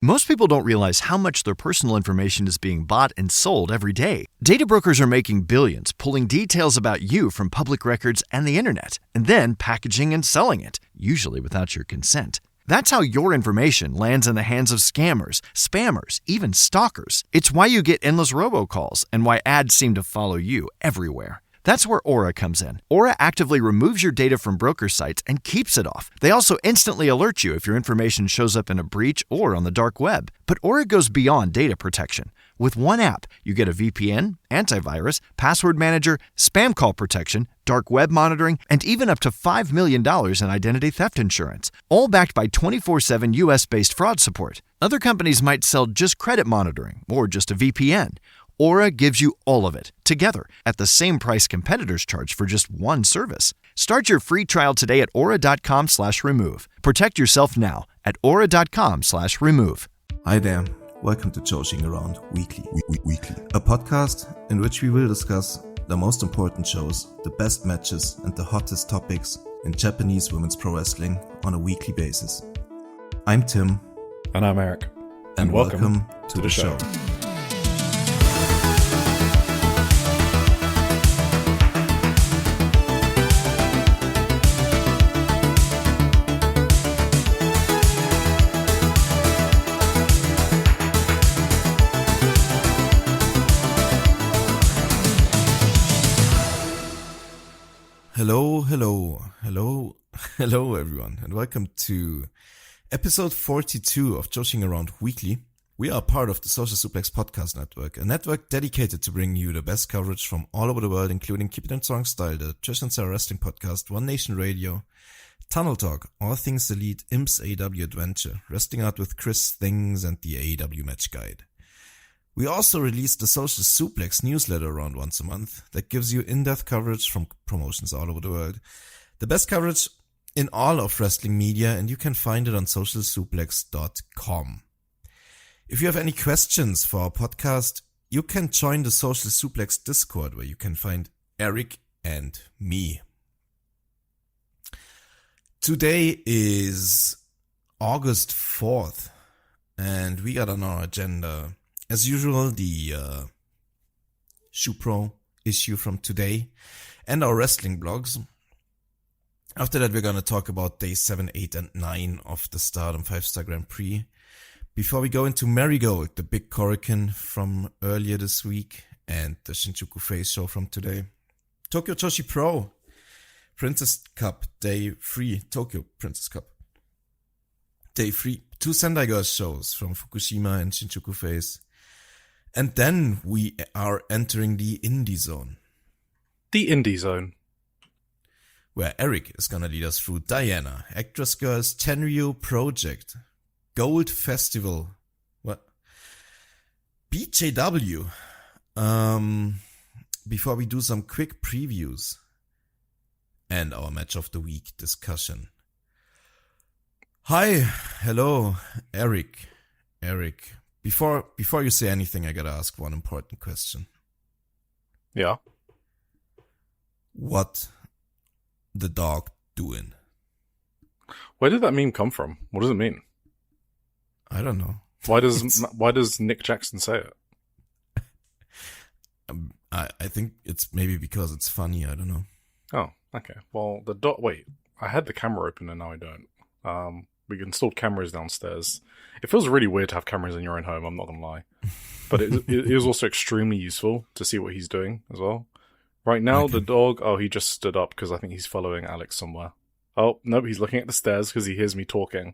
Most people don't realize how much their personal information is being bought and sold every day. Data brokers are making billions, pulling details about you from public records and the internet, and then packaging and selling it, usually without your consent. That's how your information lands in the hands of scammers, spammers, even stalkers. It's why you get endless robocalls and why ads seem to follow you everywhere. That's where Aura comes in. Aura actively removes your data from broker sites and keeps it off. They also instantly alert you if your information shows up in a breach or on the dark web. But Aura goes beyond data protection. With one app, you get a VPN, antivirus, password manager, spam call protection, dark web monitoring, and even up to $5 million in identity theft insurance, all backed by 24/7 US-based fraud support. Other companies might sell just credit monitoring or just a VPN. Aura gives you all of it, together, at the same price competitors charge for just one service. Start your free trial today at aura.com/remove. Protect yourself now at aura.com/remove. Hi there, welcome to Joshi'ing Around Weekly, a podcast in which we will discuss the most important shows, the best matches, and the hottest topics in Japanese women's pro wrestling on a weekly basis. I'm Tim. And I'm Eric. And welcome to the show. Hello everyone, and welcome to episode 42 of Joshi'ing Around Weekly. We are part of the Social Suplex Podcast Network, a network dedicated to bringing you the best coverage from all over the world, including Keep It in Strong Style, the Trish and Sarah Wrestling Podcast, One Nation Radio, Tunnel Talk, All Things Elite, Imps AEW Adventure, Wrestling Out with Chris Things, and the AEW Match Guide. We also release the Social Suplex newsletter around once a month that gives you in-depth coverage from promotions all over the world. The best coverage in all of wrestling media, and you can find it on socialsuplex.com. If you have any questions for our podcast, you can join the Social Suplex Discord, where you can find Eric and me. Today is August 4th, and we got on our agenda, as usual, the Shupro issue from today and our wrestling blogs. After that, we're going to talk about days 7, 8, and 9 of the STARDOM 5-Star Grand Prix. Before we go into Marigold, the big Korakuen from earlier this week, and the Shinjuku Face show from today. Tokyo Joshi Pro, Princess Cup, Day 3, Tokyo Princess Cup, Day 3. 2 Sendai Girls shows from Fukushima and Shinjuku Face. And then we are entering the Indie Zone. The Indie Zone. Where Eric is gonna lead us through Diana, Actress Girls, Tenryu Project, Gold Festival, what? BJW. Before we do some quick previews and our match of the week discussion. Hi, hello, Eric. Before you say anything, I gotta ask one important question. Yeah. What the dog doing? Where did that meme come from? What does it mean? I don't know. Why does Nick Jackson say it? I think it's maybe because it's funny. I don't know. Oh, okay. Well, the dog. Wait, I had the camera open and now I don't. We installed cameras downstairs. It feels really weird to have cameras in your own home. I'm not gonna lie, but it is also extremely useful to see what he's doing as well. Right now, The dog, he just stood up because I think he's following Alex somewhere. Oh, nope, he's looking at the stairs because he hears me talking.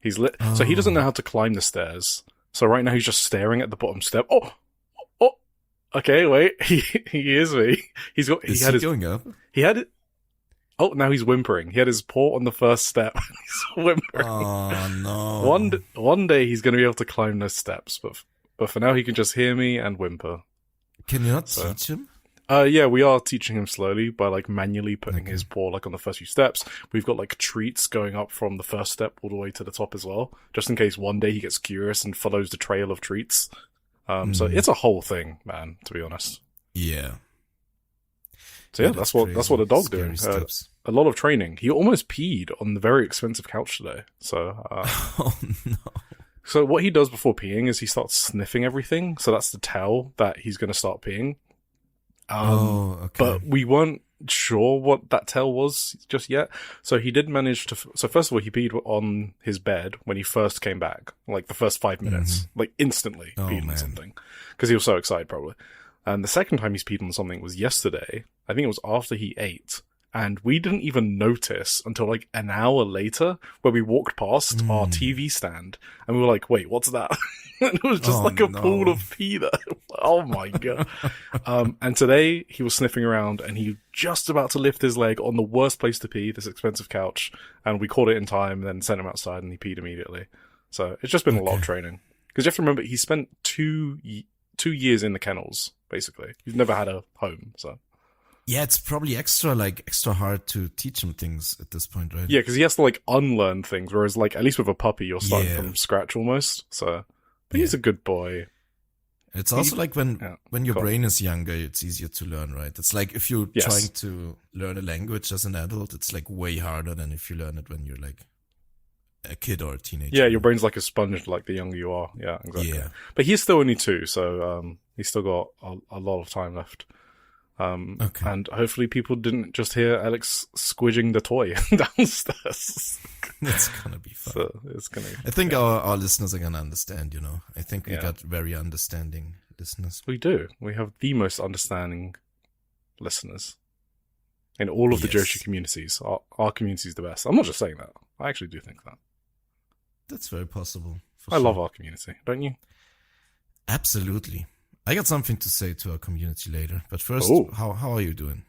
So he doesn't know how to climb the stairs. So right now he's just staring at the bottom step. Oh, okay, wait, he hears me. Is he going up? He had it. Oh, now he's whimpering. He had his paw on the first step. He's whimpering. Oh, no. One day he's going to be able to climb those steps, but for now he can just hear me and whimper. Can you not teach him? Yeah, we are teaching him slowly by manually putting his paw on the first few steps. We've got treats going up from the first step all the way to the top as well, just in case one day he gets curious and follows the trail of treats. So it's a whole thing, man, to be honest. Yeah. So yeah, that's what the dog doing. A lot of training. He almost peed on the very expensive couch today. So oh no. So what he does before peeing is he starts sniffing everything. So that's the tell that he's going to start peeing. Okay. But we weren't sure what that tell was just yet. So he did manage to... So first of all, he peed on his bed when he first came back. Like the first 5 minutes. Like instantly peed on something. Because he was so excited probably. And the second time he's peed on something was yesterday. I think it was after he ate. And we didn't even notice until like an hour later where we walked past our TV stand and we were like, wait, what's that? And it was just like a pool of pee there. Oh my God. And today he was sniffing around and he just about to lift his leg on the worst place to pee, this expensive couch. And we caught it in time and then sent him outside and he peed immediately. So it's just been a lot of training. Because you have to remember, he spent 2 years in the kennels, basically. He's never had a home, so... Yeah, it's probably extra hard to teach him things at this point, right? Yeah, because he has to like unlearn things, whereas like at least with a puppy, you're starting from scratch almost. So, but he's a good boy. It's also like when your brain is younger, it's easier to learn, right? It's like if you're trying to learn a language as an adult, it's like way harder than if you learn it when you're like a kid or a teenager. Yeah, your brain's like a sponge, like the younger you are. Yeah, exactly. Yeah. But he's still only 2, so he's still got a lot of time left. And hopefully people didn't just hear Alex squidging the toy downstairs. It's gonna be fun. So it's gonna. I think our listeners are gonna understand. You know, I think we got very understanding listeners. We do. We have the most understanding listeners in all of the Joshi communities. Our community is the best. I'm not just saying that. I actually do think that. That's very possible. I love our community, don't you? Absolutely. I got something to say to our community later, but first, how are you doing?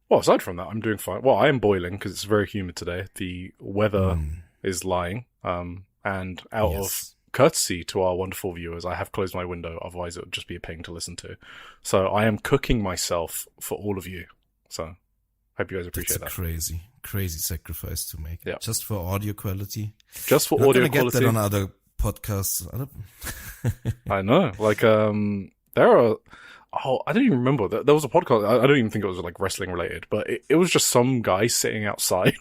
Well, aside from that, I'm doing fine. Well, I am boiling because it's very humid today. The weather is lying, and out of courtesy to our wonderful viewers, I have closed my window. Otherwise, it would just be a pain to listen to. So I am cooking myself for all of you. So hope you guys appreciate that. Crazy sacrifice to make. Yeah. Just for audio quality. Just for audio quality. Get that on other podcasts. I know. Like, there are... Oh, I don't even remember. There was a podcast. I don't even think it was like wrestling related, but it was just some guy sitting outside.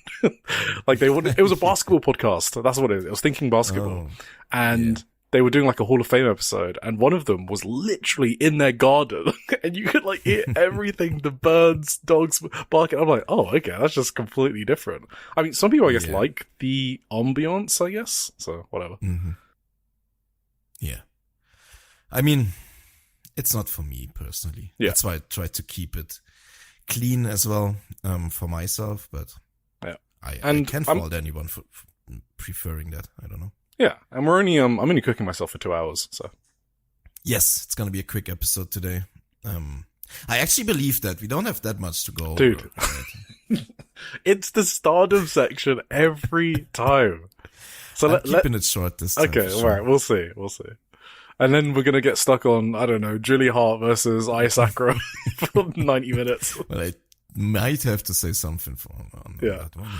Like it was a basketball podcast. That's what it is. It was Thinking Basketball. And they were doing like a Hall of Fame episode, and one of them was literally in their garden, and you could like hear everything, the birds, dogs barking. I'm like, oh, okay, that's just completely different. I mean, some people, I guess, like the ambiance, I guess. So, whatever. Mm-hmm. Yeah. I mean, it's not for me personally. Yeah. That's why I try to keep it clean as well, for myself, but I can't fault anyone for preferring that. I don't know. Yeah, and we're only I'm only cooking myself for 2 hours, so. Yes, it's gonna be a quick episode today. I actually believe that we don't have that much to go Dude. over. Right? It's the Stardom section every time. So I'm keeping it short this time. Okay, alright, we'll see. And then we're gonna get stuck on, I don't know, Julie Hart versus Aya Sakura for 90 minutes. Well, I might have to say something on that one.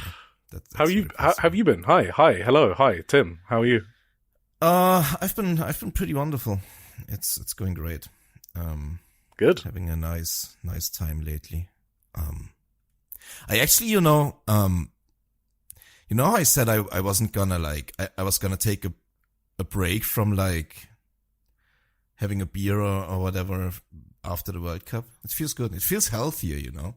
How have you been? Hi, hello, hi, Tim. How are you? I've been pretty wonderful. It's going great. Good. Having a nice time lately. I actually, you know how I said I wasn't gonna I was gonna take a break from like having a beer or whatever after the World Cup. It feels good. It feels healthier, you know.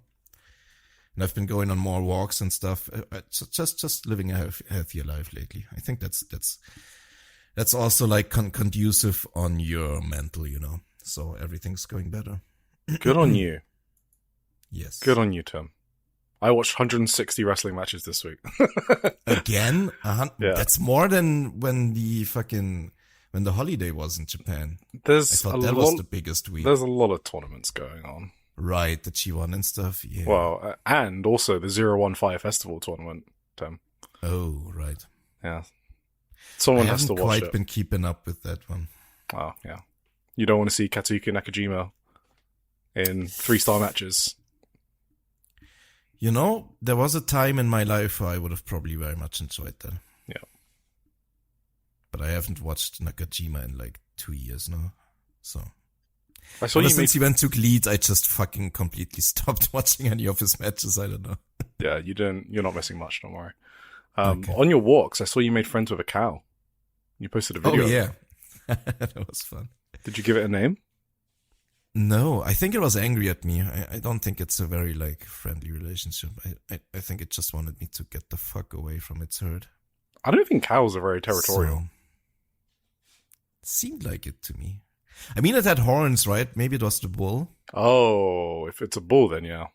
And I've been going on more walks and stuff. Just living a healthier life lately. I think that's also like conducive on your mental, you know. So everything's going better. Good on you. Yes. Good on you, Tim. I watched 160 wrestling matches this week. Again? Yeah. That's more than when the holiday was in Japan. I thought that was the biggest week. There's a lot of tournaments going on. Right, the G1 and stuff, yeah. Well, and also the 015 Festival tournament, Tim. Oh, right. Yeah. Someone has to watch it. I haven't quite been keeping up with that one. Oh, yeah. You don't want to see Katsuki Nakajima in 3-star matches. You know, there was a time in my life where I would have probably very much enjoyed that. Yeah. But I haven't watched Nakajima in like 2 years now, so... Since he went to Lead, I just fucking completely stopped watching any of his matches. I don't know. Yeah, you're not missing much. Don't worry. Okay. On your walks, I saw you made friends with a cow. You posted a video. Oh, yeah. That was fun. Did you give it a name? No, I think it was angry at me. I don't think it's a very, like, friendly relationship. I think it just wanted me to get the fuck away from its herd. I don't think cows are very territorial. So, seemed like it to me. I mean, it had horns, right? Maybe it was the bull. Oh, if it's a bull, then yeah.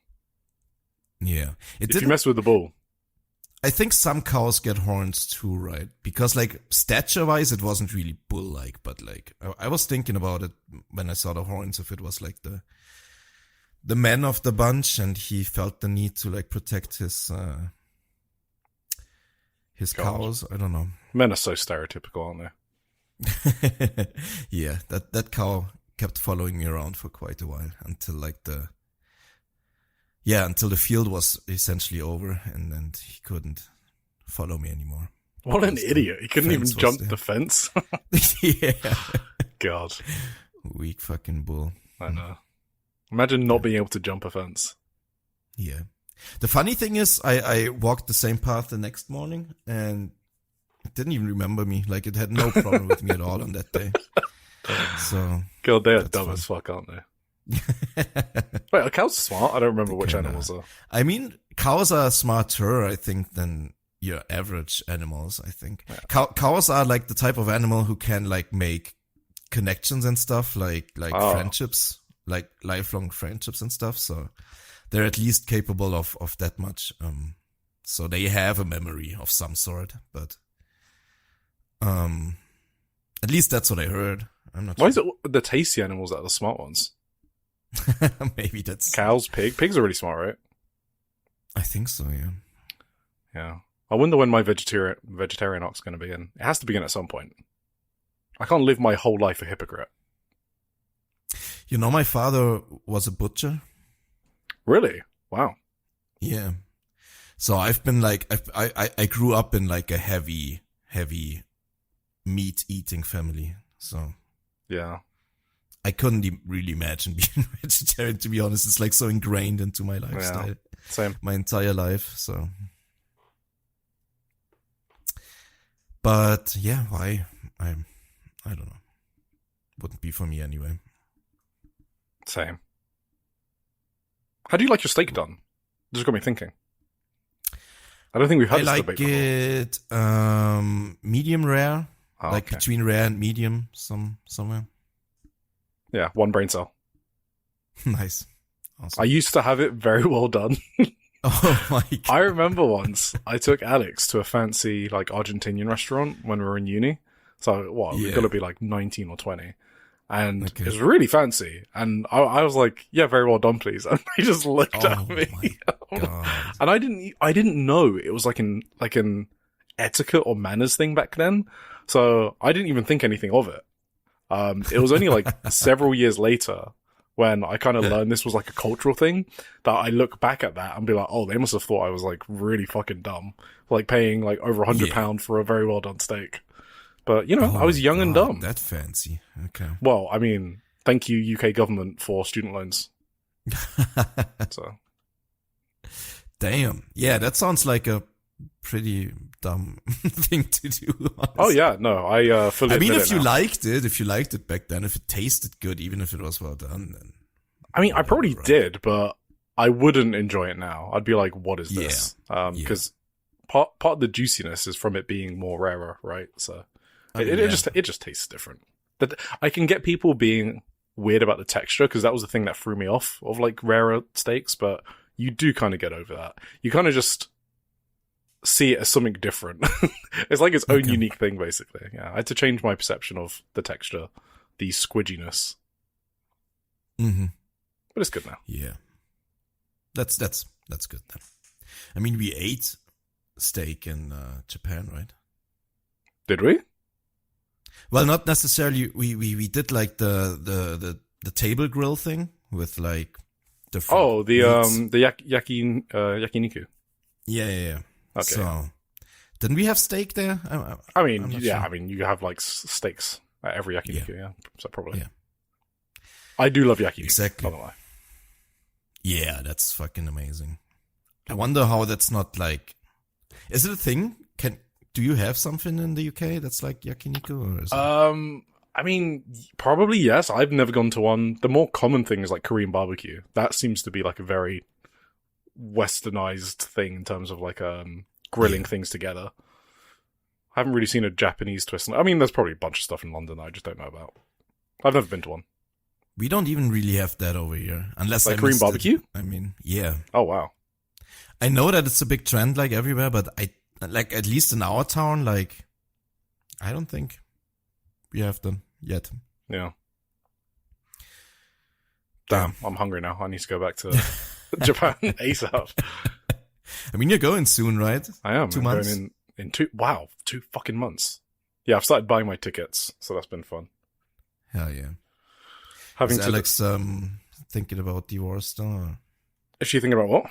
Yeah. If you mess with the bull. I think some cows get horns too, right? Because, like, stature-wise, it wasn't really bull-like, but, like, I was thinking about it when I saw the horns, if it was, like, the man of the bunch, and he felt the need to, like, protect his cows. I don't know. Men are so stereotypical, aren't they? Yeah, that cow kept following me around for quite a while until, like, until the field was essentially over, and then he couldn't follow me anymore. What an idiot. He couldn't even jump the fence. Yeah. God. Weak fucking bull. I know. Imagine not being able to jump a fence. Yeah. The funny thing is, I walked the same path the next morning, and it didn't even remember me. Like, it had no problem with me at all on that day. So. God, they are dumb as fuck, aren't they? Wait, are cows smart? I don't remember which animals are. I mean, cows are smarter, I think, than your average animals, I think. Yeah. Cows are like the type of animal who can like make connections and stuff, like friendships, like lifelong friendships and stuff. So they're at least capable of that much. So they have a memory of some sort, but at least that's what I heard. I'm not sure. Why is it the tasty animals that are the smart ones? Maybe that's cows, pigs are really smart, right? I think so, yeah. Yeah. I wonder when my vegetarian arc's going to begin. It has to begin at some point. I can't live my whole life a hypocrite. You know, my father was a butcher. Really? Wow. Yeah. So I've been like, I grew up in like a heavy meat eating family. So yeah. I couldn't really imagine being vegetarian, to be honest. It's like so ingrained into my lifestyle. Yeah, same. My entire life, so. But yeah, why? I don't know. Wouldn't be for me anyway. Same. How do you like your steak done? Just got me thinking. I don't think we've had this debate before. I like it medium rare. Like okay. Between rare and medium somewhere. Yeah, one brain cell. Nice. Awesome. I used to have it very well done. Oh my God. I remember once I took Alex to a fancy like Argentinian restaurant when we were in uni. So we've got to be like 19 or 20. And it was really fancy. And I was like, yeah, very well done, please. And they just looked at me. My God. And I didn't know it was like an etiquette or manners thing back then. So I didn't even think anything of it. It was only like several years later when I kind of learned this was like a cultural thing that I look back at that and be like, oh, they must have thought I was like really fucking dumb, like paying like over £100 for a very well done steak. But you know, I was young and dumb. That fancy. Okay. Well, I mean, thank you UK government for student loans. So. Damn. Yeah, that sounds like a pretty dumb thing to do. Honestly. Oh yeah, no, I fully. I mean, if you liked it back then, if it tasted good, even if it was well done, then. I mean, I probably did, but I wouldn't enjoy it now. I'd be like, "What is this?" Because part of the juiciness is from it being more rarer, right? So it just tastes different. That I can get people being weird about the texture because that was the thing that threw me off of like rarer steaks, but you do kind of get over that. You kind of just see it as something different. It's like its own unique thing, basically. Yeah, I had to change my perception of the texture, the squidginess. Mm-hmm. But it's good now. Yeah, that's good then. I mean, we ate steak in Japan, right? Did we? Well, not necessarily. We did like the table grill thing with like different the yakiniku. Yeah. Okay. So, didn't we have steak there? I mean, sure. I mean, you have like steaks at every yakiniku, yeah. So probably. Yeah. I do love yakiniku. Exactly. By the way. Yeah, that's fucking amazing. I wonder how that's not like. Is it a thing? do you have something in the UK that's like yakiniku? Or is I mean, probably yes. I've never gone to one. The more common thing is like Korean barbecue. That seems to be like a very westernized thing in terms of like grilling things together. I haven't really seen a Japanese twist. I mean, there's probably a bunch of stuff in London I just don't know about. I've never been to one. We don't even really have that over here, unless like Korean barbecue. I mean, yeah. Oh wow. I know that it's a big trend like everywhere, but I like at least in our town, like I don't think we have them yet. Yeah. Damn, I'm hungry now. I need to go back to Japan ASAP. I mean, you're going soon, right? I am. 2 months? Going in 2 fucking months. Yeah, I've started buying my tickets, so that's been fun. Hell yeah. Having Is Alex thinking about divorce though? Or? Is she thinking about what?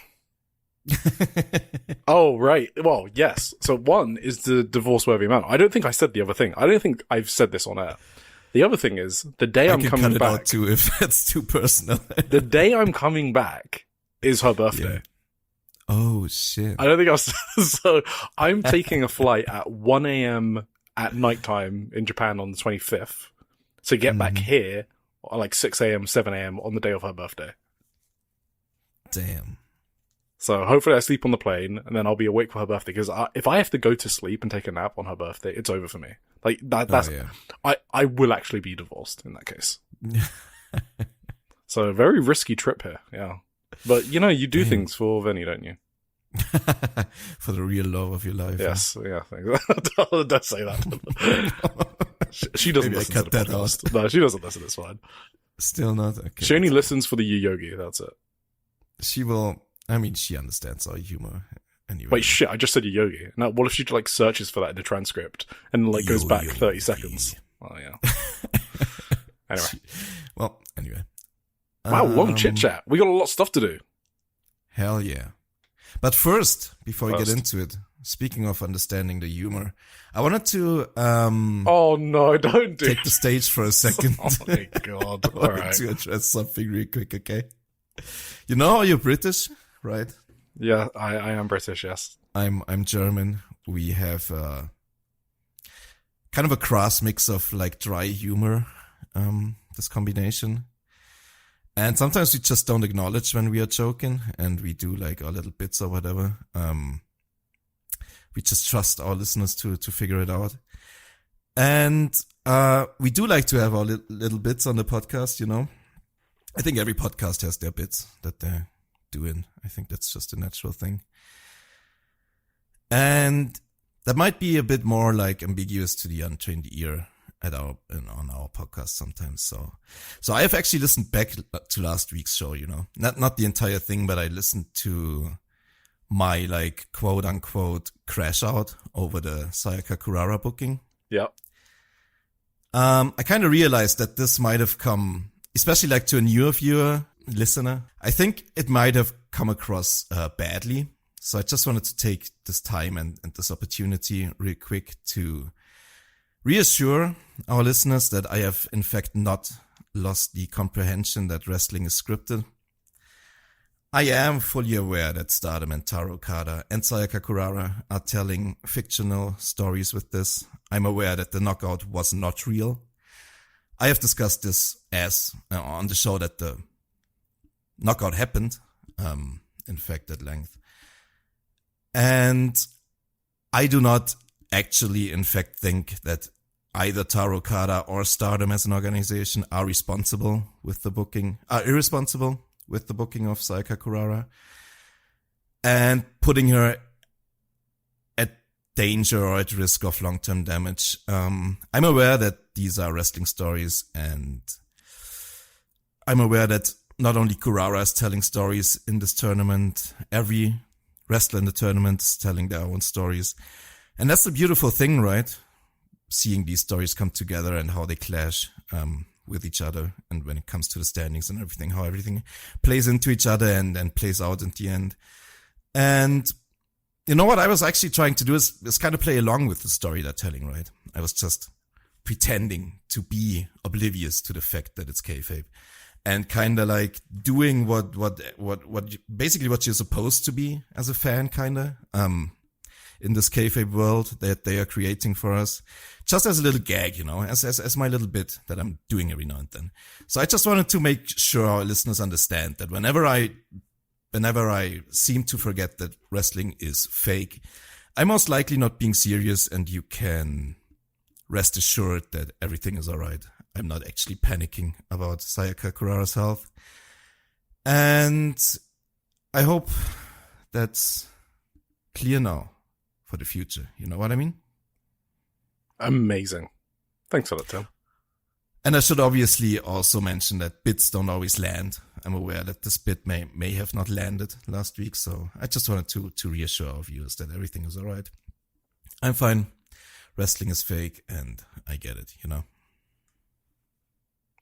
Oh, right. Well, yes. So one is the divorce-worthy amount. I don't think I said the other thing. I don't think I've said this on air. The other thing is, the day I'm coming cut it back... out too if that's too personal. The day I'm coming back is her birthday. Yeah. Oh, shit. I don't think I was... So, I'm taking a flight at 1 a.m. at nighttime in Japan on the 25th to get back here at like 6 a.m., 7 a.m. on the day of her birthday. Damn. So hopefully I sleep on the plane and then I'll be awake for her birthday. Because if I have to go to sleep and take a nap on her birthday, it's over for me. Like that's I will actually be divorced in that case. So a very risky trip here. Yeah, but you know you do things for Vinny, don't you? For the real love of your life. Yes. Yeah. Thanks. Don't say that. She doesn't listen to the podcast. No, she doesn't listen. It's fine. Still not. Okay. She only listens for the Yogi. That's it. She will. I mean, she understands our humor anyway. Wait, shit! I just said Yogi. Now, what if she like searches for that in the transcript and like goes back 30 seconds? Oh yeah. Anyway. Anyway. Wow, long chit-chat. We got a lot of stuff to do. Hell yeah. But first, before we get into it, speaking of understanding the humor, I wanted to oh no, don't do take the stage for a second. Oh my god. All right. To address something real quick, okay? You know how you're British, right? Yeah, I am British, yes. I'm German. We have kind of a cross mix of like dry humor, this combination. And sometimes we just don't acknowledge when we are joking and we do like our little bits or whatever. We just trust our listeners to figure it out. And we do like to have our little bits on the podcast, you know. I think every podcast has their bits that they're doing. I think that's just a natural thing. And that might be a bit more like ambiguous to the untrained ear on our podcast sometimes. So I have actually listened back to last week's show, you know, not the entire thing, but I listened to my like quote unquote crash out over the Sayaka Kurara booking. Yeah. I kind of realized that this might have come, especially like to a newer viewer, listener. I think it might have come across badly. So I just wanted to take this time and this opportunity real quick to reassure our listeners that I have in fact not lost the comprehension that wrestling is scripted. I am fully aware that STARDOM and Taro Kada and Sayaka Kurara are telling fictional stories with this. I'm aware that the knockout was not real. I have discussed this on the show that the knockout happened, in fact, at length. And I do not actually, in fact, think that either Taro Kada or STARDOM as an organization are irresponsible with the booking of Sayaka Kurara and putting her at danger or at risk of long-term damage. I'm aware that these are wrestling stories, and I'm aware that not only Kurara is telling stories in this tournament, every wrestler in the tournament is telling their own stories. And that's the beautiful thing, right? Seeing these stories come together and how they clash with each other, and when it comes to the standings and everything, how everything plays into each other and plays out in the end. And you know what I was actually trying to do is kind of play along with the story they're telling, right? I was just pretending to be oblivious to the fact that it's kayfabe, and kind of like doing what basically what you're supposed to be as a fan, kind of. in this kayfabe world that they are creating for us. Just as a little gag, as my little bit that I'm doing every now and then. So I just wanted to make sure our listeners understand that whenever I seem to forget that wrestling is fake, I'm most likely not being serious, and you can rest assured that everything is alright. I'm not actually panicking about Sayaka Kurara's health. And I hope that's clear now for the future. You know what I mean? Amazing. Thanks for that, Tim. And I should obviously also mention that bits don't always land. I'm aware that this bit may have not landed last week, so I just wanted to reassure our viewers that everything is alright. I'm fine. Wrestling is fake, and I get it,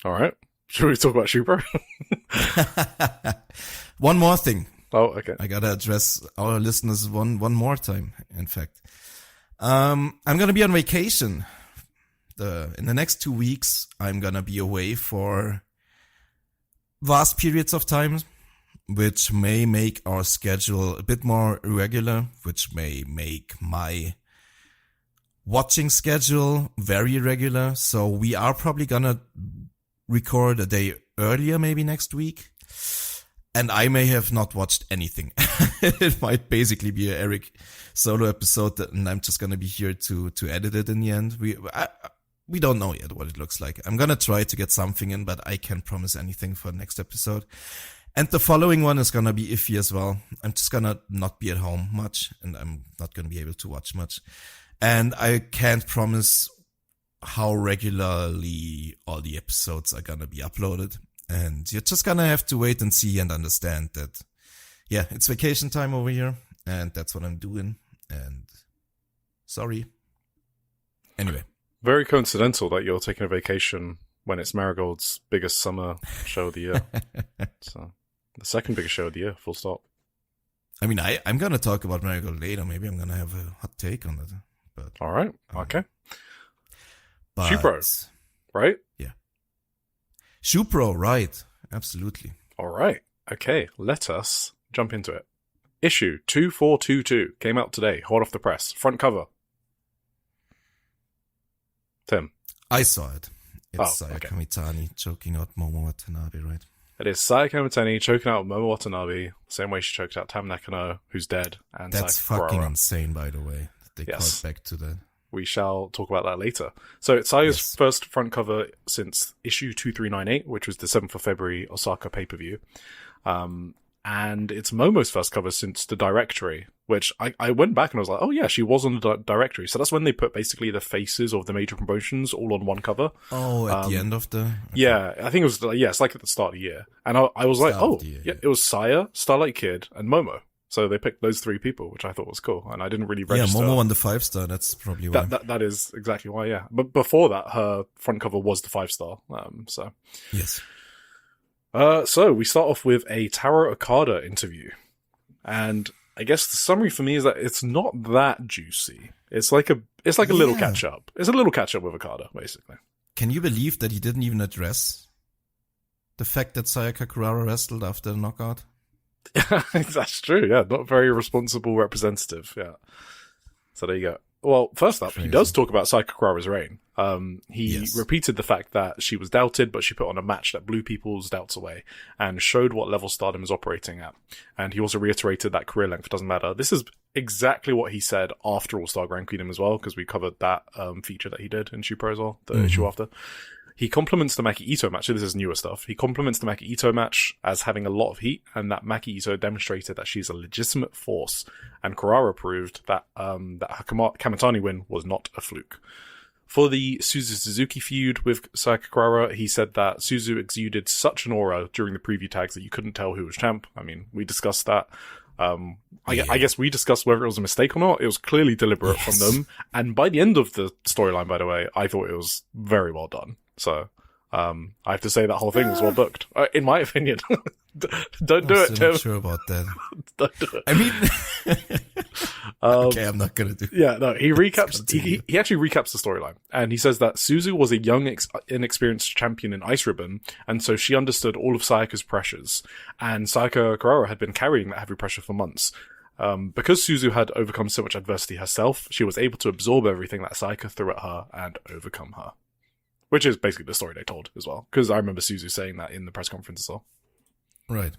Alright. Should we talk about Shupro? One more thing. Oh, okay. I gotta address our listeners one more time, in fact. I'm gonna be on vacation. In the next 2 weeks, I'm gonna be away for vast periods of time, which may make our schedule a bit more irregular, which may make my watching schedule very irregular. So we are probably gonna record a day earlier, maybe next week. And I may have not watched anything. It might basically be an Eric solo episode, and I'm just gonna be here to edit it in the end. We don't know yet what it looks like. I'm gonna try to get something in, but I can't promise anything for the next episode. And the following one is gonna be iffy as well. I'm just gonna not be at home much, and I'm not gonna be able to watch much. And I can't promise how regularly all the episodes are gonna be uploaded. And you're just gonna have to wait and see and understand that, yeah, it's vacation time over here, and that's what I'm doing. And sorry. Anyway. Very coincidental that you're taking a vacation when it's Marigold's biggest summer show of the year. So, the second biggest show of the year, full stop. I mean, I'm gonna talk about Marigold later. Maybe I'm gonna have a hot take on it. But alright, okay. But, Shupro, right? Yeah. Shupro, right. Absolutely. Alright, okay, let us jump into it. Issue 2422 came out today, hot off the press, front cover. Tim. I saw it. It's okay. Sayaka Mitani choking out Momo Watanabe, right? It is Sayaka Mitani choking out Momo Watanabe, the same way she choked out Tam Nakano, who's dead, and that's Sayaka fucking Kurara. Insane, by the way. They called back to that. We shall talk about that later. So it's Saya's first front cover since issue 2398, which was the 7th of February Osaka pay-per-view. And it's Momo's first cover since the directory, which I went back and I was like, oh yeah, she was on the directory. So that's when they put basically the faces of the major promotions all on one cover. Oh, at the end of the... Okay. Yeah, I think it was, it's like at the start of the year. And I was like, it was Saya, Starlight Kid, and Momo. So they picked those three people, which I thought was cool. And I didn't really register. Yeah, Momo won the 5-star. That's probably why. That is exactly why, yeah. But before that, her front cover was the 5-star. So. Yes. So we start off with a Taro Okada interview. And I guess the summary for me is that it's not that juicy. It's like a little catch up. It's a little catch up with Okada, basically. Can you believe that he didn't even address the fact that Sayaka Kurara wrestled after the knockout? That's true, yeah. Not very responsible representative, yeah. So there you go. Well, first up, he does talk about Sayaka Kurara's reign. He repeated the fact that she was doubted, but she put on a match that blew people's doubts away and showed what level Stardom is operating at. And he also reiterated that career length doesn't matter. This is exactly what he said after All-Star Grand Kingdom as well, because we covered that feature that he did in Shupro as well, the issue after. He compliments the Maki Ito match. So this is newer stuff. He compliments the Maki Ito match as having a lot of heat, and that Maki Ito demonstrated that she's a legitimate force. And Kurara proved that that her Kamitani win was not a fluke. For the Suzu Suzuki feud with Sayaka Kurara, he said that Suzu exuded such an aura during the preview tags that you couldn't tell who was champ. I mean, we discussed that. I guess we discussed whether it was a mistake or not. It was clearly deliberate from them. And by the end of the storyline, by the way, I thought it was very well done. So, I have to say that whole thing was well booked, in my opinion. Don't do it, Tim. I'm not sure about that. Don't do it. I mean, okay, I'm not gonna do it. Yeah, no, he recaps, he actually recaps the storyline. And he says that Suzu was a young, inexperienced champion in Ice Ribbon, and so she understood all of Sayaka's pressures. And Sayaka Kurara had been carrying that heavy pressure for months. Because Suzu had overcome so much adversity herself, she was able to absorb everything that Sayaka threw at her and overcome her. Which is basically the story they told as well. Because I remember Suzu saying that in the press conference as well. Right.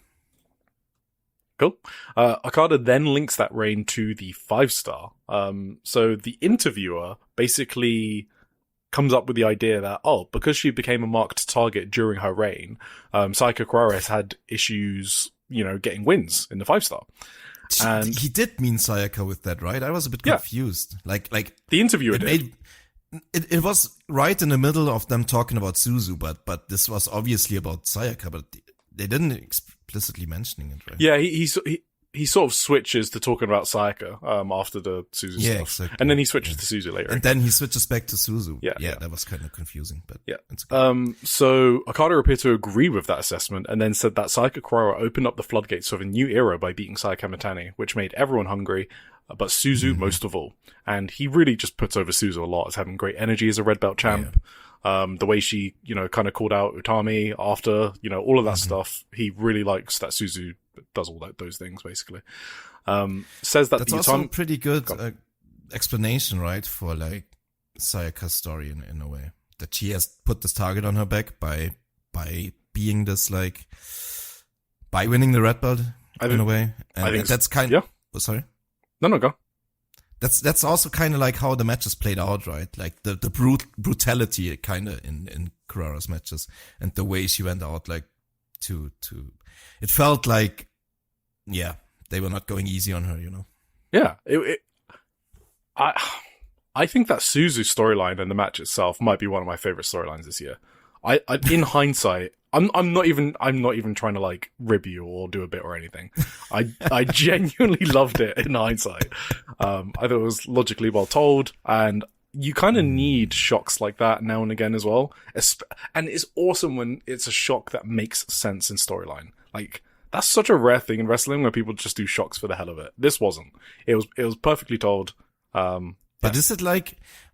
Cool. Okada then links that reign to the 5-star. So the interviewer basically comes up with the idea that, because she became a marked target during her reign, Sayaka Kurara has had issues, getting wins in the 5-star. And he did mean Sayaka with that, right? I was a bit confused. Like the interviewer did. It was right in the middle of them talking about Suzu, but this was obviously about Sayaka, but they didn't explicitly mentioning it, right? Yeah, he sort of switches to talking about Sayaka after the Suzu stuff. Exactly. And then he switches to Suzu later. And then he switches back to Suzu. Yeah. That was kind of confusing, but yeah. It's okay. So Okada appeared to agree with that assessment and then said that Sayaka Kurara opened up the floodgates of a new era by beating Sayaka Mitani, which made everyone hungry, but Suzu most of all. And he really just puts over Suzu a lot as having great energy as a red belt champ. Yeah. The way she, kind of called out Utami after, all of that stuff. He really likes that Suzu does all those things, basically. Says that that's also a pretty good explanation, right, for like Sayaka's story in a way. That she has put this target on her back by being this by winning the red belt in a way. And I think that's kind of... Oh, sorry? No, go. That's also kind of like how the matches played out, right? Like the brutality kind of in Kurara's matches and the way she went out, to it felt like, they were not going easy on her, Yeah. I think that Suzu storyline and the match itself might be one of my favorite storylines this year. I in hindsight, I'm not even trying to rib you or do a bit or anything. I genuinely loved it in hindsight. I thought it was logically well told, and you kind of need shocks like that now and again as well. And it's awesome when it's a shock that makes sense in storyline. That's such a rare thing in wrestling where people just do shocks for the hell of it. This wasn't. It was perfectly told. But is it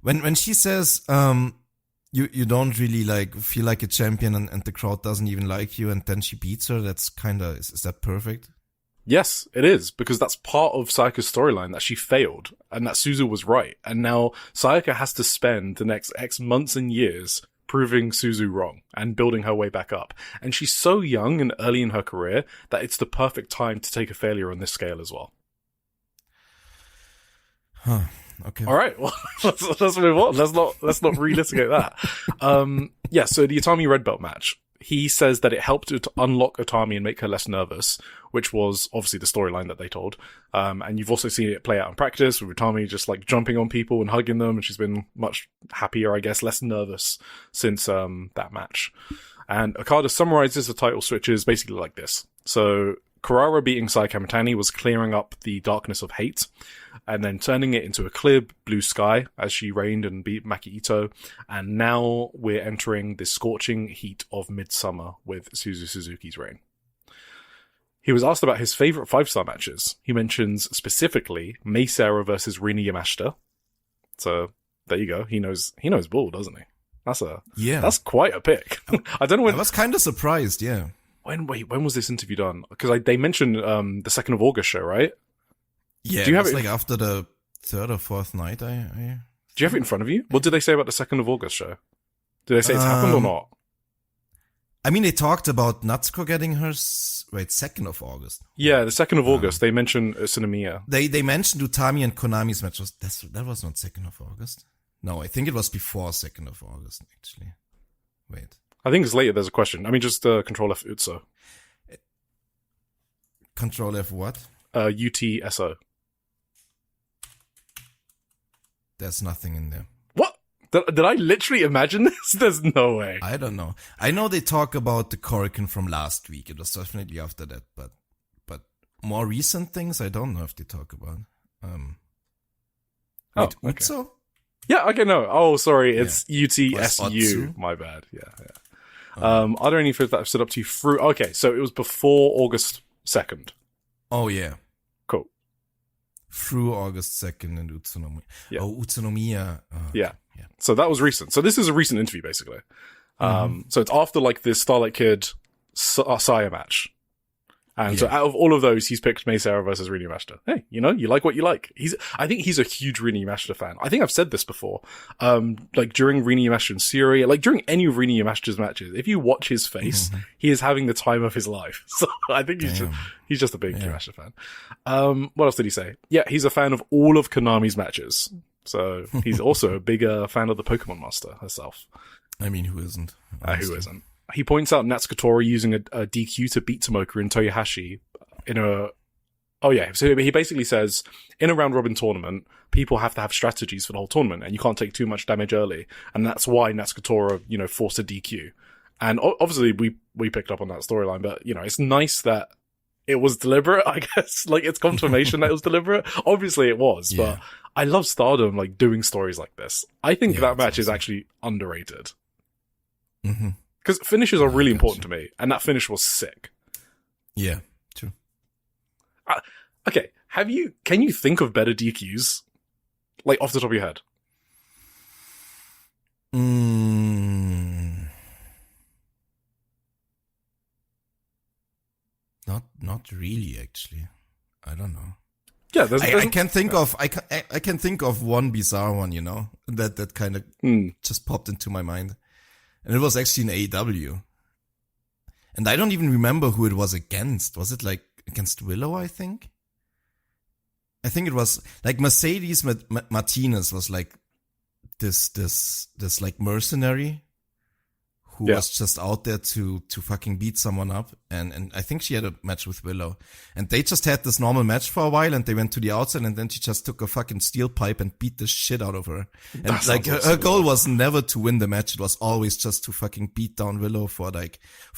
when she says, you don't really feel like a champion and the crowd doesn't even like you and then she beats her, that's is that perfect? Yes, it is, because that's part of Sayaka's storyline, that she failed and that Suzu was right. And now Sayaka has to spend the next X months and years proving Suzu wrong and building her way back up. And she's so young and early in her career that it's the perfect time to take a failure on this scale as well. Huh. Okay. All right. Well, let's move on. Let's not relitigate that. So the Utami red belt match. He says that it helped to unlock Utami and make her less nervous, which was obviously the storyline that they told. And you've also seen it play out in practice with Utami just jumping on people and hugging them. And she's been much happier, I guess, less nervous since that match. And Okada summarizes the title switches basically like this. So Kurara beating Sayaka Mitani was clearing up the darkness of hate and then turning it into a clear blue sky as she reigned and beat Maki Ito. And now we're entering the scorching heat of midsummer with Suzu Suzuki's reign. He was asked about his favorite 5-star matches. He mentions specifically Mei Seira versus Rina Yamashita. So there you go. He knows ball, doesn't he? That's quite a pick. I don't know when. I was kind of surprised, yeah. When was this interview done? Because they mentioned the 2nd of August show, right? Yeah, do you have it after the 3rd or 4th night. Do you have it in front of you? What did they say about the 2nd of August show? Did they say it's happened or not? I mean, they talked about Natsuko getting her 2nd of August. Yeah, the 2nd of August. They mentioned Tsunomiya. They mentioned Utami and Konami's match. That was not 2nd of August. No, I think it was before 2nd of August, actually. Wait. I think it's later. There's a question. I mean, just Control F Utso. Control F what? UTSO. There's nothing in there. What? Did I literally imagine this? There's no way. I don't know. I know they talk about the Korakuen from last week. It was definitely after that, but more recent things, I don't know if they talk about. Wait, okay. Utso? Yeah, okay, no. Oh, sorry, it's UTSU. My bad. Yeah. Are there any foods that I've stood up to you through? Okay, so it was before August 2nd. Oh, yeah. Cool. Through August 2nd in Utsunomiya. Yeah. Oh, Utsunomiya. Yeah. So that was recent. So this is a recent interview, basically. So it's after this Starlight Kid Saya match. And so out of all of those, he's picked Mei Seira versus Rina Yamashita. Hey, you like what you like. I think he's a huge Rina Yamashita fan. I think I've said this before. Like during Rina Yamashita and Syria, like during any of Rina Yamashita's matches, if you watch his face, he is having the time of his life. So I think he's just a big Yamashita fan. What else did he say? Yeah, he's a fan of all of Konami's matches. So he's also a bigger fan of the Pokemon Master herself. I mean, who isn't? Who isn't? He points out Natsuko Tora using a DQ to beat Tomoka and Toyohashi so he basically says, in a round-robin tournament, people have to have strategies for the whole tournament, and you can't take too much damage early, and that's why Natsuko Tora, forced a DQ. And obviously, we picked up on that storyline, but, it's nice that it was deliberate, I guess. Like, it's confirmation that it was deliberate. Obviously, it was, but I love Stardom, like, doing stories like this. I think that match is actually underrated. Mm-hmm. Because finishes are really important to me, and that finish was sick. Yeah, true. Okay, can you think of better DQs? Like, off the top of your head? Not really, actually. I don't know. Yeah, I can think of one bizarre one, that kind of just popped into my mind. And it was actually in AEW. And I don't even remember who it was against. Was it like against Willow, I think? I think it was like Mercedes Martinez was like this like mercenary who was just out there to fucking beat someone up. And I think she had a match with Willow. And they just had this normal match for a while, and they went to the outside, and then she just took a fucking steel pipe and beat the shit out of her. And like her goal was never to win the match. It was always just to fucking beat down Willow for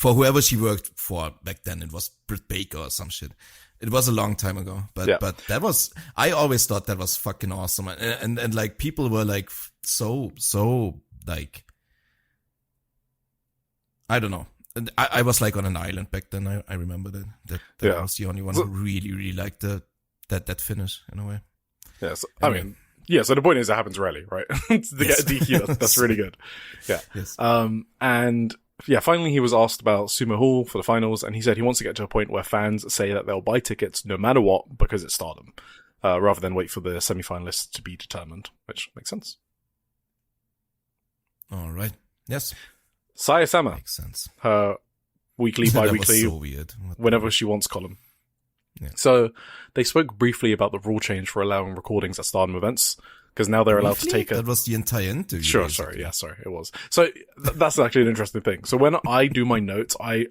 whoever she worked for back then. It was Britt Baker or some shit. It was a long time ago, but that was, I always thought that was fucking awesome. And like people were like so like, I don't know. And I was like on an island back then. I remember that I was the only one who really, really liked that finish in a way. Yeah. So, anyway. So the point is it happens rarely, right? To get a DQ, that's really good. Yeah. Yes. And finally he was asked about Sumo Hall for the finals, and he said he wants to get to a point where fans say that they'll buy tickets no matter what because it's Stardom, rather than wait for the semi-finalists to be determined, which makes sense. All right. Yes. Saya-sama. Makes sense. Her weekly, bi-weekly, so weird. whenever she wants column. Yeah. So they spoke briefly about the rule change for allowing recordings at Stardom events, because now they're allowed to take That was the entire interview. Sure, basically. sorry, it was. So that's actually an interesting thing. So when I do my notes, I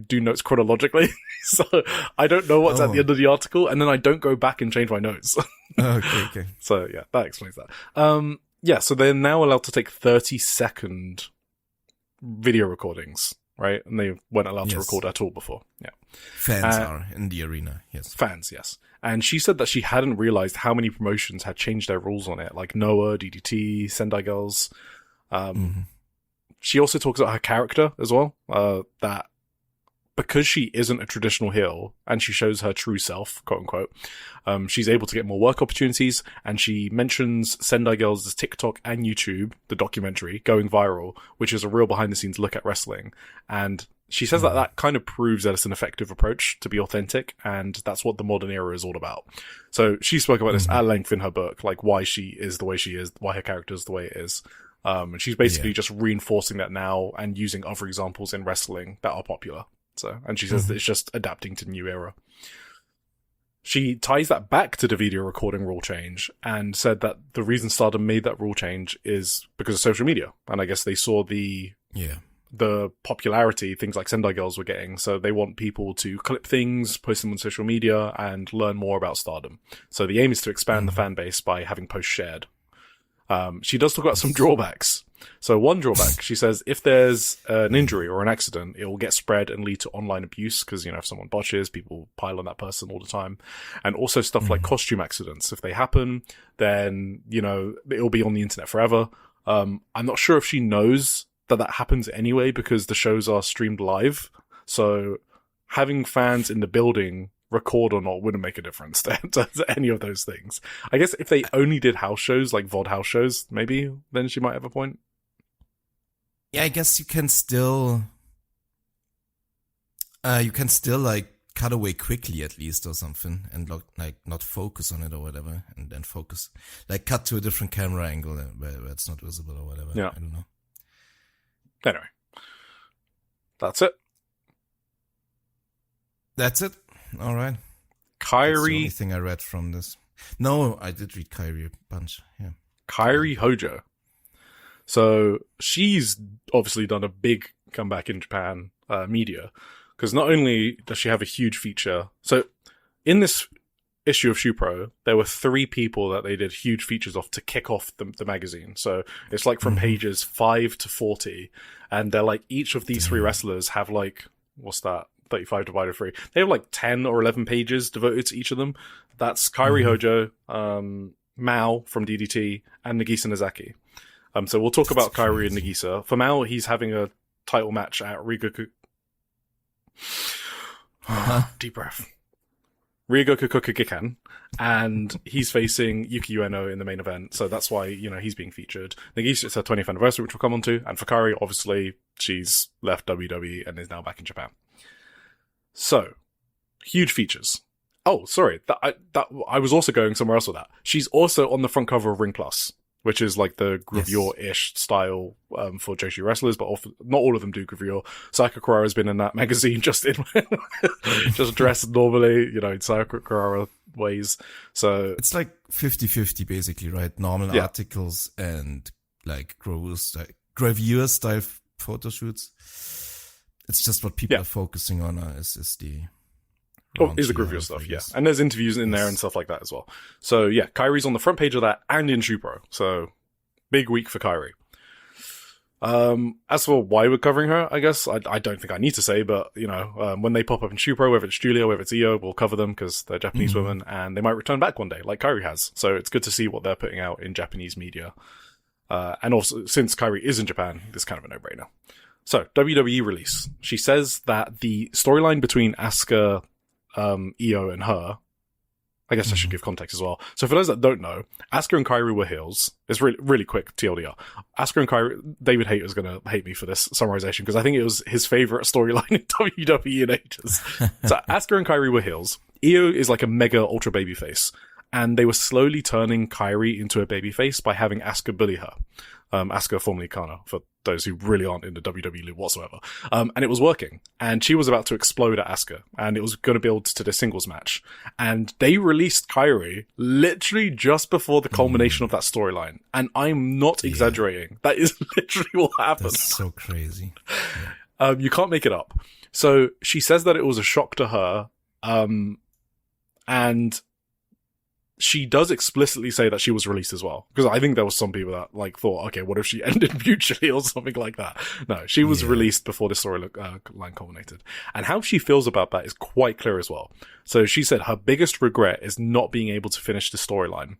do notes chronologically. So I don't know what's at the end of the article, and then I don't go back and change my notes. Okay. So yeah, that explains that. So they're now allowed to take 30-second video recordings, right? And they weren't allowed to record at all before. Yeah. Fans are in the arena, yes. Fans, yes. And she said that she hadn't realized how many promotions had changed their rules on it, like Noah, DDT, Sendai Girls. She also talks about her character as well, that because she isn't a traditional heel and she shows her true self, quote unquote, she's able to get more work opportunities. And she mentions Sendai Girls' TikTok and YouTube, the documentary, going viral, which is a real behind the scenes look at wrestling. And she says that kind of proves that it's an effective approach to be authentic, and that's what the modern era is all about. So she spoke about this at length in her book, like why she is the way she is, why her character is the way it is. And she's basically just reinforcing that now and using other examples in wrestling that are popular. So, and she says that it's just adapting to the new era. She ties that back to the video recording rule change and said that the reason Stardom made that rule change is because of social media. And I guess they saw the popularity things like Sendai Girls were getting. So they want people to clip things, post them on social media, and learn more about Stardom. So the aim is to expand the fan base by having posts shared. She does talk about some drawbacks. So one drawback, she says, if there's an injury or an accident, it will get spread and lead to online abuse because, if someone botches, people pile on that person all the time. And also stuff like costume accidents. If they happen, then, it'll be on the internet forever. I'm not sure if she knows that happens anyway because the shows are streamed live. So having fans in the building record or not wouldn't make a difference to any of those things. I guess if they only did house shows, like VOD house shows, maybe then she might have a point. Yeah, I guess you can still like cut away quickly at least or something, and like not focus on it or whatever, and then focus, like cut to a different camera angle where it's not visible or whatever. Yeah. I don't know. Anyway, that's it. That's it. All right. Kairi. That's the only thing I read from this. No, I did read Kairi a bunch. Yeah. Kairi Hojo. So she's obviously done a big comeback in Japan media, because not only does she have a huge feature. So in this issue of Shupro, there were 3 people that they did huge features off to kick off the magazine. So it's like from pages 5 to 40, and they're like, each of these 3 wrestlers have like, what's that? 35 divided 3. They have like 10 or 11 pages devoted to each of them. That's Kairi Hojo, Mao from DDT, and Nagisa Nozaki. So we'll talk about Kairi and Nagisa. For Mao, he's having a title match at Ryogoku. Deep breath. Ryogoku Kokugikan, and he's facing Yuki Ueno in the main event. So that's why, he's being featured. Nagisa, it's her 20th anniversary, which we'll come on to. And for Kairi, obviously, she's left WWE and is now back in Japan. So, huge features. Oh, sorry. I was also going somewhere else with that. She's also on the front cover of Ring Plus, which is like the gravure-ish style for Joshi wrestlers, but not all of them do gravure. Sayaka has been in that magazine just dressed normally, in Sayaka ways. So it's like 50-50 basically, right? Normal articles and like gravure style photo shoots. It's just what people are focusing on is the... is the gravure stuff, yeah. And there's interviews in there and stuff like that as well. So, yeah, Kairi's on the front page of that and in Shupro. So, big week for Kairi. As for why we're covering her, I guess, I don't think I need to say, but, when they pop up in Shupro, whether it's Julia, whether it's Io, we'll cover them because they're Japanese women and they might return back one day, like Kairi has. So, it's good to see what they're putting out in Japanese media. And also, since Kairi is in Japan, it's kind of a no-brainer. So, WWE release. She says that the storyline between Asuka, Io and her, I guess I should give context as well. So for those that don't know, Asuka and Kairi were heels. It's really, really quick TLDR. Asuka and Kairi, David Hayter's going to hate me for this summarization because I think it was his favorite storyline in WWE in ages. So Asuka and Kairi were heels. Io is like a mega ultra babyface. And they were slowly turning Kairi into a babyface by having Asuka bully her. Asuka, formerly Kana, for those who really aren't in the WWE loop whatsoever. And it was working. And she was about to explode at Asuka. And it was going to build to the singles match. And they released Kairi literally just before the culmination of that storyline. And I'm not exaggerating. That is literally what happened. That's so crazy. You can't make it up. So she says that it was a shock to her. And she does explicitly say that she was released as well. Because I think there was some people that thought, okay, what if she ended mutually or something like that? No, she was released before the storyline culminated. And how she feels about that is quite clear as well. So she said her biggest regret is not being able to finish the storyline.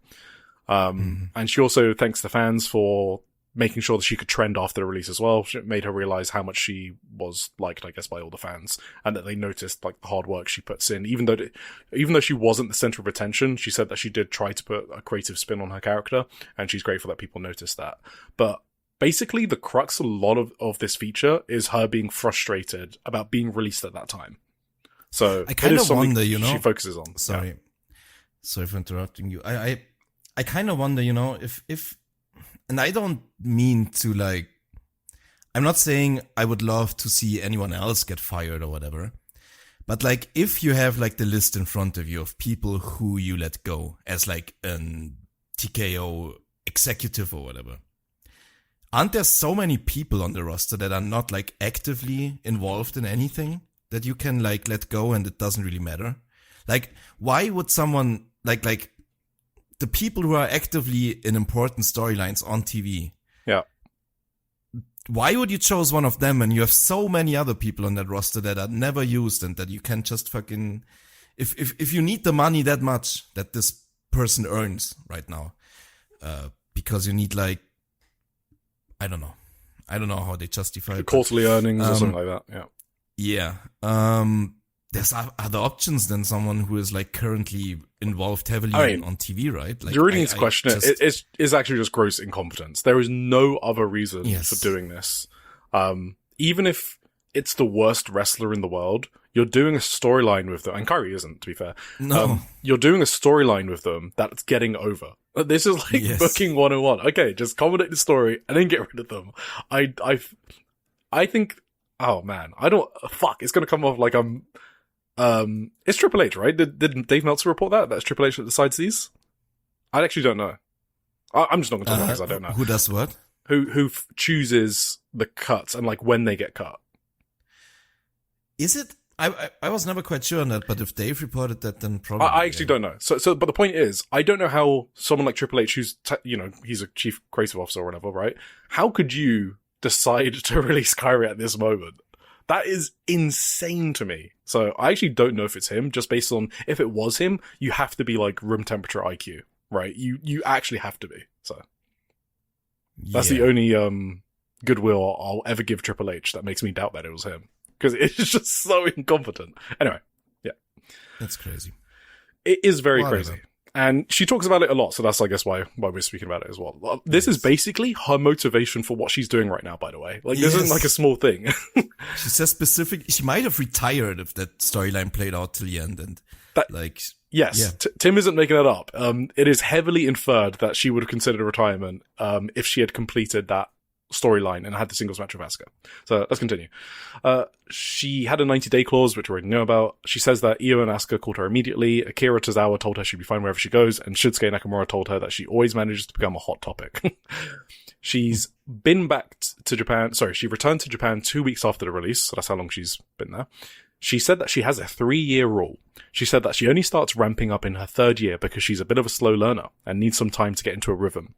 And she also thanks the fans for making sure that she could trend after the release as well. It made her realize how much she was liked, I guess, by all the fans, and that they noticed the hard work she puts in. Even though she wasn't the center of attention, she said that she did try to put a creative spin on her character, and she's grateful that people noticed that. But basically, the crux of a lot of this feature is her being frustrated about being released at that time. So I kind of wonder, she focuses on. Sorry for interrupting you. I kind of wonder, if. And I don't mean to I'm not saying I would love to see anyone else get fired or whatever. But if you have the list in front of you of people who you let go as an TKO executive or whatever. Aren't there so many people on the roster that are not actively involved in anything that you can let go and it doesn't really matter? Why would someone the people who are actively in important storylines on TV. Yeah. Why would you choose one of them when you have so many other people on that roster that are never used and that you can just fucking, if you need the money that much that this person earns right now, because you need I don't know how they justify it. Quarterly earnings or something like that. Yeah. Yeah. There's other options than someone who is currently involved heavily on TV, right? You really need to question it. It's actually just gross incompetence. There is no other reason for doing this. Even if it's the worst wrestler in the world, you're doing a storyline with them, and Kairi isn't, to be fair. No. You're doing a storyline with them that's getting over. This is like booking 101. Okay, just accommodate the story and then get rid of them. I think, oh man, it's gonna come off like it's Triple H, right? Did Dave Meltzer report that? That's Triple H that decides these? I actually don't know. I'm just not gonna talk about it because I don't know. Who does what? Who chooses the cuts and like when they get cut? Is it? I was never quite sure on that, but if Dave reported that, then probably. I actually don't know. So, but the point is, I don't know how someone like Triple H, who's he's a chief creative officer or whatever, right? How could you decide to release Kairi at this moment? That is insane to me. So I actually don't know if it's him. Just based on if it was him, you have to be like room temperature IQ, right? You actually have to be. So that's the only goodwill I'll ever give Triple H that makes me doubt that it was him. Because it's just so incompetent. Anyway, yeah. That's crazy. It is very crazy. And she talks about it a lot, so that's, I guess, why we're speaking about it as well. This is basically her motivation for what she's doing right now, by the way. Like, this isn't like a small thing. She says she might have retired if that storyline played out till the end. And yes, yeah. Tim isn't making that up. It is heavily inferred that she would have considered retirement if she had completed that storyline and had the singles match with Asuka. So let's continue. She had a 90-day clause, which we already know about. She says that Io and Asuka called her immediately. Akira Tozawa told her she'd be fine wherever she goes, and Shinsuke Nakamura told her that she always manages to become a hot topic. She's been back to Japan. Sorry, she returned to Japan 2 weeks after the release, so that's how long she's been there. She said that she has a 3-year rule. She said that she only starts ramping up in her 3rd year because she's a bit of a slow learner and needs some time to get into a rhythm.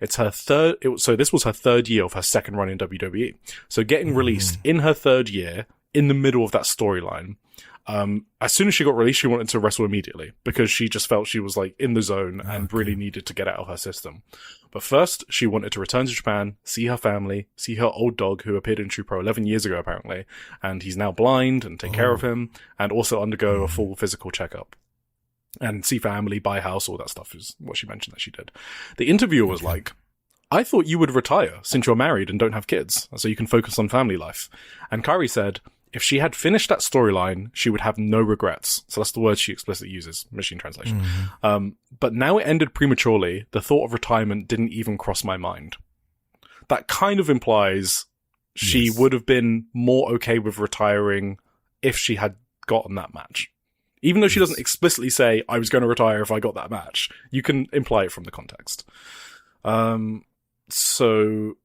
So this was her 3rd year of her 2nd run in WWE. So getting released in her 3rd year, in the middle of that storyline, as soon as she got released, she wanted to wrestle immediately because she just felt she was like in the zone and really needed to get out of her system. But first, she wanted to return to Japan, see her family, see her old dog who appeared in Shupro 11 years ago, apparently, and he's now blind, and take care of him, and also undergo a full physical checkup. And see family, buy a house, all that stuff is what she mentioned that she did. The interviewer was like, I thought you would retire since you're married and don't have kids, so you can focus on family life. And Kairi said, if she had finished that storyline, she would have no regrets. So that's the word she explicitly uses, machine translation. But now it ended prematurely. The thought of retirement didn't even cross my mind. That kind of implies she would have been more okay with retiring if she had gotten that match. Even though she doesn't explicitly say, I was going to retire if I got that match. You can imply it from the context. So,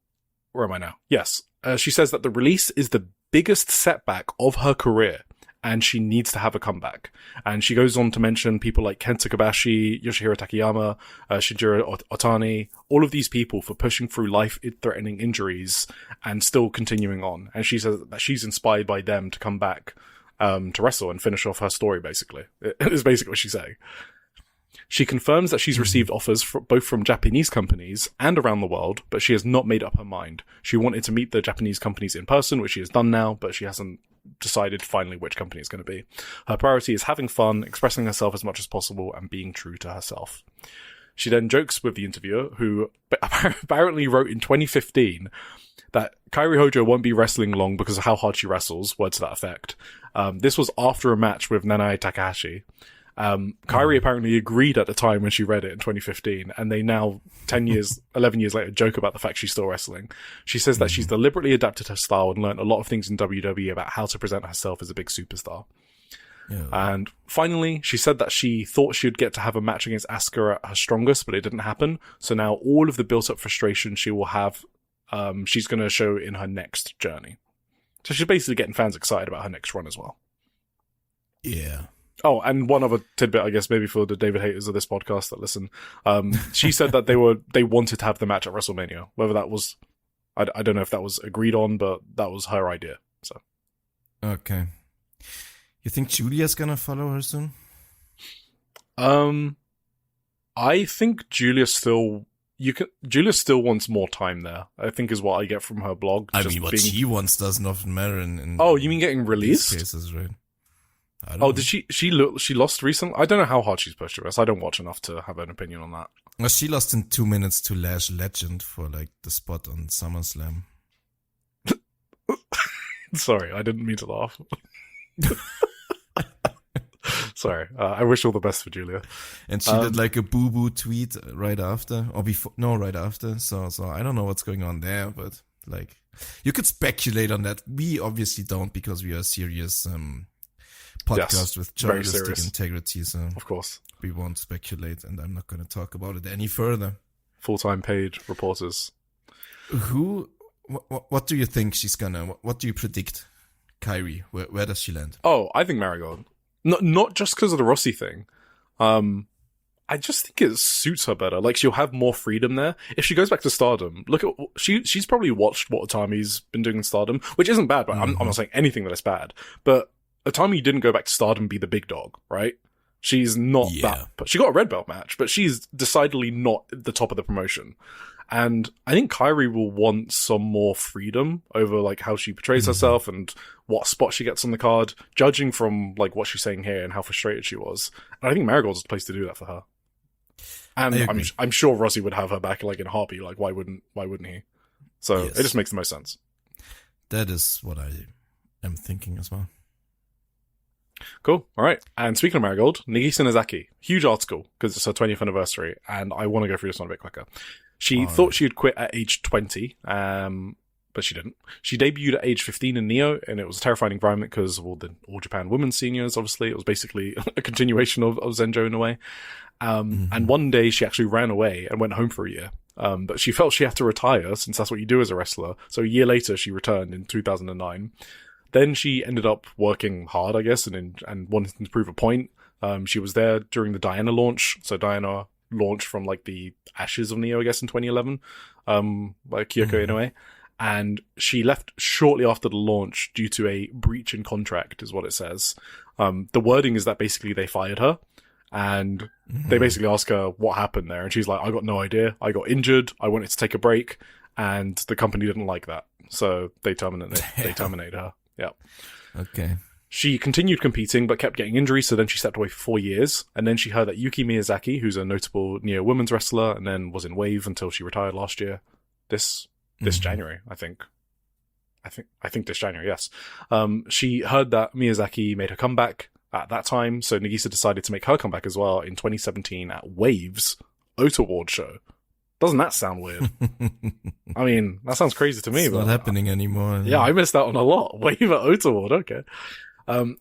where am I now? Yes. She says that the release is the biggest setback of her career and she needs to have a comeback. And she goes on to mention people like Kenta Kobashi, Yoshihiro Takayama, Shinjiro Otani, all of these people for pushing through life-threatening injuries and still continuing on. And she says that she's inspired by them to come back to wrestle and finish off her story, basically. It is basically what she's saying. She confirms that she's received offers both from Japanese companies and around the world, but she has not made up her mind. She wanted to meet the Japanese companies in person, which she has done now, but she hasn't decided finally which company it's going to be. Her priority is having fun, expressing herself as much as possible, and being true to herself. She then jokes with the interviewer, who apparently wrote in 2015 that Kairi Hojo won't be wrestling long because of how hard she wrestles, word to that effect. This was after a match with Nanae Takahashi. Kairi apparently agreed at the time when she read it in 2015, and they now, 11 years later, joke about the fact she's still wrestling. She says that she's deliberately adapted her style and learned a lot of things in WWE about how to present herself as a big superstar. Yeah. And finally, she said that she thought she'd get to have a match against Asuka at her strongest, but it didn't happen. So now all of the built-up frustration she will have, she's going to show in her next journey. So she's basically getting fans excited about her next run as well. Yeah. Oh, and one other tidbit, I guess, maybe for the David haters of this podcast that listen. She said that they wanted to have the match at WrestleMania. Whether that was, I don't know if that was agreed on, but that was her idea. So, okay. You think Julia's gonna follow her soon? I think Julia still wants more time there. I think is what I get from her blog. I mean, what she wants doesn't often matter. Oh, you mean getting released? Cases, right? Did she lost recently? I don't know how hard she's pushed her. I don't watch enough to have an opinion on that. Well, she lost in 2 minutes to Lash Legend for like the spot on SummerSlam. Sorry, I didn't mean to laugh. Sorry. I wish all the best for Julia. And she did like a boo-boo tweet right after, or before, no, right after. So I don't know what's going on there, but like, you could speculate on that. We obviously don't, because we are a serious podcast with journalistic integrity. So of course, we won't speculate, and I'm not going to talk about it any further. Full-time paid reporters. What do you think she's gonna? What do you predict, Kairi? Where does she land? Oh, I think Marigold. Not just because of the Rossi thing. I just think it suits her better. Like, she'll have more freedom there. If she goes back to Stardom, look at she's probably watched what Utami's been doing in Stardom, which isn't bad. But I'm not saying anything that is bad. But Utami didn't go back to Stardom and be the big dog, right? She's not that. But she got a red belt match, but she's decidedly not the top of the promotion. And I think Kairi will want some more freedom over like how she portrays herself and what spot she gets on the card, judging from like what she's saying here and how frustrated she was. And I think Marigold's the place to do that for her. And I'm sure Rossi would have her back like in a heartbeat. Like, why wouldn't he? So it just makes the most sense. That is what I am thinking as well. Cool. All right. And speaking of Marigold, Nagisa Nozaki, huge article because it's her 20th anniversary, and I want to go through this one a bit quicker. She thought she would quit at age 20, but she didn't. She debuted at age 15 in Neo, and it was a terrifying environment because of all the All Japan Women's Seniors, obviously. It was basically a continuation of Zenjo in a way. And one day she actually ran away and went home for a year. But she felt she had to retire since that's what you do as a wrestler. So a year later, she returned in 2009. Then she ended up working hard, I guess, and wanted to prove a point. She was there during the Diana launch. So Diana launched from like the ashes of Neo, I guess, in 2011, by Kyoko Inoue. And she left shortly after the launch due to a breach in contract, is what it says. The wording is that basically they fired her. And they basically ask her what happened there. And she's like, I got no idea. I got injured. I wanted to take a break. And the company didn't like that. So they terminated her. Yeah. Okay. She continued competing, but kept getting injuries. So then she stepped away for 4 years. And then she heard that Yuki Miyazaki, who's a notable Neo women's wrestler, and then was in Wave until she retired last year. This January, I think this January, yes. She heard that Miyazaki made her comeback at that time, so Nagisa decided to make her comeback as well in 2017 at Wave's Oat Award show. Doesn't that sound weird? I mean, that sounds crazy to me. It's but not happening anymore. Yeah, I missed out on a lot. Wave at Oat Award, okay.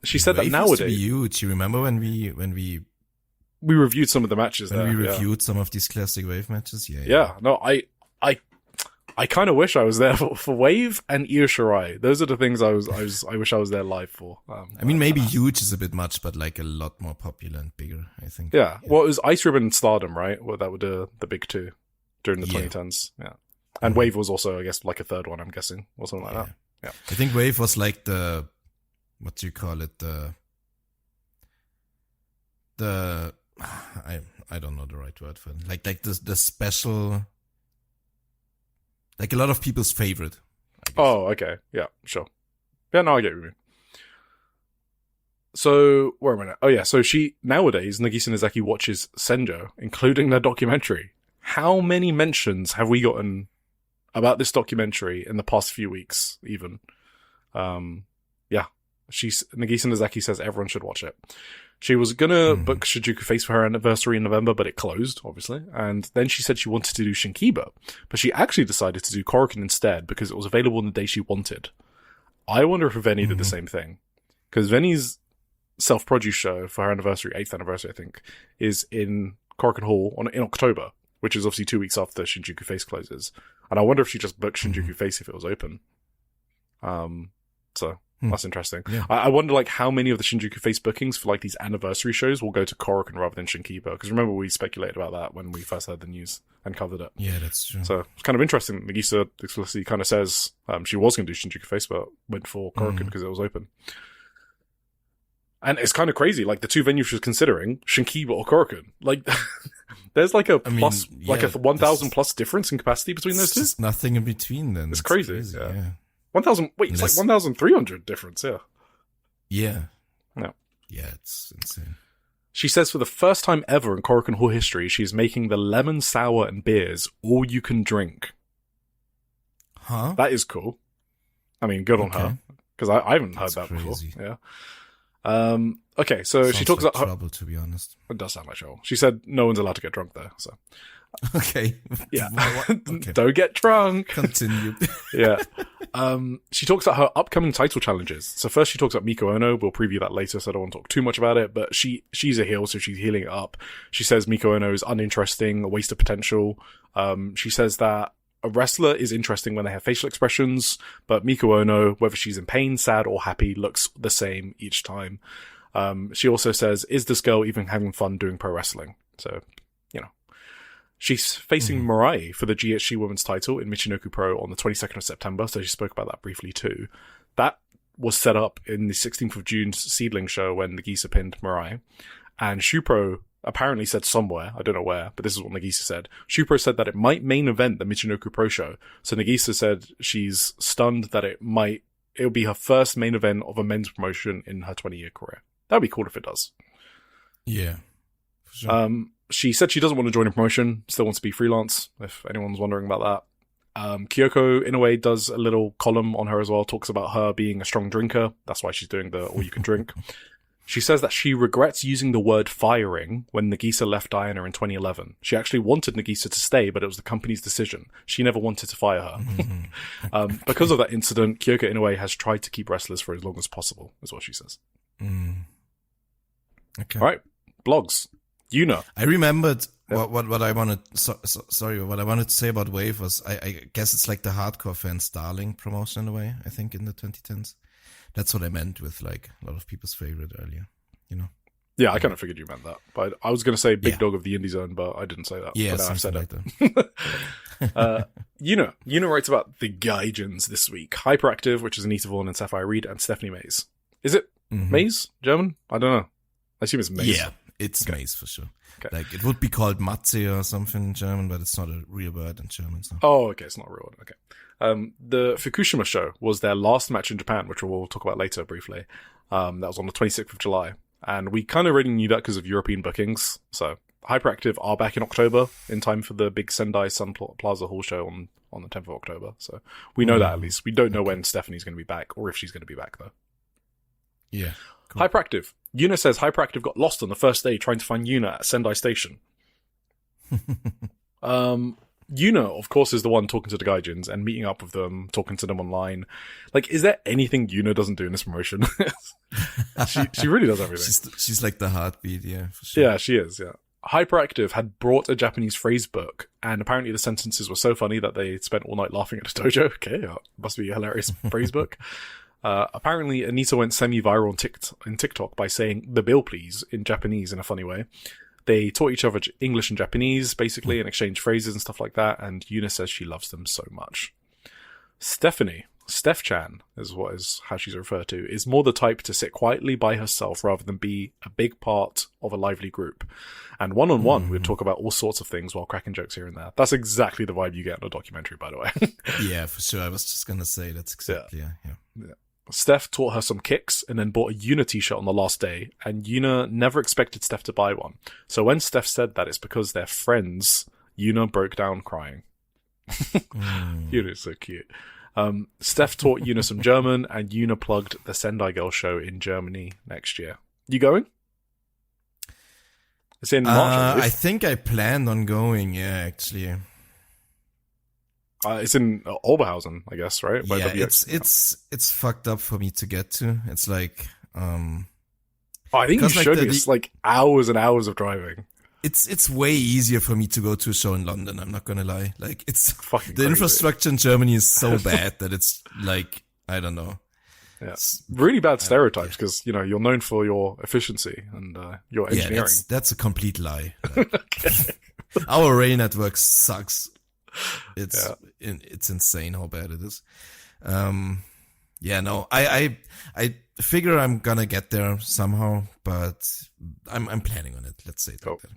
She said Wave that nowadays... used to be huge. You remember when we reviewed some of the matches there? When we reviewed some of these classic Wave matches? Yeah, no, I kind of wish I was there for Wave and Io Shirai. Those are the things I wish I was there live for. I mean, maybe huge is a bit much, but like a lot more popular and bigger, I think. Yeah. Well, it was Ice Ribbon and Stardom, right? Well, that were the big two during the 2010s. Yeah. And Wave was also, I guess, like a third one, I'm guessing, or something like that. Yeah. I think Wave was like the, what do you call it? I don't know the right word for it. Like the special, like a lot of people's favorite. Oh, okay. Yeah, sure. Yeah, no, I get what you mean. So, wait a minute. Oh, yeah. So nowadays, Nagisa Nozaki watches Senjo, including their documentary. How many mentions have we gotten about this documentary in the past few weeks, even? Yeah. Nagisa Nozaki says everyone should watch it. She was gonna book Shinjuku Face for her anniversary in November, but it closed, obviously. And then she said she wanted to do Shinkiba, but she actually decided to do Korakuen instead because it was available on the day she wanted. I wonder if Veni did the same thing. Because Veni's self-produce show for her anniversary, 8th anniversary, I think, is in Korakuen Hall in October, which is obviously 2 weeks after Shinjuku Face closes. And I wonder if she just booked Shinjuku Face if it was open. So that's interesting. Yeah. I wonder like how many of the Shinjuku Face bookings for like these anniversary shows will go to Korakuen rather than Shinkiba. Because remember we speculated about that when we first heard the news and covered it. Yeah, that's true. So it's kind of interesting. Nagisa explicitly kind of says she was going to do Shinjuku Face, but went for Korakuen because it was open. And it's kind of crazy. Like the two venues she was considering, Shinkiba or Korakuen. Like there's like a 1,000 plus difference in capacity between those two. There's nothing in between then. It's crazy. Yeah. 1,000. Wait, it's like 1,300 difference. Yeah. Yeah. No. Yeah, it's insane. She says for the first time ever in Korakuen Hall history, she's making the lemon sour and beers all you can drink. Huh? That is cool. I mean, good on her because I haven't heard that before. Yeah. Okay, so Sounds she talks like about trouble, to be honest. It does sound like trouble. She said no one's allowed to get drunk there, so. Okay. Yeah. Okay. Don't get drunk. Continue. Yeah. She talks about her upcoming title challenges. So first she talks about Miko Ono. We'll preview that later, so I don't want to talk too much about it, but she's a heel, so she's healing it up. She says Miko Ono is uninteresting, a waste of potential. She says that a wrestler is interesting when they have facial expressions, but Miko Ono, whether she's in pain, sad, or happy, looks the same each time. She also says, is this girl even having fun doing pro wrestling? So, you know. She's facing Mirai for the GHC Women's title in Michinoku Pro on the 22nd of September, so she spoke about that briefly too. That was set up in the 16th of June Seedling show when Nagisa pinned Mirai. And Shupro apparently said somewhere, I don't know where, but this is what Nagisa said. Shupro said that it might main event the Michinoku Pro show. So Nagisa said she's stunned that it'll be her first main event of a men's promotion in her 20-year career. That'd be cool if it does. Yeah. For sure. She said she doesn't want to join a promotion, still wants to be freelance, if anyone's wondering about that. Kyoko, in a way, does a little column on her as well, talks about her being a strong drinker. That's why she's doing the all-you-can-drink. She says that she regrets using the word firing when Nagisa left Diana in 2011. She actually wanted Nagisa to stay, but it was the company's decision. She never wanted to fire her. Because of that incident, Kyoko, in a way, has tried to keep wrestlers for as long as possible, is what she says. Okay. All right, blogs. YUNA. I remembered what I wanted. What I wanted to say about Wave was I guess it's like the hardcore fans' darling promotion in a way. I think in the 2010s. That's what I meant with like a lot of people's favorite earlier. You know. Yeah, I kind of figured you meant that, but I was going to say big dog of the indie zone, but I didn't say that. Yeah, but now I've said like that. YUNA writes about the Gaijins this week. Hyperactive, which is Anita Vaughan and Sapphire Reed, and Stephanie Mays. Is it Mays? German? I don't know. I assume it's Mays. Yeah, it's Mays for sure. Okay. Like it would be called Matze or something in German, but it's not a real word in German. So. Oh, okay, it's not a real word. Okay. The Fukushima show was their last match in Japan, which we'll talk about later briefly. That was on the 26th of July. And we kind of already knew that because of European bookings. So Hyperactive are back in October in time for the big Sendai Sun Plaza Hall show on the 10th of October. So we know that at least. We don't know when Stephanie's going to be back or if she's going to be back though. Yeah. Cool. Hyperactive. YUNA says Hyperactive got lost on the first day trying to find YUNA at Sendai Station. YUNA, of course, is the one talking to the Gaijins and meeting up with them, talking to them online. Like, is there anything YUNA doesn't do in this promotion? she really does everything. She's like the heartbeat, yeah, for sure. Yeah, she is, yeah. Hyperactive had brought a Japanese phrase book, and apparently the sentences were so funny that they spent all night laughing at the dojo. Okay, must be a hilarious phrase book. Apparently, Anita went semi-viral on TikTok by saying "the bill, please" in Japanese in a funny way. They taught each other English and Japanese, basically, and exchanged phrases and stuff like that, and YUNA says she loves them so much. Stephanie, Steph-chan, is how she's referred to, is more the type to sit quietly by herself rather than be a big part of a lively group. And one-on-one, we'd talk about all sorts of things while cracking jokes here and there. That's exactly the vibe you get in a documentary, by the way. Yeah, for sure. I was just going to say that's exactly, yeah. Steph taught her some kicks and then bought a YUNA t-shirt on the last day, and YUNA never expected Steph to buy one. So when Steph said that it's because they're friends, YUNA broke down crying. YUNA's so cute. Steph taught YUNA some German, and YUNA plugged the Sendai Girl show in Germany next year. You going? It's in March. I think I planned on going, yeah, actually. It's in Oberhausen, I guess, right? Yeah, it's fucked up for me to get to. It's like, I think you showed me it's like hours and hours of driving. It's way easier for me to go to a show in London. I'm not gonna lie. Like it's fucking the crazy. Infrastructure in Germany is so bad that it's like I don't know. Yeah, really bad stereotypes because you're known for your efficiency and your engineering. Yeah, that's a complete lie. Like, our rail network sucks. It's insane how bad it is. I figure I'm gonna get there somehow, but I'm planning on it. Let's say it like that.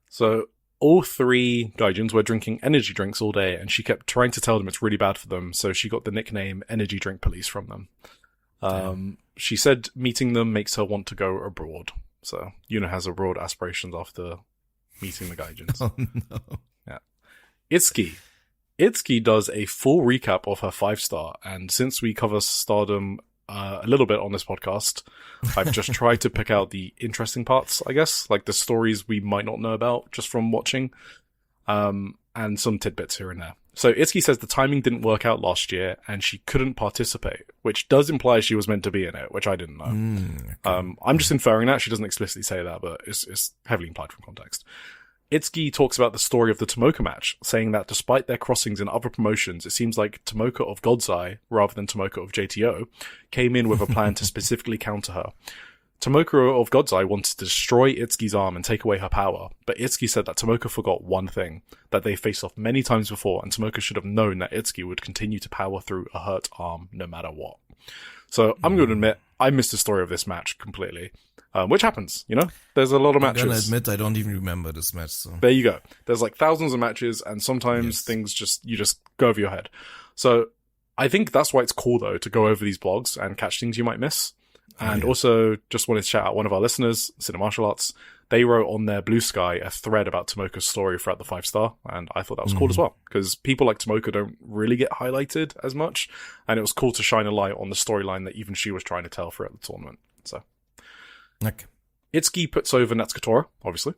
So all three Gaijins were drinking energy drinks all day, and she kept trying to tell them it's really bad for them. So she got the nickname Energy Drink Police from them. She said meeting them makes her want to go abroad. So YUNA has abroad aspirations after meeting the Gaijins. Oh no. Yeah. Itsuki does a full recap of her 5-star, and since we cover Stardom a little bit on this podcast. I've just tried to pick out the interesting parts, I guess, like the stories we might not know about just from watching, and some tidbits here and there. So Itsuki says the timing didn't work out last year and she couldn't participate, which does imply she was meant to be in it, which I didn't know. Okay. I'm just inferring that. She doesn't explicitly say that, but it's heavily implied from context. Itsuki talks about the story of the Tomoka match, saying that despite their crossings in other promotions, it seems like Tomoka of God's Eye, rather than Tomoka of JTO, came in with a plan to specifically counter her. Tomoka of God's Eye wanted to destroy Itsuki's arm and take away her power, but Itsuki said that Tomoka forgot one thing, that they faced off many times before, and Tomoka should have known that Itsuki would continue to power through a hurt arm no matter what. So I'm going to admit, I missed the story of this match completely. Which happens, you know? There's a lot of matches. I'm gonna admit I don't even remember this match, so. There you go. There's like thousands of matches, and sometimes things you just go over your head. So I think that's why it's cool, though, to go over these blogs and catch things you might miss. And also, just wanted to shout out one of our listeners, Cinema Martial Arts. They wrote on their Blue Sky a thread about Tomoka's story throughout the 5-star, and I thought that was cool as well, because people like Tomoka don't really get highlighted as much, and it was cool to shine a light on the storyline that even she was trying to tell throughout the tournament. So, okay. Itsuki puts over Natsukatora, obviously.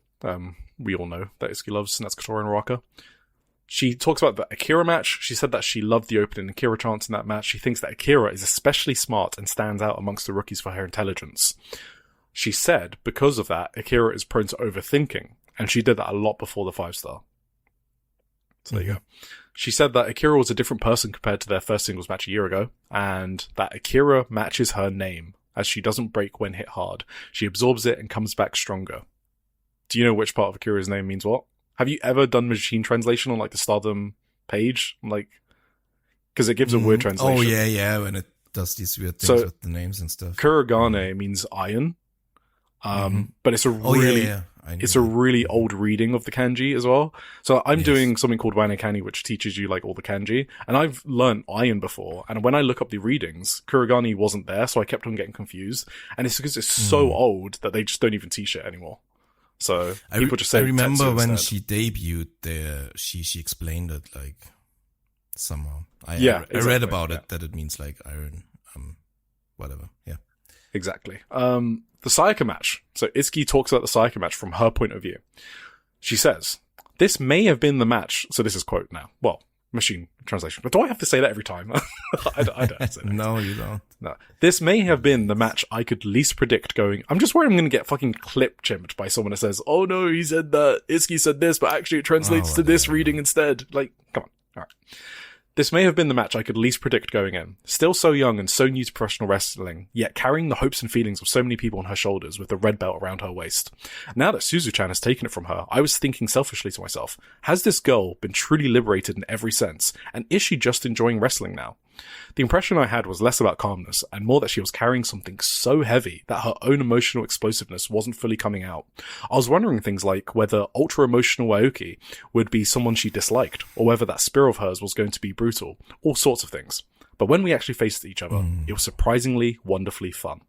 We all know that Itsuki loves Natsukatora and Raka. She talks about the Akira match. She said that she loved the opening Akira chants in that match. She thinks that Akira is especially smart and stands out amongst the rookies for her intelligence. She said, because of that, Akira is prone to overthinking, and she did that a lot before the 5-star. So there you go. She said that Akira was a different person compared to their first singles match a year ago, and that Akira matches her name, as she doesn't break when hit hard. She absorbs it and comes back stronger. Do you know which part of Akira's name means what? Have you ever done machine translation on like the Stardom page? Like, because it gives a weird translation. Oh yeah, when it does these weird things with the names and stuff. Kurogane means iron, but it's a it's a really old reading of the kanji as well. So I'm doing something called Wanekani, which teaches you like all the kanji, and I've learned iron before. And when I look up the readings, Kurogane wasn't there, so I kept on getting confused. And it's because it's so old that they just don't even teach it anymore. So people just say. I remember when instead. she debuted there, she explained it like somehow. I read about it that it means like iron, whatever. Yeah, exactly. The Sayaka match. So Itsuki talks about the Sayaka match from her point of view. She says, "This may have been the match." So this is quote now. Well, machine translation. But do I have to say that every time? I don't say that. No, you don't. No. This may have been the match I could least predict going. I'm just worried I'm going to get fucking clip chimped by someone that says, "Oh no, he said that. Itsuki said this, but actually it translates to this reading instead." Like, come on. All right. This may have been the match I could least predict going in. Still so young and so new to professional wrestling, yet carrying the hopes and feelings of so many people on her shoulders with the red belt around her waist. Now that Suzu-chan has taken it from her, I was thinking selfishly to myself, has this girl been truly liberated in every sense? And is she just enjoying wrestling now? The impression I had was less about calmness and more that she was carrying something so heavy that her own emotional explosiveness wasn't fully coming out. I was wondering things like whether ultra-emotional Aoki would be someone she disliked, or whether that spear of hers was going to be brutal, all sorts of things. But when we actually faced each other, it was surprisingly, wonderfully fun.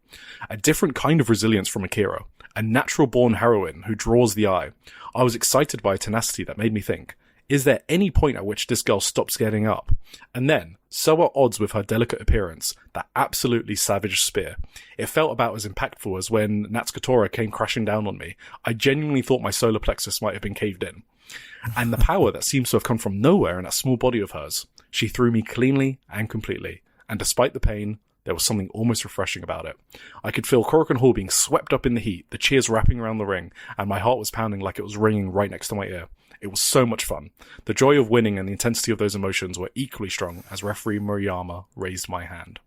A different kind of resilience from Akira, a natural-born heroine who draws the eye. I was excited by a tenacity that made me think, is there any point at which this girl stops getting up? And then, so at odds with her delicate appearance, that absolutely savage spear. It felt about as impactful as when Natsukatora came crashing down on me. I genuinely thought my solar plexus might have been caved in. And the power that seems to have come from nowhere in that small body of hers. She threw me cleanly and completely. And despite the pain, there was something almost refreshing about it. I could feel Korakuen Hall being swept up in the heat, the cheers wrapping around the ring, and my heart was pounding like it was ringing right next to my ear. It was so much fun. The joy of winning and the intensity of those emotions were equally strong as referee Murayama raised my hand.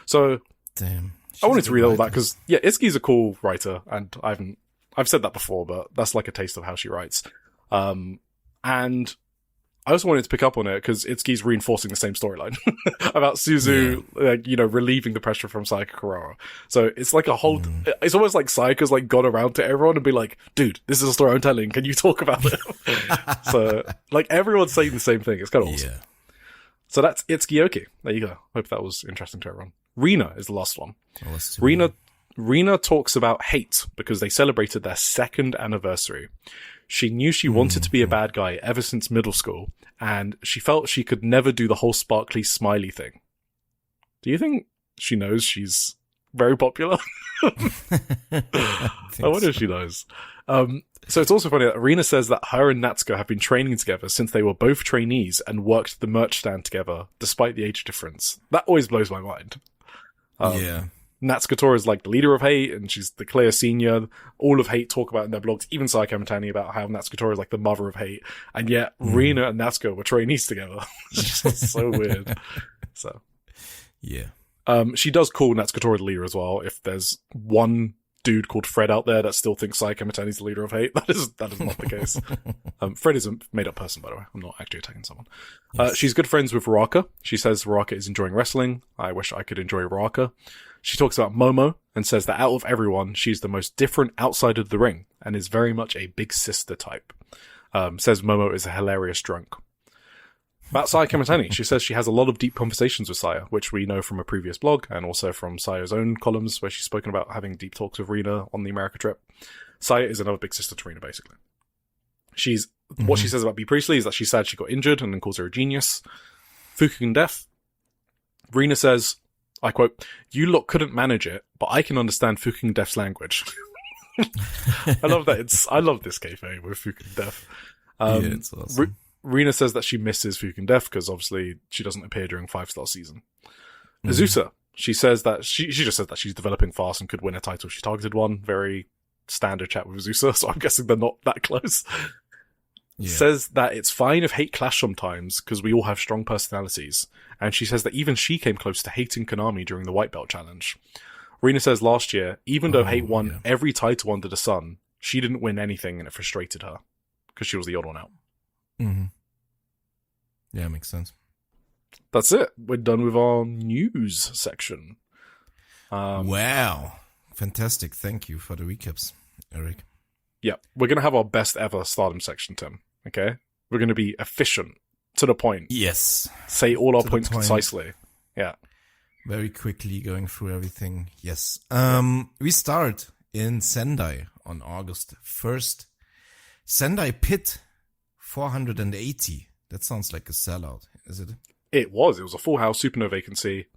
So, damn, I wanted to read all that because, Itsuki's a cool writer, and I've said that before, but that's like a taste of how she writes. And I also wanted to pick up on it because Itsuki's reinforcing the same storyline about Suzu, relieving the pressure from Sayaka Kurara. So it's like a whole, it's almost like Sayaka's like gone around to everyone and be like, dude, this is a story I'm telling. Can you talk about it? So like everyone's saying the same thing. It's kind of awesome. Yeah. So that's Itsuki Aoki. There you go. Hope that was interesting to everyone. Rina is the last one. Rina talks about hate because they celebrated their 2nd anniversary. She knew she wanted to be a bad guy ever since middle school, and she felt she could never do the whole sparkly smiley thing. Do you think she knows she's very popular. I wonder if she knows. So it's also funny that Rina says that her and Natsuko have been training together since they were both trainees and worked the merch stand together, despite the age difference. That always blows my mind. Natsuko Tora is like the leader of Hate, and she's the clear senior. All of Hate talk about in their blogs, even Saika Mitani, about how Natsuko Tora is like the mother of Hate, and yet Rina and Natsuko were trainees together. It's just so weird. So, yeah. She does call Natsuko Tora the leader as well. If there's one dude called Fred out there that still thinks Saika Mitani's the leader of Hate, that is not the case. Fred is a made-up person, by the way. I'm not actually attacking someone. Yes. She's good friends with Ruaka. She says Ruaka is enjoying wrestling. I wish I could enjoy Ruaka. She talks about Momo and says that out of everyone, she's the most different outside of the ring and is very much a big sister type. Says Momo is a hilarious drunk. About Saya Kamitani, she says she has a lot of deep conversations with Saya, which we know from a previous blog and also from Saya's own columns where she's spoken about having deep talks with Rina on the America trip. Saya is another big sister to Rina, basically. What she says about Bea Priestley is that she's sad she got injured and then calls her a genius. Fukushima Death. Rina says, I quote, "You lot couldn't manage it, but I can understand Fukushima Death's language." I love that. I love this kayfabe with Fukushima Death. It's awesome. Rina says that she misses Fukushima Death because obviously she doesn't appear during 5-star season. Azusa, she says that she just says that she's developing fast and could win a title. She targeted one. Very standard chat with Azusa, so I'm guessing they're not that close. Yeah. Says that it's fine if hate clash sometimes because we all have strong personalities. And she says that even she came close to hating Konami during the White Belt Challenge. Rina says last year, even though Hate won every title under the sun, she didn't win anything and it frustrated her because she was the odd one out. Yeah, makes sense. That's it. We're done with our news section. Wow. Fantastic. Thank you for the recaps, Eric. Yeah, we're going to have our best ever Stardom section, Tim. Okay? We're going to be efficient, to the point. Yes. Say all our points concisely. Yeah. Very quickly going through everything. Yes. We start in Sendai on August 1st. Sendai Pit 480. That sounds like a sellout, is it? It was. It was a full house, super no vacancy.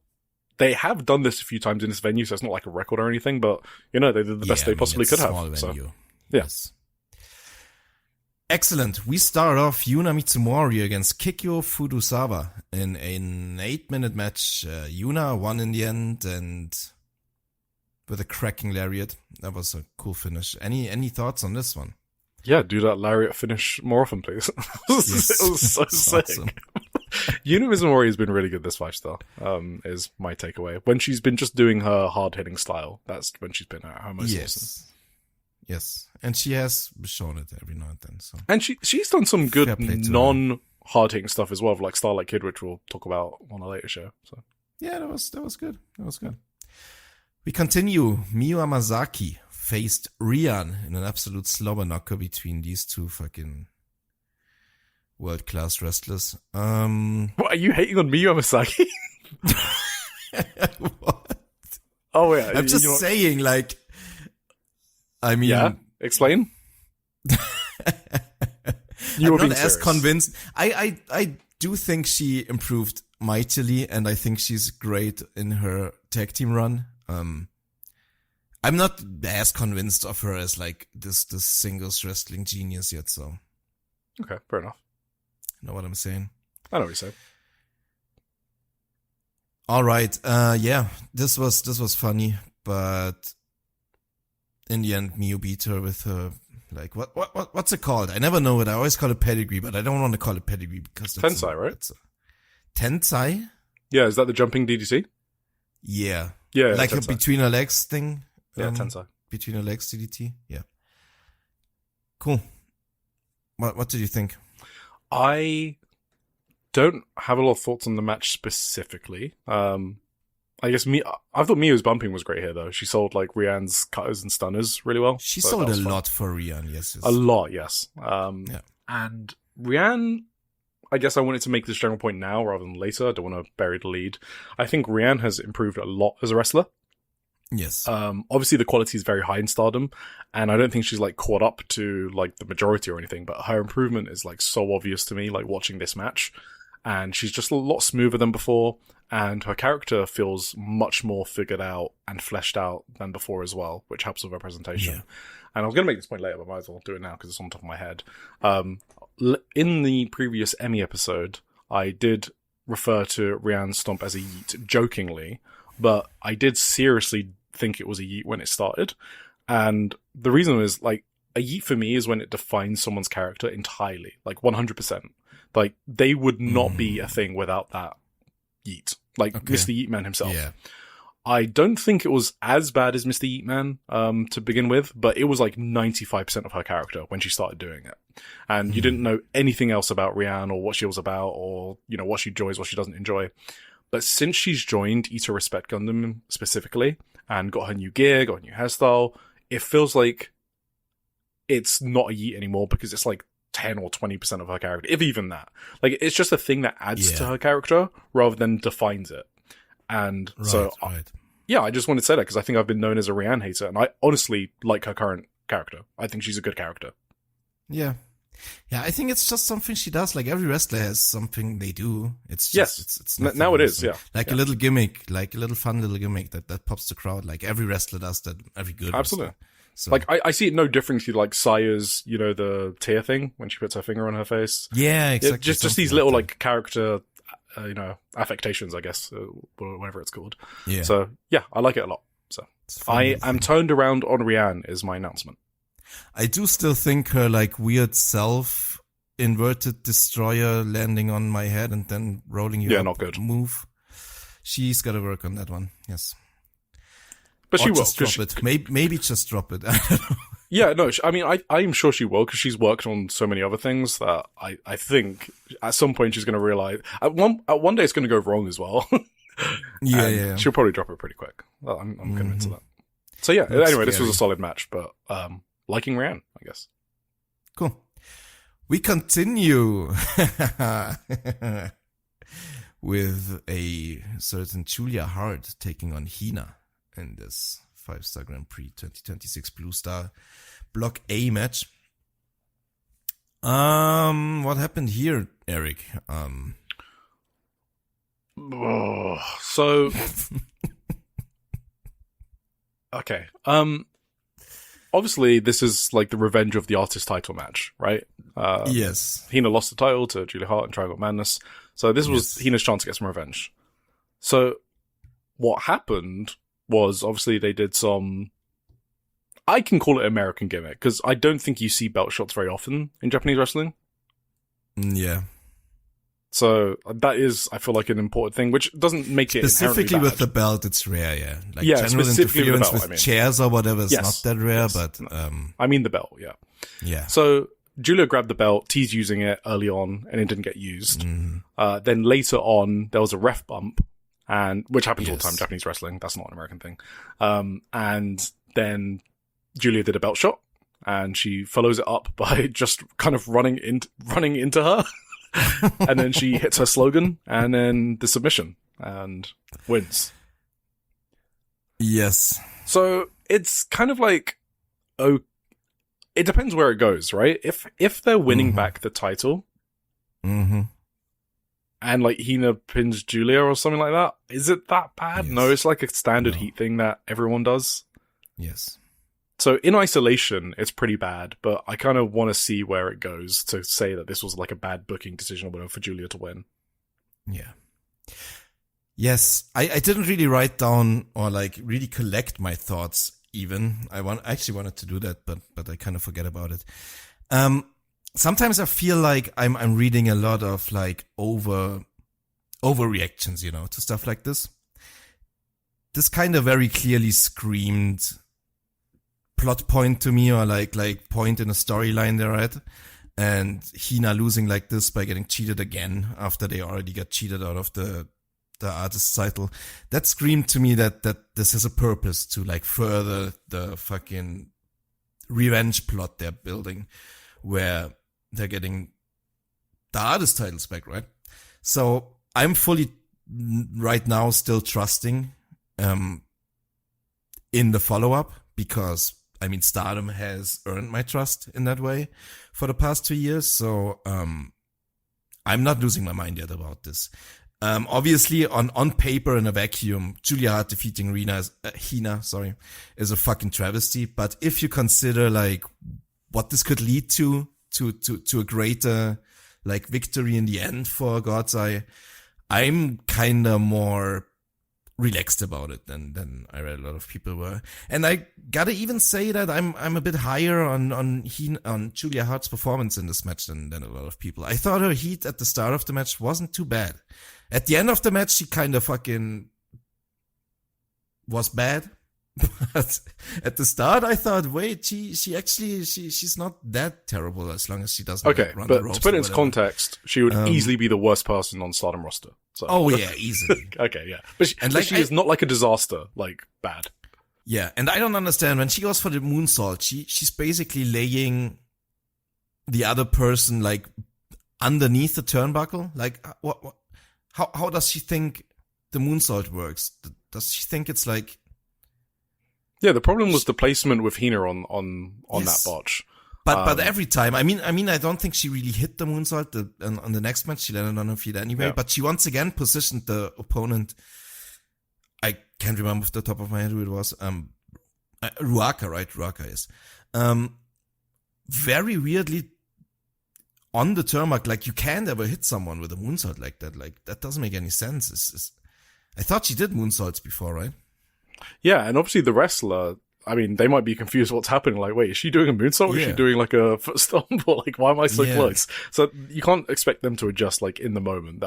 They have done this a few times in this venue, so it's not like a record or anything, but, you know, they did the best they possibly could have. Venue. So. Yes. Excellent. We start off Yuna Mitsumori against Kikyo Furusawa in an 8-minute match. Yuna won in the end and with a cracking lariat. That was a cool finish. Any thoughts on this one? Yeah, do that lariat finish more often, please. Yes. It was so sick. Awesome. Yuna Mizumori has been really good this 5-star, is my takeaway. When she's been just doing her hard-hitting style, that's when she's been at her most awesome. Yes, and she has shown it every now and then. So. And she's done some good non-hard-hitting stuff as well, like Starlight Kid, which we'll talk about on a later show. So yeah, that was good. That was good. We continue. Miyu Amazaki faced Rian in an absolute slobber knocker between these two fucking world-class wrestlers. What, are you hating on Miyu Amazaki? What? Oh yeah, I'm just saying, like, I mean, yeah. Explain. I'm not as convinced. I do think she improved mightily, and I think she's great in her tag team run. I'm not as convinced of her as like this singles wrestling genius yet. So, okay, fair enough. Know what I'm saying? I know what you're saying. All right. Yeah, this was funny, but in the end, Miyu beat her with her, like, what's it called? I never know it. I always call it pedigree, but I don't want to call it pedigree because that's Tensai, right? Tensai? Yeah, is that the jumping DDT? Yeah. Yeah, like Tensai. A between her legs thing? Yeah, Tensai. Between her legs DDT? Yeah. Cool. What did you think? I don't have a lot of thoughts on the match specifically. I guess I thought Miu's bumping was great here, though. She sold, like, Rian's cutters and stunners really well. She sold a lot for Rian, yes. A lot, yes. Yeah. And Rian, I guess I wanted to make this general point now rather than later. I don't want to bury the lead. I think Rian has improved a lot as a wrestler. Yes. Obviously the quality is very high in Stardom, and I don't think she's, like, caught up to, like, the majority or anything, but her improvement is, like, so obvious to me, like, watching this match. And she's just a lot smoother than before. and her character feels much more figured out and fleshed out than before as well, which helps with her presentation. Yeah. And I was going to make this point later, but I might as well do it now because it's on top of my head. In the previous Emmy episode, I did refer to Rian's stomp as a yeet jokingly, but I did seriously think it was a yeet when it started. And the reason is, like, a yeet for me is when it defines someone's character entirely, like 100%. Like, they would not be a thing without that yeet. Like, Mr. Yeetman himself. Yeah. I don't think it was as bad as Mr. Yeetman, to begin with, but it was like 95% of her character when she started doing it. And you didn't know anything else about Rian or what she was about or, you know, what she enjoys, what she doesn't enjoy. But since she's joined Eat to Respect Gundam specifically and got her new gear, got her new hairstyle, it feels like it's not a yeet anymore because it's like 10 or 20% of her character, if even that. Like, it's just a thing that adds to her character rather than defines it. And yeah, I just wanted to say that because I think I've been known as a Rian hater, and I honestly like her current character. I think she's a good character. Yeah. Yeah, I think it's just something she does. Like, every wrestler has something they do. It's just, it's now it is, yeah. Like a little gimmick, like a little fun little gimmick that pops the crowd. Like, every wrestler does that, every good Absolutely. wrestler. So. Like, I see it no different to, like, Saya's, you know, the tear thing when she puts her finger on her face. Yeah, exactly. Just these little, like, character, you know, affectations, I guess, whatever it's called. Yeah. So, yeah, I like it a lot. So, I am turned around on Rian is my announcement. I do still think her, like, weird self-inverted destroyer landing on my head and then rolling you up not good. Move. She's got to work on that one, yes. But or she will. Just drop it. Maybe just drop it. I don't know. Yeah, no, I mean, I'm sure she will because she's worked on so many other things that I think at some point she's going to realize. At one day it's going to go wrong as well. Yeah. She'll probably drop it pretty quick. Well, I'm convinced of that. So yeah, anyway, this was a solid match, but liking Rian, I guess. Cool. We continue with a certain Julia Hart taking on Hina in this 5-star Grand Prix 2026 Blue Star Block A match. What happened here, Eric? So okay. Obviously this is like the revenge of the artist title match, right? Yes. Hina lost the title to Julia Hart in Triangle Madness. So this was Hina's chance to get some revenge. So what happened was obviously they did some, I can call it American gimmick because I don't think you see belt shots very often in Japanese wrestling. Yeah. So that is, I feel like, an important thing, which doesn't make it specifically with the belt. It's rare, yeah. Like general interference with chairs or whatever is not that rare, but I mean the belt, yeah. Yeah. So Julia grabbed the belt, teased using it early on, and it didn't get used. Then later on, there was a ref bump. And which happens all the time in Japanese wrestling. That's not an American thing. And then Julia did a belt shot, and she follows it up by just kind of running into her, and then she hits her slogan, and then the submission, and wins. Yes. So it's kind of like, it depends where it goes, right? If they're winning back the title. And like Hina pins Julia or something like that. Is it that bad? Yes. No, it's like a standard heat thing that everyone does. Yes. So in isolation, it's pretty bad, but I kind of want to see where it goes to say that this was like a bad booking decision or whatever for Julia to win. Yeah. Yes. I didn't really write down or like really collect my thoughts even. I actually wanted to do that, but I kind of forget about it. Sometimes I feel like I'm reading a lot of like overreactions, you know, to stuff like this. This kind of very clearly screamed plot point to me, or like point in a storyline there, right? And Hina losing like this by getting cheated again after they already got cheated out of the artist title. That screamed to me that this has a purpose to like further the fucking revenge plot they're building, where they're getting the artist titles back, right? So I'm fully right now still trusting in the follow-up, because I mean Stardom has earned my trust in that way for the past 2 years. So I'm not losing my mind yet about this. Obviously, on paper in a vacuum, Julia Hart defeating Hina is a fucking travesty. But if you consider like what this could lead to a greater like victory in the end for God's Eye, I'm kind of more relaxed about it than I read a lot of people were. And I gotta even say that I'm a bit higher on Julia Hart's performance in this match than a lot of people. I thought her heat at the start of the match wasn't too bad. At the end of the match, she kind of fucking was bad. But at the start, I thought, wait, she's not that terrible as long as she doesn't run the ropes. To put it into context, she would easily be the worst person on Stardom roster. So. Oh yeah, easily. Okay, yeah. But she is not like a disaster, like bad. Yeah, and I don't understand when she goes for the moonsault, she's basically laying the other person like underneath the turnbuckle. Like what how does she think the moonsault works? Does she think it's like... Yeah, the problem was the placement with Hina on that botch. But every time, I mean, I don't think she really hit the moonsault. On the next match, she landed on her feet anyway. Yeah. But she once again positioned the opponent. I can't remember off the top of my head who it was. Ruaka, right? Ruaka is. Very weirdly on the turnbuckle. Like you can't ever hit someone with a moonsault like that. Like that doesn't make any sense. I thought she did moonsaults before, right? Yeah, and obviously the wrestler, I mean, they might be confused what's happening. Like, wait, is she doing a moonsault or is she doing like a foot stomp? Or like, why am I so close? So you can't expect them to adjust like in the moment.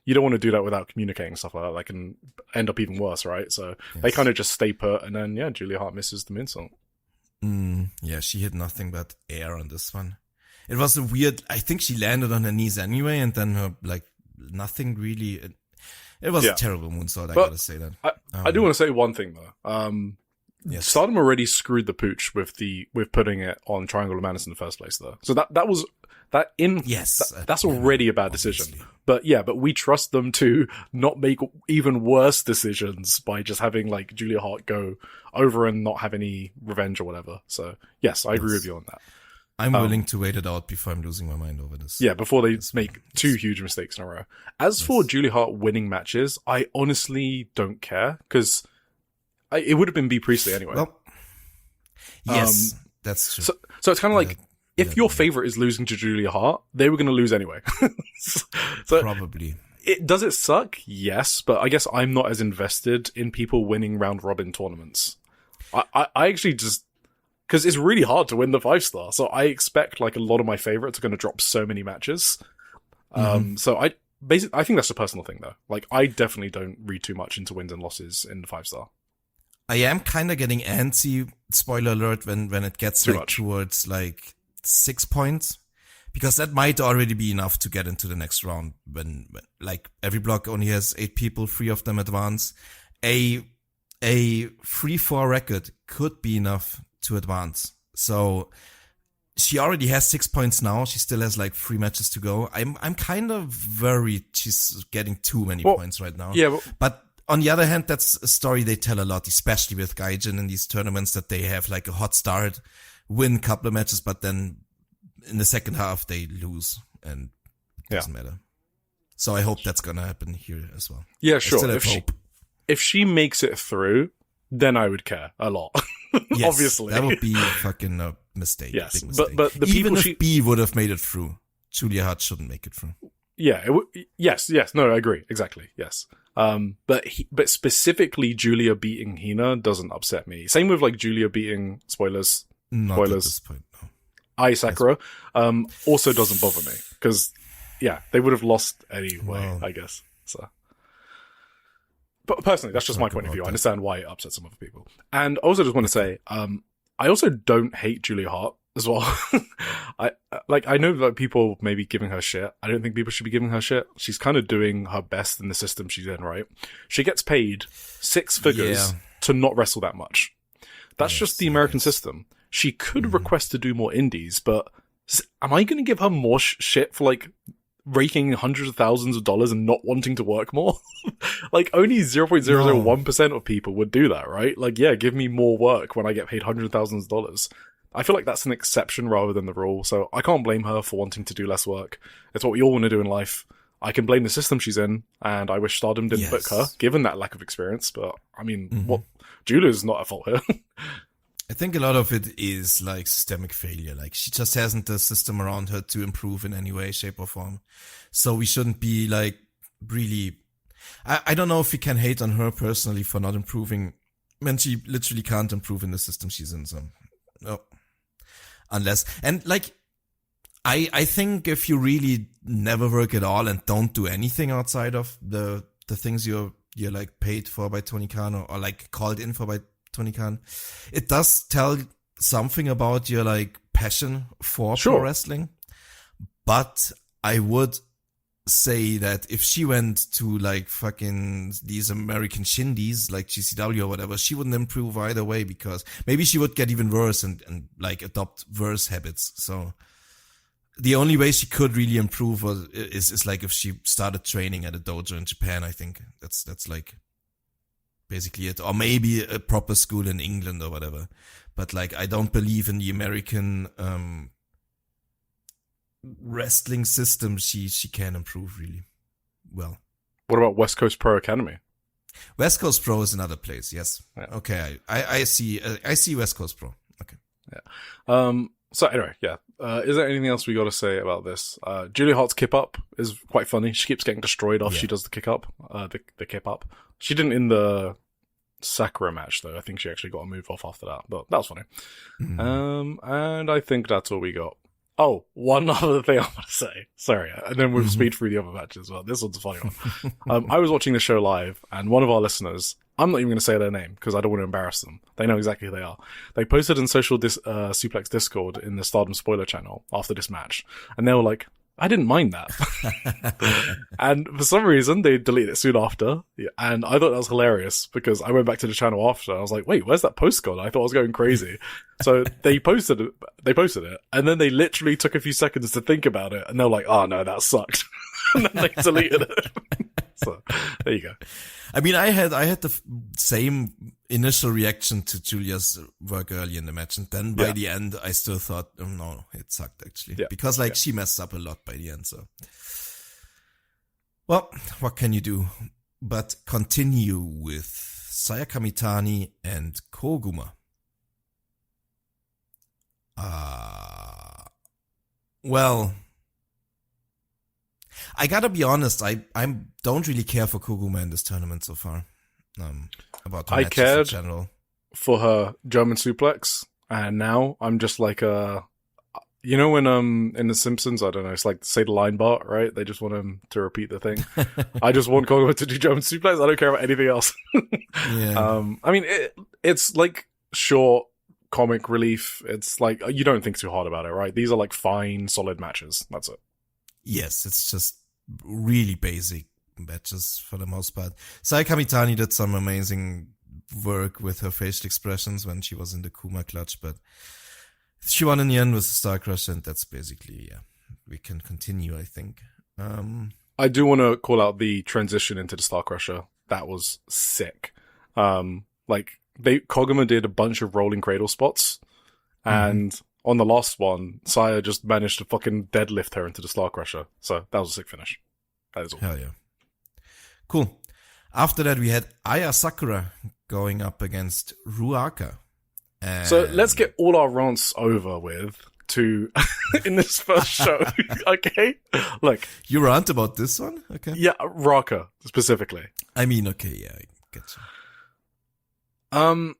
You don't want to do that without communicating stuff like that. That can end up even worse, right? So they kind of just stay put and then, Julia Hart misses the moonsault. Yeah, she hit nothing but air on this one. It was a weird, I think she landed on her knees anyway and then her, like, nothing really... It was a terrible moonsault, I gotta say that. I do want to say one thing though. Stardom already screwed the pooch with putting it on Triangle of Madness in the first place though. So that's already a bad decision. But we trust them to not make even worse decisions by just having like Julia Hart go over and not have any revenge or whatever. So yes, I agree with you on that. I'm willing to wait it out before I'm losing my mind over this. Yeah, before they make two huge mistakes in a row. As for Julia Hart winning matches, I honestly don't care, because it would have been B. Priestley anyway. Well, yes, that's true. So it's kind of like, if your favorite is losing to Julia Hart, they were going to lose anyway. So probably. Does it suck? Yes, but I guess I'm not as invested in people winning round robin tournaments. I actually just... Because it's really hard to win the 5-star, so I expect like a lot of my favorites are going to drop so many matches. So I think that's a personal thing though. Like I definitely don't read too much into wins and losses in the 5-star. I am kind of getting antsy. Spoiler alert! When it gets towards like 6 points, because that might already be enough to get into the next round. When like every block only has 8 people, 3 of them advance. A 3-4 record could be enough to advance. So she already has 6 points now. She still has like 3 matches to go. I'm kind of worried she's getting too many points right now. Yeah, but on the other hand, that's a story they tell a lot, especially with Gaijin in these tournaments, that they have like a hot start, win a couple of matches, but then in the second half they lose and it doesn't matter. So I hope that's gonna happen here as well. Yeah, sure. If she makes it through, then I would care a lot. Yes, obviously. That would be fucking a mistake. Yes, big mistake. but the even people if B would have made it through, Julia Hart shouldn't make it through. Yeah, yes, no, I agree, exactly, yes. But specifically Julia beating Hina doesn't upset me. Same with like Julia beating spoilers. Not at this point, no. Ai Sakura, also doesn't bother me because they would have lost anyway, I guess. So. But personally, that's just my point of view. I understand why it upsets some other people. And I also just want to say, I also don't hate Julia Hart as well. I know that people may be giving her shit. I don't think people should be giving her shit. She's kind of doing her best in the system she's in, right? She gets paid 6 figures to not wrestle that much. That's just the American system. She could request to do more indies, but am I going to give her more shit for like raking hundreds of thousands of dollars and not wanting to work more? Like only 0.001% of people would do that, right? Like, give me more work when I get paid hundreds of thousands of dollars. I feel like that's an exception rather than the rule. So I can't blame her for wanting to do less work. It's what we all want to do in life. I can blame the system she's in, and I wish Stardom didn't book her, given that lack of experience. But, I mean, what Julia's not at fault here. I think a lot of it is like systemic failure. Like she just hasn't the system around her to improve in any way, shape or form. So we shouldn't be like really, I don't know if we can hate on her personally for not improving when she literally can't improve in the system she's in. So no, unless, and like, I think if you really never work at all and don't do anything outside of the things you're like paid for by Tony Khan or like called in for by Tony Khan, it does tell something about your like passion for pro wrestling. But I would say that if she went to like fucking these American shindies like GCW or whatever, she wouldn't improve either way, because maybe she would get even worse and like adopt worse habits. So the only way she could really improve is like if she started training at a dojo in Japan. I think that's like basically it, or maybe a proper school in England or whatever. But like, I don't believe in the American wrestling system. She can improve really well. What about West Coast Pro Academy? West Coast Pro is another place. Yes. Yeah. Okay. I see West Coast Pro. Okay. Yeah. So anyway, yeah. Is there anything else we got to say about this? Julia Hart's kip up is quite funny. She keeps getting destroyed after she does the kick up, the kip up. She didn't in the Sakura match though. I think she actually got a move off after that, but that was funny. And I think that's all we got. Oh, one other thing I want to say. Sorry, and then we'll speed through the other matches as well. This one's a funny one. I was watching the show live, and one of our listeners, I'm not even going to say their name because I don't want to embarrass them. They know exactly who they are. They posted in Social Suplex Discord in the Stardom spoiler channel after this match, and they were like, I didn't mind that. And for some reason, they deleted it soon after. Yeah, and I thought that was hilarious because I went back to the channel after and I was like, wait, where's that post gone? I thought I was going crazy. So they posted it, and then they literally took a few seconds to think about it, and they're like, oh no, that sucked. And then they deleted it. So there you go. I mean, I had the same initial reaction to Julia's work early in the match, and then by the end, I still thought, oh, no, it sucked actually, because like she messed up a lot by the end. So, well, what can you do but continue with Sayaka Mitani and Koguma? Well, I gotta be honest, I don't really care for Koguma in this tournament so far. About I cared in general for her German suplex, and now I'm just like you know when in The Simpsons, I don't know, it's like say the line Bart, right? They just want him to repeat the thing. I just want Koguma to do German suplex. I don't care about anything else. I mean it's like short comic relief. It's like you don't think too hard about it, right? These are like fine, solid matches. That's it. Yes, it's just really basic matches for the most part. Sayaka Mitani did some amazing work with her facial expressions when she was in the Kuma clutch, but she won in the end with the Star Crusher, and that's basically, we can continue, I think. I do want to call out the transition into the Star Crusher. That was sick. Koguma did a bunch of rolling cradle spots, and on the last one, Saya just managed to fucking deadlift her into the Star Crusher. So that was a sick finish. That is all. Hell yeah. Cool. After that, we had Aya Sakura going up against Ruaka. So let's get all our rants over with in this first show. Okay? Look. You rant about this one? Okay. Yeah, Ruaka specifically. I mean, okay, yeah, I get you.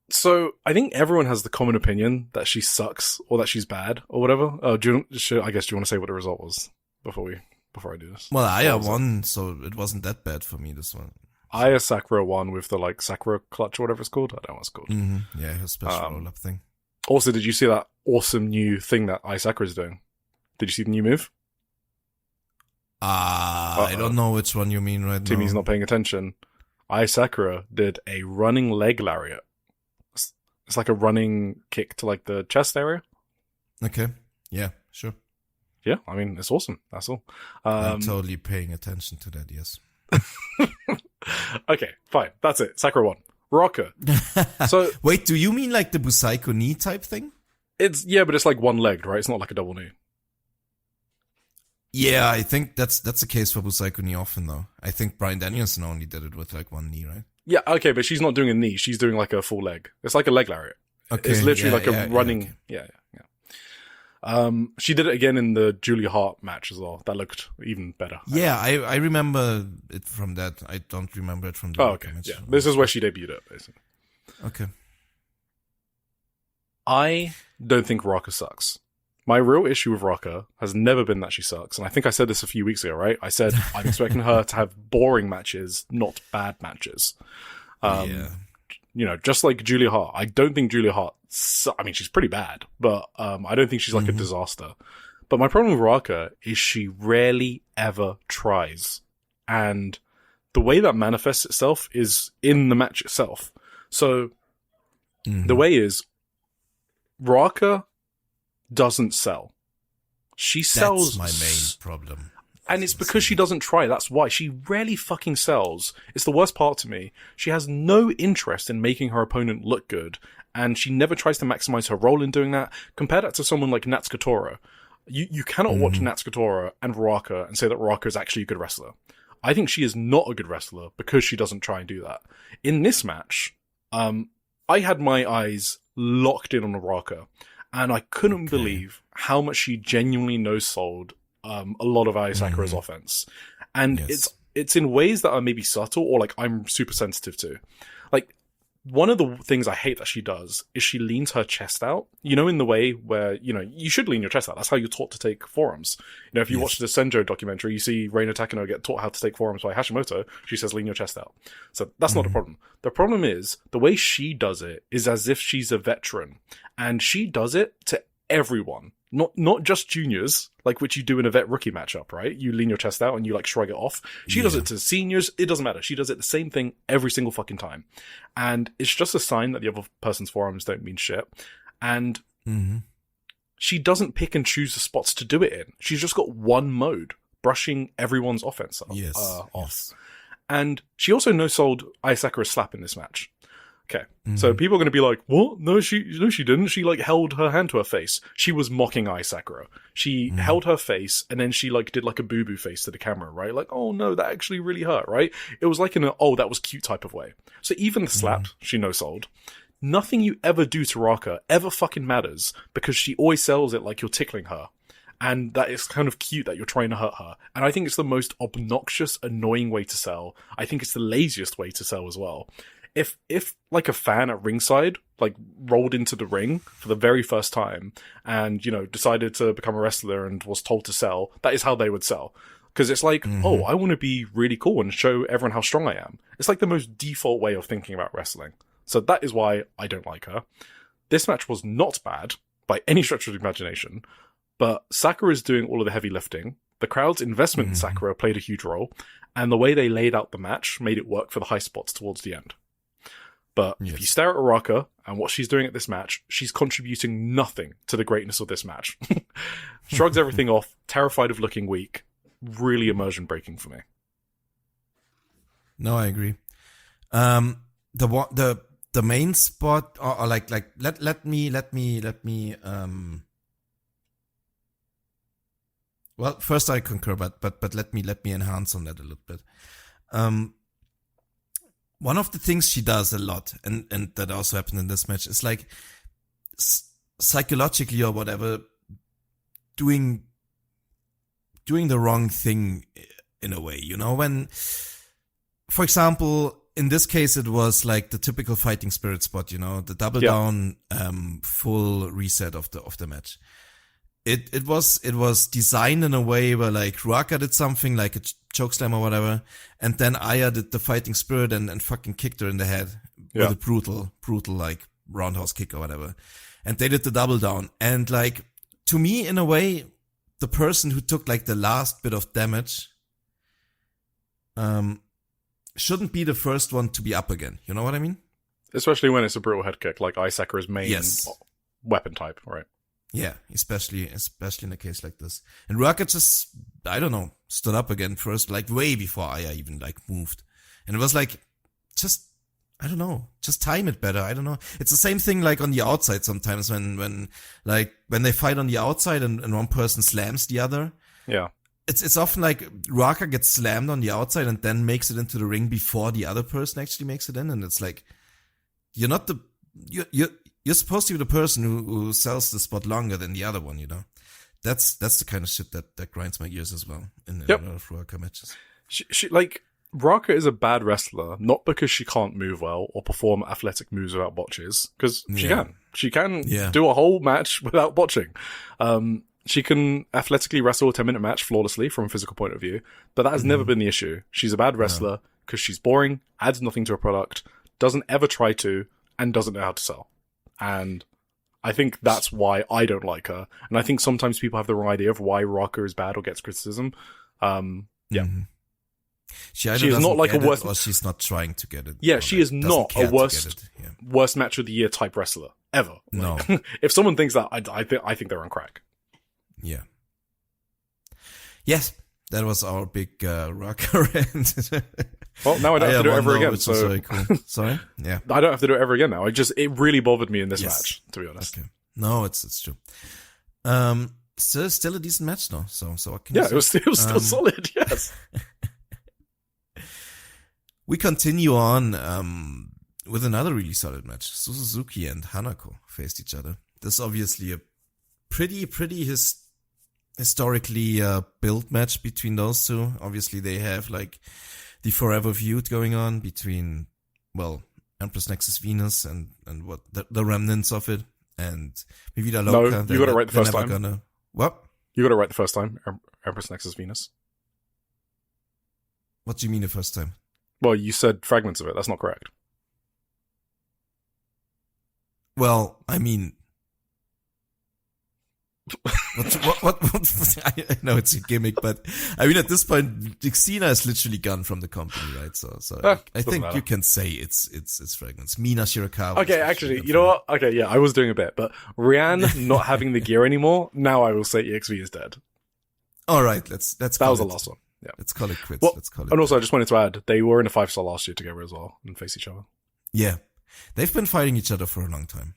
So I think everyone has the common opinion that she sucks or that she's bad or whatever. Do you want to say what the result was before I do this? Well, Aya won, so it wasn't that bad for me, this one. Aya Sakura won with the Sakura clutch or whatever it's called. I don't know what it's called. Yeah, her special roll-up thing. Also, did you see that awesome new thing that Aya Sakura's doing? Did you see the new move? I don't know which one you mean right now. Timmy's not paying attention. Aya Sakura did a running leg lariat. It's like a running kick to the chest area. Okay. Yeah, sure. Yeah, I mean, it's awesome. That's all. I'm totally paying attention to that, yes. Okay, fine. That's it. Sakura won. Rocker. So wait, do you mean like the Busaiko knee type thing? But it's like one legged, right? It's not like a double knee. Yeah, I think that's the case for Busaiko knee often though. I think Bryan Danielson only did it with like one knee, right? Yeah, okay, but she's not doing a knee. She's doing like a full leg. It's like a leg lariat. Okay, it's literally like yeah, a running. Yeah. She did it again in the Julia Hart match as well. That looked even better. Yeah, I remember it from that. I don't remember it from the okay. match. Yeah, this is where she debuted it, basically. Okay. I don't think Raka sucks. My real issue with Raka has never been that she sucks. And I think I said this a few weeks ago, right? I said I'm expecting her to have boring matches, not bad matches. You know, just like Julia Hart. I don't think Julia Hart... I mean, she's pretty bad, but I don't think she's like a disaster. But my problem with Raka is she rarely ever tries. And the way that manifests itself is in the match itself. So the way is Raka doesn't sell. She sells... That's my main problem. And it's because she doesn't try. That's why. She rarely fucking sells. It's the worst part to me. She has no interest in making her opponent look good. And she never tries to maximize her role in doing that. Compare that to someone like Natsuko Tora. You cannot watch Natsuko Tora and Raka and say that Raka is actually a good wrestler. I think she is not a good wrestler because she doesn't try and do that. In this match, I had my eyes locked in on Raka. And I couldn't believe how much she genuinely no-sold a lot of Ai Sakura's offense. And it's in ways that are maybe subtle or like I'm super sensitive to. Like, one of the things I hate that she does is she leans her chest out, you know, in the way where, you know, you should lean your chest out. That's how you're taught to take forearms. You know, if you watch the Senjo documentary, you see Reina Takano get taught how to take forearms by Hashimoto. She says, lean your chest out. So that's not the problem. The problem is the way she does it is as if she's a veteran, and she does it to everyone. Not just juniors, like which you do in a vet rookie matchup, right? You lean your chest out and you like shrug it off. She does it to seniors. It doesn't matter. She does it the same thing every single fucking time. And it's just a sign that the other person's forearms don't mean shit. And she doesn't pick and choose the spots to do it in. She's just got one mode, brushing everyone's offense off. And she also no-sold Ai Sakura's slap in this match. Okay, so people are going to be like, what? No, she didn't. She, like, held her hand to her face. She was mocking Ai Sakura. She held her face, and then she, like, did, like, a boo-boo face to the camera, right? Like, oh, no, that actually really hurt, right? It was, like, in a, oh, that was cute type of way. So even the slap, she no-sold. Nothing you ever do to Raka ever fucking matters, because she always sells it like you're tickling her. And that is kind of cute that you're trying to hurt her. And I think it's the most obnoxious, annoying way to sell. I think it's the laziest way to sell as well. If like a fan at ringside, like rolled into the ring for the very first time and, you know, decided to become a wrestler and was told to sell, that is how they would sell. Because it's like, oh, I want to be really cool and show everyone how strong I am. It's like the most default way of thinking about wrestling. So that is why I don't like her. This match was not bad by any stretch of the imagination, but Sakura is doing all of the heavy lifting. The crowd's investment in Sakura played a huge role, and the way they laid out the match made it work for the high spots towards the end. But if you stare at Raka and what she's doing at this match, she's contributing nothing to the greatness of this match. Shrugs everything off, terrified of looking weak. Really immersion breaking for me. No, I agree. The main spot, or let me. Well, first I concur, but let me enhance on that a little bit. One of the things she does a lot, and that also happened in this match, is like psychologically or whatever, doing the wrong thing in a way, you know, when, for example, in this case, it was like the typical fighting spirit spot, you know, the double down, full reset of the match. It was designed in a way where like Ruaka did something like a chokeslam or whatever, and then Aya did the fighting spirit and fucking kicked her in the head with a brutal like roundhouse kick or whatever. And they did the double down. And like, to me, in a way, the person who took like the last bit of damage, shouldn't be the first one to be up again. You know what I mean? Especially when it's a brutal head kick, like Ai Sakura's main weapon type, right? Yeah, especially in a case like this. And Ruaka just, I don't know, stood up again first, like way before Aya even like moved. And it was like, just, I don't know, just time it better. I don't know. It's the same thing like on the outside sometimes when they fight on the outside and one person slams the other. Yeah. it's often like Ruaka gets slammed on the outside and then makes it into the ring before the other person actually makes it in, and it's like you're not you're supposed to be the person who sells the spot longer than the other one, you know. That's the kind of shit that grinds my gears as well in a lot of Ruaka matches. She like Ruaka is a bad wrestler, not because she can't move well or perform athletic moves without botches, because she can. She can do a whole match without botching. She can athletically wrestle a 10-minute match flawlessly from a physical point of view, but that has never been the issue. She's a bad wrestler because she's boring, adds nothing to her product, doesn't ever try to, and doesn't know how to sell. And I think that's why I don't like her. And I think sometimes people have the wrong idea of why Ruaka is bad or gets criticism. She is not like a worst, or she's not trying to get it. Yeah, she is not a worst match of the year type wrestler ever. No, if someone thinks that, I think they're on crack. Yeah. Yes, that was our big Ruaka rant. Well, now I don't have to do it ever again. So very cool. Sorry. Yeah. I don't have to do it ever again now. It really bothered me in this match, to be honest. Okay. No, it's true. Still a decent match though. So what can you say? It was still solid. Yes. We continue on with another really solid match. Suzuki and Hanako faced each other. This is obviously a pretty historically built match between those two. Obviously, they have like the forever feud going on between, well, Empress Nexus Venus and what the remnants of it, and Mivida Loca. No, you got it right the first time. What? You got it right the first time. Empress Nexus Venus. What do you mean the first time? Well, you said fragments of it. That's not correct. Well, I mean, what I know it's a gimmick, but I mean, at this point, Xena is literally gone from the company, right? So I think you can say it's fragments. Mina Shirakawa. Okay, actually, you know what? Okay, yeah, I was doing a bit, but Rianne not having the gear anymore, now I will say EXV is dead. All right, let's that was the last one. Yeah. Let's call it quits. Well, let's call it. And also, I just wanted to add, they were in a 5-star last year together as well and face each other. Yeah. They've been fighting each other for a long time.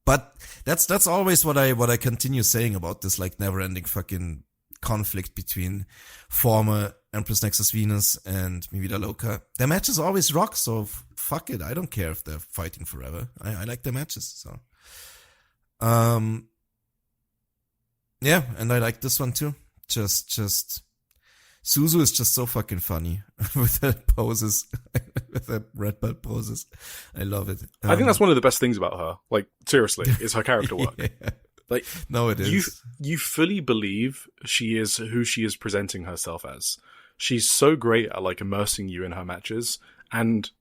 But that's always what I continue saying about this like never ending fucking conflict between former Empress Nexus Venus and Mivida Loca. Their matches always rock, so fuck it. I don't care if they're fighting forever. I like their matches, so. Yeah, and I like this one too. Just Suzu is just so fucking funny with her poses, with her red belt poses. I love it. I think that's one of the best things about her. Like, seriously, is her character work. Yeah. Like, no, it is. You fully believe she is who she is presenting herself as. She's so great at like immersing you in her matches, and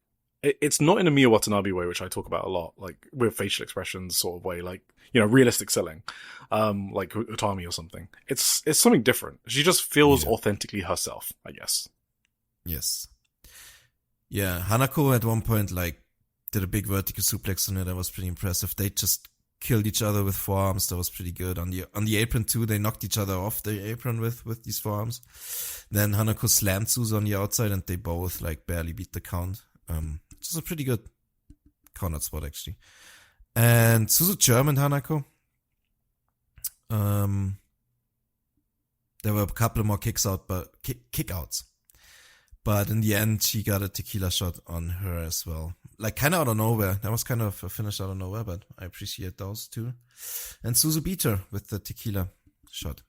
it's not in a Miya Watanabe way, which I talk about a lot, like with facial expressions sort of way, like, you know, realistic selling, like Utami or something. It's something different. She just feels authentically herself, I guess. Yes. Yeah, Hanako at one point like did a big vertical suplex on her. That was pretty impressive. They just killed each other with forearms. That was pretty good. On the apron too, they knocked each other off the apron with these forearms. Then Hanako slammed Suzu on the outside, and they both like barely beat the count. Which is a pretty good corner spot actually. And Suzu German Hanako. There were a couple more kick outs. But in the end, she got a tequila shot on her as well. Like kind of out of nowhere. That was kind of a finish out of nowhere, but I appreciate those too. And Suzu beat her with the tequila shot.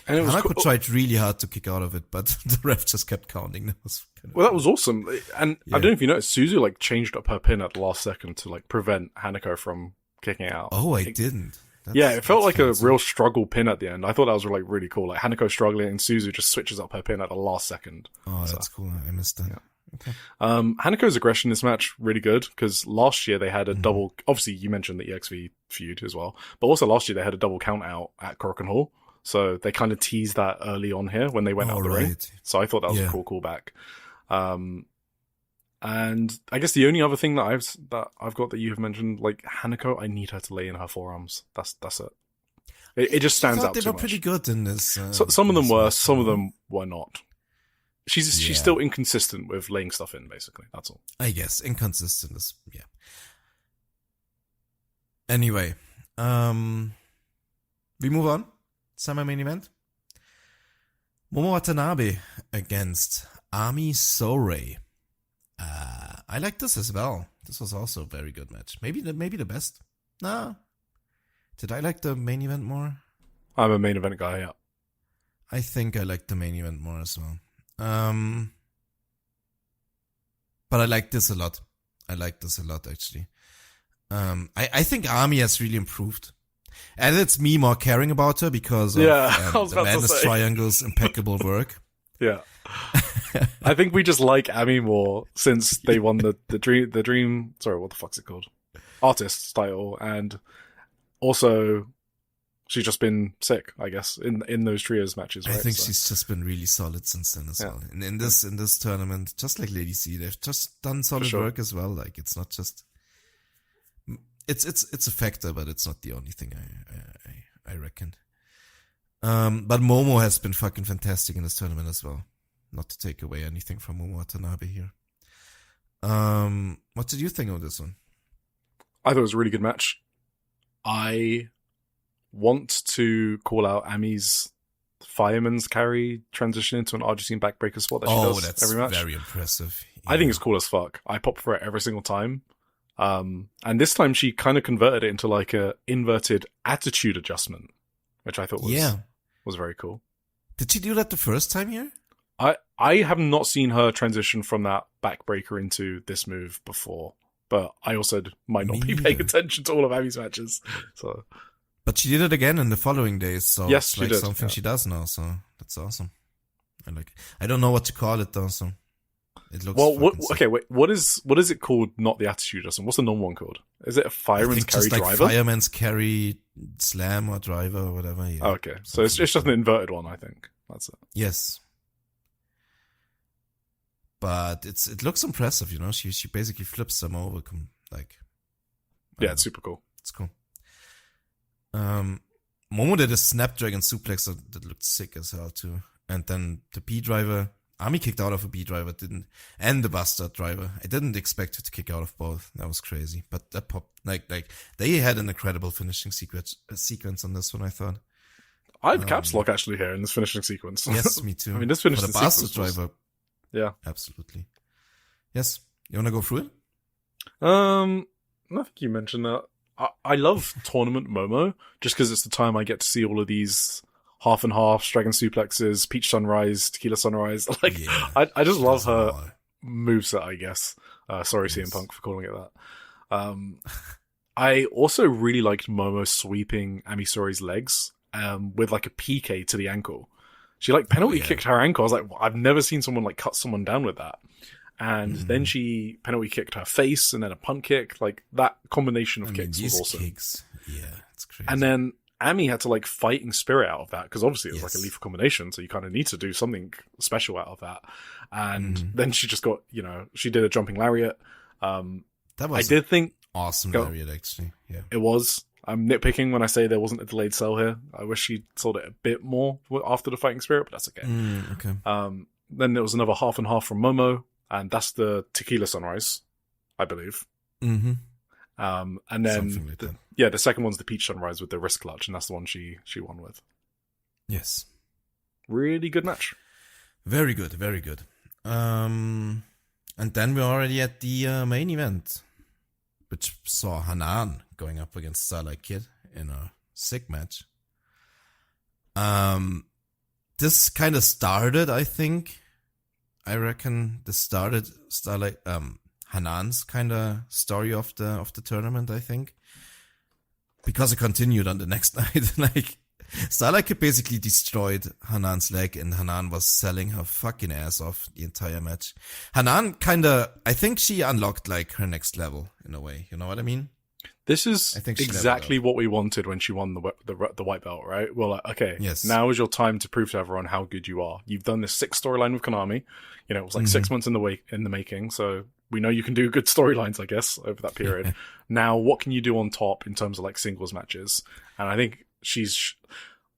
And Hanako tried really hard to kick out of it, but the ref just kept counting. That was that was awesome. And I don't know if you noticed, Suzu like changed up her pin at the last second to like prevent Hanako from kicking out. Oh, I didn't. It felt like fancy. A real struggle pin at the end. I thought that was like really cool. Like Hanako struggling and Suzu just switches up her pin at the last second. Oh, that's cool. I missed that. Yeah. Okay. Hanako's aggression in this match really good because last year they had a double. Obviously, you mentioned the EXV feud as well, but also last year they had a double count out at Korakuen Hall. So they kind of teased that early on here when they went out the ring. So I thought that was a cool callback. And I guess the only other thing that I've got that you have mentioned, like Hanako, I need her to lay in her forearms. That's it. It just stands out too much. They were pretty good in this. Some of them were, some of them were not. She's still inconsistent with laying stuff in, basically. That's all. I guess inconsistent is Anyway, we move on. Semi-main event. Momo Watanabe against Ami Sourei. I like this as well. This was also a very good match. Maybe the best. Nah. Did I like the main event more? I'm a main event guy, yeah. I think I like the main event more as well. But I like this a lot. I like this a lot, actually. I think Ami has really improved. And it's me more caring about her because of the Madness Triangle's impeccable work. Yeah. I think we just like Ami more since they won the dream, sorry, what the fuck's it called? Artists title, and also she's just been sick, I guess, in those trios matches, right? I think she's just been really solid since then as well. And in this tournament, just like Lady C, they've just done solid work as well. Like, it's not just it's a factor, but it's not the only thing I reckon. But Momo has been fucking fantastic in this tournament as well. Not to take away anything from Momo Watanabe here. What did you think of this one? I thought it was a really good match. I want to call out Ami's fireman's carry transition into an Argentine backbreaker spot that she does every match. Very impressive. Yeah. I think it's cool as fuck. I pop for it every single time. And this time she kind of converted it into like a inverted attitude adjustment, which I thought was very cool. Did she do that the first time here? I have not seen her transition from that backbreaker into this move before, but I also might not be paying attention to all of Ami's matches. So, but she did it again in the following days, so yes, it's like something she does now, so that's awesome. I like it. I don't know what to call it though, so it looks what is it called? Not the attitude adjustment. What's the normal one called? Is it a fireman's carry driver? Like fireman's carry slam or driver or whatever. Yeah. Oh, okay, so it's just an inverted one, I think. That's it. Yes. But it looks impressive, you know. She basically flips them over, it's super cool. It's cool. Momo did a Snapdragon suplex that looked sick as hell too, and then the B driver. Ami kicked out of a B driver, and the Bastard driver. I didn't expect her to kick out of both. That was crazy, but that popped. Like they had an incredible finishing sequence on this one. I thought. I have caps lock actually here in this finishing sequence. Yes, me too. I mean, this finishing sequence. The Bastard driver. Yeah, absolutely. Yes, you wanna go through it? I think you mentioned that. I love tournament Momo just because it's the time I get to see all of these half and half dragon suplexes, peach sunrise, tequila sunrise. Like, I just love her moveset, I guess. Sorry, CM Punk, for calling it that. I also really liked Momo sweeping Ami Sourei's legs with like a PK to the ankle. She like penalty kicked her ankle. I was like, I've never seen someone like cut someone down with that. And then she penalty kicked her face and then a punt kick. Like, that combination of kicks was awesome. It's crazy. And then Ami had to like fighting spirit out of that because obviously it was like a lethal combination. So you kind of need to do something special out of that. And then she just got, she did a jumping lariat. That was awesome lariat actually. Yeah, it was. I'm nitpicking when I say there wasn't a delayed sell here. I wish she sold it a bit more after the fighting spirit, but that's okay. Okay. Then there was another half and half from Momo, and that's the tequila sunrise, I believe. Mm-hmm. And then the second one's the peach sunrise with the wrist clutch, and that's the one she won with. Yes. Really good match. Very good, very good. And then we're already at the main event, which saw Hanan going up against Starlight Kid in a sick match. This kind of started, I reckon this started Starlight, Hanan's kind of story of the tournament, I think. Because it continued on the next night. Like, Starlight Kid basically destroyed Hanan's leg, and Hanan was selling her fucking ass off the entire match. Hanan I think she unlocked like her next level in a way. You know what I mean? This is exactly what we wanted when she won the white belt, right? Well, like, okay, now is your time to prove to everyone how good you are. You've done this 6 storyline with Konami. It was like 6 months in the making, so we know you can do good storylines, I guess, over that period. Now, what can you do on top in terms of like singles matches? And I think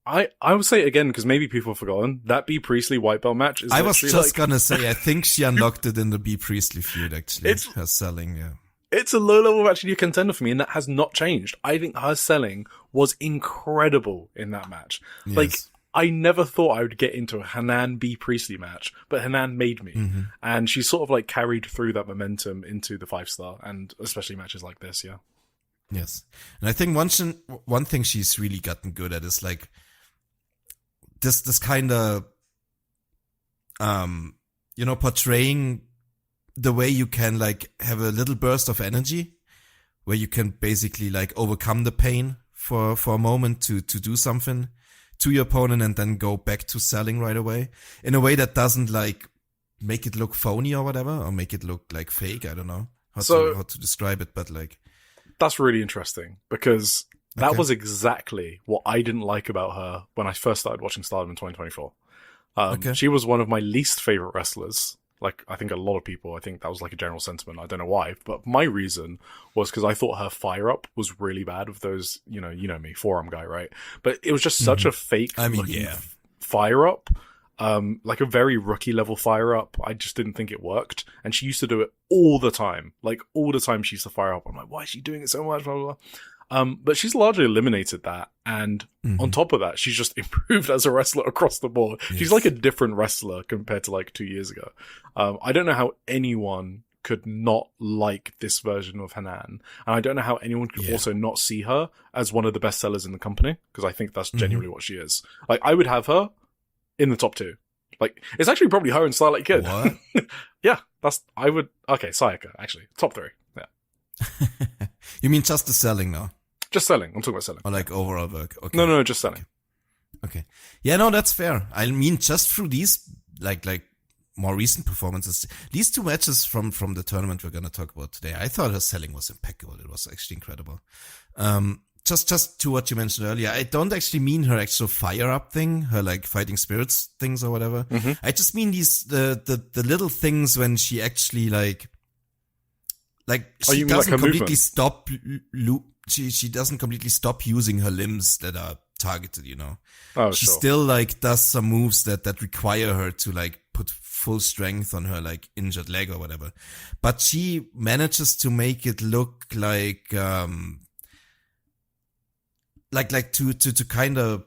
I would say again, because maybe people have forgotten, that B. Priestley white belt match is. I was just gonna say, I think she unlocked it in the B. Priestley feud, actually. It's her selling, It's a low-level match of contender for me, and that has not changed. I think her selling was incredible in that match. Yes. Like, I never thought I would get into a Hanan B Priestley match, but Hanan made me. Mm-hmm. And she sort of like carried through that momentum into the 5-star, and especially matches like this, yeah. Yes. And I think one thing she's really gotten good at is like this kind of, portraying the way you can like have a little burst of energy where you can basically like overcome the pain for a moment to do something to your opponent and then go back to selling right away in a way that doesn't like make it look phony or whatever, or make it look like fake. I don't know how to describe it, but like. That's really interesting because that was exactly what I didn't like about her when I first started watching Stardom in 2024. She was one of my least favorite wrestlers. Like, I think a lot of people, I think that was like a general sentiment. I don't know why, but my reason was because I thought her fire up was really bad with those, you know me, forearm guy, right? But it was just such a fake fire up. Like a very rookie level fire up. I just didn't think it worked. And she used to do it all the time. Like all the time she used to fire up. I'm like, why is she doing it so much? Blah, blah, blah. But she's largely eliminated that. And on top of that, she's just improved as a wrestler across the board. Yes. She's like a different wrestler compared to like 2 years ago. I don't know how anyone could not like this version of Hanan. And I don't know how anyone could also not see her as one of the best sellers in the company. Because I think that's genuinely what she is. Like I would have her in the top 2. Like, it's actually probably her and Starlight Kid. What? Yeah, Sayaka, actually. Top 3. Yeah. You mean just the selling now? Just selling. I'm talking about selling. Or like overall work? Okay. No, just selling. Okay. Yeah, no, that's fair. I mean, just through these, like more recent performances, these 2 matches from the tournament we're going to talk about today, I thought her selling was impeccable. It was actually incredible. Just to what you mentioned earlier, I don't actually mean her actual fire up thing, her like fighting spirits things or whatever. Mm-hmm. I just mean the little things when she actually she doesn't completely stop. She doesn't completely stop using her limbs that are targeted. She still like does some moves that require her to like put full strength on her like injured leg or whatever, but she manages to make it look like to kind of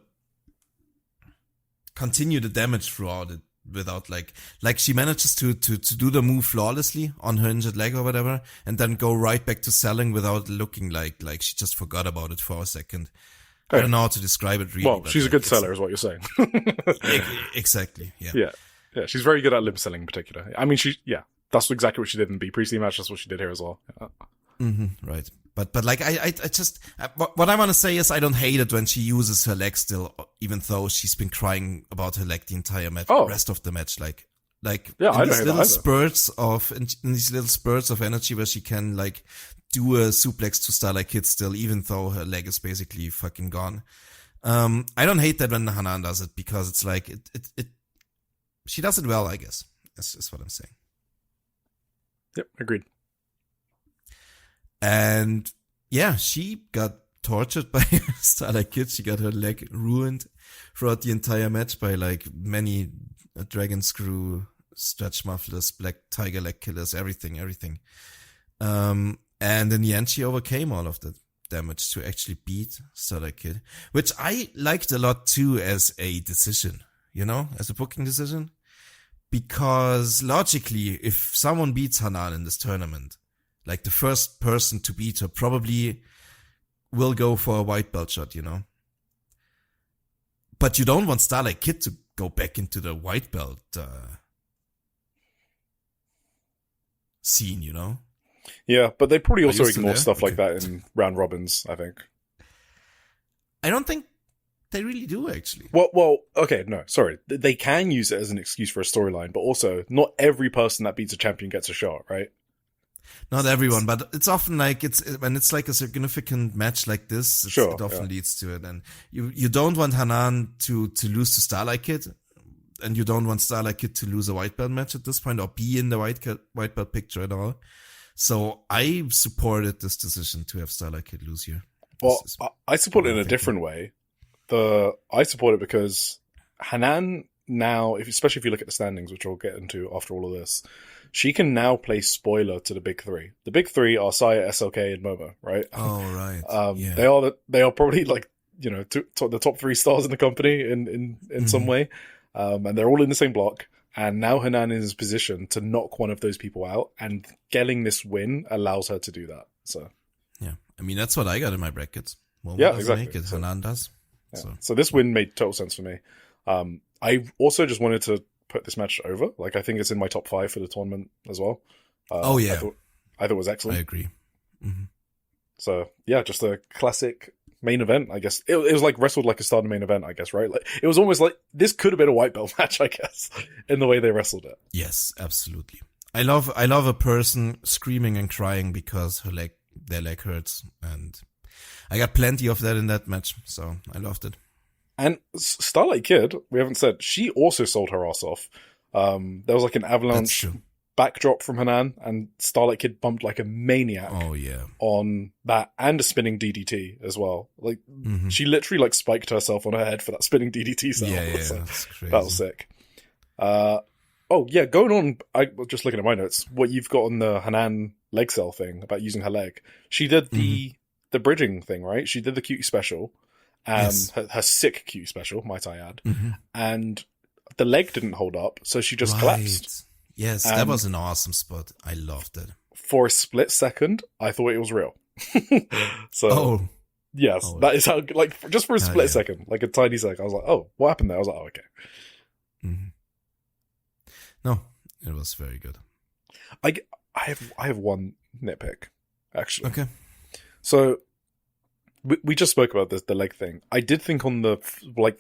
continue the damage throughout it without like she manages to do the move flawlessly on her injured leg or whatever and then go right back to selling without looking like she just forgot about it for a second. I don't know how to describe it really. Well, she's a good seller is what you're saying. Exactly. Yeah. Yeah. She's very good at limb selling in particular. I mean, that's exactly what she did in the Priestley match. That's what she did here as well. Right. But like, I just, what I want to say is I don't hate it when she uses her leg still, even though she's been crying about her leg the entire rest of the match. Like, in these little spurts of energy where she can like do a suplex to Starlight Kid still, even though her leg is basically fucking gone. I don't hate that when Hanan does it because it's like, she does it well, I guess. That's what I'm saying. Yep. Agreed. And yeah, she got tortured by Starlight Kid. She got her leg ruined throughout the entire match by like many dragon screw, stretch mufflers, black tiger leg killers, everything. And in the end, she overcame all of the damage to actually beat Starlight Kid, which I liked a lot too as a decision, as a booking decision. Because logically, if someone beats Hanan in this tournament, like the first person to beat her probably will go for a white belt shot, But you don't want Starlight Kid to go back into the white belt scene, Yeah, but they probably also ignore stuff like that in round robins, I think. I don't think they really do, actually. Well, okay, no, sorry. They can use it as an excuse for a storyline, but also not every person that beats a champion gets a shot, right? Not everyone, but it's often like when it's like a significant match like this, it often leads to it. And you don't want Hanan to lose to Starlight Kid, and you don't want Starlight Kid to lose a white belt match at this point or be in the white belt picture at all. So I supported this decision to have Starlight Kid lose here. Well, I support it in a different way. I support it because Hanan now, especially if you look at the standings, which we'll get into after all of this, she can now play spoiler to the big 3. The big 3 are Saya, SLK, and Momo, right? Oh, right. They are probably like the top 3 stars in the company in some way. And they're all in the same block. And now Hanan is in his position to knock one of those people out, and getting this win allows her to do that. So yeah, I mean, that's what I got in my brackets. Well, yeah, exactly. Make it? Hanan does. Yeah. So this win made total sense for me. I also just wanted to put this match over. Like, I think it's in my top 5 for the tournament as well. I thought it was excellent. I agree. Mm-hmm. So yeah, just a classic main event, I guess. It was like wrestled like a Stardom main event, I guess, right? Like, it was almost like this could have been a white belt match, I guess, in the way they wrestled it. Yes, absolutely. I love a person screaming and crying because their leg hurts, and I got plenty of that in that match, so I loved it. And Starlight Kid, we haven't said, she also sold her ass off. There was like an avalanche backdrop from Hanan, and Starlight Kid bumped like a maniac. Oh yeah, on that, and a spinning DDT as well. Like, she literally like spiked herself on her head for that spinning DDT. Yeah, so that's crazy. That was sick. Going on. I was just looking at my notes. What you've got on the Hanan leg cell thing about using her leg. She did the bridging thing, right? She did the cutie special. Yes. Her sick cutie special, might I add. And the leg didn't hold up, so she just collapsed. Yes, that was an awesome spot. I loved it. For a split second, I thought it was real. That is how, like, just for a split second, like a tiny second, I was like, oh, what happened there? I was like, oh, okay. Mm-hmm. No, it was very good. I have one nitpick, actually. Okay. So, we just spoke about the leg thing. I did think on the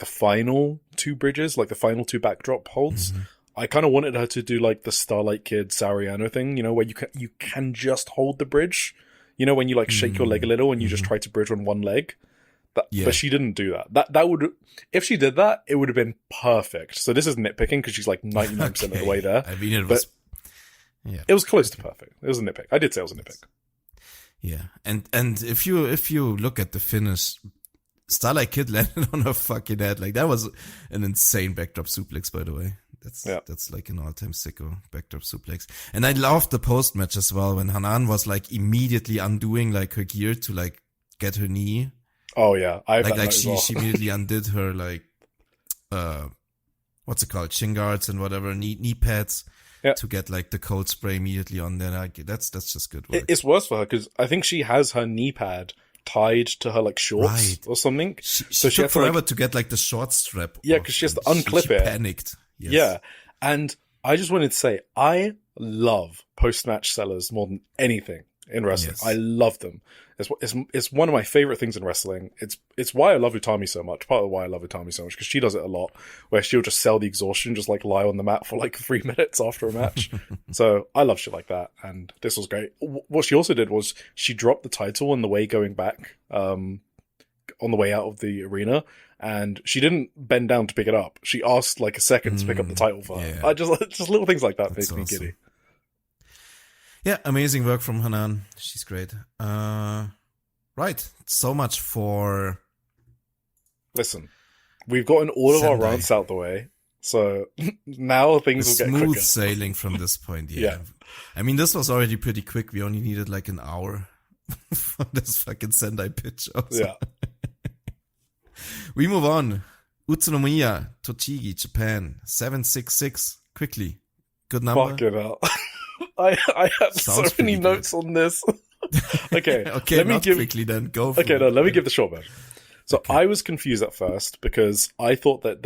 final 2 bridges, like the final 2 backdrop holds, I kind of wanted her to do like the Starlight Kid Sariano thing, where you can just hold the bridge, when you like shake your leg a little and you just try to bridge on one leg. But she didn't do that. That would, if she did that, it would have been perfect. So this is nitpicking because she's like 99% of the way there. I mean, it was close to perfect. It was a nitpick. I did say it was a nitpick. Yeah, and if you look at the finish, Starlight Kid landed on her fucking head. Like, that was an insane backdrop suplex, by the way. That's like an all-time sicko backdrop suplex. And I loved the post-match as well, when Hanan was like immediately undoing like her gear to like get her knee. Oh yeah, she immediately undid her like what's it called, shin guards and whatever, knee pads. Yeah. To get like the cold spray immediately on there. That's just good work. It's worse for her because I think she has her knee pad tied to her like shorts or something. So she took forever to get like the short strap. Yeah, because she has to unclip it. Panicked. Yes. Yeah, and I just wanted to say I love post-match sellers more than anything in wrestling. Yes. I love them. It's one of my favorite things in wrestling. It's why I love Utami so much. Part of why I love Utami so much, because she does it a lot, where she'll just sell the exhaustion, just like lie on the mat for like 3 minutes after a match. So I love shit like that, and this was great. What she also did was she dropped the title on the way going back, on the way out of the arena, and she didn't bend down to pick it up. She asked like a second to pick up the title for her. I just little things like that make me giddy. Yeah, amazing work from Hanan. She's great. Right, so much for... Listen, we've gotten all of our rants out the way, so now things will get quicker. Smooth sailing from this point, yeah. I mean, this was already pretty quick. We only needed like an hour for this fucking Sendai pitch. Also. Yeah. We move on. Utsunomiya, Tochigi, Japan, 766. Quickly. Good number. Fucking hell. I have so many notes on this. Okay, let me give quickly then. Go. Let me give the short version. So I was confused at first because I thought that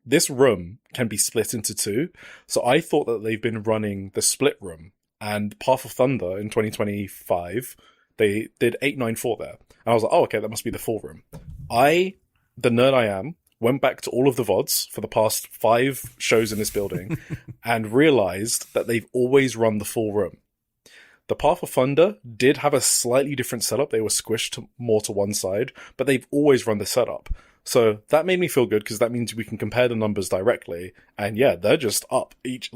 this room can be split into 2. So I thought that they've been running the split room, and Path of Thunder in 2025 they did 894 there, and I was like, oh, okay, that must be the full room. The nerd I am, went back to all of the VODs for the past 5 shows in this building and realized that they've always run the full room. The Path of Thunder did have a slightly different setup. They were squished more to one side, but they've always run the setup. So that made me feel good because that means we can compare the numbers directly. And yeah, they're just up each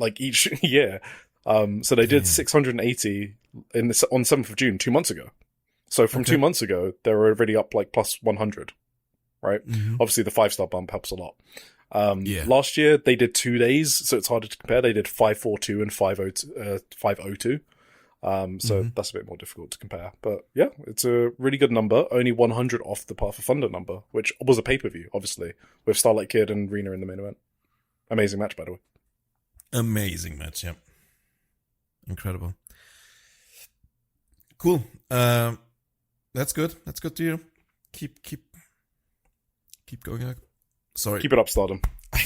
year. So they did 680 on 7th of June, 2 months ago. So from 2 months ago, they were already up like plus 100. Right? Mm-hmm. Obviously, the 5-star bump helps a lot. Last year, they did 2 days, so it's harder to compare. They did 542 and 502. So that's a bit more difficult to compare. But yeah, it's a really good number. Only 100 off the Path of Thunder number, which was a pay-per-view, obviously, with Starlight Kid and Rina in the main event. Amazing match, by the way. Amazing match, yeah. Incredible. Cool. That's good. That's good to hear. Keep going. Sorry. Keep it up, Stardom. I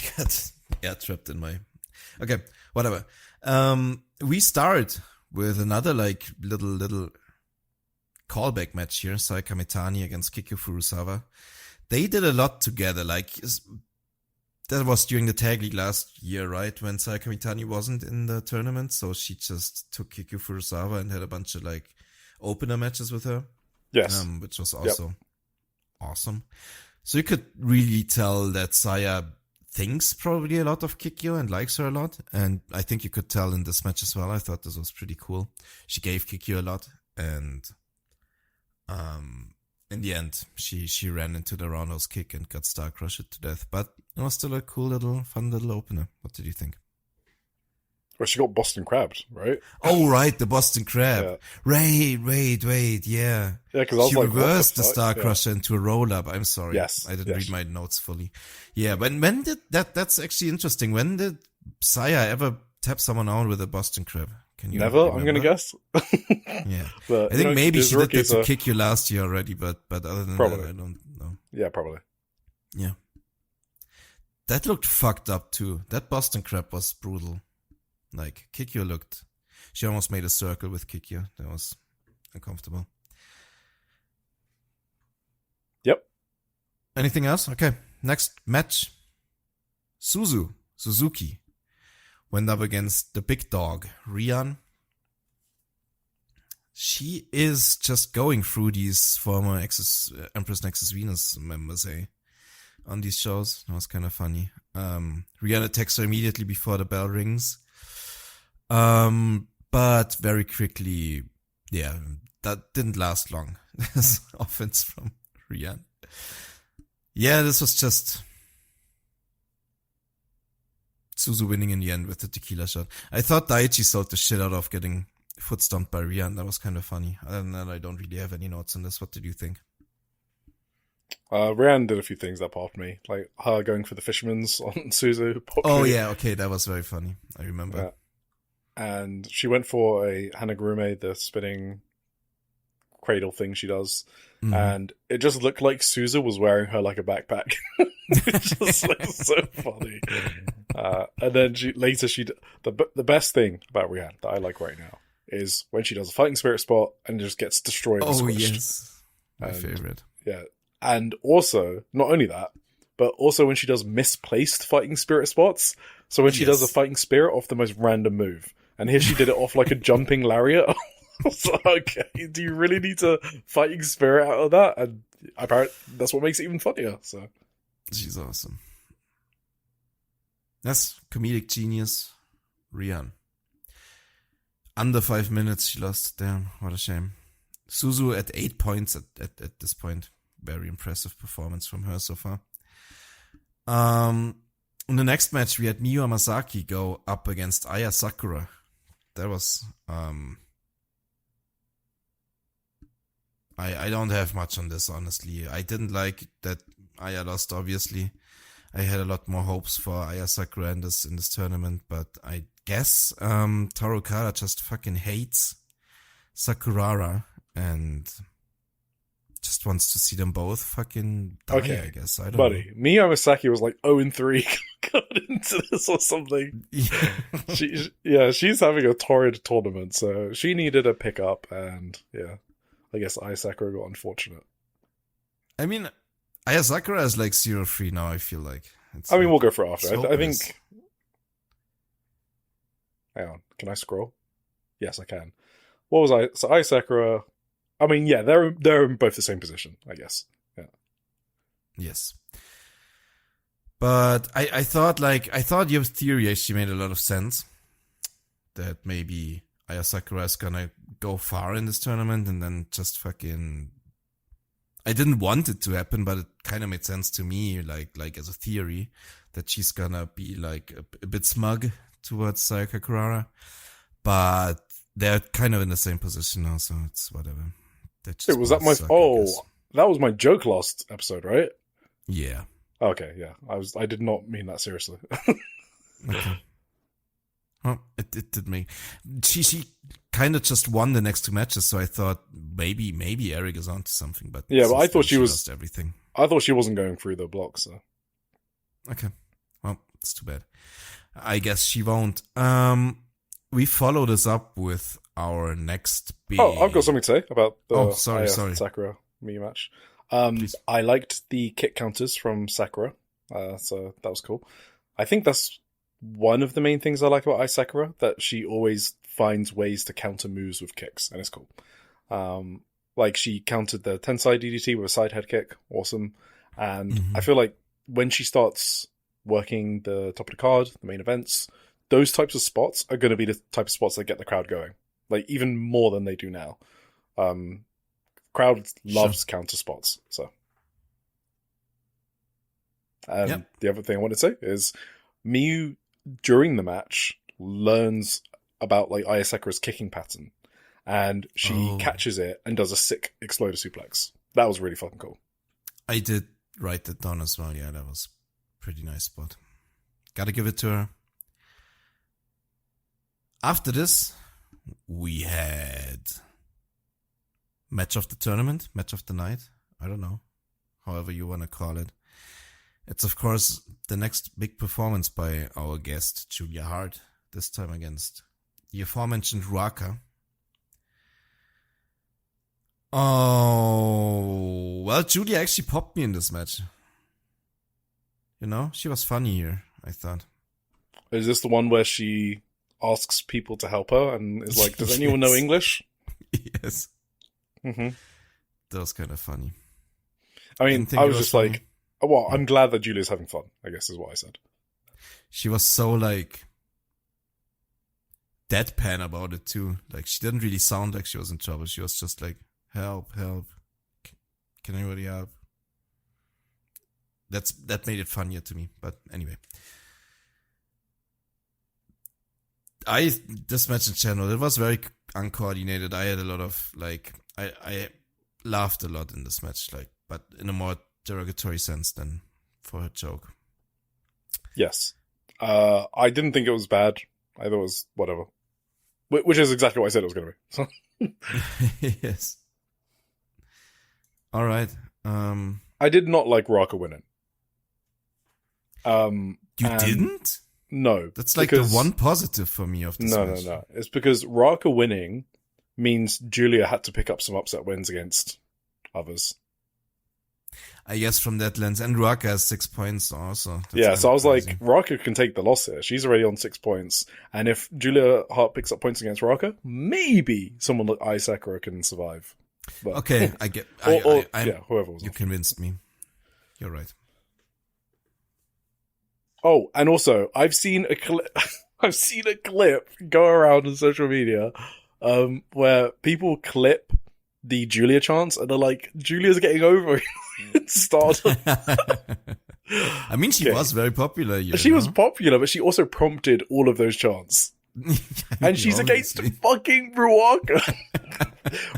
got trapped in my... Okay, whatever. We start with another little callback match here. Sayaka Mitani against Kikyo Furusawa. They did a lot together. That was during the tag league last year, right? When Sayaka Mitani wasn't in the tournament. So she just took Kikyo Furusawa and had a bunch of opener matches with her. Yes. Which was also awesome. So you could really tell that Saya thinks probably a lot of Kikyo and likes her a lot. And I think you could tell in this match as well. I thought this was pretty cool. She gave Kikyo a lot. And in the end, she ran into the roundhouse kick and got Star Crushed to death. But it was still a cool fun little opener. What did you think? Well, she got Boston Crabbed, right? Oh, right, the Boston Crab. Yeah. Wait, yeah. Yeah, because I was she like, reversed the Star Crusher into a roll-up. I'm sorry. Yes. I didn't read my notes fully. Yeah, when did that's actually interesting. When did Saya ever tap someone out with a Boston Crab? Can you Never, I'm going to guess. Yeah. But, I think maybe she did that to kick Kikyo last year already, but other than probably. that, I don't know. Yeah, probably. Yeah. That looked fucked up too. That Boston Crab was brutal. Kikyo she almost made a circle with Kikyo. That was uncomfortable. Yep. Anything else? Okay. Next match. Suzuki went up against the big dog, Rian. She is just going through these former Empress Nexus Venus members, on these shows. That was kind of funny. Rian attacks her immediately before the bell rings. But very quickly, that didn't last long. This offense from Rian. Yeah, this was just Suzu winning in the end with the tequila shot. I thought Daichi sold the shit out of getting foot stomped by Rian. That was kind of funny. Other than that, I don't really have any notes on this. What did you think? Rian did a few things that popped me, like her going for the fisherman's on Suzu. Oh yeah, okay, that was very funny. I remember. Yeah. And she went for a Hanagurume, the spinning cradle thing she does. Mm-hmm. And it just looked like Suzu was wearing her like a backpack. It just looks so funny. And then the best thing about Rian that I like right now is when she does a fighting spirit spot and just gets destroyed and squished. Yes. My favorite. Yeah. And also, not only that, but also when she does misplaced fighting spirit spots. So when she does a fighting spirit off the most random move. And here she did it off like a jumping lariat. So, okay, do you really need to fighting spirit out of that? And apparently that's what makes it even funnier. So she's awesome. That's comedic genius, Rian. Under 5 minutes she lost. Damn, what a shame. Suzu at 8 points at this point. Very impressive performance from her so far. In the next match, we had Miyu Amasaki go up against Aya Sakura. That was, I don't have much on this, honestly. I didn't like that Aya lost, obviously. I had a lot more hopes for Aya Sakura in this tournament, but I guess, Toru Kara just fucking hates Sakurara and just wants to see them both fucking die, okay. I guess. I don't know. Miyu Amasaki was like 0-3 going into this or something. Yeah. She's having a torrid tournament, so she needed a pickup, and I guess Aya Sakura got unfortunate. I mean, Aya Sakura is like 0-3 now, I feel like. We'll go for it after. I think... Hang on, can I scroll? Yes, I can. What was I? So Aya Sakura... I mean, yeah, they're in both the same position, I guess. Yeah. Yes. But I thought your theory actually made a lot of sense. That maybe Aya Sakura is gonna go far in this tournament and then just fucking... I didn't want it to happen, but it kind of made sense to me, like as a theory, that she's gonna be like a bit smug towards Sayaka Kurara. But they're kind of in the same position now, so it's whatever. Was that my... that was my joke last episode, right? Yeah. Okay, yeah. I did not mean that seriously. Okay. Well, it did me. She kind of just won the next two matches, so I thought maybe Eric is onto something, but yeah, but I thought she lost everything. I thought she wasn't going through the blocks, so. Okay. Well, it's too bad. I guess she won't. We follow this up with our next big... Oh, I've got something to say about the sorry. Sakura Miyu match. I liked the kick counters from Sakura, so that was cool. I think that's one of the main things I like about Ai Sakura, that she always finds ways to counter moves with kicks, and it's cool. Like, she countered the Tensai DDT with a side head kick, awesome. And I feel like when she starts working the top of the card, the main events, those types of spots are going to be the type of spots that get the crowd going. Like, even more than they do now. Crowd loves counter spots, so. And the other thing I want to say is Miyu, during the match, learns about, like, Ai Sakura's kicking pattern. And she catches it and does a sick exploder suplex. That was really fucking cool. I did write that down as well. Yeah, that was a pretty nice spot. Gotta give it to her. After this, we had match of the tournament, match of the night. I don't know, however you want to call it. It's, of course, the next big performance by our guest, Julia Hart, this time against the aforementioned Ruaka. Oh, well, Julia actually popped me in this match. You know, she was funny here, I thought. Is this the one where she asks people to help her and is like, does anyone know English? Yes. That was kind of funny. I mean, I was just funny. Like, well, I'm glad that Julia's having fun, I guess is what I said. She was so, like, deadpan about it, too. Like, she didn't really sound like she was in trouble. She was just like, help. Can anybody help? That made it funnier to me. But anyway. This match in general, it was very uncoordinated. I had a lot of, like, I laughed a lot in this match, like, but in a more derogatory sense than for her joke. Yes. I didn't think it was bad. I thought it was whatever. Which is exactly what I said it was going to be. Yes. All right. I did not like Ruaka winning. You didn't? No. That's like the one positive for me of this match. No. It's because Ruaka winning means Julia had to pick up some upset wins against others. I guess from that lens. And Ruaka has 6 points also. So I was crazy. Like, Ruaka can take the loss here. She's already on 6 points. And if Julia Hart picks up points against Ruaka, maybe someone like Ai Sakura can survive. But, okay, I get... whoever was you convinced me. You're right. Oh, and also, I've seen a clip go around on social media where people clip the Julia chants and they're like, Julia's getting over in Stardom. I mean, she was very popular. She was popular, but she also prompted all of those chants. And she's against fucking Ruaka.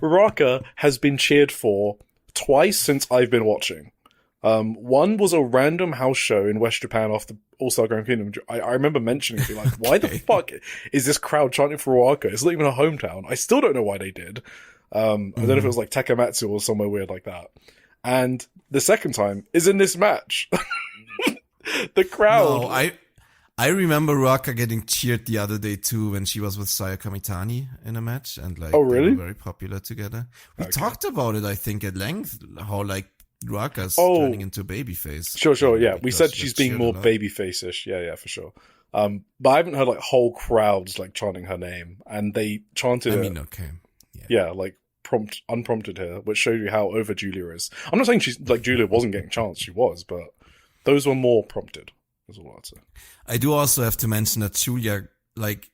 Ruaka has been cheered for twice since I've been watching. One was a random house show in West Japan after All-Star Grand Kingdom. I remember mentioning it, like, why the fuck is this crowd chanting for Ruaka? It's not even a hometown. I still don't know why they did. I don't know if it was like Takamatsu or somewhere weird like that. And the second time is in this match. The crowd. No, I remember Ruaka getting cheered the other day too when she was with Sayaka Mitani in a match, and like, oh really? They were very popular together. We talked about it, I think, at length, how like Ruaka's turning into babyface. Sure, yeah. We said she's being more babyface-ish. Yeah, for sure. But I haven't heard like whole crowds like chanting her name, and they chanted okay. Yeah, like unprompted her, which showed you how over Julia is. I'm not saying she's like Julia wasn't getting chants, she was, but those were more prompted. Is all I'd say. I do also have to mention that Julia, like,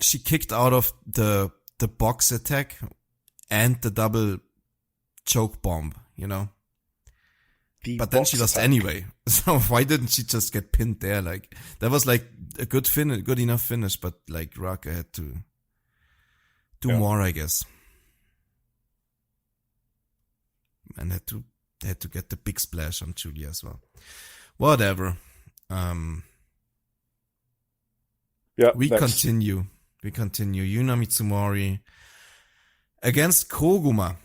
she kicked out of the box attack and the double choke bomb, you know. But then she lost anyway. So why didn't she just get pinned there? Like, that was like a good enough finish, but like Ruaka had to do more, I guess. And had to get the big splash on Julia as well. Whatever. We continue. YUNA Mitsumori against Koguma.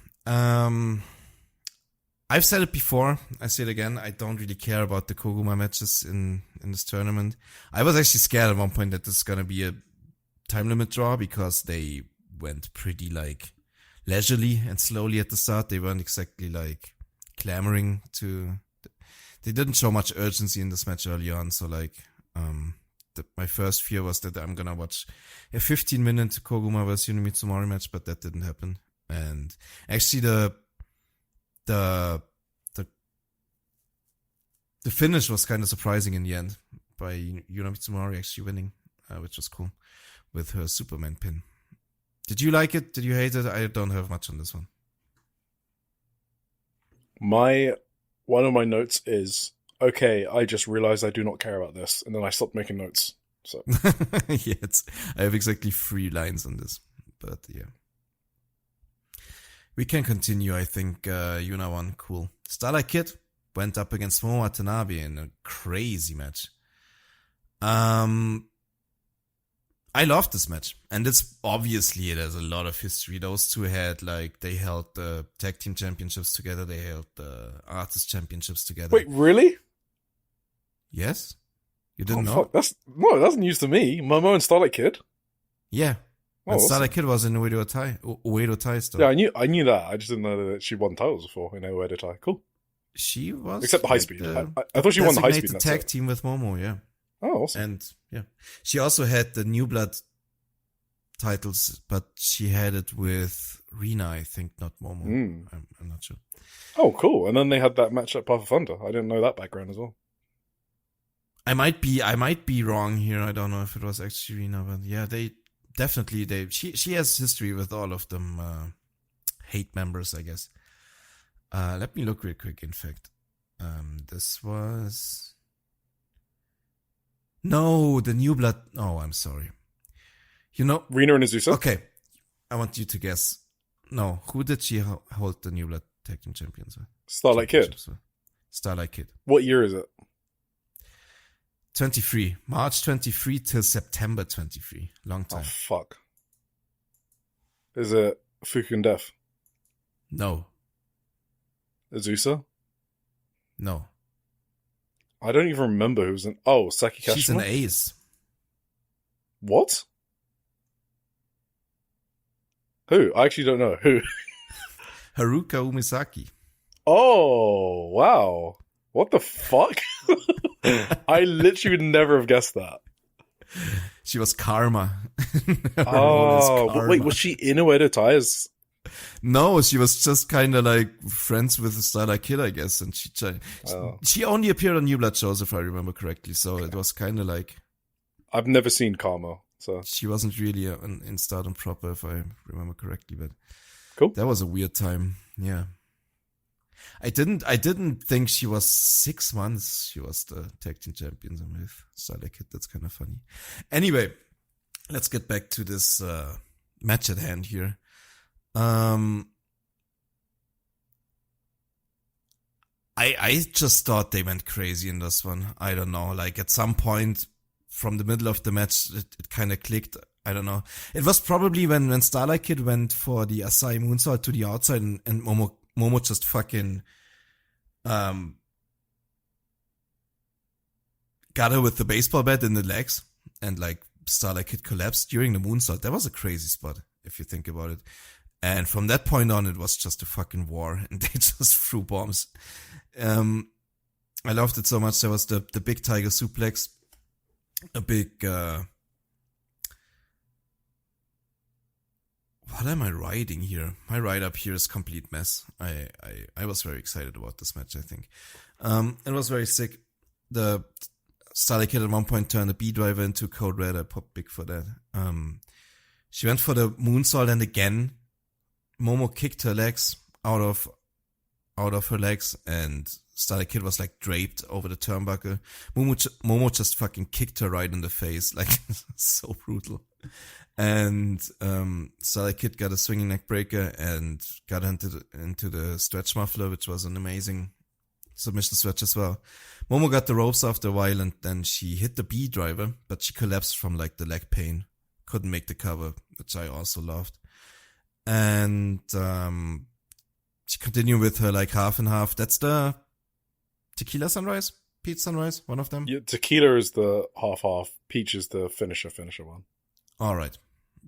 I've said it before. I say it again. I don't really care about the Koguma matches in this tournament. I was actually scared at one point that this is gonna be a time limit draw because they went pretty like leisurely and slowly at the start. They weren't exactly like clamoring to. They didn't show much urgency in this match early on. So like, my first fear was that I'm gonna watch a 15-minute Koguma vs YUNA Mitsumori match, but that didn't happen. And actually, the finish was kind of surprising in the end by YUNA Mitsumori actually winning, which was cool with her Superman pin. Did you like it? Did you hate it? I don't have much on this one. One of my notes is, okay, I just realized I do not care about this, and then I stopped making notes. So yeah, I have exactly 3 lines on this, but yeah. We can continue, I think. YUNA won, cool. Starlight Kid went up against Momo Watanabe in a crazy match. I loved this match, and it has a lot of history. Those two they held the tag team championships together. They held the artist championships together. Wait, really? Yes? You didn't know? Fuck. That's news to me. Momo and Starlight Kid? Yeah. And Starlight Kid was in Uedo Tai stuff. Yeah, I knew that. I just didn't know that she won titles before in Uedo Tai. Cool. She was. Except the high speed. I thought she won the high speed. Tag team with Momo, yeah. Oh, awesome. And yeah, she also had the New Blood titles, but she had it with Rina, I think, not Momo. I'm not sure. Oh, cool. And then they had that match at Path of Thunder. I didn't know that background as well. I might be wrong here. I don't know if it was actually Rina, but yeah, she has history with all of them hate members, I guess. Let me look real quick, in fact. This was the New Blood. Oh, I'm sorry. Rina and Azusa? Okay. I want you to guess. No, who did she hold the New Blood Tag Team Champions with? Starlight Kid. Starlight Kid. What year is it? 23. March 23 till September 23. Long time. Oh, fuck. Is it Fukushima Death? No. Azusa? No. I don't even remember who was in... Oh, Saki Kashima? She's an ace. What? Who? I actually don't know. Who? Haruka Umisaki. Oh, wow. What the fuck? I literally would never have guessed that. She was Karma. Karma. Wait, was she in Uedo Tai as... No, she was just kind of like friends with the Starlight Kid, I guess, and she only appeared on New Blood shows, if I remember correctly. So it was kind of like I've never seen Karma, so she wasn't really in Stardom proper, if I remember correctly. But cool, that was a weird time. Yeah, I didn't think she was 6 months. She was the tag team champions with Starlight Kid. That's kind of funny. Anyway, let's get back to this match at hand here. I just thought they went crazy in this one. I don't know. Like at some point from the middle of the match, it kind of clicked. I don't know. It was probably when Starlight Kid went for the Asai moonsault to the outside and Momo just fucking, got her with the baseball bat in the legs and like Starlight Kid collapsed during the moonsault. That was a crazy spot if you think about it. And from that point on, it was just a fucking war, and they just threw bombs. I loved it so much. There was the big tiger suplex, a big, what am I writing here? My write-up here is complete mess. I was very excited about this match, I think. It was very sick. The Starlight Kid at one point turned a B-driver into Code Red. I popped big for that. She went for the moonsault, and again, Momo kicked her legs out of her legs, and Starlight Kid was like draped over the turnbuckle. Momo just fucking kicked her right in the face, like so brutal. And Starlight Kid got a swinging neck breaker and got into the stretch muffler, which was an amazing submission stretch as well. Momo got the ropes after a while, and then she hit the B driver, but she collapsed from like the leg pain. Couldn't make the cover, which I also loved. And she continued with her like half and half. That's the Tequila Sunrise? Peach Sunrise? One of them? Yeah, Tequila is the half-half. Peach is the finisher one. All right.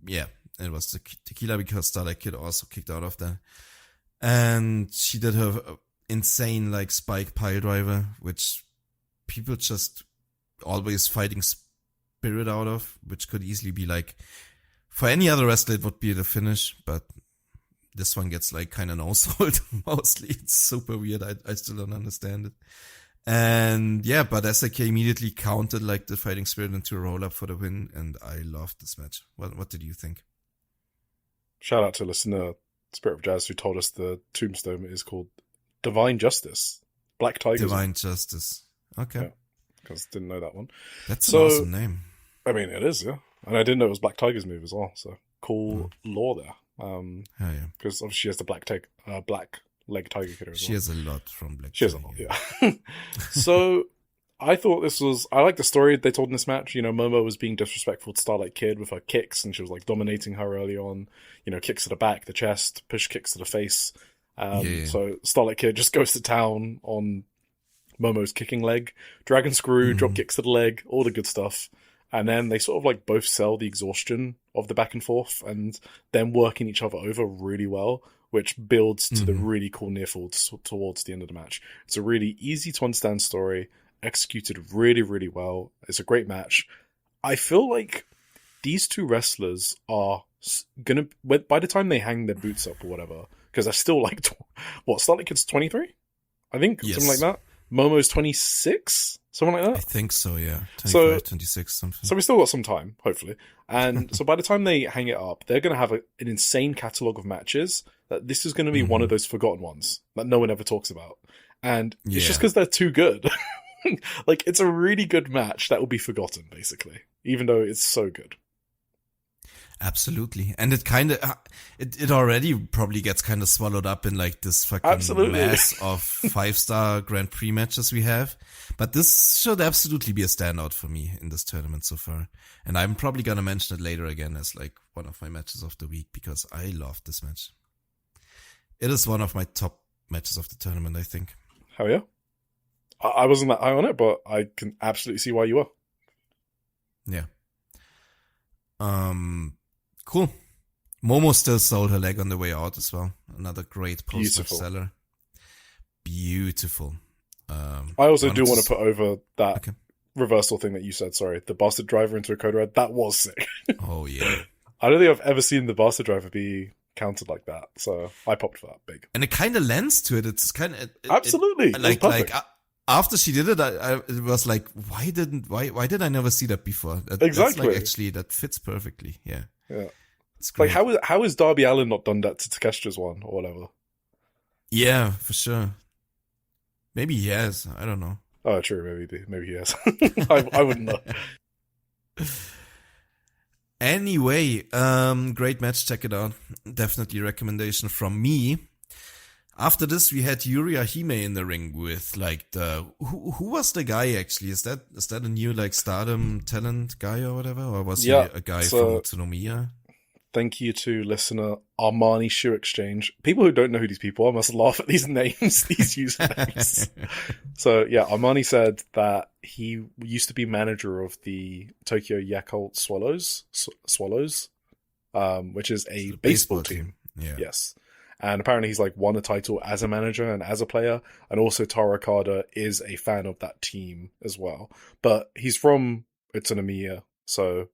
Yeah, it was the Tequila because Starlight Kid also kicked out of that. And she did her insane like spike pile driver, which people just always fighting spirit out of, which could easily be like, for any other wrestler it would be the finish, but this one gets like kind of no-sold mostly. It's super weird. I still don't understand it. And yeah, but SAK immediately countered like the fighting spirit into a roll-up for the win, and I loved this match. What did you think? Shout out to listener Spirit of Jazz who told us the tombstone is called Divine Justice. Black Tigers. Divine Justice. Okay. Yeah, because didn't know that one. That's an awesome name. I mean, it is, yeah. And I didn't know it was Black Tiger's move as well, so cool lore there. Yeah. Because obviously she has the black leg tiger kid as well. She has a lot from Black She has a lot, yeah. So I thought I like the story they told in this match. You know, Momo was being disrespectful to Starlight Kid with her kicks, and she was like dominating her early on. You know, kicks to the back, the chest, push kicks to the face. So Starlight Kid just goes to town on Momo's kicking leg, dragon screw, drop kicks to the leg, all the good stuff. And then they sort of like both sell the exhaustion of the back and forth and them working each other over really well, which builds to the really cool near fall towards the end of the match. It's a really easy to understand story, executed really, really well. It's a great match. I feel like these two wrestlers are gonna, by the time they hang their boots up or whatever, because they're still like, Starlight Kid's 23? I think, something like that. Momo's 26? Something like that? I think so, yeah. 25, 26, something. So we still got some time, hopefully. And so by the time they hang it up, they're going to have an insane catalogue of matches. That this is going to be one of those forgotten ones that no one ever talks about. And it's just because they're too good. Like, it's a really good match that will be forgotten, basically. Even though it's so good. Absolutely. And it kind of, it already probably gets kind of swallowed up in like this fucking mass of 5-star Grand Prix matches we have. But this should absolutely be a standout for me in this tournament so far. And I'm probably going to mention it later again as like one of my matches of the week because I love this match. It is one of my top matches of the tournament, I think. Hell yeah. I wasn't that high on it, but I can absolutely see why you are. Yeah. Cool. Momo still sold her leg on the way out as well. Another great post-match seller. Beautiful. I also do want to put over that reversal thing that you said, sorry. The bastard driver into a code red. That was sick. Oh, yeah. I don't think I've ever seen the bastard driver be countered like that. So I popped for that big. And it kind of lends to it. It's kind of... Absolutely. Like after she did it, it was like, why did I never see that before? Exactly. That's like, actually, that fits perfectly. Yeah. Yeah. It's great. Like, how has Darby Allin not done that to Takeshita's one or whatever? Yeah, for sure. Maybe he has. I don't know. Oh, true. Maybe he has. I wouldn't know. Anyway, great match. Check it out. Definitely recommendation from me. After this, we had Yuri Ahime in the ring with like who was the guy actually? Is that a new like Stardom talent guy or whatever, or was he a guy from Utsunomiya? Thank you to listener Armani Shoe Exchange. People who don't know who these people are must laugh at these names, these usernames. So yeah, Armani said that he used to be manager of the Tokyo Yakult Swallows, which is a baseball team. Yeah. Yes. And apparently he's like won a title as a manager and as a player. And also Taro Okada is a fan of that team as well. But he's from Utsunomiya, so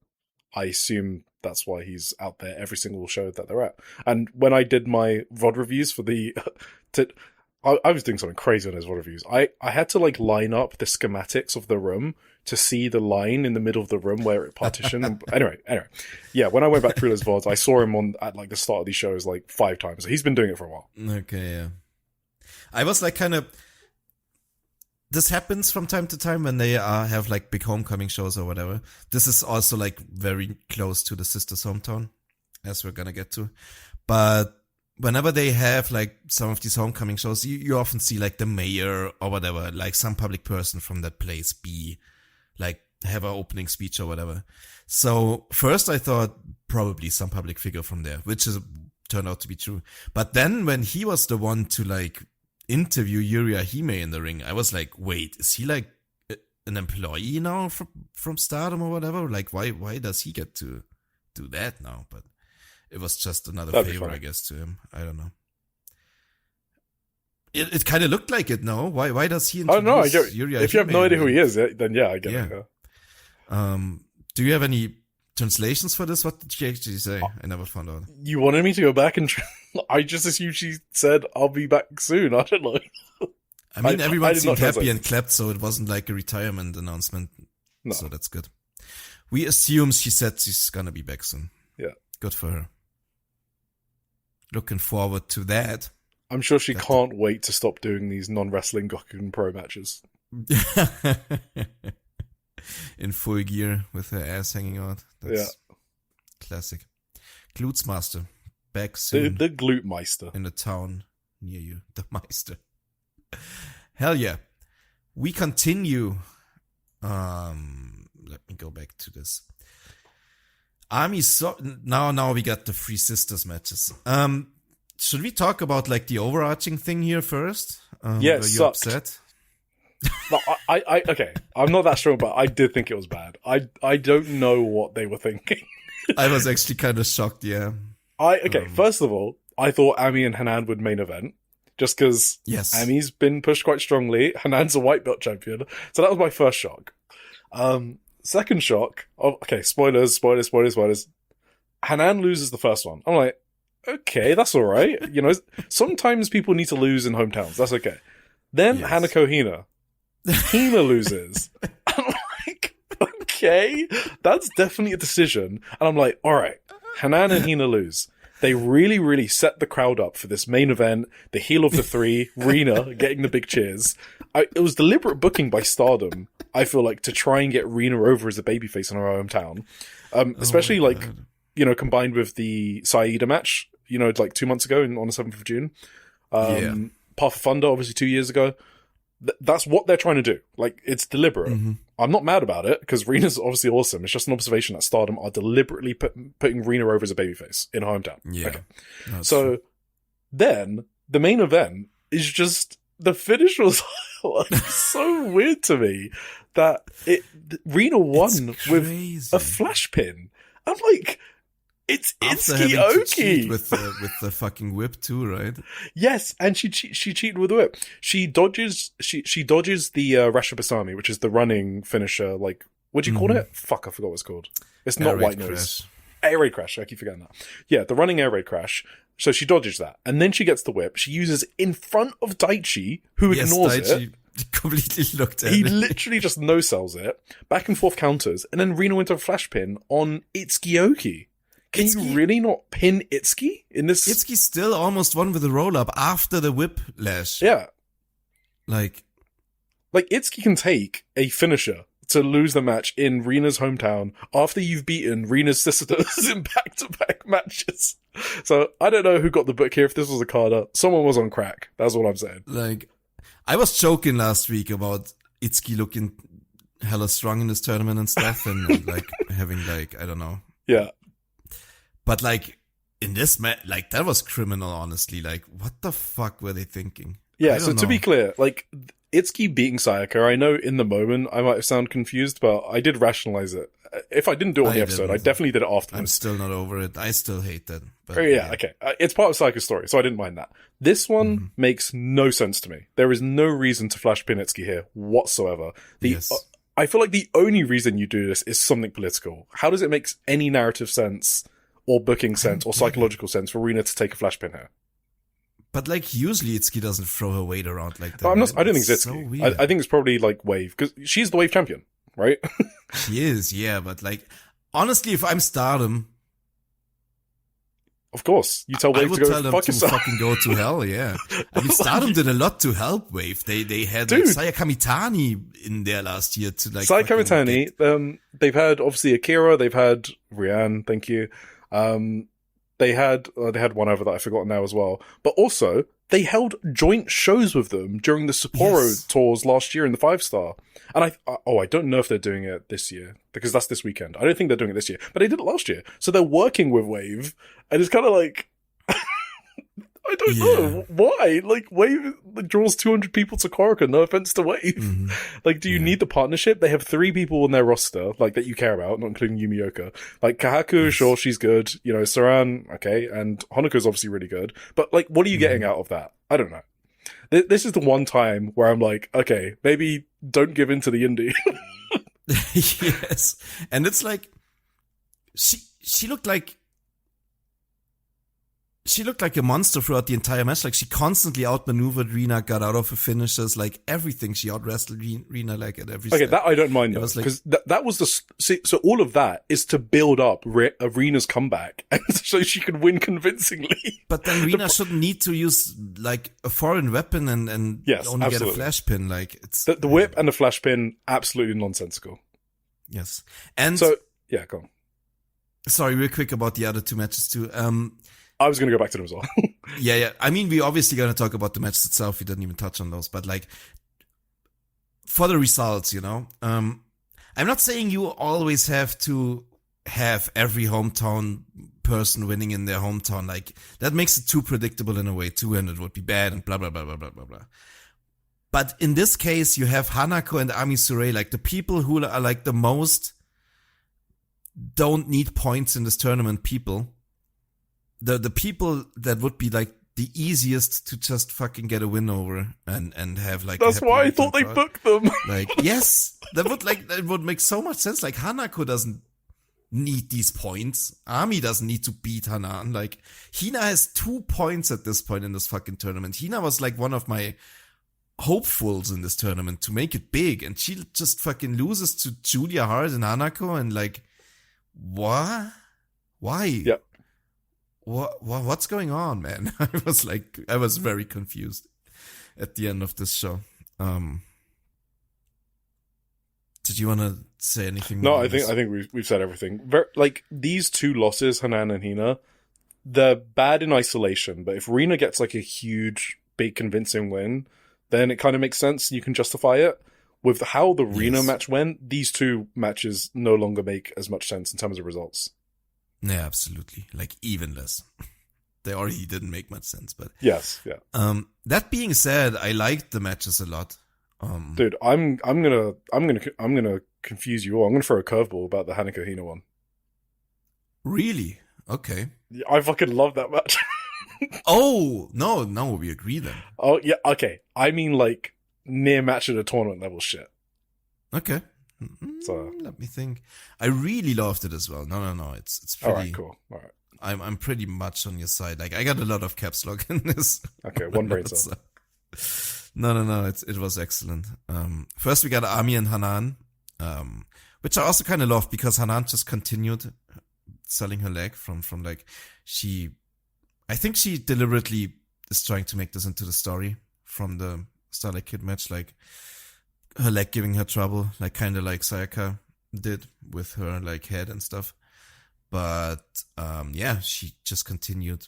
I assume that's why he's out there every single show that they're at. And when I did my VOD reviews for the... I was doing something crazy on his VOD reviews. I had to like line up the schematics of the room to see the line in the middle of the room where it partitioned. Anyway. Yeah, when I went back through those VODs, I saw him at like the start of these shows like 5 times. So he's been doing it for a while. Okay, yeah. I was like kind of... this happens from time to time when they have like big homecoming shows or whatever. This is also like very close to the sister's hometown, as we're gonna get to. But whenever they have like some of these homecoming shows, you often see like the mayor or whatever, like some public person from that place be like have an opening speech or whatever. So first I thought probably some public figure from there, which turned out to be true. But then when he was the one to like interview Yuri Hime in the ring, I was like, wait, is he like an employee now from Stardom or whatever? Like, why does he get to do that now? But it was just another favor, I guess, to him. I don't know. It kind of looked like it, no? Why does he introduce Yuri Hime? If you have no idea who he is, then yeah, I get it. Yeah. Do you have any translations for this? What did she actually say? I never found out. You wanted me to go back and I just assumed she said, I'll be back soon. I don't know. I mean, everyone seemed happy and clapped, so it wasn't like a retirement announcement. No. So that's good. We assume she said she's gonna be back soon. Yeah. Good for her. Looking forward to that. I'm sure she can't wait to stop doing these non-wrestling Gokuen Pro matches. In full gear with her ass hanging out. That's classic. Glutesmaster. Back soon. The Glute Meister. In a town near you. The Meister. Hell yeah. We continue. Let me go back to this. Now we got the Three Sisters matches. Should we talk about like the overarching thing here first? Yeah, were you upset? No, okay. I'm not that strong, but I did think it was bad. I don't know what they were thinking. I was actually kind of shocked, yeah. First of all, I thought Ami and Hanan would main event. Just because Ami's been pushed quite strongly. Hanan's a white belt champion. So that was my first shock. Second shock. Spoilers. Hanan loses the first one. I'm like, okay, that's alright. You know, sometimes people need to lose in hometowns. That's okay. Then Hanako Hina loses. I'm like, okay, that's definitely a decision. And I'm like, alright, Hanan and Hina lose. They really, really set the crowd up for this main event. The heel of the three, Rina, getting the big cheers. It was deliberate booking by Stardom, I feel like, to try and get Rina over as a babyface in her hometown. Especially, combined with the Saida match, like 2 months ago on the 7th of June. Path of Thunder, obviously 2 years ago. That's what they're trying to do. Like, it's deliberate. Mm-hmm. I'm not mad about it, because Rina's obviously awesome. It's just an observation that Stardom are deliberately putting Rina over as a babyface in her hometown. Yeah. Okay. So, then, the main event is just, the finish was so weird to me, that Rina won with a flash pin. I'm like, it's Itsuki with the fucking whip too, right? Yes, and she cheated with the whip. She dodges the Rasha Basami, which is the running finisher. Like, what do you call it? Fuck, I forgot what it's called. It's not white noise. Air raid crash. I keep forgetting that. Yeah, the running air raid crash. So she dodges that, and then she gets the whip. She uses in front of Daichi, who ignores it. Completely looked at it. He it. literally just no-sells it. Back and forth counters, and then Rina went to a flash pin on Itsuki. Can you really not pin Itsuki in this? Itsuki still almost won with a roll-up after the whiplash. Yeah. Like Itsuki can take a finisher to lose the match in Rina's hometown after you've beaten Rina's sisters in back-to-back matches. So, I don't know who got the book here. If this was a Okada, someone was on crack. That's all I'm saying. Like, I was joking last week about Itsuki looking hella strong in this tournament and stuff, and like having like, I don't know. Yeah. But like in this match, like that was criminal, honestly. Like, what the fuck were they thinking? Yeah, so to be clear, like Itsuki beating Sayaka, I know in the moment I might have sounded confused, but I did rationalize it. If I didn't do it on the episode, I definitely did it afterwards. I'm still not over it. I still hate that. But, okay. It's part of Sayaka's story, so I didn't mind that. This one makes no sense to me. There is no reason to flash pin Itsuki here whatsoever. I feel like the only reason you do this is something political. How does it make any narrative sense or booking sense or psychological sense for Rina to take a flash pin here? But like usually Itsuki doesn't throw her weight around like that. I don't think it's Itsuki. So I think it's probably like Wave, because she's the Wave champion, right? She is, yeah, but like honestly, if I'm Stardom, Of course, you tell I Wave would to go tell them fuck to yourself. fucking go to hell, yeah. I mean, Stardom did a lot to help Wave. They had Dude. like Saya Kamitani in there last year to like... Sai fucking Kamitani, get- they've had obviously Akira, they've had Rian, thank you. They had one over that I've forgotten now as well. But also, they held joint shows with them during the Sapporo tours last year in the 5-star. And I don't know if they're doing it this year, because that's this weekend. I don't think they're doing it this year, but they did it last year. So they're working with Wave, and it's kind of like, I don't know why. Like, Wave draws 200 people to Korakuen. No offense to Wave. Mhm. Like, do you need the partnership? They have 3 people in their roster, like, that you care about, not including Yumioka. Like, Kahaku, sure, she's good. You know, Saran, okay, and Honoka's obviously really good. But, like, what are you getting out of that? I don't know. This is the one time where I'm like, okay, maybe don't give in to the indie. Yes. And it's like, she looked like a monster throughout the entire match. Like, she constantly outmaneuvered Rina, got out of her finishes, like everything. She out-wrestled Rina, like, at every Okay, step. that I don't mind, though, was like- because that was so all of that is to build up Rina's comeback, and so she could win convincingly. But then Rina shouldn't need to use, like, a foreign weapon and Yes, only absolutely. get a flash pin. Like, it's... The whip and the flash pin, absolutely nonsensical. Yes. And, So, yeah, go on. sorry, real quick about the other 2 matches too. I was going to go back to them as well. Yeah. I mean, we obviously going to talk about the match itself. We didn't even touch on those, but like, for the results, you know, I'm not saying you always have to have every hometown person winning in their hometown. Like, that makes it too predictable in a way too, and it would be bad and blah, blah, blah, blah, blah, blah, blah. But in this case, you have Hanako and Ami Sure, like the people who are like the most don't need points in this tournament people. The people that would be like the easiest to just fucking get a win over and have like. That's why I thought they booked them. Like, yes, that would make so much sense. Like, Hanako doesn't need these points. Ami doesn't need to beat Hanan. Like, Hina has 2 points at this point in this fucking tournament. Hina was like one of my hopefuls in this tournament to make it big, and she just fucking loses to Julia Hart and Hanako, and like, what? Why? Yep. What's going on, man? I was very confused at the end of this show. Did you want to say anything more? No, I think we've said everything. Like, these 2 losses, Hanan and Hina, they're bad in isolation, but if Rina gets like a huge, big, convincing win, then it kind of makes sense. You can justify it. With how the Rina match went, these 2 matches no longer make as much sense in terms of results. Yeah, absolutely. Like, even less. They already didn't make much sense, but Yes, yeah. That being said, I liked the matches a lot. Dude, I'm gonna confuse you all. I'm gonna throw a curveball about the Hanako Hina one. Really? Okay. I fucking love that match. Oh, no, we agree then. Oh yeah, okay. I mean, like, near match at a tournament level shit. Okay. So Let me think. I really loved it as well. No. It's pretty. all right, cool. All right. I'm pretty much on your side. Like, I got a lot of caps lock in this. Okay, one brain cell. No. It was excellent. First we got Ami and Hanan, which I also kind of loved because Hanan just continued selling her leg from like I think she deliberately is trying to make this into the story from the Starlight Kid match, like her leg giving her trouble, like kind of like Sayaka did with her like head and stuff. But yeah, she just continued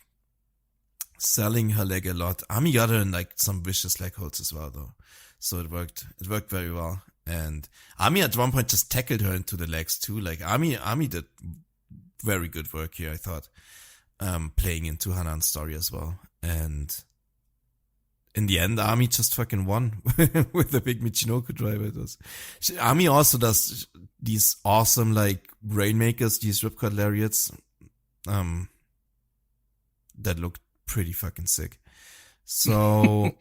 selling her leg a lot. Ami got her in like some vicious leg holds as well though. So it worked very well. And Ami at one point just tackled her into the legs too. Like Ami did very good work here, I thought. Playing into Hanan's story as well. And in the end, Ami just fucking won with the big Michinoku driver. Ami also does these awesome like rainmakers, these ripcord lariats, that look pretty fucking sick. So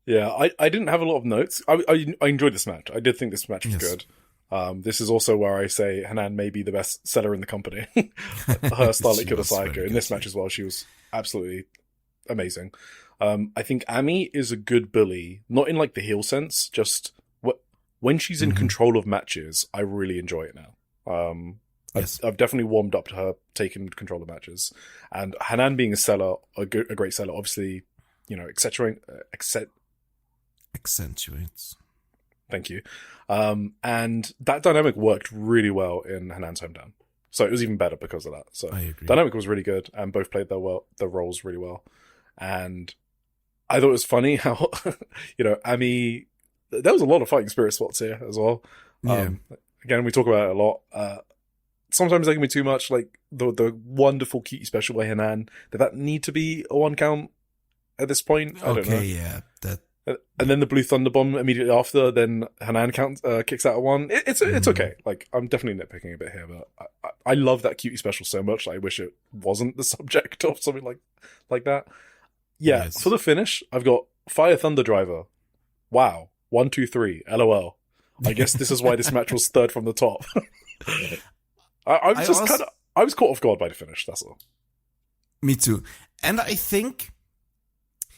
yeah, I didn't have a lot of notes. I enjoyed this match. I did think this match was good. This is also where I say Hanan may be the best seller in the company. Her Starlight Kid Sayaka in this match as well. She was absolutely amazing. I think Ami is a good bully, not in like the heel sense, just when she's in control of matches, I really enjoy it now. Yes. I've definitely warmed up to her taking control of matches. And Hanan being a seller, a great seller, obviously, Accentuates. Thank you. And that dynamic worked really well in Hanan's hometown. So it was even better because of that. So I agree. Dynamic was really good, and both played their roles really well. And I thought it was funny how, Ami, there was a lot of fighting spirit spots here as well. Yeah. Again, we talk about it a lot. Sometimes they can be too much, like the wonderful cutie special by Hanan. Did that need to be a 1 count at this point? I don't know. Yeah. And then the blue thunder bomb immediately after, then Hanan kicks out a 1. It's okay. Like, I'm definitely nitpicking a bit here, but I love that cutie special so much. I wish it wasn't the subject of something like that. Yeah, Yes. For the finish, I've got Fire Thunder Driver. Wow. 1, 2, 3. LOL. I guess this is why this match was third from the top. I was caught off guard by the finish, that's all. Me too. And I think,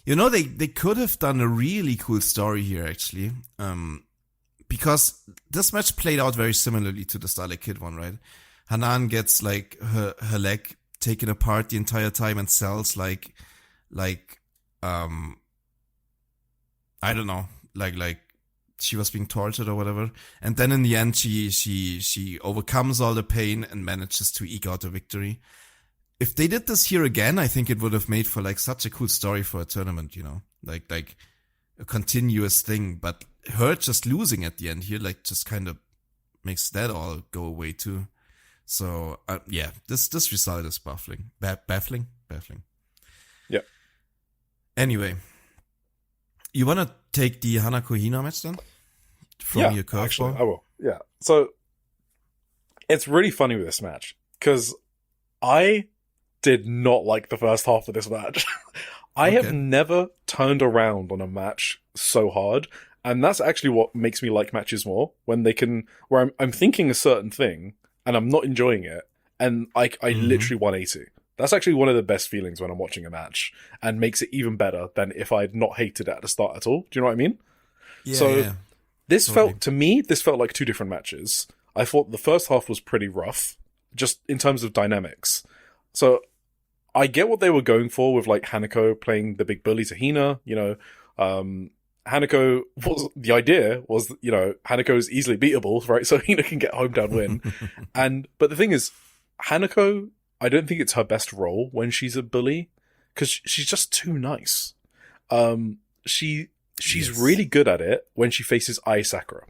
they could have done a really cool story here, actually. Because this match played out very similarly to the Starlight Kid one, right? Hanan gets, like, her leg taken apart the entire time and sells, I don't know, like she was being tortured or whatever. And then in the end, she overcomes all the pain and manages to eke out a victory. If they did this here again, I think it would have made for like such a cool story for a tournament, like a continuous thing. But her just losing at the end here, like, just kind of makes that all go away too. So this result is baffling. Baffling. Yeah. Anyway, you want to take the Hanako Hina match then? From your curveball? Actually, I will. Yeah. So it's really funny with this match because I did not like the first half of this match. I have never turned around on a match so hard, and that's actually what makes me like matches more, when they can, where I'm thinking a certain thing and I'm not enjoying it, and I literally 180. That's actually one of the best feelings when I'm watching a match, and makes it even better than if I'd not hated it at the start at all. Do you know what I mean? Yeah. This felt like two different matches. I thought the first half was pretty rough, just in terms of dynamics. So I get what they were going for with, like, Hanako playing the big bully to Hina. Hanako the idea was, Hanako is easily beatable, right? So Hina can get a hometown win. But the thing is, Hanako, I don't think it's her best role when she's a bully, because she's just too nice. She's really good at it when she faces Ai Sakura,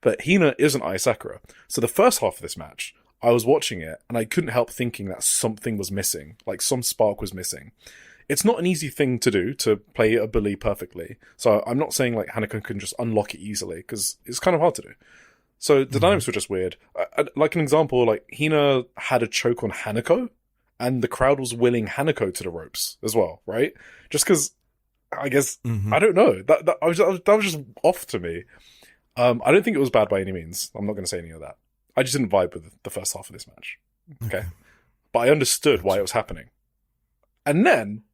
but Hina isn't Ai Sakura. So the first half of this match, I was watching it and I couldn't help thinking that something was missing, like some spark was missing. It's not an easy thing to do, to play a bully perfectly. So I'm not saying like Hanako can just unlock it easily, because it's kind of hard to do. So the dynamics were just weird. Like an example, like Hina had a choke on Hanako, and the crowd was willing Hanako to the ropes as well, right? Just because, I guess, I don't know. That was just off to me. I don't think it was bad by any means. I'm not going to say any of that. I just didn't vibe with the first half of this match. Okay. But I understood why it was happening. And then,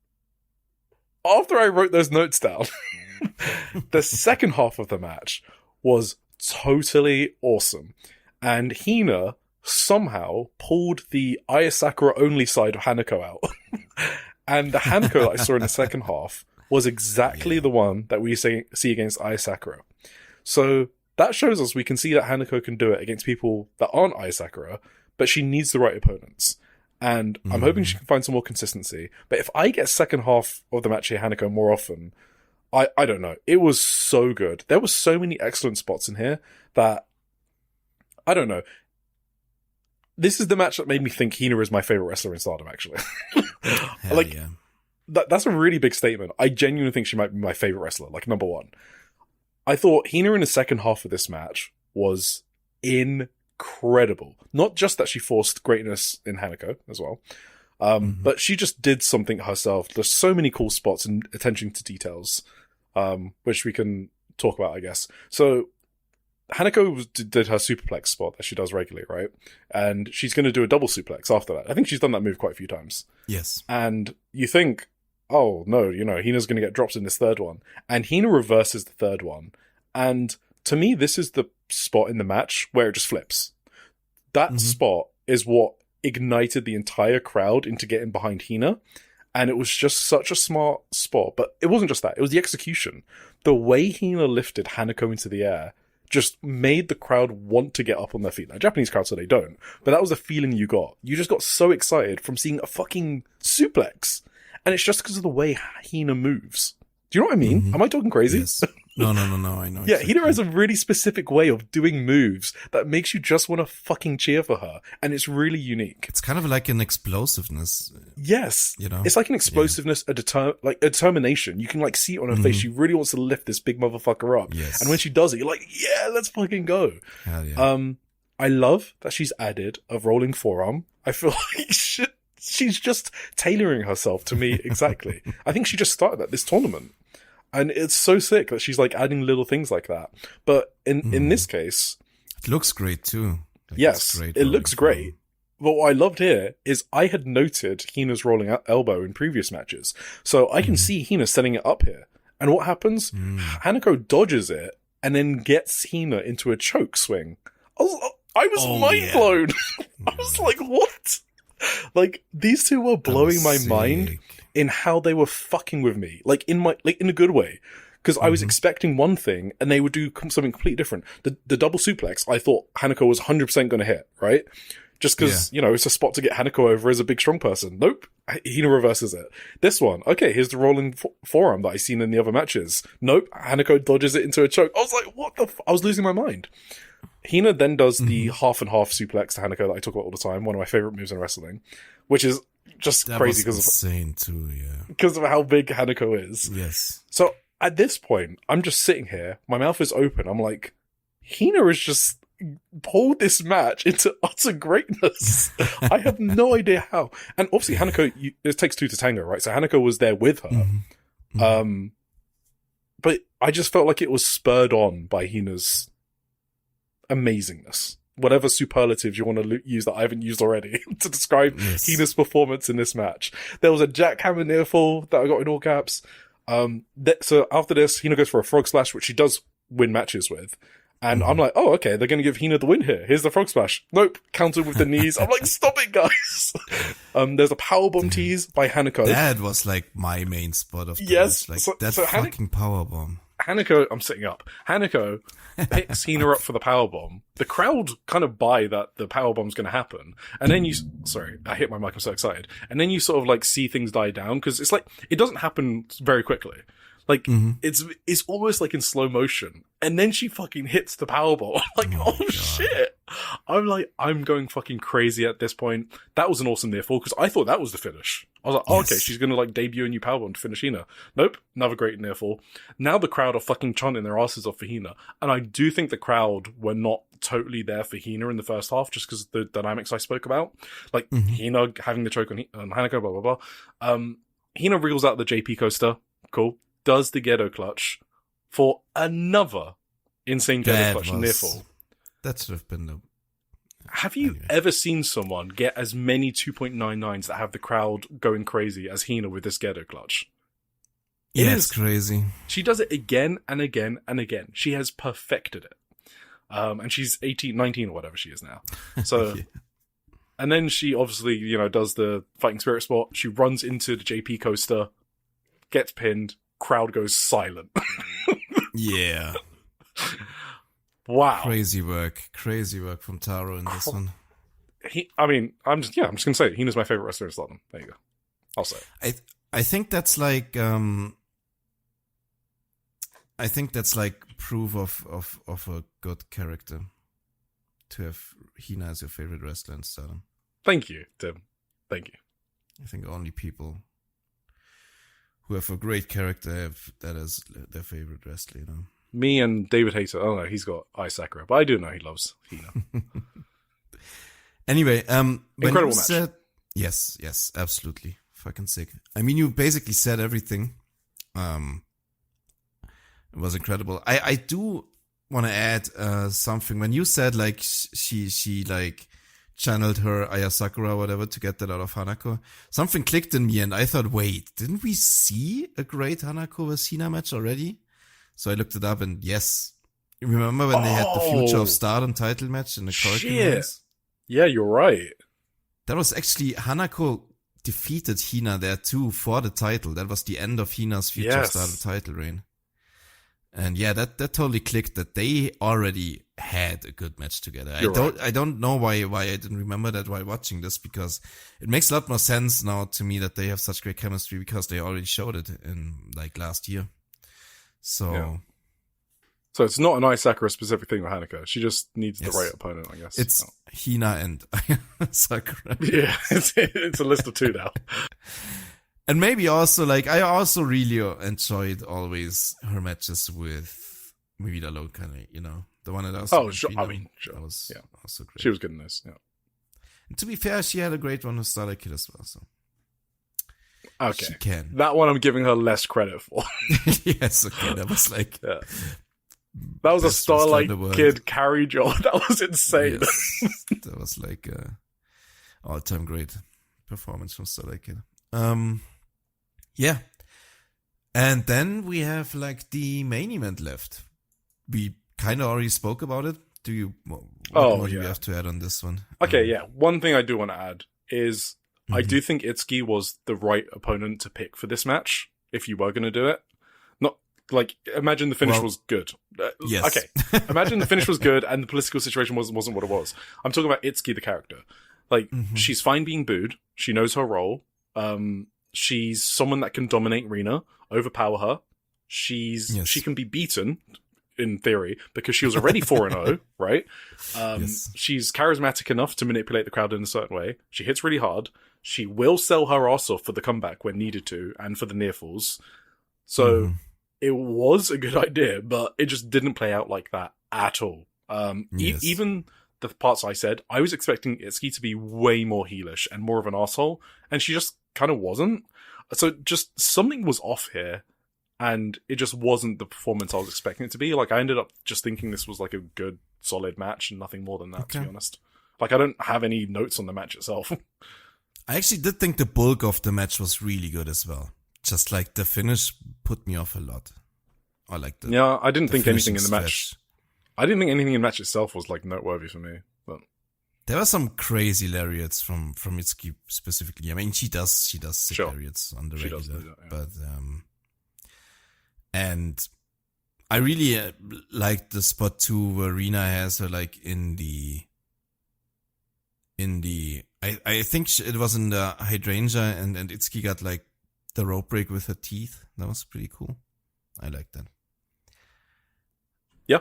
after I wrote those notes down, the second half of the match was totally awesome. And Hina somehow pulled the Ai Sakura only side of Hanako out. And the Hanako that I saw in the second half was exactly the one that we see against Ai Sakura. So that shows us we can see that Hanako can do it against people that aren't Ai Sakura, but she needs the right opponents. And I'm hoping she can find some more consistency. But if I get second half of the match here, Hanako, more often, I don't know. It was so good. There were so many excellent spots in here that, I don't know. This is the match that made me think Hina is my favorite wrestler in Stardom, actually. That's a really big statement. I genuinely think she might be my favorite wrestler, like number one. I thought Hina in the second half of this match was incredible. Not just that she forced greatness in Hanako as well, but she just did something herself. There's so many cool spots and attention to details, which we can talk about, I guess. So Hanako did her superplex spot that she does regularly, right? And she's going to do a double suplex after that. I think she's done that move quite a few times. Yes. And you think, oh, no, Hina's going to get dropped in this third one. And Hina reverses the third one. And to me, this is the spot in the match where it just flips. That spot is what ignited the entire crowd into getting behind Hina. And it was just such a smart spot. But it wasn't just that. It was the execution. The way Hina lifted Hanako into the air just made the crowd want to get up on their feet. Now, Japanese crowd, so they don't. But that was the feeling you got. You just got so excited from seeing a fucking suplex. And it's just because of the way Hina moves. Do you know what I mean? Mm-hmm. Am I talking crazy? Yes. No, I know. Yeah, exactly. Hina has a really specific way of doing moves that makes you just want to fucking cheer for her. And it's really unique. It's kind of like an explosiveness. Yes. You know? It's like an explosiveness, a determination. You can like see it on her face. She really wants to lift this big motherfucker up. Yes. And when she does it, you're like, yeah, let's fucking go. Hell yeah. I love that she's added a rolling forearm. I feel like she's just tailoring herself to me exactly. I think she just started at this tournament. And it's so sick that she's like adding little things like that. But in this case, it looks great too. Like, yes, it looks great. But what I loved here is I had noted Hina's rolling elbow in previous matches. So I can see Hina setting it up here. And what happens? Hanako dodges it and then gets Hina into a choke swing. I was mind blown. I was like, what? Like, these two were blowing my mind in how they were fucking with me. Like, in a good way. Because I was expecting one thing, and they would do something completely different. The double suplex, I thought Hanako was 100% going to hit, right? Just because, it's a spot to get Hanako over as a big, strong person. Nope. Hina reverses it. This one, okay, here's the rolling forearm that I've seen in the other matches. Nope. Hanako dodges it into a choke. I was like, what the I was losing my mind. Hina then does the half and half suplex to Hanako that I talk about all the time, one of my favorite moves in wrestling, which is just crazy because insane too, yeah. Because of how big Hanako is. Yes. So at this point, I'm just sitting here, my mouth is open. I'm like, Hina has just pulled this match into utter greatness. I have no idea how. And obviously, Hanako, it takes two to tango, right? So Hanako was there with her. But I just felt like it was spurred on by Hina's amazingness. Whatever superlatives you want to use that I haven't used already to describe Hina's performance in this match. There was a jackhammer near fall that I got in all caps. So after this, Hina goes for a frog splash, which she does win matches with. And I'm like, oh, okay, they're going to give Hina the win here. Here's the frog splash. Nope, countered with the knees. I'm like, stop it, guys. There's a powerbomb tease by Hanako. That was like my main spot of the match. Like, that fucking powerbomb. Hanako, I'm sitting up. Hanako picks Hina up for the powerbomb. The crowd kind of buy that the powerbomb's going to happen. And then sorry, I hit my mic, I'm so excited. And then you sort of like see things die down because it's like, it doesn't happen very quickly. Like, it's almost like in slow motion. And then she fucking hits the powerbomb. I'm like, oh shit. I'm like, I'm going fucking crazy at this point. That was an awesome near fall because I thought that was the finish. I was like, oh, okay, she's going to like debut a new powerbomb to finish Hina. Nope, another great near fall. Now the crowd are fucking chanting their asses off for Hina. And I do think the crowd were not totally there for Hina in the first half just because of the dynamics I spoke about. Like, Hina having the choke on Hanako, blah, blah, blah. Hina reels out the JP coaster. Cool. Does the ghetto clutch for another insane ghetto clutch near fall. That should have been the... Have you ever seen someone get as many 2.99s that have the crowd going crazy as Hina with this ghetto clutch? Yeah, it's crazy. She does it again and again and again. She has perfected it. And she's 18, 19 or whatever she is now. So, and then she obviously, does the fighting spirit spot. She runs into the JP coaster, gets pinned, crowd goes silent. Yeah. Wow. Crazy work from Taro in this one. I'm just gonna say it. Hina's my favorite wrestler in Stardom. There you go. I'll say it. I think that's like proof of a good character to have Hina as your favorite wrestler in Stardom. Thank you, Tim. Thank you. I think only people who have a great character have that as their favorite wrestler, Me and David Hayter. Oh no, he's got Ai Sakura, but I do know he loves Hina. Anyway, incredible match. Yes, absolutely. Fucking sick. I mean, you basically said everything. It was incredible. I do want to add something. When you said like she like channeled her Aya Sakura or whatever to get that out of Hanako, something clicked in me and I thought, wait, didn't we see a great Hanako vs Hina match already? So I looked it up and yes. You remember when they had the Future of Stardom title match in the Korakuen? Yeah, you're right. That was actually, Hanako defeated Hina there too for the title. That was the end of Hina's future Stardom title reign. And yeah, that totally clicked that they already had a good match together. I don't know why I didn't remember that while watching this, because it makes a lot more sense now to me that they have such great chemistry, because they already showed it in like last year. So it's not an Ai Sakura specific thing with Hanako. She just needs the right opponent, I guess. It's Hina and Sakura. Yeah, it's a list of two now. And maybe also, like, I also really enjoyed always her matches with Mivida Lokane, you know, the one that I was. Oh, sure. I mean, sure. That was also great. She was good in this, yeah. And to be fair, she had a great one with Starlight Kid as well, so. Okay. She can. That one I'm giving her less credit for. Yes, okay, that was like. Yeah. That was a Starlight Kid carry job. That was insane. Yes, that was like all-time great performance from Starlight Kid. Yeah. And then we have like the main event left. We kind of already spoke about it. Do you? What more do you have to add on this one? Okay, yeah. One thing I do want to add is I do think Itsuki was the right opponent to pick for this match if you were going to do it. Not like imagine the finish was good. Yes. Okay. Imagine the finish was good and the political situation wasn't what it was. I'm talking about Itsuki the character. Like she's fine being booed. She knows her role. She's someone that can dominate Rina, overpower her. She can be beaten in theory because she was already 4-0, right? She's charismatic enough to manipulate the crowd in a certain way. She hits really hard. She will sell her ass off for the comeback when needed to and for the near falls. So it was a good idea, but it just didn't play out like that at all. Even the parts I said, I was expecting Itsuki to be way more heelish and more of an asshole, and she just kind of wasn't. So just something was off here, and it just wasn't the performance I was expecting it to be. Like, I ended up just thinking this was like a good, solid match and nothing more than that, to be honest. Like, I don't have any notes on the match itself. I actually did think the bulk of the match was really good as well. Just like the finish put me off a lot. Or like I didn't think anything in the match. I didn't think anything in the match itself was like noteworthy for me. But there were some crazy lariats from Itsuki specifically. I mean, she does sick lariats on the regular, but and I really liked the spot too where Rina has her like in the I think it was in the hydrangea and Itsuki got like the rope break with her teeth. That was pretty cool. I liked that. Yeah.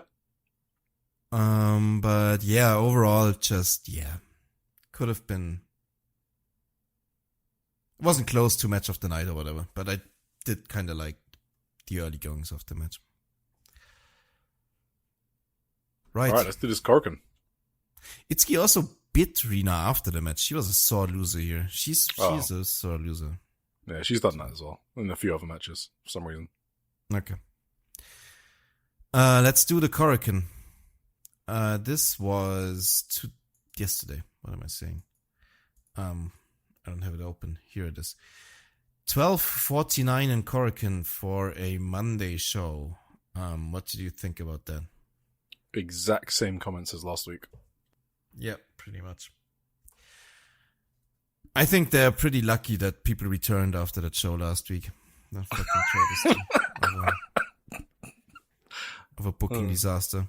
But yeah, overall, just, could have been, wasn't close to match of the night or whatever, but I did kind of like the early goings of the match. Right. Alright, let's do this Korakuen. Itsuki also bit Rina after the match. She was a sore loser here. She's a sore loser. Yeah, she's done that as well in a few other matches for some reason. Okay. Let's do the Korakuen. This was yesterday. What am I saying? I don't have it open. Here it is. 12:49 in Korakuen for a Monday show. What did you think about that? Exact same comments as last week. Yeah, pretty much. I think they're pretty lucky that people returned after that show last week. The fucking travesty of a booking disaster.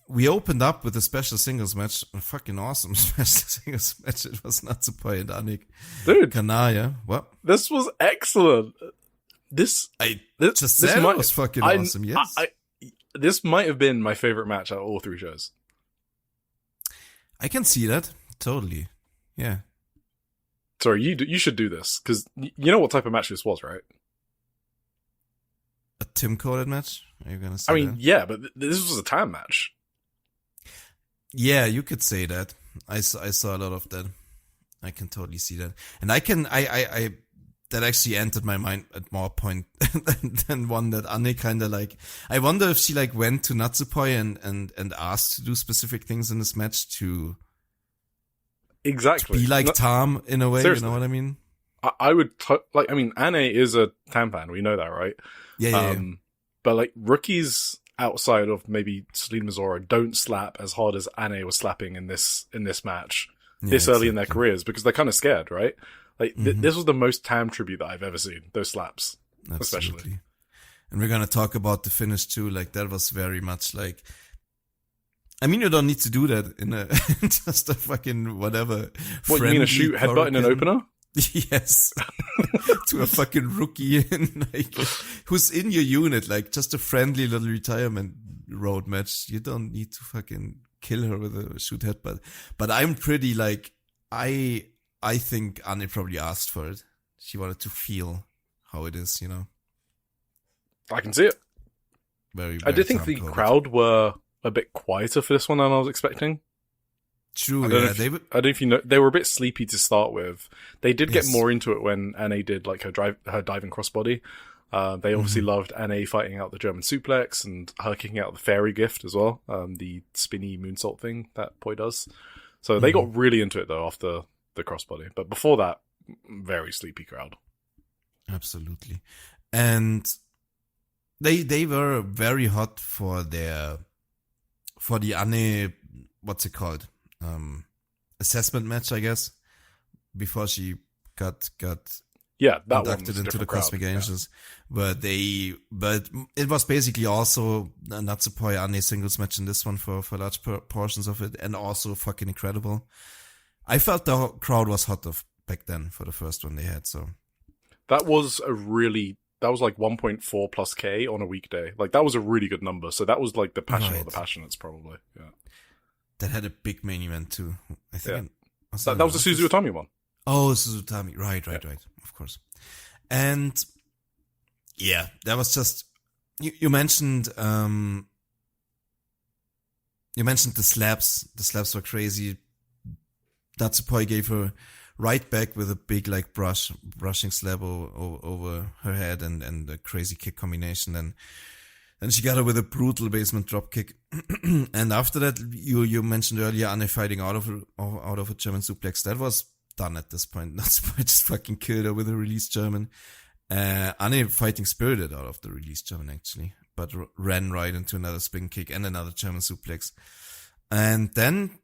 We opened up with a special singles match, a fucking awesome special singles match. It was Natsupoi and Anik. Dude. Kanaya. What? This was excellent. This was fucking awesome, yes. This might have been my favorite match out of all three shows. I can see that. Totally. Yeah. Sorry, you should do this, because you know what type of match this was, right? A Tim coded match? Are you gonna say that? Yeah, but this was a time match. Yeah, you could say that. I saw a lot of that. I can totally see that. And I that actually entered my mind at more point than one that Anne kind of like, I wonder if she like went to Natsupoi and asked to do specific things in this match to exactly be like Tam in a way, seriously. You know what I mean? I would Anne is a Tam fan, we know that, right? Yeah. But like Rookie's outside of maybe Selena Mizora, don't slap as hard as Ane was slapping in this match this early in their careers, because they're kind of scared, right? Like this was the most Tam tribute that I've ever seen. Those slaps, especially. And we're gonna talk about the finish too. Like that was very much like. I mean, you don't need to do that in a just a fucking whatever. What, you mean a shoot headbutt in an opener? Yes. To a fucking rookie who's in your unit, like just a friendly little retirement road match. You don't need to fucking kill her with a shoot headbutt. But I'm pretty like, I think Anne probably asked for it. She wanted to feel how it is, you know? I can see it. Very, I did think the crowd were a bit quieter for this one than I was expecting. True, I don't know if you know, they were a bit sleepy to start with. They did get more into it when Anne did like her diving crossbody. They obviously loved Anne fighting out the German suplex and her kicking out the fairy gift as well. The spinny moonsault thing that Poi does. So they got really into it though after the crossbody. But before that, very sleepy crowd. Absolutely. And they were very hot for the Anne, what's it called? Assessment match, I guess, before she got inducted into the Cosmic Angels. But it was basically also a Natsupoi Anne singles match in this one for large portions of it, and also fucking incredible. I felt the crowd was hot back then for the first one they had, so. That was like 1.4 plus K on a weekday. Like, that was a really good number. So that was like the passion of the passionates, probably. Yeah. That had a big main event too. I think that was the Suzu Utami one. Oh, Suzu Utami. Right. Of course. And yeah, that was just, you mentioned the slaps. The slaps were crazy. Natsupoi gave her right back with a big like brushing slap over her head and a crazy kick combination. And she got her with a brutal basement drop kick. And after that, you mentioned earlier Anne fighting out of a German suplex. That was done at this point. Natsupoi just fucking killed her with a released German. Anne fighting spirited out of the released German actually, but ran right into another spin kick and another German suplex. And then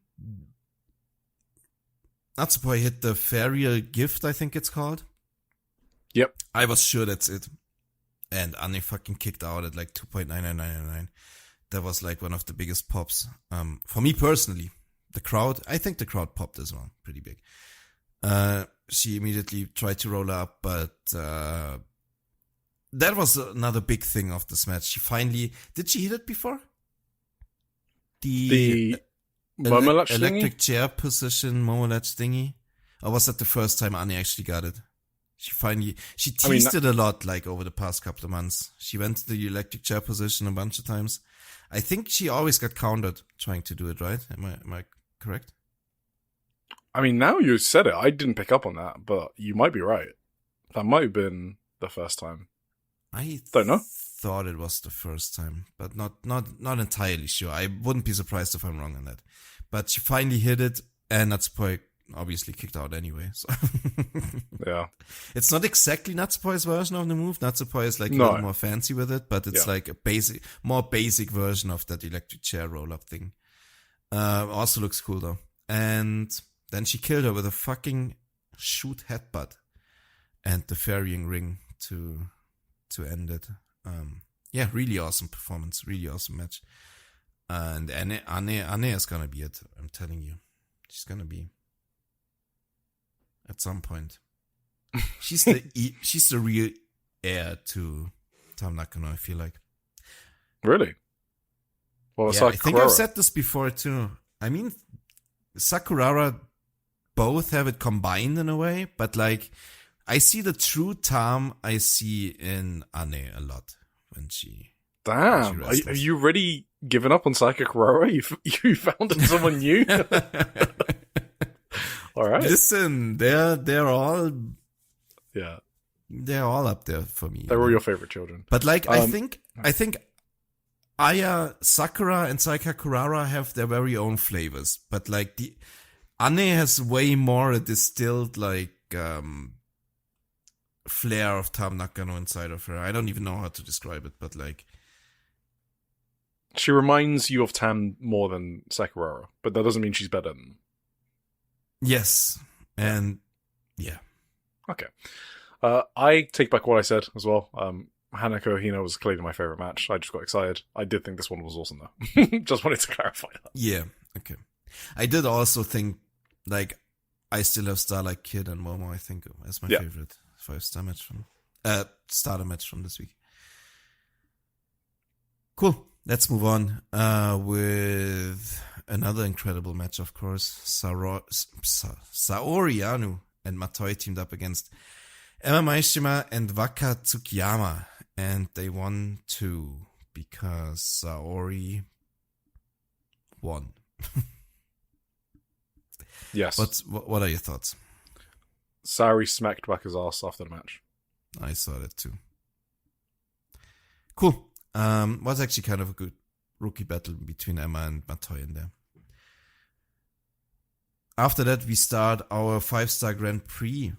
Natsupoi hit the Farrier gift, I think it's called. Yep. I was sure that's it. And Anne fucking kicked out at like 2.99999. That was like one of the biggest pops. For me personally, I think the crowd popped as well. Pretty big. She immediately tried to roll up, but, that was another big thing of this match. Did she hit it before? The electric chair position, Momolatch thingy? Or was that the first time Anne actually got it? She teased it a lot, like, over the past couple of months. She went to the electric chair position a bunch of times. I think she always got countered trying to do it, right? Am I correct? I mean, now you said it, I didn't pick up on that, but you might be right. That might have been the first time. I don't know. Thought it was the first time, but not entirely sure. I wouldn't be surprised if I'm wrong on that. But she finally hit it, and Natsupoi obviously kicked out anyway. So yeah, it's not exactly Natsupoi's version of the move. Natsupoi is like a little more fancy with it, but it's like a more basic version of that electric chair roll up thing. Also looks cool though. And then she killed her with a fucking shoot headbutt and the ferrying ring to end it. Really awesome performance, really awesome match. And Anne is gonna be it. I'm telling you, she's gonna be at some point. She's the real heir to Tam Nakano, I feel like. Really? Well, yeah, I think I've said this before too. I mean, Sakurara both have it combined in a way, but like, I see the true Tam I see in Anne a lot when she. Damn, are you already given up on Saika Kurara? You found someone new? All right. Listen, they're all. Yeah. They're all up there for me. They're all your favorite children. But like, I think Aya, Sakura and Saika Kurara have their very own flavors. But like Anne has way more a distilled like, flair of Tam Nakano inside of her. I don't even know how to describe it, but like, She reminds you of Tam more than Sakurara, but that doesn't mean she's better than. Yes, and yeah. Okay. I take back what I said as well. Hanako Hina was clearly my favorite match. I just got excited. I did think this one was awesome though. Just wanted to clarify that. Yeah, okay. I did also think, like, I still have Starlight Kid and Momo, I think, as my favorite 5-star match from, starter match from this week. Cool. Let's move on, with another incredible match, of course. Saori Anou and Matoi teamed up against Emma Maeshima and Waka Tsukiyama. And they won too, because Saori won. Yes. What are your thoughts? Saori smacked Waka's ass after the match. I saw that too. Cool. Was actually kind of a good rookie battle between Emma and Matoi in there. After that, we start our 5-star Grand Prix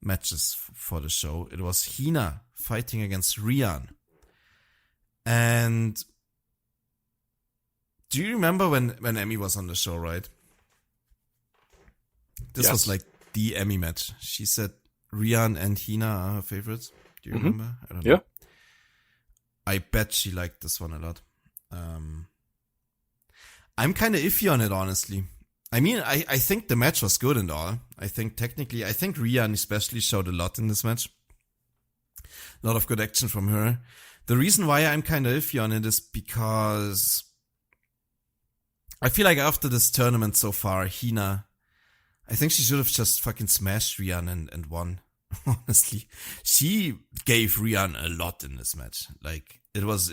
matches for the show. It was Hina fighting against Rian. And do you remember when Emmy was on the show, right? This was like the Emmy match. She said Rian and Hina are her favorites. Do you remember? I don't know. Yeah. I bet she liked this one a lot. I'm kind of iffy on it, honestly. I mean, I think the match was good and all. I think Rian especially showed a lot in this match. A lot of good action from her. The reason why I'm kind of iffy on it is because I feel like after this tournament so far, Hina, I think she should have just fucking smashed Rian and won. Honestly, she gave Rian a lot in this match. Like, it was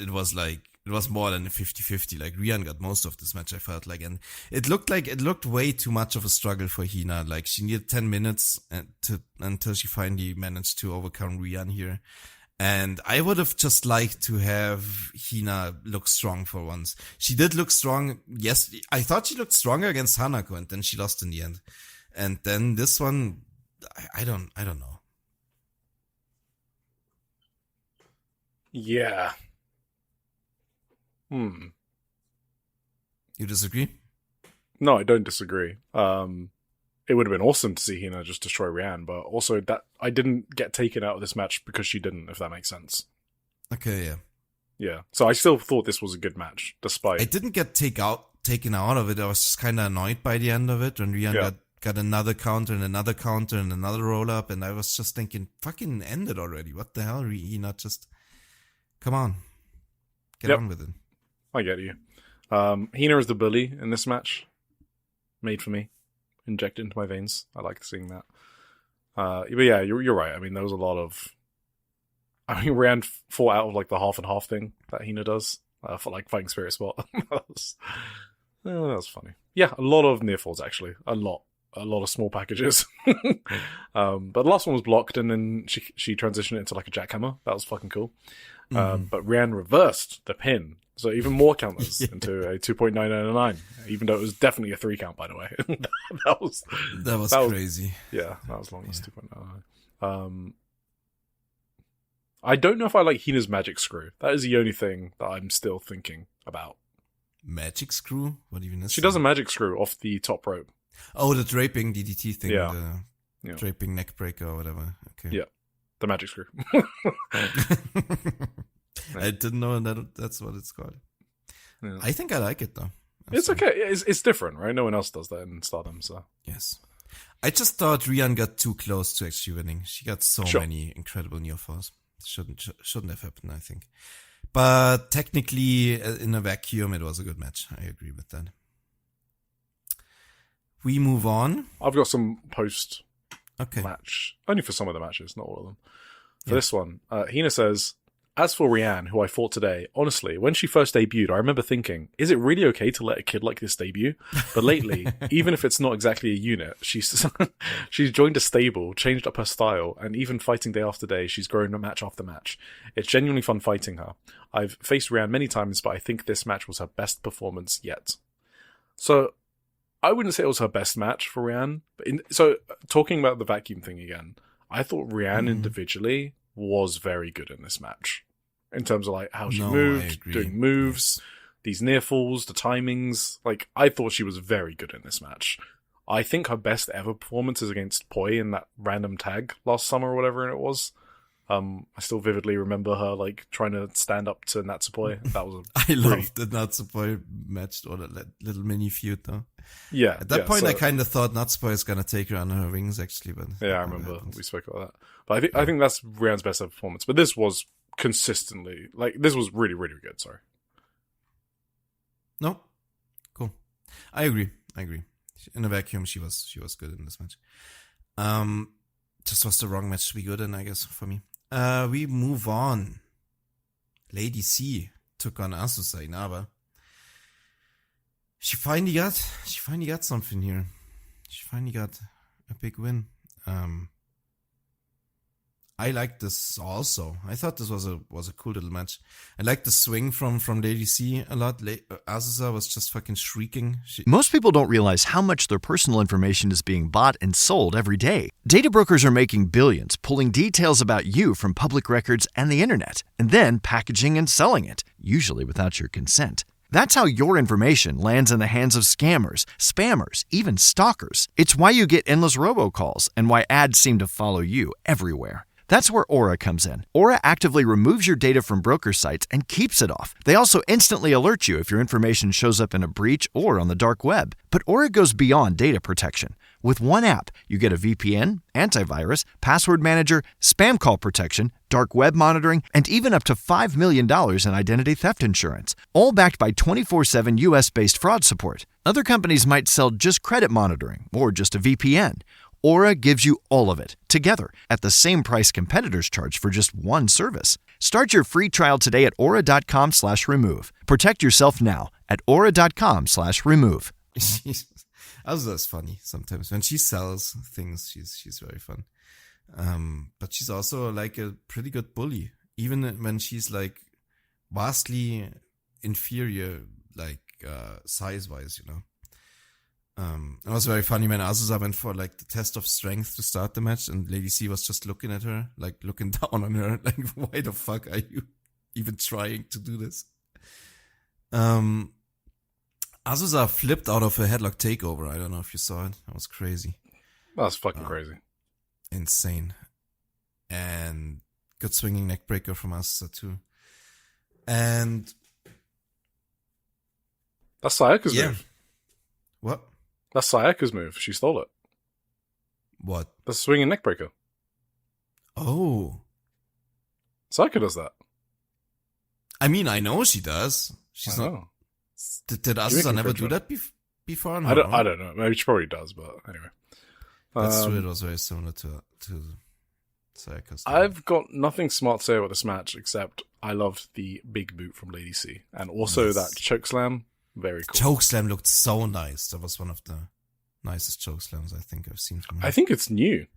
more than a 50-50. Like, Rian got most of this match, I felt like, and it looked way too much of a struggle for Hina. Like, she needed 10 minutes until she finally managed to overcome Rian here. And I would have just liked to have Hina look strong for once. She did look strong. Yes, I thought she looked stronger against Hanako, and then she lost in the end. And then this one, I don't know. Yeah. You disagree? No, I don't disagree. It would have been awesome to see Hina just destroy Rian, but also that I didn't get taken out of this match because she didn't, if that makes sense. Okay, yeah. Yeah. So I still thought this was a good match, despite... I didn't get taken out of it. I was just kind of annoyed by the end of it when Rian got another counter and another counter and another roll-up, and I was just thinking, fucking end it already. What the hell, Hina? Just... Come on. Get on with it. I get you. Hina is the bully in this match. Made for me. Injected into my veins. I like seeing that. But yeah, you're right. I mean, there was a lot of... I mean, Rian fought out of like the half and half thing that Hina does for like fighting spirit spot. that was funny. Yeah, a lot of near falls actually. A lot of small packages. But the last one was blocked, and then she transitioned it into like a jackhammer. That was fucking cool. But Rian reversed the pin, so even more counters into a 2.999, even though it was definitely a 3 count, by the way. that was crazy. Yeah, that was long as 2.99. I don't know if I like Hina's magic screw. That is the only thing that I'm still thinking about. Magic screw? What even is She does a magic screw off the top rope. Oh, the draping DDT thing. Yeah. The draping neck breaker or whatever. Okay. Yeah. The magic screw. I didn't know that's what it's called. Yeah. I think I like it though. It's okay. It's different, right? No one else does that in Stardom, so. Yes. I just thought Rian got too close to actually winning. She got so many incredible near falls. Shouldn't have happened, I think. But technically, in a vacuum, it was a good match. I agree with that. We move on. I've got some post match. Only for some of the matches, not all of them. For this one, Hina says, as for Rian, who I fought today, honestly, when she first debuted, I remember thinking, is it really okay to let a kid like this debut? But lately, even if it's not exactly a unit, she's joined a stable, changed up her style, and even fighting day after day, she's grown match after match. It's genuinely fun fighting her. I've faced Rian many times, but I think this match was her best performance yet. So, I wouldn't say it was her best match for Rian. So, talking about the vacuum thing again, I thought Rian individually was very good in this match. in terms of like how she No, I moved, agree. doing moves, these near falls, the timings. Like, I thought she was very good in this match. I think her best ever performance is against Poi in that random tag last summer or whatever it was. I still vividly remember her like trying to stand up to Natsupoi. That was I loved the Natsupoi match or that little mini feud though. Yeah. At that point, I kind of thought Natsupoi is gonna take her under her wings actually, but yeah, I remember we spoke about that. But I think that's Rihanna's best ever performance. But this was consistently this was really, really good. Sorry. No, cool. I agree. In a vacuum, she was good in this match. Just was the wrong match to be good in, I guess, for me. We move on. Lady C took on Azusa Inaba. She finally got something here. She finally got a big win. I liked this also. I thought this was a cool little match. I liked the swing from Lady C a lot. Azusa was just fucking shrieking. Most people don't realize how much their personal information is being bought and sold every day. Data brokers are making billions, pulling details about you from public records and the internet, and then packaging and selling it, usually without your consent. That's how your information lands in the hands of scammers, spammers, even stalkers. It's why you get endless robocalls and why ads seem to follow you everywhere. That's where Aura comes in. Aura actively removes your data from broker sites and keeps it off. They also instantly alert you if your information shows up in a breach or on the dark web. But Aura goes beyond data protection. With one app, you get a VPN, antivirus, password manager, spam call protection, dark web monitoring, and even up to $5 million in identity theft insurance. All backed by 24/7 US-based fraud support. Other companies might sell just credit monitoring or just a VPN. Aura gives you all of it, together, at the same price competitors charge for just one service. Start your free trial today at aura.com/remove. Protect yourself now at aura.com/remove. Azusa's funny sometimes. When she sells things, she's very fun. But she's also like a pretty good bully. Even when she's like vastly inferior, like size-wise, you know. It was very funny when Azusa went for like the test of strength to start the match, and Lady C was just looking at her, like looking down on her, like, why the fuck are you even trying to do this? Azusa flipped out of a headlock takeover. I don't know if you saw it. That was crazy. That's fucking crazy. Insane. And good swinging neck breaker from Azusa too. And that's Sayaka's move. What? That's Sayaka's move. She stole it. What? That's a swinging neckbreaker. Oh. Sayaka does that. I mean, I know she does. She's not. Did Azusa never do that before? No, I don't know. Maybe she probably does, but anyway. That's true. It was very similar to Sayaka's. I've got nothing smart to say about this match except I loved the big boot from Lady C. And also that chokeslam. Very cool. Chokeslam looked so nice. That was one of the nicest chokeslams I think I've seen from her. I think it's new.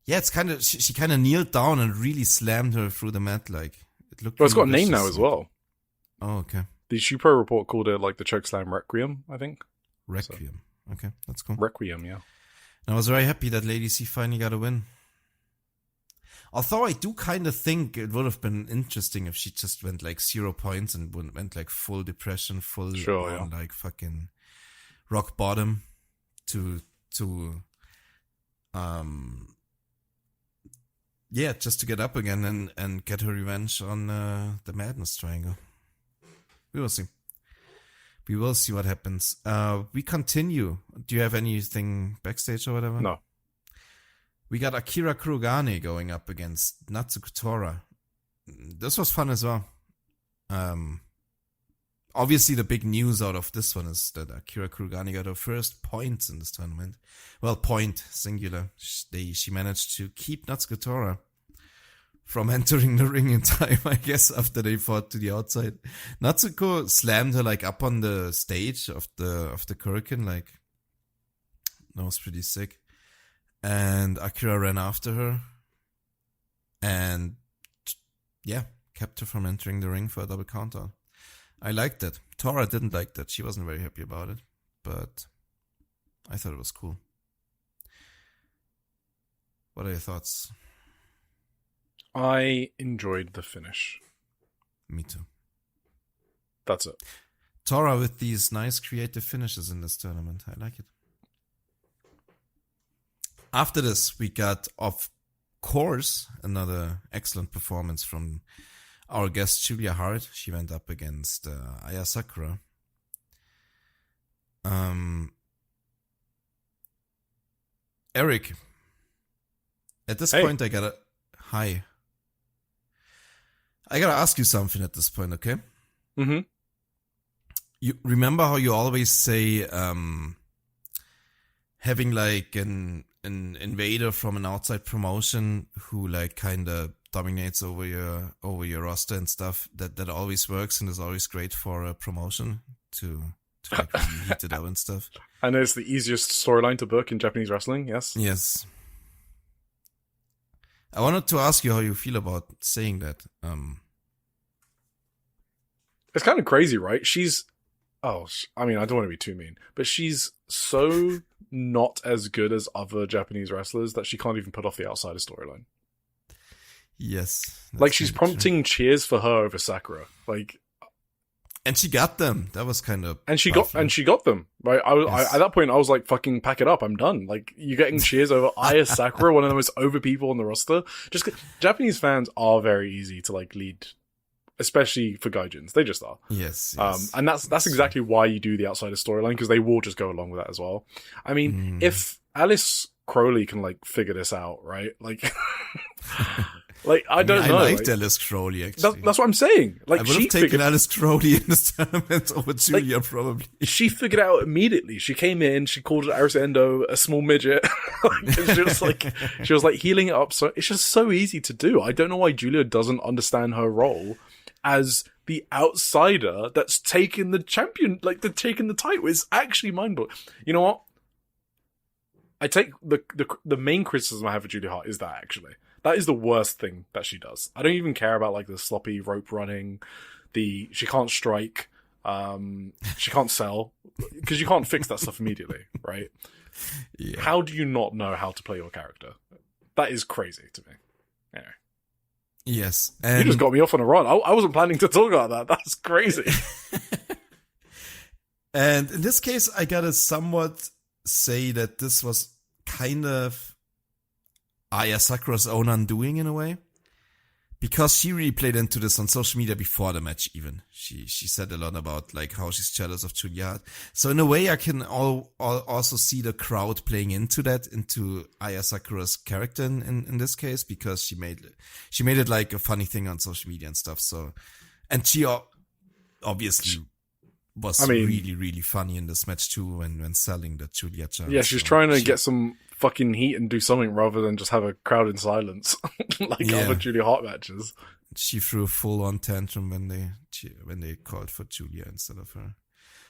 Yeah, it's kind of she kind of kneeled down and really slammed her through the mat. Like it looked. Well, it's got a vicious. name now as well. Oh, okay. The Shupro report called it like the chokeslam Requiem. I think. Requiem. So. Okay, that's cool. Requiem, yeah. And I was very happy that Lady C finally got a win. Although I do kind of think it would have been interesting if she just went like 0 points and went like full depression, full like fucking rock bottom to just to get up again and get her revenge on the Madness Triangle. We will see. We will see what happens. We continue. Do you have anything backstage or whatever? No. We got Akira Kurogane going up against Natsuko Tora. This was fun as well. Obviously, the big news out of this one is that Akira Kurogane got her first points in this tournament. Well, point, singular. She managed to keep Natsuko Tora from entering the ring in time, I guess, after they fought to the outside. Natsuko slammed her like up on the stage of the Korakuen, like that was pretty sick. And Akira ran after her and kept her from entering the ring for a double countout. I liked that. Tora didn't like that. She wasn't very happy about it, but I thought it was cool. What are your thoughts? I enjoyed the finish. Me too. That's it. Tora with these nice creative finishes in this tournament. I like it. After this, we got, of course, another excellent performance from our guest Julia Hart. She went up against Aya Sakura. Eric, at this point I gotta ask you something at this point, okay? Mm-hmm. You remember how you always say having like an invader from an outside promotion who like kind of dominates over your roster and stuff, that always works and is always great for a promotion to like really heat it up and stuff. I know it's the easiest storyline to book in Japanese wrestling, yes? Yes. I wanted to ask you how you feel about saying that. It's kind of crazy, right? I mean, I don't want to be too mean, but she's so not as good as other Japanese wrestlers that she can't even put off the outsider storyline. Yes. Like, she's prompting cheers for her over Sakura. Like, and she got them. That was kind of and she got them, right? At that point I was like, fucking pack it up, I'm done. Like, you're getting cheers over Aya Sakura, one of the most over people on the roster. Just Japanese fans are very easy to like lead, especially for gaijins. They just are. Yes. And that's exactly why you do the outsider storyline, because they will just go along with that as well. I mean, if Alice Crowley can like figure this out, right? Like, like I don't know. I liked Alice Crowley actually. That's what I'm saying. Like, I would have taken Alice Crowley in this tournament over Julia, like, probably. She figured it out immediately. She came in, she called Aris Endo a small midget. she was like healing it up. So it's just so easy to do. I don't know why Julia doesn't understand her role as the outsider that's taken the champion, like taking the title. It's actually mind-blowing. You know what? I take the main criticism I have of Julia Hart is that actually. That is the worst thing that she does. I don't even care about like the sloppy rope running, she can't strike, she can't sell, because you can't fix that stuff immediately, right? Yeah. How do you not know how to play your character? That is crazy to me. Anyway. Yes. You just got me off on a run. I wasn't planning to talk about that. That's crazy. And in this case, I gotta somewhat say that this was kind of Aya Sakura's own undoing in a way, because she really played into this on social media before the match. Even she said a lot about like how she's jealous of Julia Hart. So in a way, I can also see the crowd playing into Aya Sakura's character in this case, because she made it like a funny thing on social media and stuff. So, and she obviously was really, really funny in this match too when selling the Julia chance. Yeah, she's trying to get some fucking heat and do something rather than just have a crowd in silence like other Julia Hart matches. She threw a full-on tantrum when they called for Julia instead of her.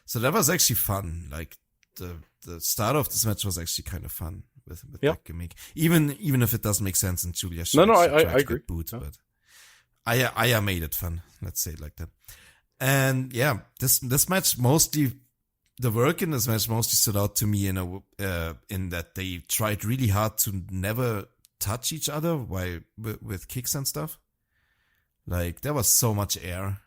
So that was actually fun. Like the start of this match was actually kind of fun with that gimmick. Even if it doesn't make sense in Julia. I agree. But Aya made it fun. Let's say it like that. And yeah, this match mostly. The work in this match mostly stood out to me in that they tried really hard to never touch each other with kicks and stuff. Like, there was so much air.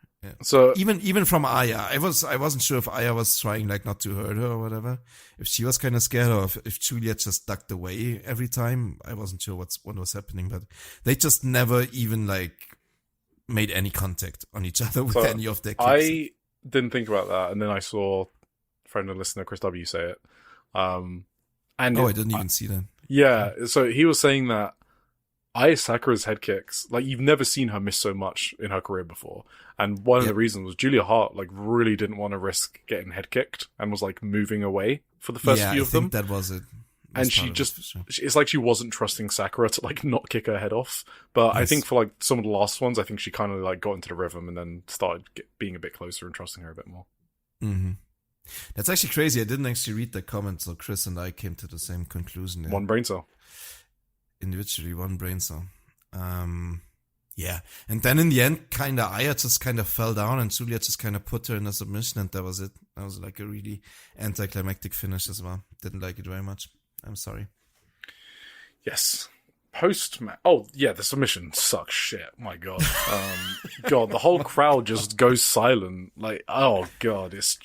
So even from Aya, I wasn't sure if Aya was trying like not to hurt her or whatever. If she was kind of scared, or if Julia just ducked away every time. I wasn't sure what was happening, but they just never even like made any contact on each other with any of their kicks. I didn't think about that, and then I saw friend and listener Chris W say it. I didn't even see that. Yeah, so he was saying that Aya Sakura's head kicks, like, you've never seen her miss so much in her career before. And one of the reasons was Julia Hart, like, really didn't want to risk getting head kicked and was, like, moving away for the first few of them. That was it. And she just, it's like she wasn't trusting Sakura to, like, not kick her head off. But I think for, like, some of the last ones, I think she kind of, like, got into the rhythm and then started being a bit closer and trusting her a bit more. Mm-hmm. That's actually crazy. I didn't actually read the comments, so Chris and I came to the same conclusion. One brain cell. Individually, one brain cell. Yeah. And then in the end, Aya just kind of fell down and Julia just kind of put her in a submission, and that was it. That was like a really anticlimactic finish as well. Didn't like it very much. I'm sorry. Yes. Oh, yeah, the submission sucks shit. My God. God, the whole crowd just goes silent. Like, oh, God, it's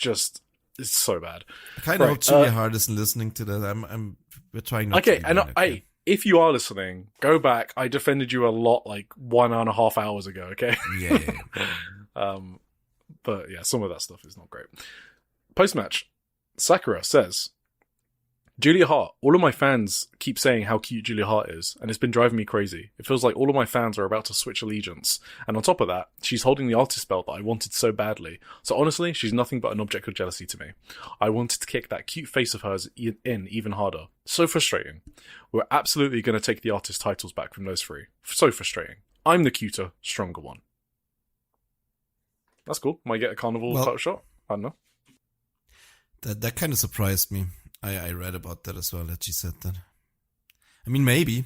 so bad. I kind of hope Julia Hart isn't listening to that. We're trying not to. Okay, and if you are listening, go back. I defended you a lot like 1.5 hours ago, okay? Yeah. But yeah, some of that stuff is not great. Post-match, Sakura says, Julia Hart, all of my fans keep saying how cute Julia Hart is, and it's been driving me crazy. It feels like all of my fans are about to switch allegiance. And on top of that, she's holding the artist belt that I wanted so badly. So honestly, she's nothing but an object of jealousy to me. I wanted to kick that cute face of hers in even harder. So frustrating. We're absolutely going to take the artist titles back from those three. So frustrating. I'm the cuter, stronger one. That's cool. Might get a carnival title shot. I don't know. That kind of surprised me. I read about that as well, that she said that. I mean, maybe.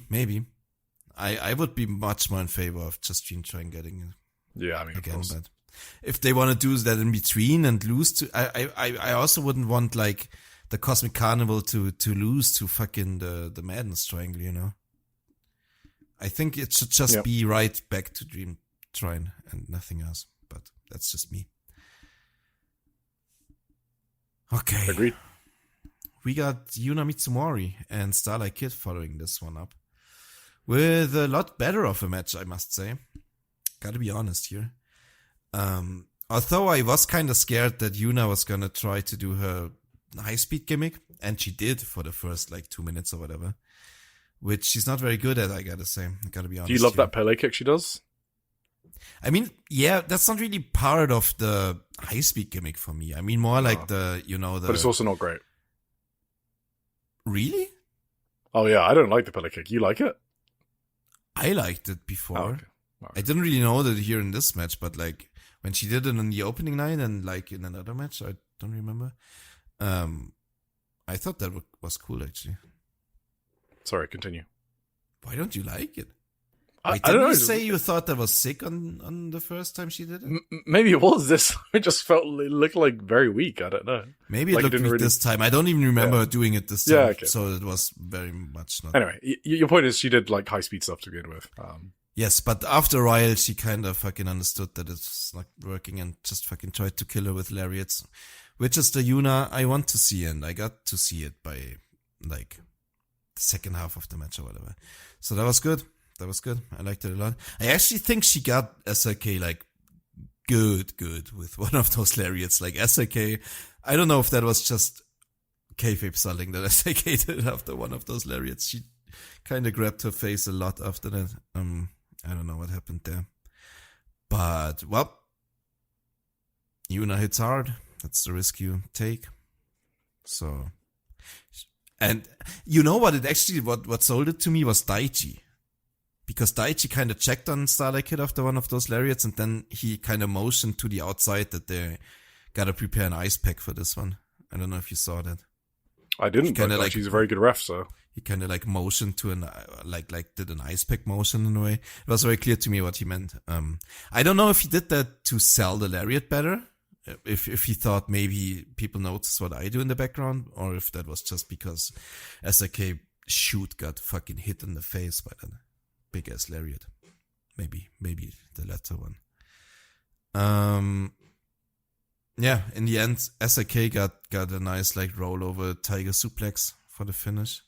I would be much more in favor of just trying getting it. Yeah, I mean, again, but if they want to do that in between and lose to, I also wouldn't want like the Cosmic Carnival to lose to fucking the Madness Triangle, you know. I think it should just be right back to Dream Trine and nothing else. But that's just me. Okay. Agreed. We got Yuna Mitsumori and Starlight Kid following this one up with a lot better of a match, I must say. Gotta be honest here. Although I was kind of scared that Yuna was gonna try to do her high-speed gimmick, and she did for the first, 2 minutes or whatever, which she's not very good at, I gotta say. I gotta be honest. Do you love that Pele kick she does? I mean, yeah, that's not really part of the high-speed gimmick for me. I mean, more like the. But it's also not great. Really? Oh, yeah, I don't like the Pele kick. You like it? I liked it before. Oh, okay. Right. I didn't really know that here in this match, but when she did it in the opening night and in another match, I don't remember. I thought that was cool, actually. Sorry, continue. Why don't you like it? I don't know. You say you thought that was sick on the first time she did it? Maybe it was this. It just it looked like very weak. I don't know. Maybe it looked weak this time. I don't even remember doing it this time. Yeah, okay. So it was very much not. Anyway, your point is she did high speed stuff to begin with. Yes, but after a while she kind of fucking understood that it's not working and just fucking tried to kill her with lariats, which is the Yuna I want to see, and I got to see it by the second half of the match or whatever. So that was good. I liked it a lot. I actually think she got SRK good with one of those lariats. SRK, I don't know if that was just kayfabe selling that SRK did after one of those lariats. She kind of grabbed her face a lot after that. I don't know what happened there. But, Yuna hits hard. That's the risk you take. So, and you know what? What sold it to me was Daichi. Because Daichi kind of checked on Starlight Kid after one of those lariats, and then he kind of motioned to the outside that they gotta prepare an ice pack for this one. I don't know if you saw that. I didn't, but she's a very good ref, so. He kind of motioned to did an ice pack motion in a way. It was very clear to me what he meant. I don't know if he did that to sell the lariat better, if he thought maybe people noticed what I do in the background, or if that was just because SRK shoot got fucking hit in the face by that big ass lariat. Maybe the latter one. Yeah, in the end, SRK got a nice rollover tiger suplex for the finish,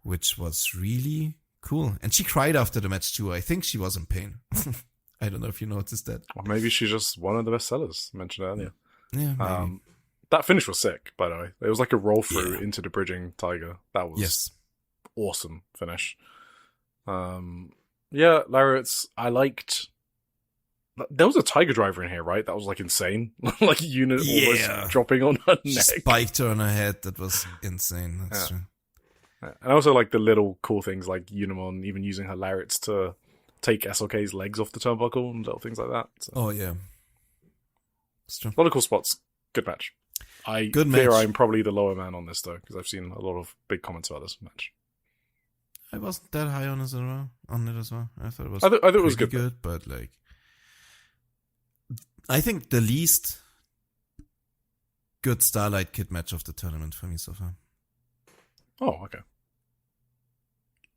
which was really cool. And she cried after the match too. I think she was in pain. I don't know if you noticed that. Or maybe she's just one of the best sellers mentioned earlier. Yeah, maybe. That finish was sick, by the way. It was like a roll through into the bridging tiger. That was awesome finish. Lariats, I liked. There was a tiger driver in here, right? That was insane. Unit almost dropping on her neck. Spiked her on her head. That was insane. That's true. And I also like the little cool things like Unimon even using her lariats to take SLK's legs off the turnbuckle and little things like that. So. Oh, yeah. That's true. A lot of cool spots. Good match. Good match. I'm probably the lower man on this, though, because I've seen a lot of big comments about this match. I wasn't that high on it as well. I thought it was I thought it was good, but I think the least good Starlight Kid match of the tournament for me so far. Oh, okay.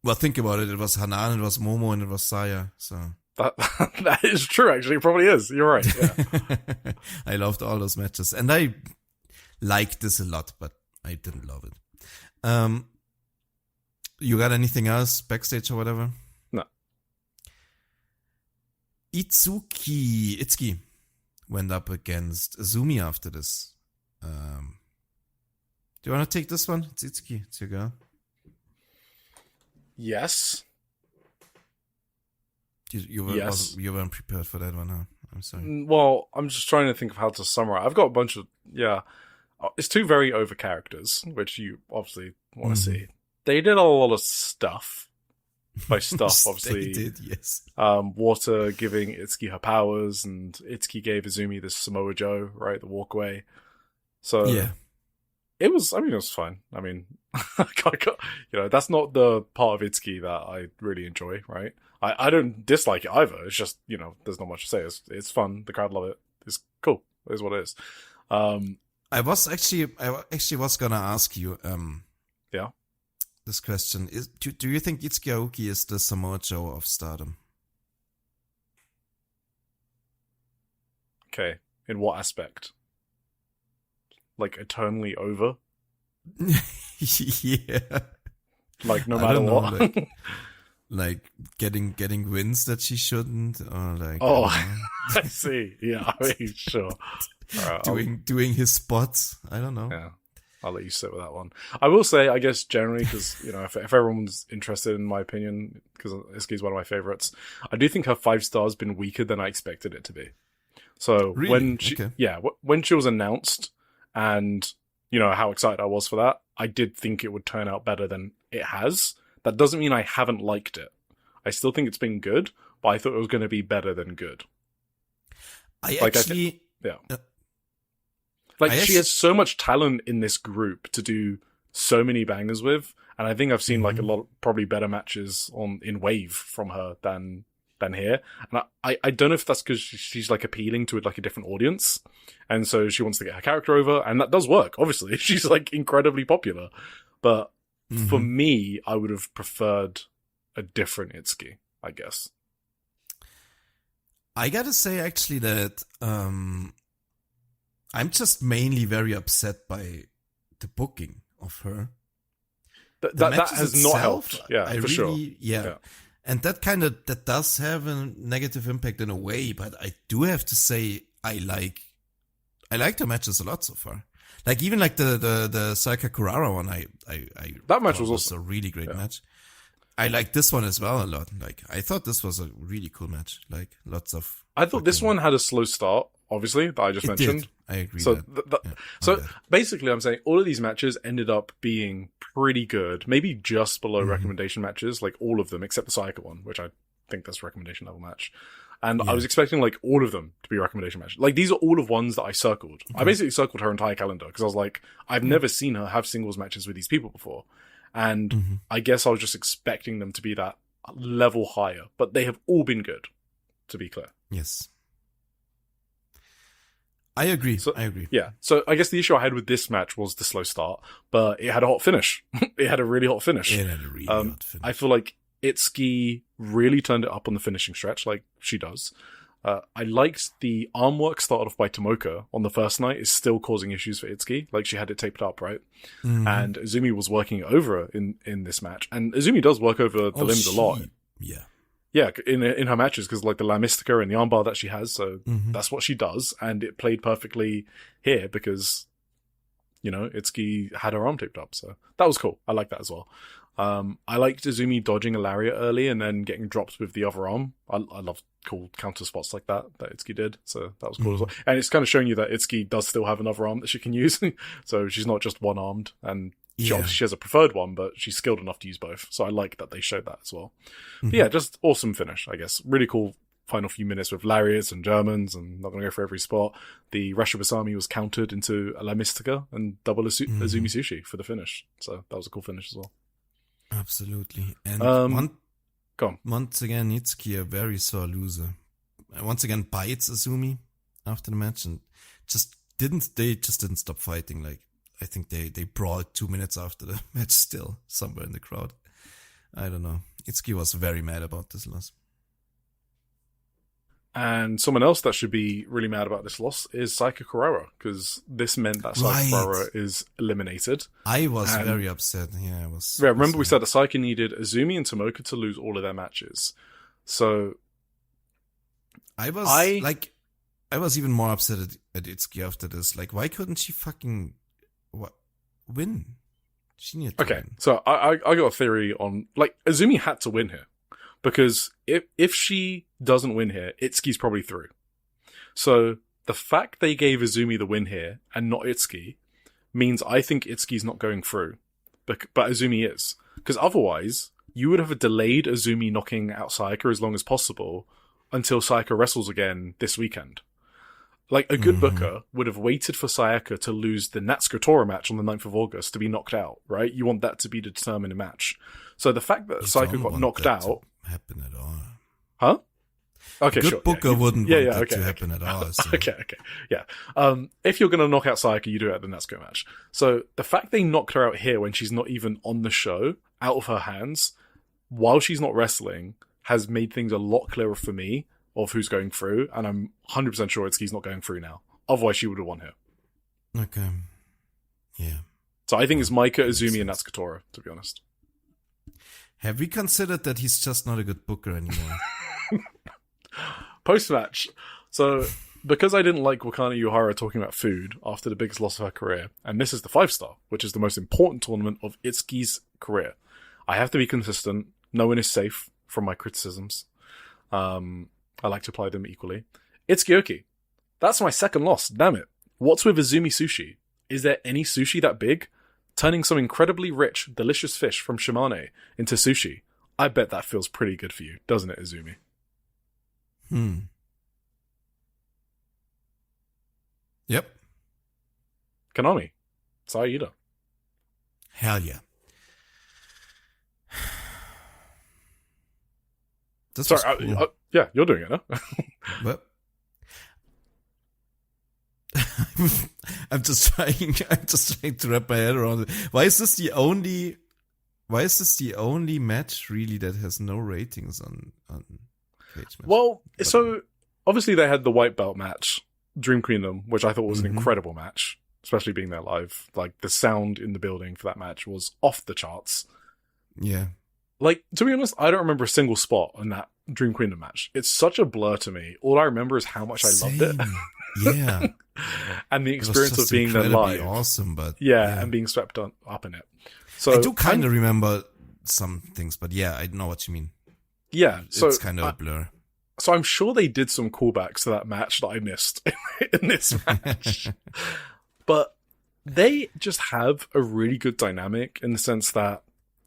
Well, think about it. It was Hanan, it was Momo, and it was Saya. So That is true, actually. It probably is. You're right. Yeah. I loved all those matches. And I liked this a lot, but I didn't love it. You got anything else backstage or whatever? No. Itsuki went up against Azumi after this. Do you want to take this one? It's Itsuki. It's your girl. Yes. You weren't prepared for that one, huh? I'm sorry. Well, I'm just trying to think of how to summarize. I've got a bunch of, it's two very over characters, which you obviously want to see. They did a lot of stuff. By stuff, obviously. They did, yes. Water giving Itsuki her powers, and Itsuki gave Azumi this Samoa Joe, right? The walkway. So, yeah. It was fine. I mean, that's not the part of Itsuki that I really enjoy, right? I don't dislike it either. It's just, there's not much to say. It's fun. The crowd love it. It's cool. It is what it is. I actually was gonna ask you, yeah, this question is: do you think Itsuki Aoki is the Samoa Joe of Stardom? Okay, in what aspect? Like eternally over? Yeah. Like no matter what. Like getting wins that she shouldn't, or like I see. Yeah, I mean, sure. Right, doing his spots. I don't know. Yeah, I'll let you sit with that one. I will say, I guess generally, because if everyone's interested in my opinion, because Itsuki's one of my favorites, I do think her 5-star's been weaker than I expected it to be. So really? when she was announced, and how excited I was for that, I did think it would turn out better than it has. That doesn't mean I haven't liked it. I still think it's been good, but I thought it was going to be better than good. She has so much talent in this group to do so many bangers with, and I think I've seen like a lot, probably better matches in Wave from her than here. And I don't know if that's because she's like appealing to like a different audience, and so she wants to get her character over, and that does work. Obviously, she's like incredibly popular, but for me, I would have preferred a different Itsuki, I guess. I gotta say, actually, that I'm just mainly very upset by the booking of her. That has not helped. Yeah, sure. Yeah. And that does have a negative impact in a way, but I do have to say I like the matches a lot so far. Like even like the Saika Kurara one, that match was also a really great match. I like this one as well a lot. Like I thought this was a really cool match. Like lots of. I thought this one had a slow start, obviously, that I just mentioned. Did. I agree. So basically, I'm saying all of these matches ended up being pretty good. Maybe just below recommendation matches, like all of them except the Saika one, which I think that's a recommendation level match. And I was expecting like all of them to be recommendation matches. Like these are all of ones that I circled. I basically circled her entire calendar because I was like, I've never seen her have singles matches with these people before. And I guess I was just expecting them to be that level higher, but they have all been good, to be clear. Yes. I agree. Yeah. So I guess the issue I had with this match was the slow start, but it had a hot finish. It had a really hot finish. It had a really hot finish. I feel like Itsuki really turned it up on the finishing stretch, like she does. I liked the arm work started off by Tomoka on the first night is still causing issues for Itsuki. Like she had it taped up, right? And Azumi was working over her in this match. And Azumi does work over the limbs a lot. Yeah. Yeah, in her matches, because like the La Mystica and the armbar that she has, so that's what she does. And it played perfectly here because, Itsuki had her arm taped up. So that was cool. I like that as well. I liked Azumi dodging a lariat early and then getting dropped with the other arm. I love cool counter spots like that Itsuki did. So that was cool as well. And it's kind of showing you that Itsuki does still have another arm that she can use. So she's not just one-armed. And she has a preferred one, but she's skilled enough to use both. So I like that they showed that as well. But yeah, just awesome finish, I guess. Really cool final few minutes with lariats and Germans, and not going to go for every spot. The Rasha Basami was countered into a La Mystica and double Azumi Sushi for the finish. So that was a cool finish as well. Absolutely. And go on. Once again, Itsuki, a very sore loser. Once again, bites Azumi after the match and just didn't stop fighting. Like, I think they brawled 2 minutes after the match still, somewhere in the crowd. I don't know. Itsuki was very mad about this loss. And someone else that should be really mad about this loss is Saika Kurara, because this meant that Saika Kurara is eliminated. I was very upset. Yeah, I was. Yeah, remember we said that Saika needed Azumi and Tomoka to lose all of their matches. So I was even more upset at Itsuki after this. Like, why couldn't she fucking win? She needed to win. So I got a theory on, like, Azumi had to win here. Because if she doesn't win here, Itsuki's probably through. So the fact they gave Azumi the win here and not Itsuki means I think Itsuki's not going through. But Azumi is. Because otherwise, you would have delayed Azumi knocking out Sayaka as long as possible until Sayaka wrestles again this weekend. Like, a good booker would have waited for Sayaka to lose the Natsuko Tora match on the 9th of August to be knocked out, right? You want that to be the determining match. So the fact that Sayaka got knocked out... happen at all. Huh? Okay, good sure. Booker wouldn't want that to happen at all. So. Okay. Yeah. If you're going to knock out Sayaka, you do it at the Natsuko match. So the fact they knocked her out here when she's not even on the show, out of her hands, while she's not wrestling, has made things a lot clearer for me of who's going through, and I'm 100% sure Itsuki's not going through now. Otherwise, she would have won here. Okay. Yeah. So I think it's Maika, Azumi, and Natsuko Tora, to be honest. Have we considered that he's just not a good booker anymore? Post-match. So, because I didn't like Wakana Yuhara talking about food after the biggest loss of her career, and this is the 5-star, which is the most important tournament of Itsuki's career, I have to be consistent. No one is safe from my criticisms. I like to apply them equally. Itsuki. That's my second loss, damn it. What's with Azumi sushi? Is there any sushi that big? Turning some incredibly rich, delicious fish from Shimane into sushi. I bet that feels pretty good for you, doesn't it, Azumi? Yep. Konami. Saida. Hell yeah. Sorry, cool. Yeah, you're doing it, huh? What? I'm just trying to wrap my head around it. Why is this the only match really that has no ratings on Cage Match? Well, so obviously they had the white belt match, Dream Queendom, which I thought was an incredible match, especially being there live. Like, the sound in the building for that match was off the charts. Yeah. Like, to be honest, I don't remember a single spot in that Dream Queendom match. It's such a blur to me. All I remember is how much I loved it. Yeah. And the experience of being there live. Awesome, but yeah, and being swept up in it. So I do kind of remember some things, but yeah, I know what you mean. Yeah, so it's kind of a blur. So I'm sure they did some callbacks to that match that I missed in this match. But they just have a really good dynamic in the sense that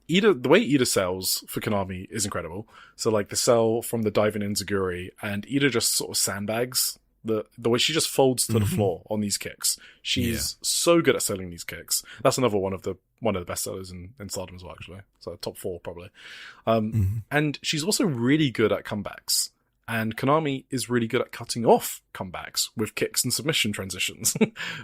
the way Ida sells for Konami is incredible. So, like, the sell from the diving enziguri, and Ida just sort of sandbags the way she just folds to the floor on these kicks. She's so good at selling these kicks. That's another one of the best sellers in Stardom as well, actually. So top 4 probably. And she's also really good at comebacks. And Konami is really good at cutting off comebacks with kicks and submission transitions.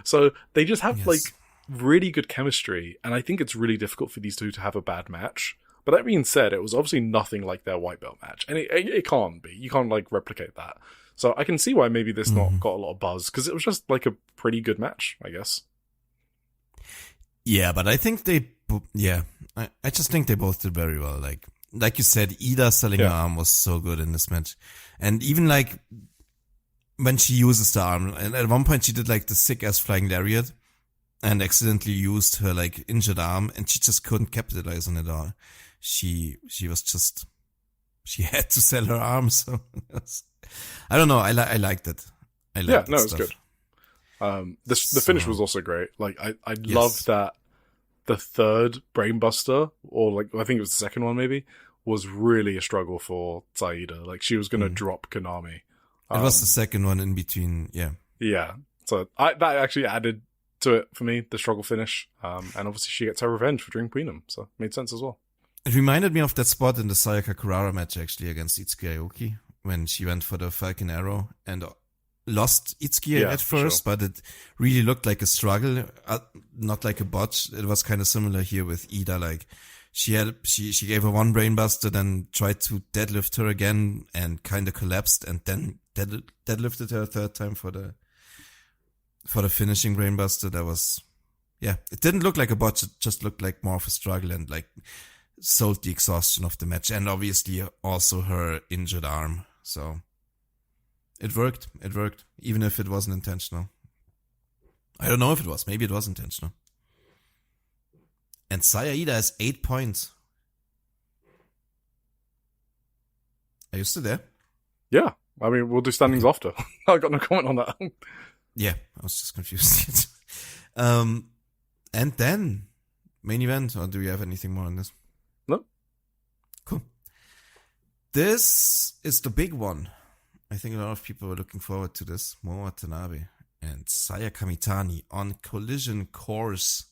So they just have like really good chemistry, and I think it's really difficult for these two to have a bad match. But that being said, it was obviously nothing like their white belt match, and it can't be. You can't like replicate that. So I can see why maybe this not got a lot of buzz, because it was just like a pretty good match, I guess. Yeah, but I think I just think they both did very well. Like you said, Ida selling her arm was so good in this match, and even like when she uses the arm, and at one point she did like the sick ass flying lariat, and accidentally used her like injured arm, and she just couldn't capitalize on it all. She had to sell her arm, so I don't know. I liked it. I liked it was good. The finish was also great. Like I loved that the third brainbuster, or like I think it was the second one maybe, was really a struggle for Saida. Like she was gonna drop Konami. It was the second one in between. Yeah. So that actually added to it for me, the struggle finish. And obviously she gets her revenge for Dream Queendom, so it made sense as well. It reminded me of that spot in the Sayaka Kurara match actually against Itsuki Aoki, when she went for the Falcon Arrow and lost Itsuki at first, but it really looked like a struggle, not like a botch. It was kind of similar here with Ida. Like She gave her one brainbuster, then tried to deadlift her again and kind of collapsed, and then deadlifted her a third time for the finishing brainbuster. That was, it didn't look like a botch. It just looked like more of a struggle and like sold the exhaustion of the match, and obviously also her injured arm. So it worked, even if it wasn't intentional. I don't know if it was. Maybe it was intentional. And Saya Ida has 8 points. Are you still there? Yeah. I mean, we'll do standings after. I got no comment on that. Yeah, I was just confused. And then, main event, or do you have anything more on this? No. Cool. This is the big one. I think a lot of people are looking forward to this. Momo Watanabe and Saya Kamitani on Collision Course.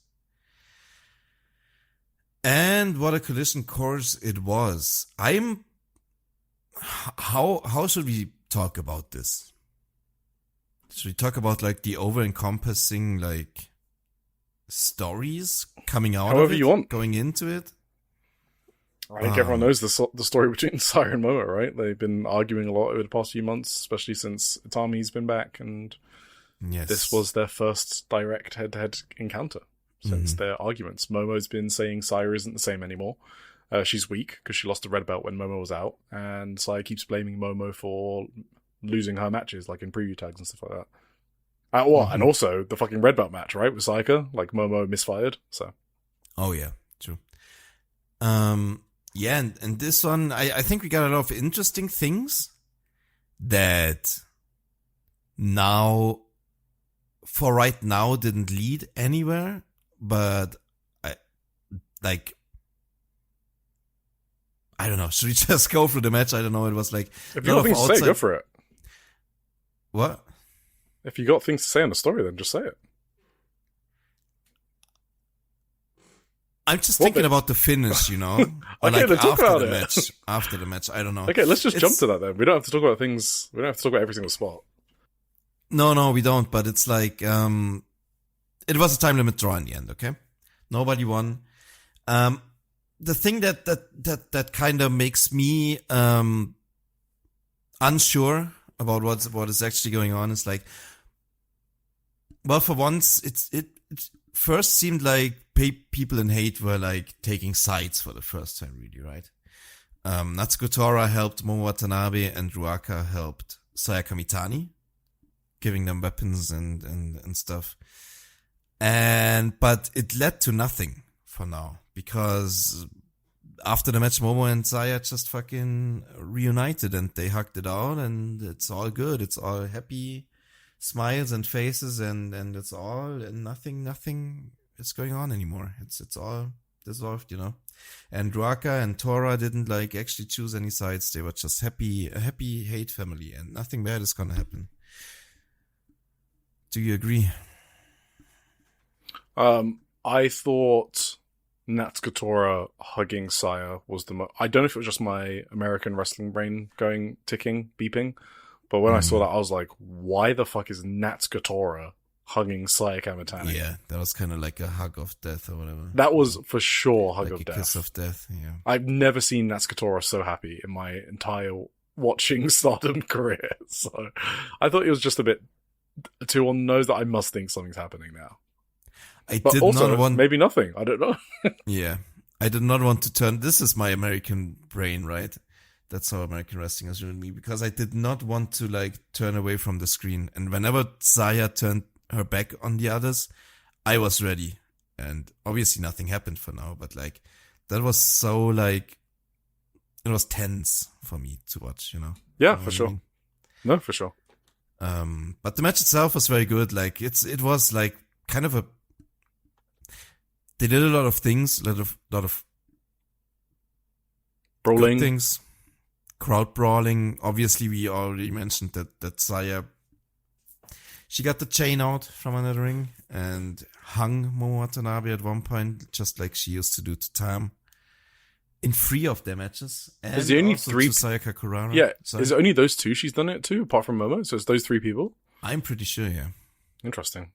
And what a collision course it was. How should we talk about this? Should we talk about like the over-encompassing like stories coming out however of it, you want, going into it? I think everyone knows the story between Saya and Momo, right? They've been arguing a lot over the past few months, especially since Itami's been back, and this was their first direct head-to-head encounter since their arguments. Momo's been saying Saya isn't the same anymore. She's weak because she lost the red belt when Momo was out, and Saya keeps blaming Momo for losing her matches, like in preview tags and stuff like that. And also the fucking red belt match, right, with Sayaka, like Momo misfired. So, oh yeah, true. Yeah, and this one, I think we got a lot of interesting things that for right now didn't lead anywhere, but I don't know. Should we just go through the match? I don't know. It was like, if you got things to say, go for it. What? If you got things to say on the story, then just say it. I'm just thinking about the finish, you know? Or okay, like then talk about it. After the match, I don't know. Okay, let's just jump to that then. We don't have to talk about things. We don't have to talk about every single spot. No, we don't. But it's like, it was a time limit draw in the end. Okay, nobody won. The thing that kind of makes me unsure about what is actually going on is like, well, for once, it first seemed like people in hate were like taking sides for the first time, really, right? Natsuko Tora helped Momo Watanabe, and Ruaka helped Saya Kamitani, giving them weapons and stuff. But it led to nothing for now, because after the match, Momo and Saya just fucking reunited and they hugged it out, and it's all good. It's all happy smiles and faces, and it's all, and nothing is going on anymore. It's all dissolved, you know. And Ruaka and Tora didn't like actually choose any sides. They were just a happy hate family, and nothing bad is gonna happen. Do you agree? I thought Natsuko Tora hugging Saya was I don't know if it was just my American wrestling brain beeping, but when I saw that, I was like, why the fuck is Natsuko Tora hugging Saya Kamitani? Yeah, that was kind of like a hug of death or whatever. That was for sure a hug like of a death. Kiss of death, yeah. I've never seen Natsuko Tora so happy in my entire watching Stardom career. So I thought it was just a bit too on the nose that I must think something's happening now. But also, maybe nothing. I don't know. Yeah. I did not want to turn... This is my American brain, right? That's how American wrestling has ruined me. Because I did not want to, like, turn away from the screen. And whenever Saya turned her back on the others, I was ready. And obviously nothing happened for now. But, like, that was so, like... It was tense for me to watch, you know? Yeah, for sure. I mean? No, for sure. But the match itself was very good. Like, it was, like, kind of a... They did a lot of things, a lot of brawling good things, crowd brawling. Obviously, we already mentioned that Saya, she got the chain out from under the ring and hung Momo Watanabe at one point, just like she used to do to Tam in 3 of their matches. And is there only 3? Sayaka Kurara. Yeah, is it only those 2 she's done it to, apart from Momo? So it's those 3 people? I'm pretty sure, yeah. Interesting.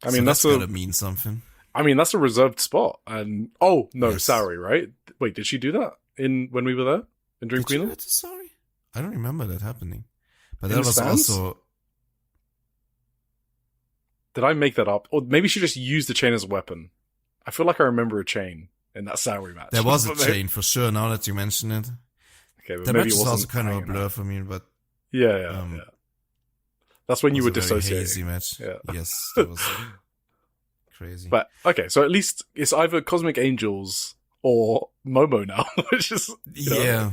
I mean, that's gotta mean something. I mean, that's a reserved spot. And oh no, Yes. Saori, right? Wait, did she do that when we were there in Dream Did she Queen? go to Saori? I don't remember that happening. But In that the was stands? also... Did I make that up? Or maybe she just used the chain as a weapon. I feel like I remember a chain in that Saori match. There was a But maybe- chain for sure, now that you mention it. Okay, but The maybe match it is wasn't also kind of a hanging blur out. for me, but Yeah. That's when you were it was a very dissociating. hazy match. Yeah. Yes, that was crazy. But okay, so at least it's either Cosmic Angels or Momo now, which is you know, yeah.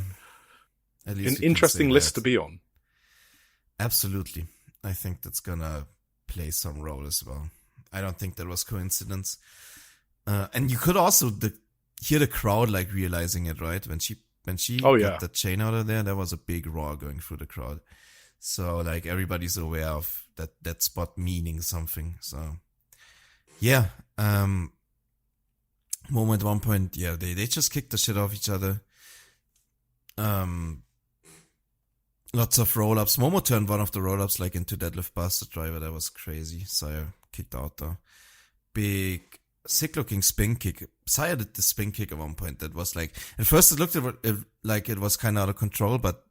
At least an we can interesting say list that. to be on. Absolutely. I think that's gonna play some role as well. I don't think that was coincidence. And you could also hear the crowd like realizing it, right? When she Oh, yeah. got the chain out of there was a big roar going through the crowd. So like everybody's aware of that spot meaning something. So yeah. Momo at one point, yeah, they just kicked the shit off each other. Lots of roll-ups. Momo turned one of the roll-ups like into deadlift bastard driver. That was crazy. Saya kicked out though. Big, sick-looking spin kick. Saya did the spin kick at one point. That was like, at first it looked like it was kind of out of control, but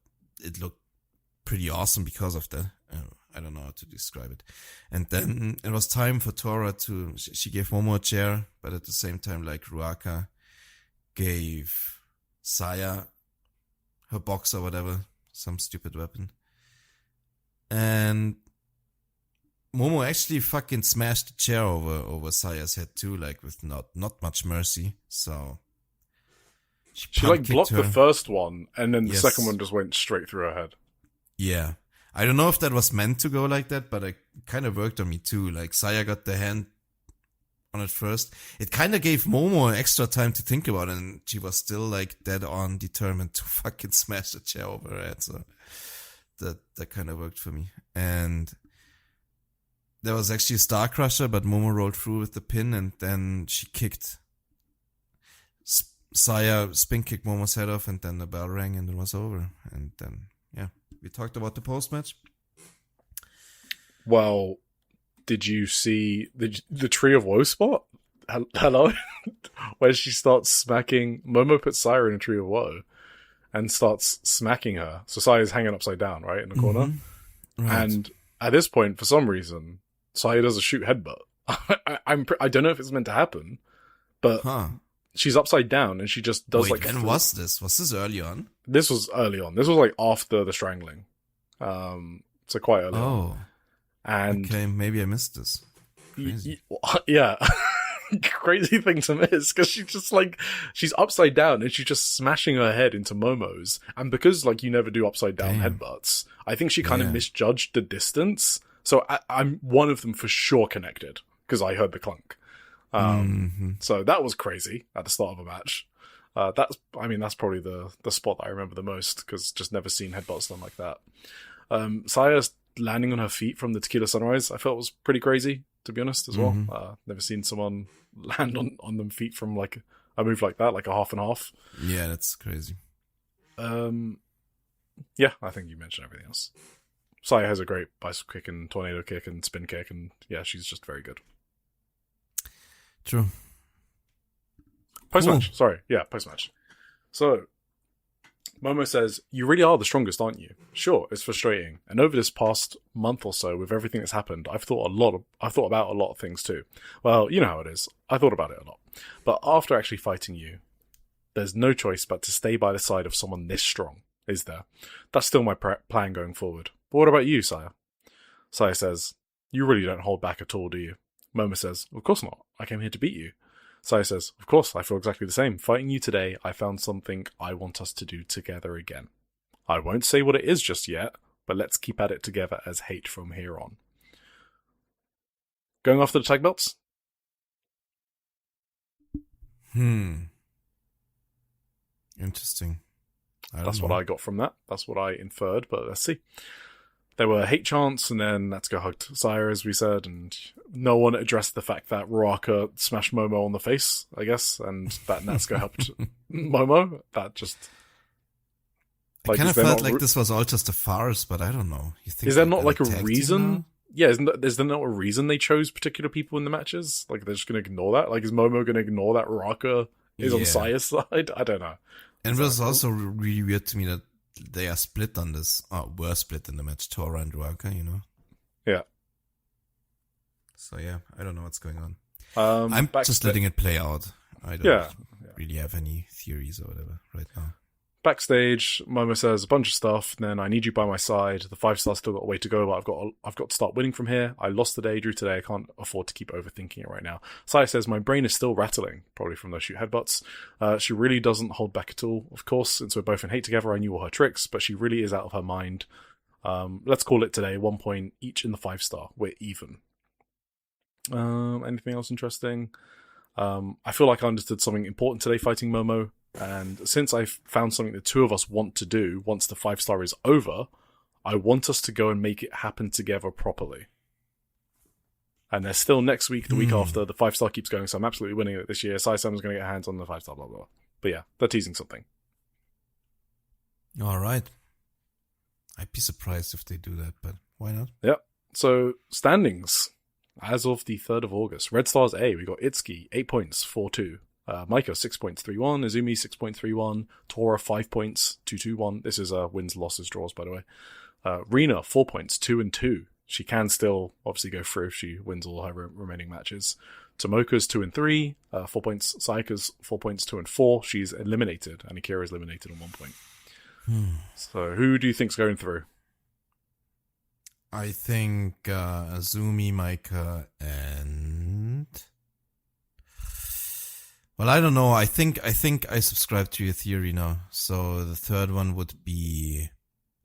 it looked pretty awesome because of that. I don't know how to describe it. And then it was time for Tora she gave Momo a chair, but at the same time, like Ruaka gave Saya her box or whatever, some stupid weapon. And Momo actually fucking smashed the chair over Saya's head too, like with not much mercy. So She like punt-kicked blocked her. the first one, and then the Yes. second one just went straight through her head. Yeah. I don't know if that was meant to go like that, but it kind of worked on me too. Like Saya got the hand on it first. It kind of gave Momo extra time to think about it, and she was still like dead on determined to fucking smash the chair over her head. So that kind of worked for me. And there was actually a Star Crusher, but Momo rolled through with the pin, and then she kicked Saya spin kicked Momo's head off, and then the bell rang and it was over. And then, yeah, we talked about the post-match. Well, did you see the Tree of Woe spot? Hello? Where she starts smacking... Momo puts Saya in a Tree of Woe and starts smacking her. So Saya's hanging upside down, right, in the corner. Mm-hmm. Right. And at this point, for some reason, Saya does a shoot headbutt. I don't know if it's meant to happen, but she's upside down and she just does Wait, like... when was this? Was this early on? This was early on. This was like after the strangling. So quite early on. Oh. And Okay, maybe I missed this. Crazy. yeah. Crazy thing to miss, because she's upside down and she's just smashing her head into Momo's. And because like you never do upside down Damn. headbutts, I think she kind of Yeah. misjudged the distance. So I'm one of them for sure connected because I heard the clunk. So that was crazy at the start of a match. That's probably the spot that I remember the most, because just never seen headbutts done like that. Saya's landing on her feet from the Tequila Sunrise, I felt was pretty crazy, to be honest, as well. Never seen someone land on them feet from like a move like that, like a half and half. Yeah, that's crazy. Yeah, I think you mentioned everything else. Saya has a great bicycle kick and tornado kick and spin kick, and yeah, she's just very good. True. Post-match. Sorry. Yeah, post-match. So, Momo says, "You really are the strongest, aren't you? Sure, it's frustrating. And over this past month or so, with everything that's happened, I've thought about a lot of things too. Well, you know how it is. I thought about it a lot. But after actually fighting you, there's no choice but to stay by the side of someone this strong, is there? That's still my plan going forward. But what about you, Saya?" Saya says, "You really don't hold back at all, do you?" Momo says, "Of course not. I came here to beat you." Saya says, "Of course, I feel exactly the same. Fighting you today, I found something I want us to do together again. I won't say what it is just yet, but let's keep at it together as hate from here on." Going after the tag belts? Interesting. That's what I got from that. That's what I inferred, but let's see. There were hate chants, and then Natsuko hugged Saya, as we said, and no one addressed the fact that Ruaka smashed Momo on the face, I guess, and that Natsuko helped Momo. That just... I kind of felt like this was all just a farce, but I don't know. You think Is there they're not gonna like a tag team reason? now? is there not a reason they chose particular people in the matches? Like, they're just going to ignore that? Like, is Momo going to ignore that Raka is on Saya's side? I don't know. And it was also really weird to me that they are split on this, were split in the match, Tora and Raka, you know? Yeah. So yeah, I don't know what's going on. I'm Backstage. just letting it play out. I don't really have any theories or whatever right now. Backstage, Momo says a bunch of stuff, and then I need you by my side. The 5-star still got a way to go, but I've got to start winning from here. I lost today, drew today. I can't afford to keep overthinking it right now. Saya says my brain is still rattling, probably from those shoot headbutts. She really doesn't hold back at all. Of course, since we're both in hate together, I knew all her tricks, but she really is out of her mind. Let's call it today. 1 point each in the 5-star. We're even. Anything else interesting? I feel like I understood something important today fighting Momo. And since I've found something the two of us want to do once the 5-star is over, I want us to go and make it happen together properly. And there's still next week, the week after, the 5-star keeps going, so I'm absolutely winning it this year. Sai-Sam's going to get hands on the 5-star, blah, blah. But yeah, they're teasing something. All right. I'd be surprised if they do that, but why not? Yeah. So, standings. As of the 3rd of August. Red Stars A, we got Itsuki, 8 points, 4-2. Maiko, 6 points, 3-1. Izumi, 6.31. Tora, 5 points, 2-2-1. This is wins, losses, draws, by the way. Rina, 4 points, 2-2. She can still obviously go through if she wins all her remaining matches. Tomoka's 2-3, 4 points. Sayaka's 4 points, 2-4. She's eliminated, and Akira's eliminated on 1 point. So who do you think's going through? I think Azumi, Maika, and... Well, I don't know. I think I subscribe to your theory now. So the third one would be...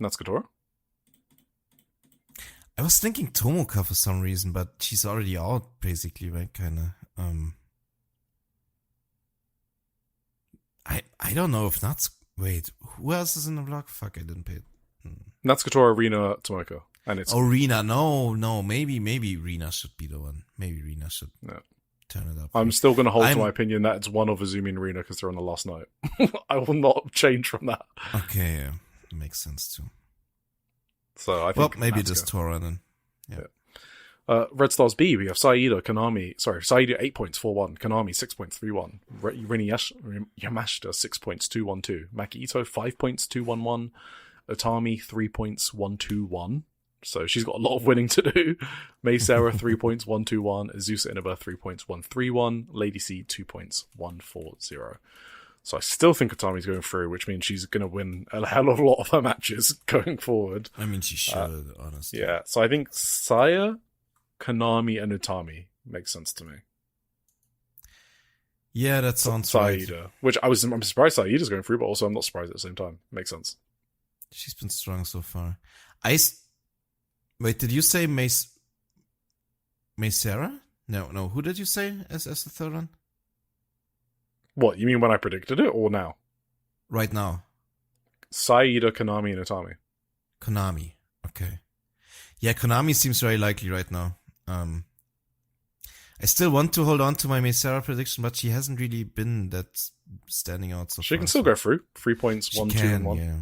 Natsukatora? I was thinking Tomoka for some reason, but she's already out, basically, right? Kinda. I don't know if Wait, who else is in the vlog? Fuck, I didn't pay it. Natsukatora, Rina, Tomoka. And it's... Oh, Rina. No. Maybe Rina should be the one. Maybe Rina should turn it up. I'm still going to hold to my opinion that it's one of Azumi and Rina because they're on the last night. I will not change from that. Okay, yeah. Makes sense too. So I think maybe just Tora then. Yeah. Red Stars B, we have Saida 8 points, 4-1. Konami, 6 points, 3-1. Rina Yamashita, 6 points, 2-1-2. Maki Ito, 5 points, 2-1-1. Utami, 3 points, 1-2-1. So she's got a lot of winning to do. Mei Sarah, 3 points, 1-2-1. Azusa Inaba, 3 points, 1-3-1. Lady C, 2 points, 1-4-0. So I still think Utami's going through, which means she's going to win a hell of a lot of her matches going forward. I mean, she should, honestly. Yeah, so I think Saya, Konami, and Utami makes sense to me. Yeah, that sounds Saida, right. which I'm surprised Saida's going through, but also I'm not surprised at the same time. Makes sense. She's been strong so far. Wait, did you say Mei Sarah? No. Who did you say as the third one? What, you mean when I predicted it, or now? Right now. Saida, Konami, and Utami. Konami. Okay. Yeah, Konami seems very likely right now. I still want to hold on to my Mei Sarah prediction, but she hasn't really been that standing out so far. She can still go through. 3 points, 1, 2, and 1. Yeah.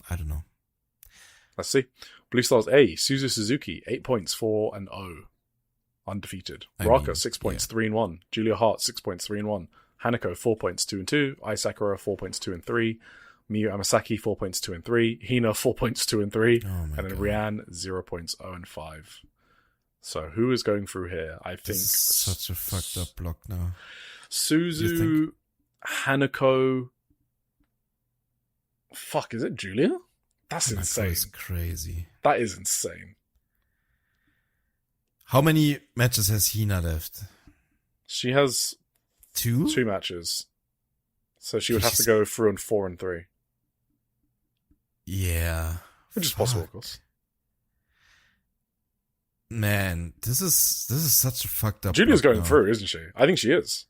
I don't know. Let's see. Blue Stars A, Suzu Suzuki, 8 points, 4-0. Undefeated. Raka, 6 points, 3-1. Julia Hart, 6 points, 3-1. Hanako, 4 points, 2-2. Ai Sakura, 4 points, 2-3. Miyu Amasaki, 4 points, 2-3. Hina, 4 points, 2-3. And then Rianne, 0 points, 0-5. So who is going through here? I think this is such a fucked up block now. Suzu, Hanako. Fuck, is it Julia? That's insane. That's crazy. That is insane. How many matches has Hina left? She has 2 matches. So she would have to go through on 4 and 3. Yeah. Which is possible, of course. Man, this is such a fucked up. Julia's going through, isn't she? I think she is.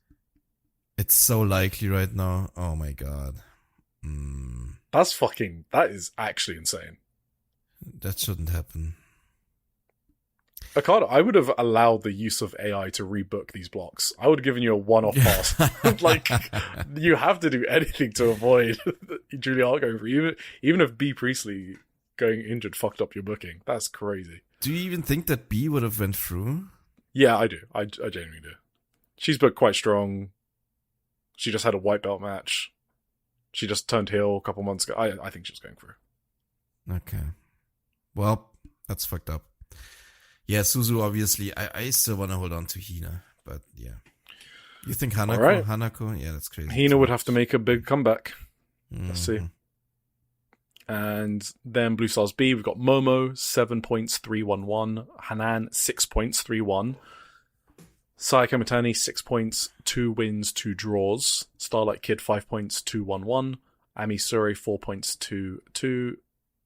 It's so likely right now. Oh my god. That is actually insane. That shouldn't happen. Okada, I would have allowed the use of AI to rebook these blocks. I would have given you a one-off pass. Like, you have to do anything to avoid Julia Hart going through. Even if B. Priestley going injured fucked up your booking. That's crazy. Do you even think that B would have went through? Yeah, I do. I genuinely do. She's booked quite strong. She just had a white belt match. She just turned heel a couple months ago. I think she's going through. Okay. Well, that's fucked up. Yeah, Suzu, obviously. I still want to hold on to Hina, but yeah. You think Hanako? Right. Hanako? Yeah, that's crazy. Hina would have to make a big comeback. Let's see. Mm-hmm. And then Blue Stars B, we've got Momo, 7 points, 3-1-1. Hanan, 6 points, 3-1. Sayaka Mitani, 6 points, 2 wins, 2 draws. Starlight Kid, 5 points, 2-1-1. Ami Suri, 4 points, 2-2.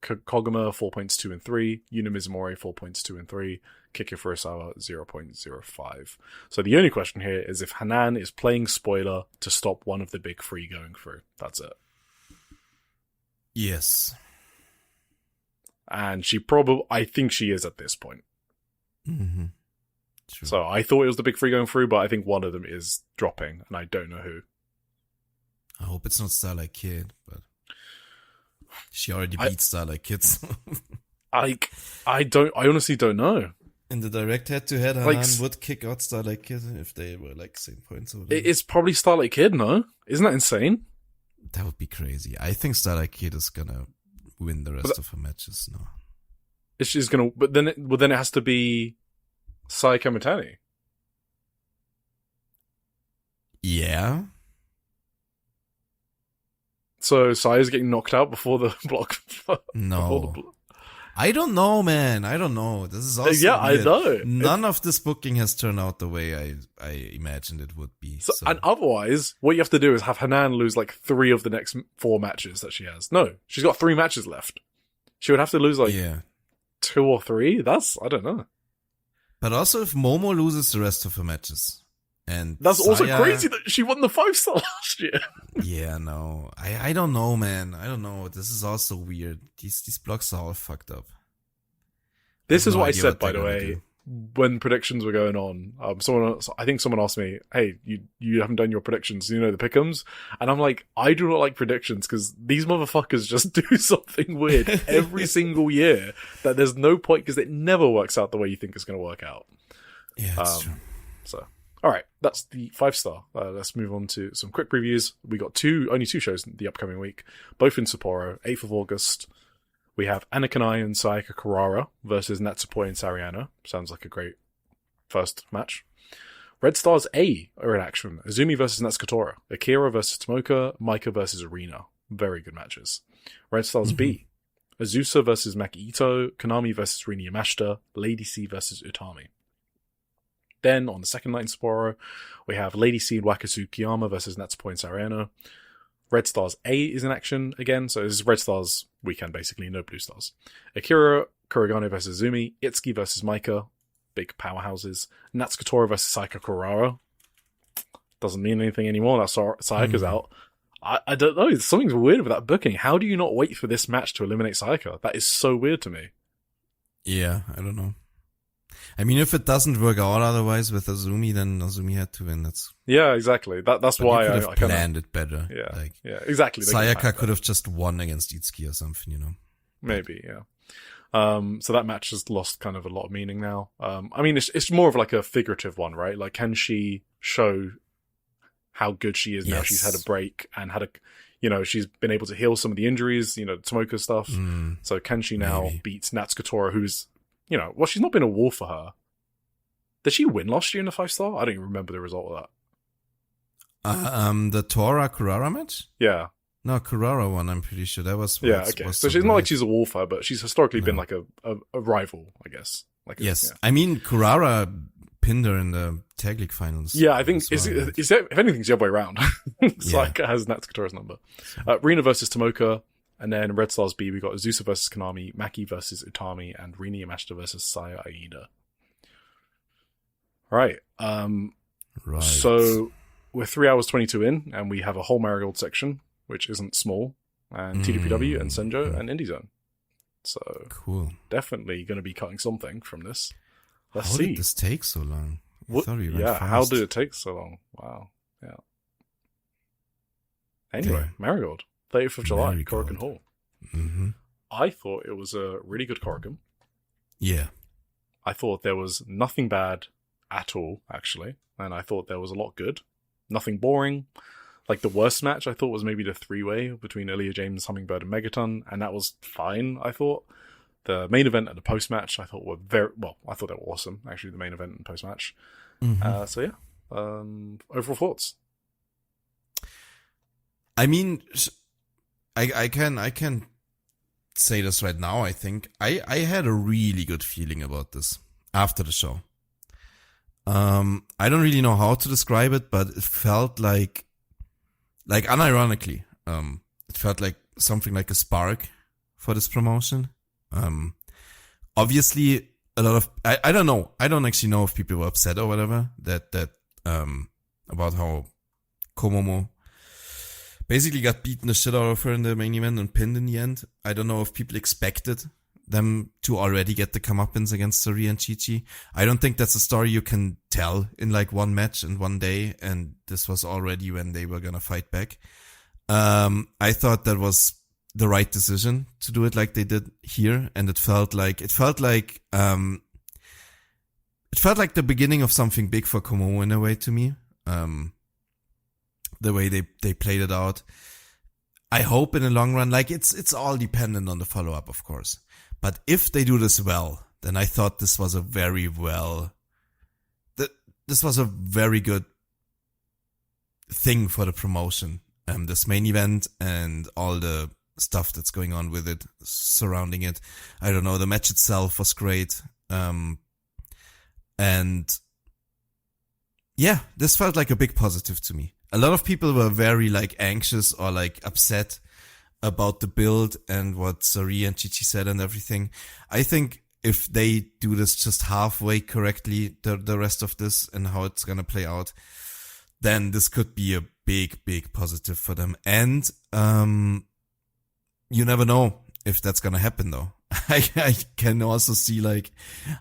Koguma, 4 points, 2 and 3. Yuna Mizumori, 4 points, 2 and 3. Kiki Furusawa, 0.05. So the only question here is if Hanan is playing spoiler to stop one of the big three going through. That's it. Yes. And I think she is at this point. Mm-hmm. True. So I thought it was the big three going through, but I think one of them is dropping, and I don't know who. I hope it's not Starlight Kid, but she already beat Starlight Kid. So. I honestly don't know. In the direct head-to-head, Hanan would kick out Starlight Kid if they were like same points. It's probably Starlight Kid, no? Isn't that insane? That would be crazy. I think Starlight Kid is gonna win the rest of her matches. No, she's gonna. But then, it has to be Sayaka Mitani. Yeah. So Saya's getting knocked out before the block. No. I don't know, man. I don't know. This is also yeah, weird. I know. None of this booking has turned out the way I imagined it would be. So. And otherwise, what you have to do is have Hanan lose like 3 of the next 4 matches that she has. No, she's got 3 matches left. She would have to lose 2 or 3. I don't know. But also if Momo loses the rest of her matches. And that's Saya, also crazy that she won the 5-star last year. Yeah, no. I don't know, man. I don't know. This is also weird. These blocks are all fucked up. This is what I said, by the way, when predictions were going on. I think someone asked me, hey, you haven't done your predictions, the pick'ems? And I'm like, I do not like predictions because these motherfuckers just do something weird every single year that there's no point because it never works out the way you think it's going to work out. Yeah, that's true. So, all right, that's the 5-star. Let's move on to some quick previews. We got only 2 shows the upcoming week, both in Sapporo, 8th of August. We have Anakanai and Sayaka Kurara versus Natsupoi and Sariano. Sounds like a great first match. Red Stars A are in action. Azumi versus Natsukatora. Akira versus Tomoka. Maika versus Rina. Very good matches. Red Stars B. Azusa versus Maki Ito. Konami versus Rina Yamashita. Lady C versus Utami. Then, on the second night in Sapporo, we have Lady C and Waka Tsukiyama versus Natsupoi and Sariano. Red Stars A is in action again, so this is Red Stars weekend, basically, no Blue Stars. Akira Kuragane versus Azumi, Itsuki versus Maika, big powerhouses. Natsukatora versus Sayaka Kurara. Doesn't mean anything anymore, that's Sayaka's out. I don't know, something's weird with that booking. How do you not wait for this match to eliminate Sayaka? That is so weird to me. Yeah, I don't know. I mean, if it doesn't work out otherwise with Azumi, then Azumi had to win. Yeah, exactly. That's why I planned it better. Yeah, yeah, exactly. Sayaka could have just won against Itsuki or something, Maybe, yeah. So that match has lost kind of a lot of meaning now. I mean, it's more of like a figurative one, right? Like, can she show how good she is now? She's had a break and she's been able to heal some of the injuries, Tomoka stuff. So can she now beat Natsukatora, who's she's not been a war for her. Did she win last year in the 5-star? I don't even remember the result of that. The Tora Kurara match? Yeah. No, Kurara one, I'm pretty sure. That was... Yeah, okay. So she's not like she's a war for her, but she's historically been like a rival, I guess. Yes. I mean, Kurara pinned her in the Tag League finals. Yeah, I think, if anything, it's the other way around. Sayaka has Natsukotora's number. Rina versus Tomoka. And then Red Stars B, we got Azusa versus Konami, Maki versus Utami, and Rina Yamashita versus Saya Aida. Right. Right. So we're 3 hours 22 in, and we have a whole Marigold section, which isn't small, and TJPW and Senjo and Indie Zone. So cool. Definitely going to be cutting something from this. Let's see. How did this take so long? How did it take so long? Wow. Yeah. Anyway, Marigold. 30th of July, Korakuen Hall. I thought it was a really good Korakuen. Yeah. I thought there was nothing bad at all, actually. And I thought there was a lot good. Nothing boring. Like, the worst match I thought was maybe the three-way between Ilya James, Hummingbird, and Megaton. And that was fine, I thought. The main event and the post-match I thought were I thought they were awesome, actually, the main event and post-match. So yeah. Overall thoughts? I mean, I can say this right now. I think I had a really good feeling about this after the show. I don't really know how to describe it, but it felt like unironically, it felt like something like a spark for this promotion. Obviously a lot of, I don't know. I don't actually know if people were upset or whatever that about how Komomo basically got beaten the shit out of her in the main event and pinned in the end. I don't know if people expected them to already get the comeuppance against Suri and Chi-Chi. I don't think that's a story you can tell in like one match and one day, and this was already when they were gonna fight back. I thought that was the right decision to do it like they did here, and it felt like the beginning of something big for Komomo in a way to me. The way they played it out. I hope in the long run, like it's all dependent on the follow-up, of course. But if they do this well, then I thought this was a very good thing for the promotion. This main event and all the stuff that's going on with it, surrounding it. I don't know, the match itself was great. And yeah, this felt like a big positive to me. A lot of people were very like anxious or like upset about the build and what Sari and Chi-Chi said and everything. I think if they do this just halfway correctly, the rest of this and how it's gonna play out, then this could be a big, big positive for them. And you never know if that's gonna happen though. I can also see like,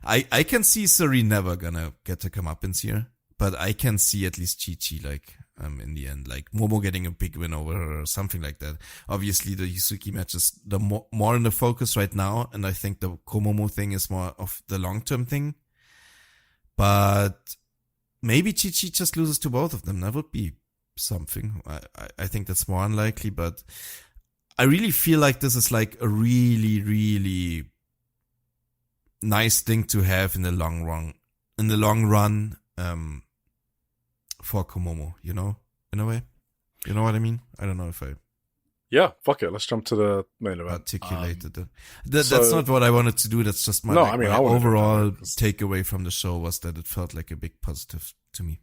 I can see Sari never gonna get to comeuppance here, but I can see at least Chi-Chi like, in the end, like Momo getting a big win over her or something like that. Obviously the Yusuke match is the more in the focus right now, and I think the Komomo thing is more of the long-term thing. But maybe Chi-Chi just loses to both of them. That would be something. I think that's more unlikely, but I really feel like this is like a really, really nice thing to have in the long run. For Komomo, you know, in a way. You know what I mean? I don't know if I... Yeah, fuck it. Let's jump to the main event. Articulated it. That's not what I wanted to do. That's just my overall takeaway from the show was that it felt like a big positive to me.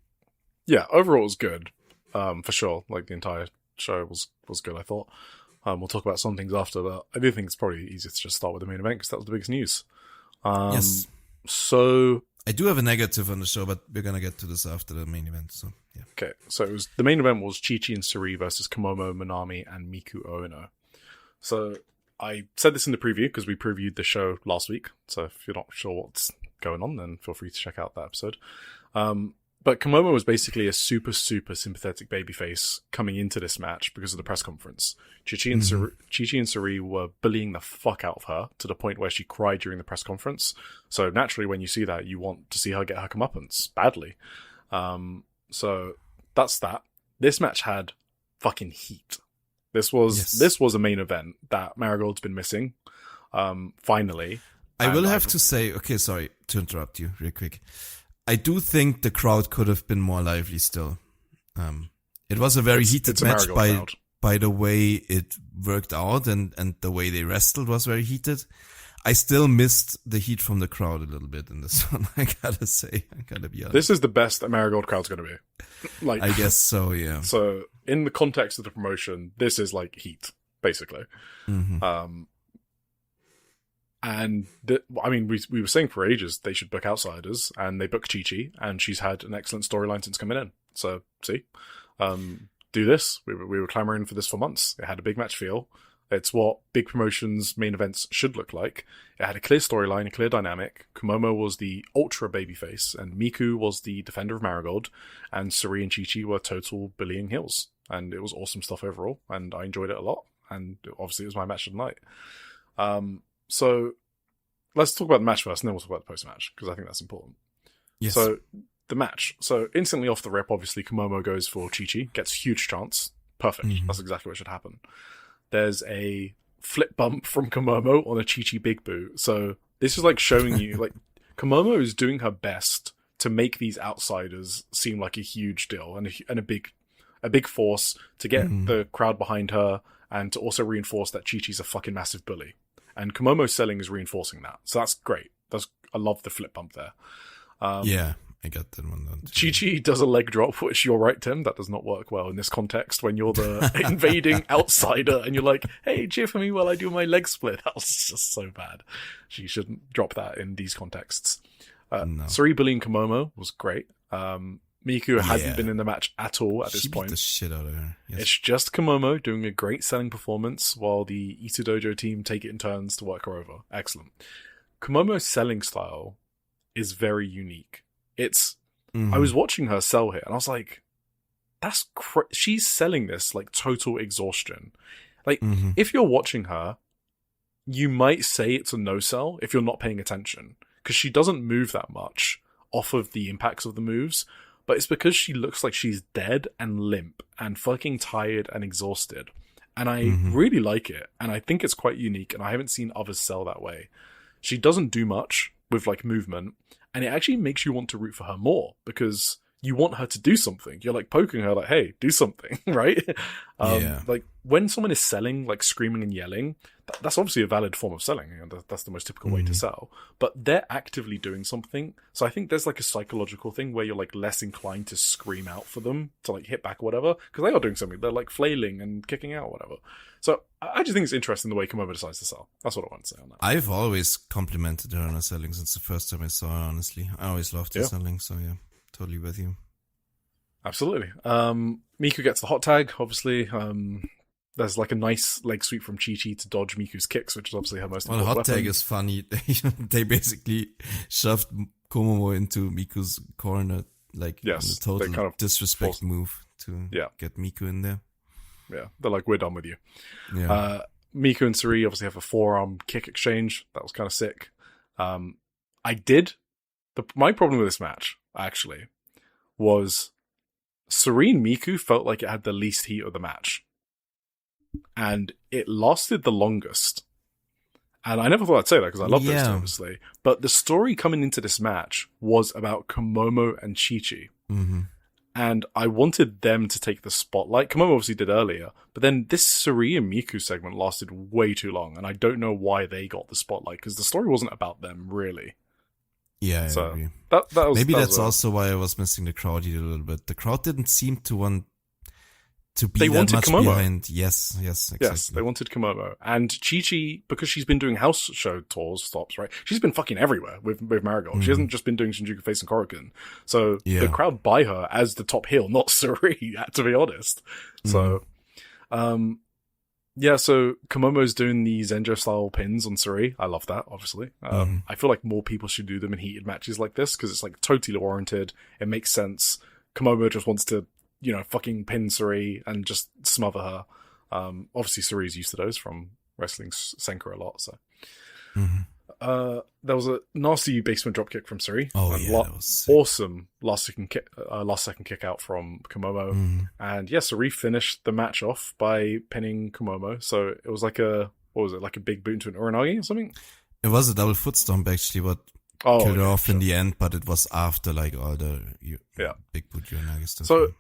Yeah, overall it was good. For sure. Like the entire show was good, I thought. We'll talk about some things after, but I do think it's probably easier to just start with the main event because that was the biggest news. Yes. So... I do have a negative on the show, but we're going to get to this after the main event, so yeah. Okay, so the main event was Chi-Chi and Suri versus Komomo, Minami, and Miku Ono. So I said this in the preview because we previewed the show last week, so if you're not sure what's going on, then feel free to check out that episode. But Komomo was basically a super, super sympathetic babyface coming into this match because of the press conference. Chi-Chi and Suri were bullying the fuck out of her to the point where she cried during the press conference. So naturally, when you see that, you want to see her get her comeuppance badly. So that's that. This match had fucking heat. This was a main event that Marigold's been missing. Finally. I will have to say, okay, sorry to interrupt you real quick. I do think the crowd could have been more lively still. It was a very heated match by the way it worked out and the way they wrestled was very heated. I still missed the heat from the crowd a little bit in this one, I gotta say. I gotta be honest. This is the best a Marigold crowd's gonna be. Like, I guess so, yeah. So, in the context of the promotion, this is like heat, basically. Mm-hmm. We were saying for ages they should book outsiders, and they booked Chi-Chi, and she's had an excellent storyline since coming in. So, see, do this. We were clamoring for this for months. It had a big match feel. It's what big promotions main events should look like. It had a clear storyline, a clear dynamic. Komomo was the ultra babyface, and Miku was the defender of Marigold, and Suri and Chi-Chi were total bullying heels. And it was awesome stuff overall, and I enjoyed it a lot. And obviously, it was my match of the night. So let's talk about the match first, and then we'll talk about the post-match, because I think that's important. Yes. So the match. So instantly off the rip, obviously, Komomo goes for Chi-Chi, gets huge chance. Perfect. Mhm. That's exactly what should happen. There's a flip bump from Komomo on a Chi-Chi big boot. So this is like showing you, like, Komomo is doing her best to make these outsiders seem like a huge deal and a big force to get the crowd behind her and to also reinforce that Chi-Chi's a fucking massive bully. And Komomo's selling is reinforcing that. So that's great. I love the flip bump there. Yeah, I got that one done too. Chi-Chi does a leg drop, which you're right, Tim. That does not work well in this context when you're the invading outsider and you're like, hey, cheer for me while I do my leg split. That was just so bad. She shouldn't drop that in these contexts. No. Suri bullying Komomo was great. Miku hadn't been in the match at all at this She beat point. the shit out of her. Yes. It's just Komomo doing a great selling performance while the Ito Dojo team take it in turns to work her over. Excellent. Komomo's selling style is very unique. I was watching her sell here and I was like, she's selling this like total exhaustion. Like, if you're watching her, you might say it's a no-sell if you're not paying attention, because she doesn't move that much off of the impacts of the moves, but it's because she looks like she's dead and limp and fucking tired and exhausted. And I really like it, and I think it's quite unique, and I haven't seen others sell that way. She doesn't do much with like movement, and it actually makes you want to root for her more, because you want her to do something. You're like poking her like, hey, do something, right? Like when someone is selling, like screaming and yelling, that's obviously a valid form of selling. You know, that's the most typical way to sell. But they're actively doing something. So I think there's like a psychological thing where you're like less inclined to scream out for them, to like hit back or whatever, because they are doing something. They're like flailing and kicking out or whatever. So I just think it's interesting the way Komomo decides to sell. That's what I want to say on that. I've always complimented her on her selling since the first time I saw her, honestly. I always loved her selling, so yeah, totally with you. Absolutely. Miku gets the hot tag, obviously. There's like a nice leg sweep from Chi-Chi to dodge Miku's kicks, which is obviously her most important Well, the hot weapon. tag is funny. They basically shoved Komomo into Miku's corner, like on a total kind of disrespect move to get Miku in there. Yeah, they're like, we're done with you. Yeah. Miku and Suri obviously have a forearm kick exchange. That was kind of sick. My problem with this match, actually, was Suri and Miku felt like it had the least heat of the match. And it lasted the longest. And I never thought I'd say that because I love those two, obviously. But the story coming into this match was about Komomo and Chi-Chi. And I wanted them to take the spotlight. Komomo obviously did earlier, but then this Suri and Miku segment lasted way too long, and I don't know why they got the spotlight, because the story wasn't about them, really. Yeah, so I agree. That was, maybe that's also why I was missing the crowd here a little bit. The crowd didn't seem to want to be that much Komomo. Behind. Yes, exactly. Yes, they wanted Komomo. And Chi-Chi, because she's been doing house show tours, stops, right? She's been fucking everywhere with Marigold. She hasn't just been doing Shinjuku Face and Korakuen. So the crowd buy her as the top heel, not Suri, to be honest. So, so Komomo's doing the Zenjo style pins on Suri. I love that, obviously. I feel like more people should do them in heated matches like this, because it's like totally warranted. It makes sense. Komomo just wants to, fucking pin Suri and just smother her. Obviously Suri's used to those from wrestling Senka a lot, so. There was a nasty basement dropkick from Suri. Oh, yeah, that was sick. Awesome last second kick out from Komomo. And Suri finished the match off by pinning Komomo. So it was like like a big boot into an Uranagi or something? It was a double foot stomp, actually, what killed her off in the end, but it was after like all the big boot Uranagi stuff. So,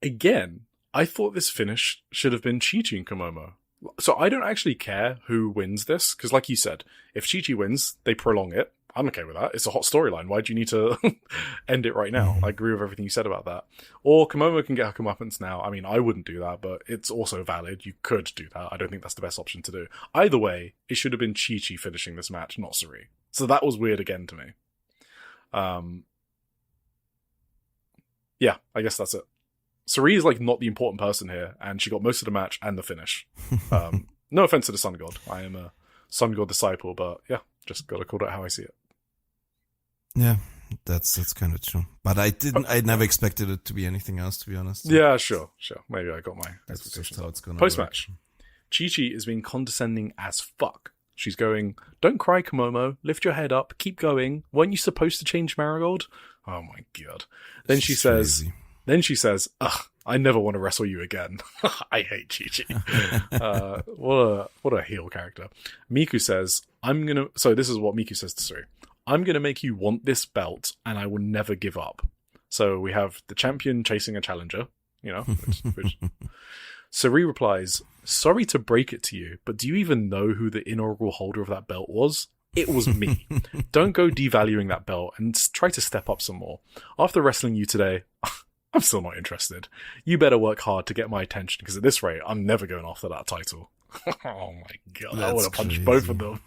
again, I thought this finish should have been Chi-Chi and Komomo. So I don't actually care who wins this, because like you said, if Chi-Chi wins, they prolong it. I'm okay with that. It's a hot storyline. Why do you need to end it right now? I agree with everything you said about that. Or Komomo can get her comeuppance now. I mean, I wouldn't do that, but it's also valid. You could do that. I don't think that's the best option to do. Either way, it should have been Chi-Chi finishing this match, not Suri. So that was weird again to me. I guess that's it. Suri is like not the important person here, and she got most of the match and the finish. No offense to the Sun God. I am a Sun God disciple, but just gotta call it how I see it. Yeah, that's kind of true. But I never expected it to be anything else, to be honest. So. Yeah, sure. Maybe I got my expectations. Post-match. Chi-Chi is being condescending as fuck. She's going, "Don't cry, Komomo. Lift your head up. Keep going. Weren't you supposed to change Marigold?" Oh my god. Then she says, "Ugh, I never want to wrestle you again." I hate Chi-Chi. What a heel character. Miku says, so this is what Miku says to Suri. "I'm gonna make you want this belt, and I will never give up." So we have the champion chasing a challenger, which Suri replies, "Sorry to break it to you, but do you even know who the inaugural holder of that belt was? It was me. Don't go devaluing that belt and try to step up some more. After wrestling you today, I'm still not interested. You better work hard to get my attention, because at this rate, I'm never going after that title." Oh my god, I want to punch both of them.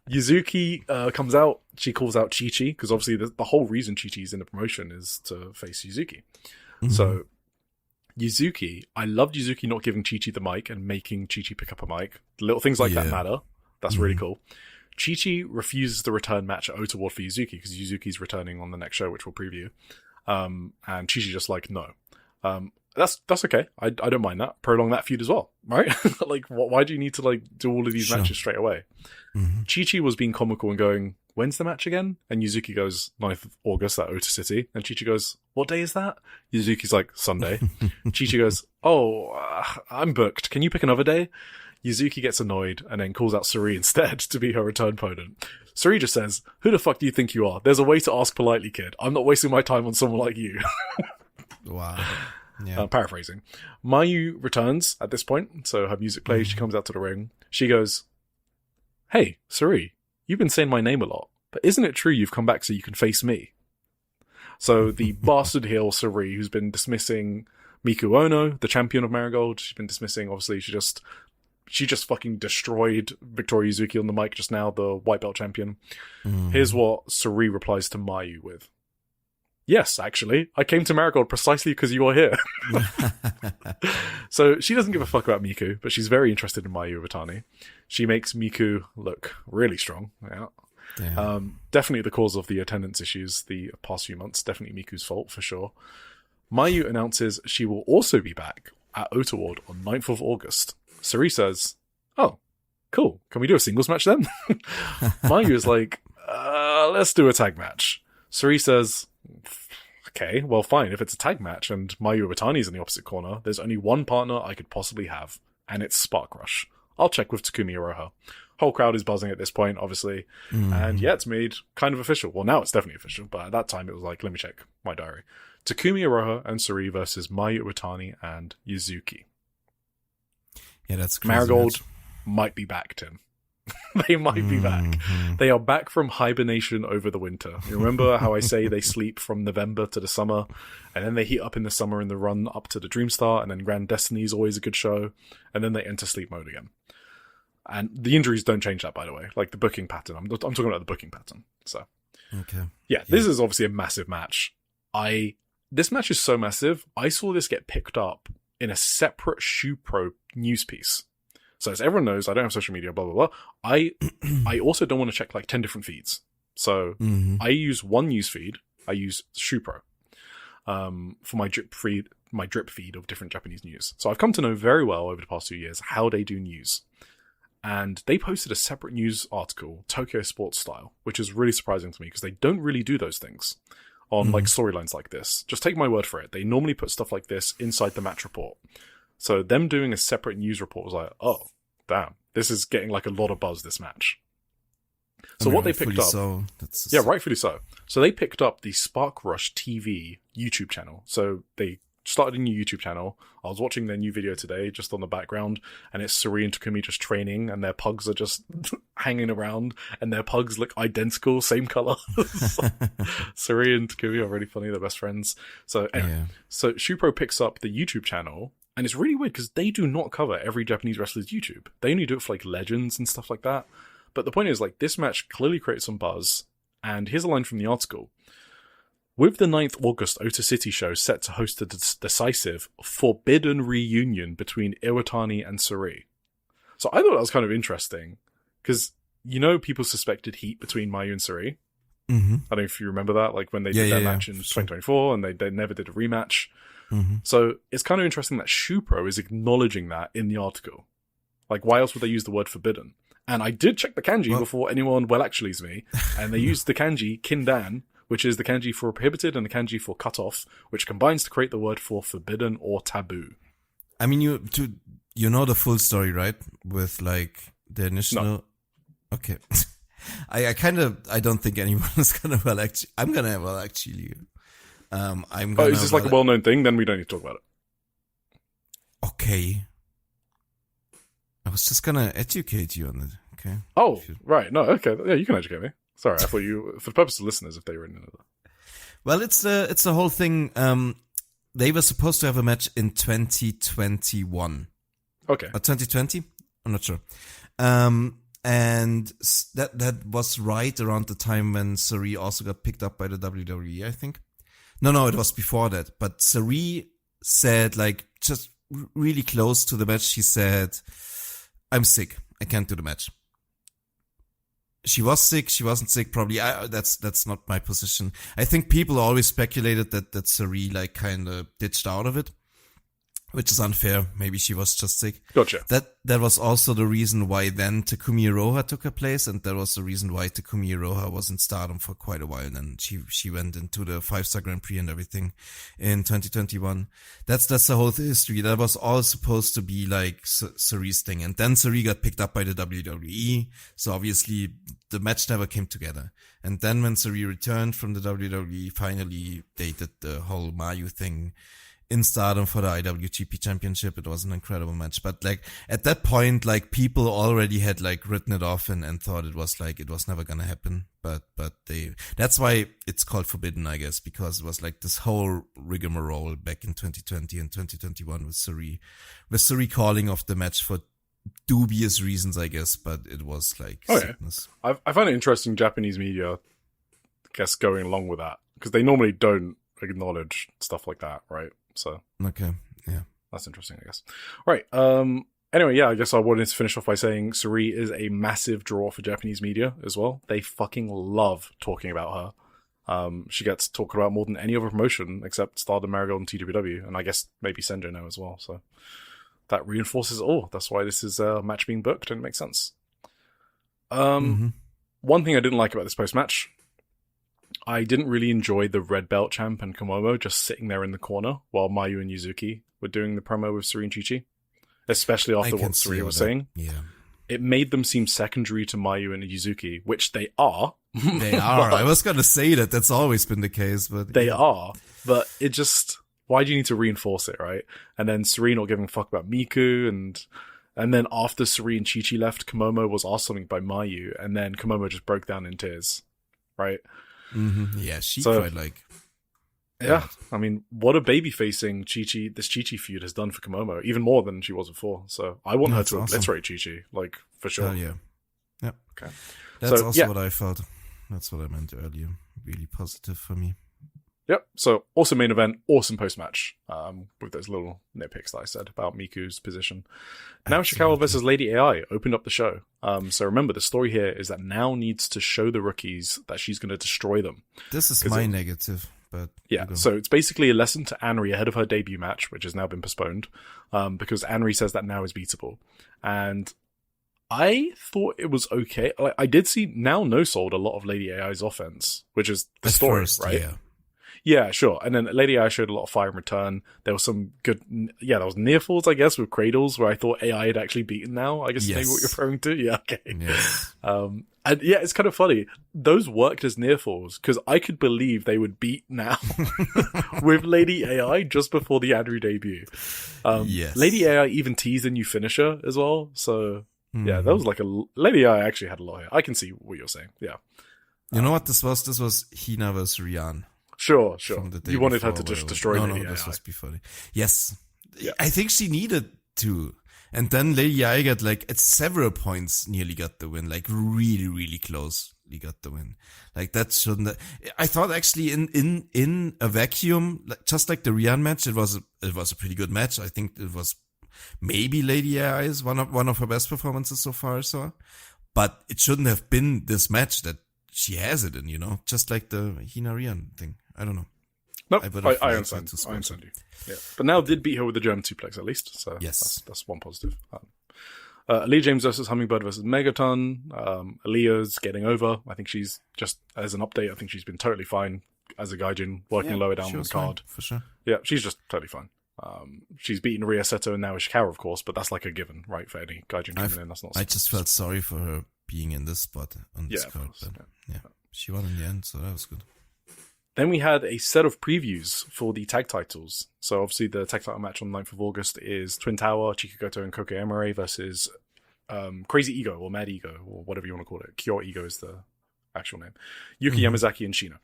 Yuzuki comes out. She calls out Chi-Chi, because obviously the whole reason Chi-Chi's in the promotion is to face Yuzuki. Mm-hmm. So Yuzuki, I loved Yuzuki not giving Chi-Chi the mic and making Chi-Chi pick up a mic. Little things like that matter. That's really cool. Chi-Chi refuses the return match at Ota Ward for Yuzuki, because Yuzuki's returning on the next show, which we'll preview. And Chi-Chi just like, no. That's okay. I don't mind that. Prolong that feud as well, right? Like, why do you need to do all of these matches straight away? Mm-hmm. Chi-Chi was being comical and going, "When's the match again?" And Yuzuki goes, 9th of August at Ota City. And Chi-Chi goes, "What day is that?" Yuzuki's like, "Sunday." Chi-Chi goes, "I'm booked. Can you pick another day?" Yuzuki gets annoyed and then calls out Suri instead to be her return opponent. Suri just says, "Who the fuck do you think you are? There's a way to ask politely, kid. I'm not wasting my time on someone like you." Wow. Yeah. Paraphrasing. Mayu returns at this point, so her music plays. She comes out to the ring. She goes, "Hey, Suri, you've been saying my name a lot, but isn't it true you've come back so you can face me?" So the bastard heel Suri, who's been dismissing Miku Ono, the champion of Marigold, she's been dismissing, obviously, she just fucking destroyed Victoria Yuzuki on the mic just now, the white belt champion. Here's what Suri replies to Mayu with. "Yes, actually, I came to Marigold precisely because you are here." So she doesn't give a fuck about Miku, but she's very interested in Mayu Iwatani. She makes Miku look really strong. Yeah. Definitely the cause of the attendance issues the past few months. Definitely Miku's fault, for sure. Mayu announces she will also be back at Ota Ward on 9th of August. Suri says, "Oh, cool. Can we do a singles match then?" Mayu is like, let's do a tag match. Suri says, "Okay, well, fine. If it's a tag match and Mayu Iwatani's in the opposite corner, there's only one partner I could possibly have, and it's Spark Rush. I'll check with Takumi Iroha." Whole crowd is buzzing at this point, obviously. And it's made kind of official. Well, now it's definitely official, but at that time it was like, let me check my diary. Takumi Iroha and Suri versus Mayu Iwatani and Yuzuki. Yeah, that's crazy. Marigold might be back, Tim. They might be back. They are back from hibernation over the winter. You remember how I say they sleep from November to the summer, and then they heat up in the summer in the run up to the Dreamstar, and then Grand Destiny is always a good show, and then they enter sleep mode again. And the injuries don't change that, by the way. Like the booking pattern. I'm talking about the booking pattern. So, okay. Yeah, this is obviously a massive match. This match is so massive, I saw this get picked up in a separate Shupro news piece. So as everyone knows, I don't have social media, blah, blah, blah. I also don't want to check like 10 different feeds. So I use one news feed. I use Shupro for my drip feed of different Japanese news. So I've come to know very well over the past 2 years how they do news. And they posted a separate news article, Tokyo Sports style, which is really surprising to me because they don't really do those things on like storylines like this. Just take my word for it. They normally put stuff like this inside the match report. So them doing a separate news report was like, oh, damn, this is getting like a lot of buzz, this match. So what they picked up... rightfully so. So they picked up the Spark Rush TV YouTube channel. So they started a new YouTube channel. I was watching their new video today, just on the background, and it's Suri and Takumi just training, and their pugs are just hanging around, and their pugs look identical, same color. Suri and Takumi are really funny, they're best friends. So anyway, so Shupro picks up the YouTube channel, and it's really weird because they do not cover every Japanese wrestler's YouTube. They only do it for like legends and stuff like that. But the point is, like, this match clearly created some buzz, and here's a line from the article. With the 9th August Ota City show set to host a decisive, forbidden reunion between Iwatani and Suri. So I thought that was kind of interesting, because, you know, people suspected heat between Mayu and Suri. I don't know if you remember that, like when they did that match in 2024, and they never did a rematch. So it's kind of interesting that Shupro is acknowledging that in the article. Like, why else would they use the word forbidden? And I did check the kanji before anyone actually's me, and they used the kanji kindan, which is the kanji for prohibited and the kanji for cut off, which combines to create the word for forbidden or taboo. I mean, you know the full story, right? With like the initial. No. Okay. I don't think anyone is gonna I'm gonna actually. Is this like a well-known thing? Then we don't need to talk about it. Okay. I was just gonna educate you on it. Okay. Oh, right. No, okay. Yeah, you can educate me. Sorry, I thought you, for the purpose of listeners, if they were in it. Well, it's the whole thing. They were supposed to have a match in 2021. Okay. Or 2020? I'm not sure. And that was right around the time when Sari also got picked up by the WWE, I think. No, it was before that. But Sari said, like, just really close to the match, she said, I'm sick. I can't do the match. She was sick. She wasn't sick. Probably. That's not my position. I think people always speculated that Sari like kind of ditched out of it, which is unfair. Maybe she was just sick. Gotcha. That was also the reason why then Takumi Iroha took her place, and that was the reason why Takumi Iroha was in Stardom for quite a while. And then she went into the 5-star Grand Prix and everything in 2021. That's the whole history. That was all supposed to be like Sari's thing, and then Sari got picked up by the WWE. So obviously the match never came together. And then when Sari returned from the WWE, finally they did the whole Mayu thing in Stardom for the IWGP Championship. It was an incredible match. But like at that point, like people already had like written it off and thought it was never gonna happen. But that's why it's called Forbidden, I guess, because it was like this whole rigmarole back in 2020 and 2021 with Sari calling off the match for dubious reasons, I guess, but it was like sickness. I find it interesting Japanese media, I guess, going along with that, because they normally don't acknowledge stuff like that, right? So okay, yeah, that's interesting, I guess. Right. Anyway, yeah, I guess I wanted to finish off by saying Sari is a massive draw for Japanese media as well. They fucking love talking about her. She gets talked about more than any other promotion except Stardom, Marigold, and TJPW, and I guess maybe Senjo now as well. So that reinforces it all. That's why this is a match being booked, and it makes sense. One thing I didn't like about this post-match, I didn't really enjoy the red belt champ and Komomo just sitting there in the corner while Mayu and Yuzuki were doing the promo with Sari and Chi-Chi, especially after what Sari was saying. Yeah. It made them seem secondary to Mayu and Yuzuki, which they are. They are. I was going to say that. That's always been the case, but they are. But it just, why do you need to reinforce it, right? And then Sari not giving a fuck about Miku, and then after Sari and Chi-Chi left, Komomo was asked something by Mayu, and then Komomo just broke down in tears, right? Mm-hmm. Yeah, she cried like... Yeah, I mean, what a baby-facing this Chi-Chi feud has done for Komomo, even more than she was before. So I want her to obliterate Chi-Chi, like, for sure. Hell yeah. Yep. Okay. That's also what I felt. That's what I meant earlier. Really positive for me. Yep. So awesome main event, awesome post-match, with those little nitpicks that I said about Miku's position. Now Shikawa versus Lady AI opened up the show. So remember, the story here is that Now needs to show the rookies that she's going to destroy them. This is my negative, but... Yeah, so it's basically a lesson to Anri ahead of her debut match, which has now been postponed, because Anri says that Now is beatable. And I thought it was okay. I did see Now no-sold a lot of Lady AI's offense, which is the story, right? Yeah. Yeah, sure. And then Lady AI showed a lot of fire in return. There was some good, there was near falls, I guess, with cradles where I thought AI had actually beaten Now. I guess maybe what you're referring to. Yeah, okay. Yes. And yeah, it's kind of funny. Those worked as near falls because I could believe they would beat Now with Lady AI just before the Andrew debut. Yes. Lady AI even teased a new finisher as well. So yeah, that was like Lady AI actually had a lot here. I can see what you're saying. Yeah. You know what this was? This was Hina versus Rian. Sure. You wanted her to just destroy Lady AI. No, this was before. Yes. Yeah. I think she needed to. And then Lady AI got at several points nearly got the win. Like really, really closely got the win. Like that shouldn't. I thought actually in a vacuum, just like the Rian match, it was a pretty good match. I think it was maybe Lady AI's one of her best performances so far I saw. But it shouldn't have been this match that she has it in, just like the Hina Rian thing. I don't know. Nope, I understand. I understand you. Yeah. But Now did beat her with the German suplex at least, so yes, that's one positive. Aaliyah James versus Hummingbird versus Megaton. Aaliyah's getting over. I think she's just, as an update, I think she's been totally fine as a gaijin, working lower down the card. Fine, for sure. Yeah, she's just totally fine. She's beaten Ria Seto and now Ishikawa, of course, but that's like a given, right? For any gaijin coming in, that's not. I just felt sorry for her being in this spot on this card, but she won in the end, so that was good. Then we had a set of previews for the tag titles. So obviously the tag title match on the 9th of August is Twin Tower, Chikagoto and Koke Emere versus Crazy Ego or Mad Ego or whatever you want to call it. Kyo Ego is the actual name. Yuka Yamazaki and Shina.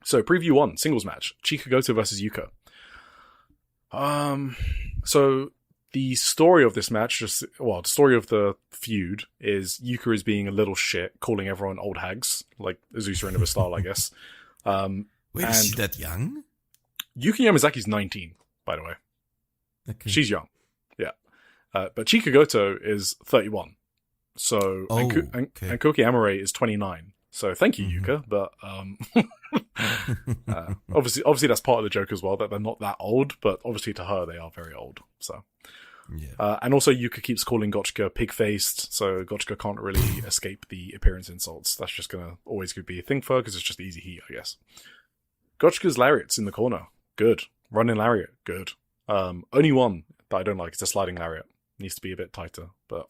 So preview 1, singles match, Chikagoto versus Yuka. So the story of this match, the story of the feud is Yuka is being a little shit, calling everyone old hags, like Azusa Inaba style, I guess. Wait, is she that young? Yuki Yamazaki's 19, by the way. Okay. She's young. Yeah. But Chikagoto is 31. So, and Koki Amore is 29. So thank you, Yuka. But, obviously that's part of the joke as well, that they're not that old, but obviously to her, they are very old. So, yeah. And also Yuka keeps calling Gotchka pig-faced, so Gotchka can't really escape the appearance insults. That's just gonna always be a thing for her, because it's just easy heat, I guess. Gotchka's lariat's in the corner. Good. Running lariat. Good. Only one that I don't like is the sliding lariat. Needs to be a bit tighter, but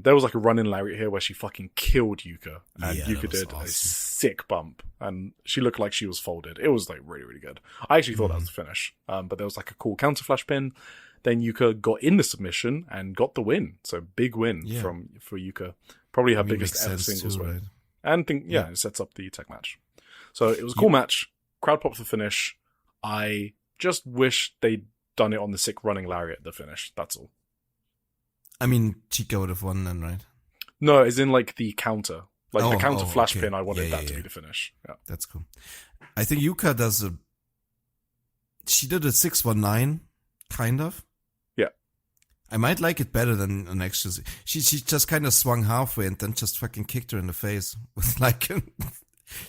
there was like a running lariat here where she fucking killed Yuka, and Yuka did awesome. A sick bump, and she looked like she was folded. It was like really, really good. I actually thought that was the finish, but there was like a cool counter flash pin. Then Yuka got in the submission and got the win. So big win for Yuka. Probably her biggest ever singles win. Right? And it sets up the tech match. So it was a cool match. Crowd popped the finish. I just wish they'd done it on the sick running lariat at the finish. That's all. I mean, Chica would have won then, right? No, as in like the counter. Like the counter flash pin, I wanted that to be the finish. Yeah. That's cool. I think Yuka she did a 619, kind of. Yeah. I might like it better than an extra. She just kind of swung halfway and then just fucking kicked her in the face with like,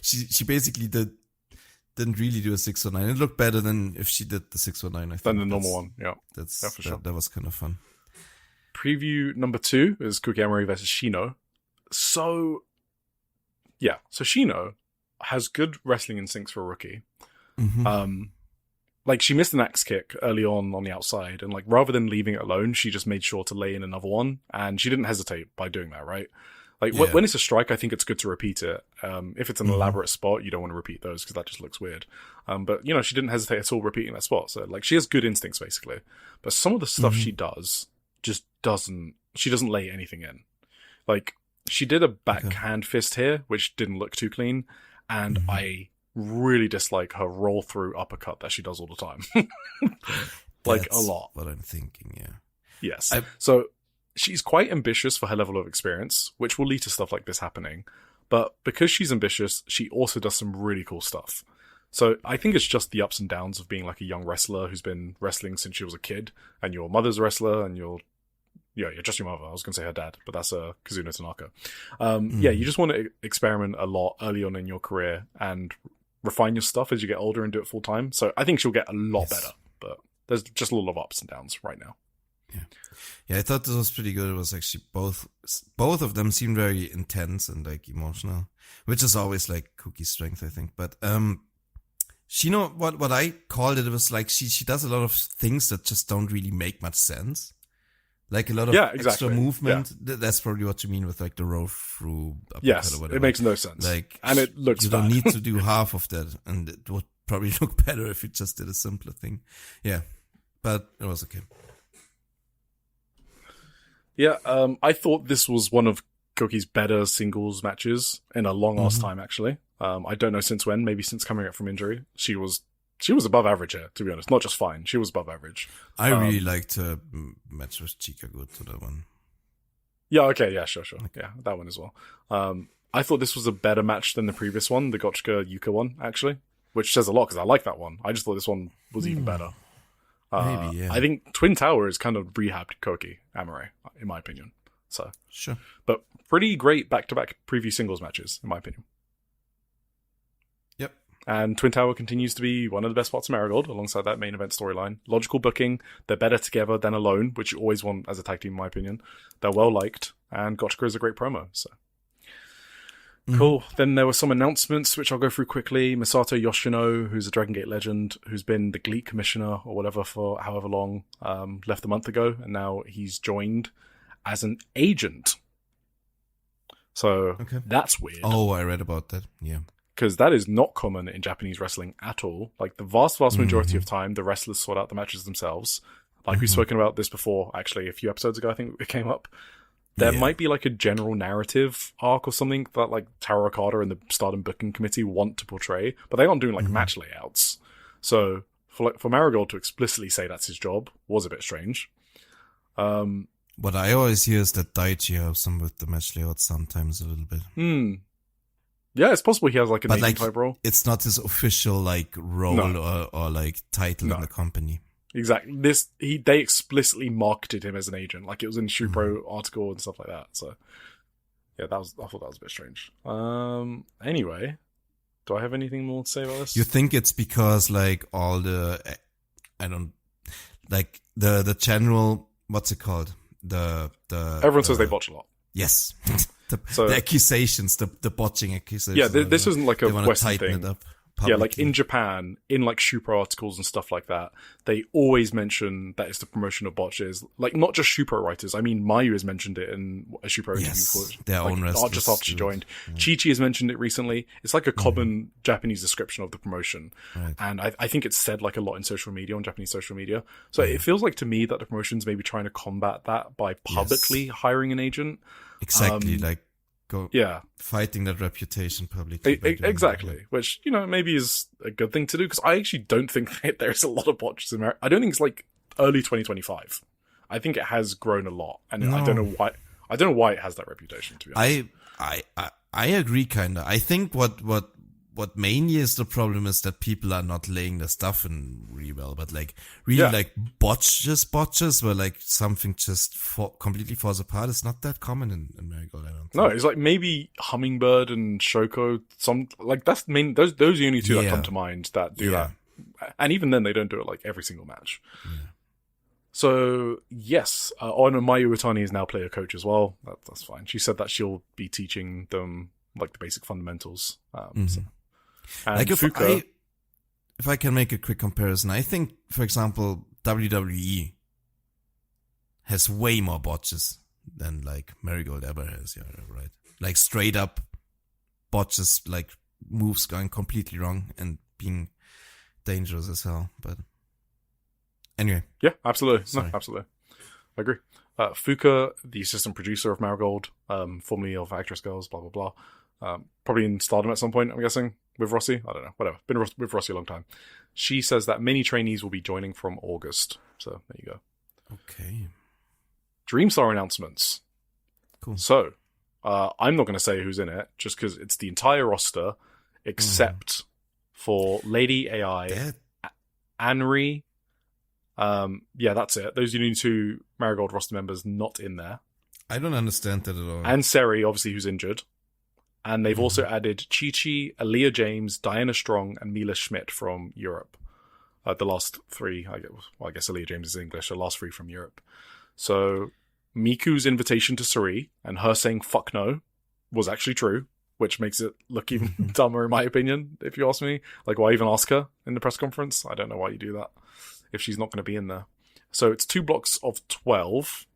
she basically didn't really do a 619. It looked better than if she did the 619, I think. Than the normal one, yeah. For sure. That was kind of fun. Preview number 2 is Kukiyamori versus Shino. So Shino has good wrestling instincts for a rookie. Mm-hmm. Like she missed an axe kick early on the outside, and like rather than leaving it alone, she just made sure to lay in another one, and she didn't hesitate by doing that, right? Like when it's a strike, I think it's good to repeat it. If it's an elaborate spot, you don't want to repeat those because that just looks weird. But she didn't hesitate at all repeating that spot. So like she has good instincts basically, but some of the stuff she does just she doesn't lay anything in. Like she did a backhand fist here, which didn't look too clean, and I really dislike her roll through uppercut that she does all the time. Like a lot. What I'm thinking, yeah. Yes. So she's quite ambitious for her level of experience, which will lead to stuff like this happening. But because she's ambitious, she also does some really cool stuff. So I think it's just the ups and downs of being like a young wrestler who's been wrestling since she was a kid, and your mother's a wrestler, and you're just your mother. I was going to say her dad, but that's Kazuna Tanaka. You just want to experiment a lot early on in your career and refine your stuff as you get older and do it full time. So I think she'll get a lot better, but there's just a lot of ups and downs right now. Yeah, I thought this was pretty good. It was actually both of them seemed very intense and like emotional, which is always like Cookie's strength, I think. But Shino, what I called it was like she does a lot of things that just don't really make much sense. Like a lot of extra movement. Yeah. That's probably what you mean with like the roll through. Yes, or whatever. It makes no sense. Like, and it looks you bad. don't need to do half of that, and it would probably look better if you just did a simpler thing. Yeah, but it was okay. Yeah, I thought this was one of Koki's better singles matches in a long ass time. Actually, I don't know since when. Maybe since coming up from injury, she was above average here, to be honest. Not just fine. She was above average. I really liked her match with Chica good to that one. Yeah, okay, yeah, sure. Yeah, that one as well. I thought this was a better match than the previous one, the Gotchka Yuka one, actually. Which says a lot, because I like that one. I just thought this one was even better. Maybe, yeah. I think Twin Tower is kind of rehabbed Koki Amore, in my opinion. So sure. But pretty great back-to-back preview singles matches, in my opinion. Yep. And Twin Tower continues to be one of the best parts of Marigold, alongside that main event storyline. Logical booking, they're better together than alone, which you always want as a tag team, in my opinion. They're well liked, and Gotchka is a great promo, so. Cool. Then there were some announcements, which I'll go through quickly. Masato Yoshino, who's a Dragon Gate legend, who's been the GLEAT commissioner or whatever for however long, left a month ago, and now he's joined as an agent. So that's weird. Oh, I read about that. Yeah. Because that is not common in Japanese wrestling at all. Like, the vast majority of time, the wrestlers sort out the matches themselves. Like, we've spoken about this before, actually, a few episodes ago, I think it came up. There might be, like, a general narrative arc or something that, like, Taro Okada and the Stardom Booking Committee want to portray, but they aren't doing, like, match layouts. So, for Marigold to explicitly say that's his job was a bit strange. What I always hear is that Daichi helps him with the match layouts sometimes a little bit. Yeah, it's possible he has, like, an agent type role. It's not his official, like, role or like, title in the company. Exactly. They explicitly marketed him as an agent, like it was in Shupro article and stuff like that. So, yeah, I thought that was a bit strange. Anyway, do I have anything more to say about this? You think it's because like all the, the general, what's it called? Everyone says they botch a lot. Yes. The accusations, the botching accusations. Yeah, this isn't like a Western thing. It up. Yeah, like in Japan, in like Shupro articles and stuff like that, they always mention that it's the promotion of botches. Like, not just Shupro writers. I mean, Mayu has mentioned it in a Shupro interview for their own wrestlers. Just after she joined. Yeah. Chi-Chi has mentioned it recently. It's like a common Japanese description of the promotion. Right. And I think it's said like a lot in social media, on Japanese social media. So it feels like to me that the promotion's maybe trying to combat that by publicly hiring an agent. Exactly, fighting that reputation publicly. Exactly, which, you know, maybe is a good thing to do, because I actually don't think that there's a lot of botches in America. I don't think it's like early 2025. I think it has grown a lot, and I don't know why. I don't know why it has that reputation, to be honest. I agree, kinda. I think what mainly is the problem is that people are not laying the stuff in really well, but like really like botches where like something just completely falls apart. It's not that common in Marigold, I don't think. No, it's like maybe Hummingbird and Shoko. Some like that's main. Those are the only two that come to mind that do that, and even then they don't do it like every single match. Yeah. So yes, Mayu Utani is now player coach as well. That's fine. She said that she'll be teaching them like the basic fundamentals. So. And like if I can make a quick comparison, I think, for example, WWE has way more botches than like Marigold ever has, right? Like straight up botches, like moves going completely wrong and being dangerous as hell. But anyway. Yeah, absolutely. Sorry. No, absolutely. I agree. Fuka, the assistant producer of Marigold, formerly of Actress Girls, blah, blah, blah. Probably in Stardom at some point, I'm guessing. With Rossi? I don't know. Whatever. Been with Rossi a long time. She says that many trainees will be joining from August. So, there you go. Okay. Dreamstar announcements. Cool. So, I'm not going to say who's in it, just because it's the entire roster, except for Lady AI, Anri. That's it. Those are the only two Marigold roster members not in there. I don't understand that at all. And Seri, obviously, who's injured. And they've also added Chi-Chi, Aaliyah James, Diana Strong, and Mila Schmidt from Europe. The last three, I guess Aaliyah James is English, the last three from Europe. So Miku's invitation to Suri and her saying fuck no was actually true, which makes it look even dumber in my opinion, if you ask me. Like, why even ask her in the press conference? I don't know why you do that if she's not going to be in there. So it's 2 blocks of 12,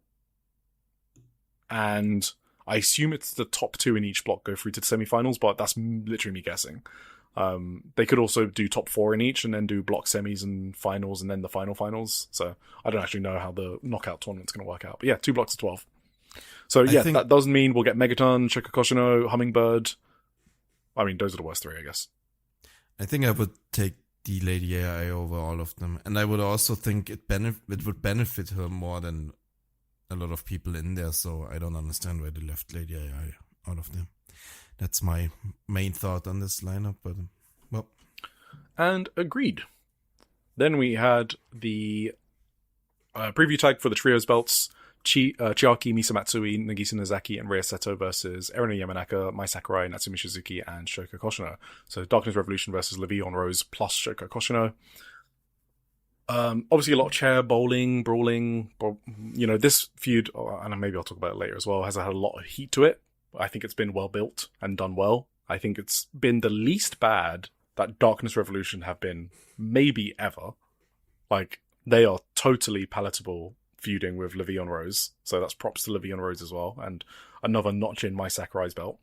and I assume it's the top 2 in each block go through to the semifinals, but that's literally me guessing. They could also do top 4 in each and then do block semis and finals and then the finals. So I don't actually know how the knockout tournament's going to work out. But yeah, 2 blocks of 12. So yeah, that doesn't mean we'll get Megaton, Shikokoshino, Hummingbird. I mean, those are the worst 3, I guess. I think I would take the Lady AI over all of them. And I would also think it would benefit her more than a lot of people in there, so I don't understand why they left Lady AI out of them. That's my main thought on this lineup, but well. And agreed. Then we had the preview tag for the trios belts. Chiaki, Misa Matsui, Nagisa Nozaki, and Rei Seto versus Erina Yamanaka, Mai Sakurai, Natsumi Shizuki, and Shoko Koshino. So Darkness Revolution versus Levion Rose plus Shoko Koshino. Obviously a lot of chair bowling, brawling. This feud, and maybe I'll talk about it later as well, has had a lot of heat to it. I think it's been well built and done well. I think it's been the least bad that Darkness Revolution have been maybe ever. Like, they are totally palatable feuding with Levion Rose. So that's props to Levion Rose as well. And another notch in Mai Sakurai's belt.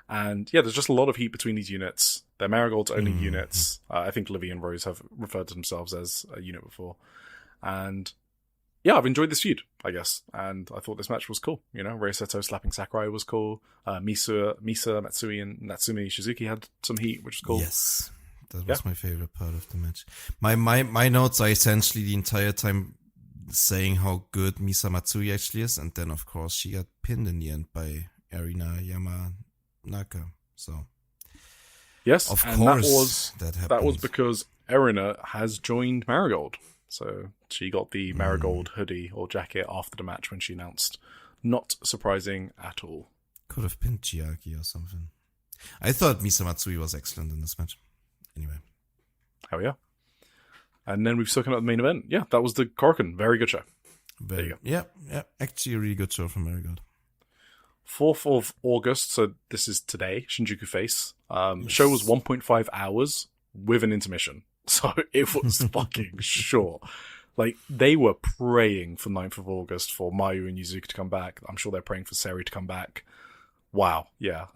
And yeah, there's just a lot of heat between these units. They're Marigold's only units. I think Levion Rose have referred to themselves as a unit before. And yeah, I've enjoyed this feud, I guess. And I thought this match was cool. Rei Seto slapping Sakurai was cool. Misa, Matsui, and Natsumi Shizuki had some heat, which was cool. Yes, that was my favorite part of the match. My notes are essentially the entire time saying how good Misa Matsui actually is. And then, of course, she got pinned in the end by Erina Yamanaka. So, yes, of and course that happened. That was because Erina has joined Marigold. So she got the Marigold hoodie or jacket after the match when she announced. Not surprising at all. Could have pinned Chiaki or something. I thought Misa Matsui was excellent in this match. Anyway. Hell yeah. And then we've spoken about the main event. Yeah, that was the Korakuen. Very good show. There you go. Yeah. Actually a really good show from Marigold. 4th of August, so this is today, Shinjuku Face. Show was 1.5 hours with an intermission. So it was fucking short. Like, they were praying for 9th of August for Mayu and Yuzuki to come back. I'm sure they're praying for Seri to come back. Wow. Yeah.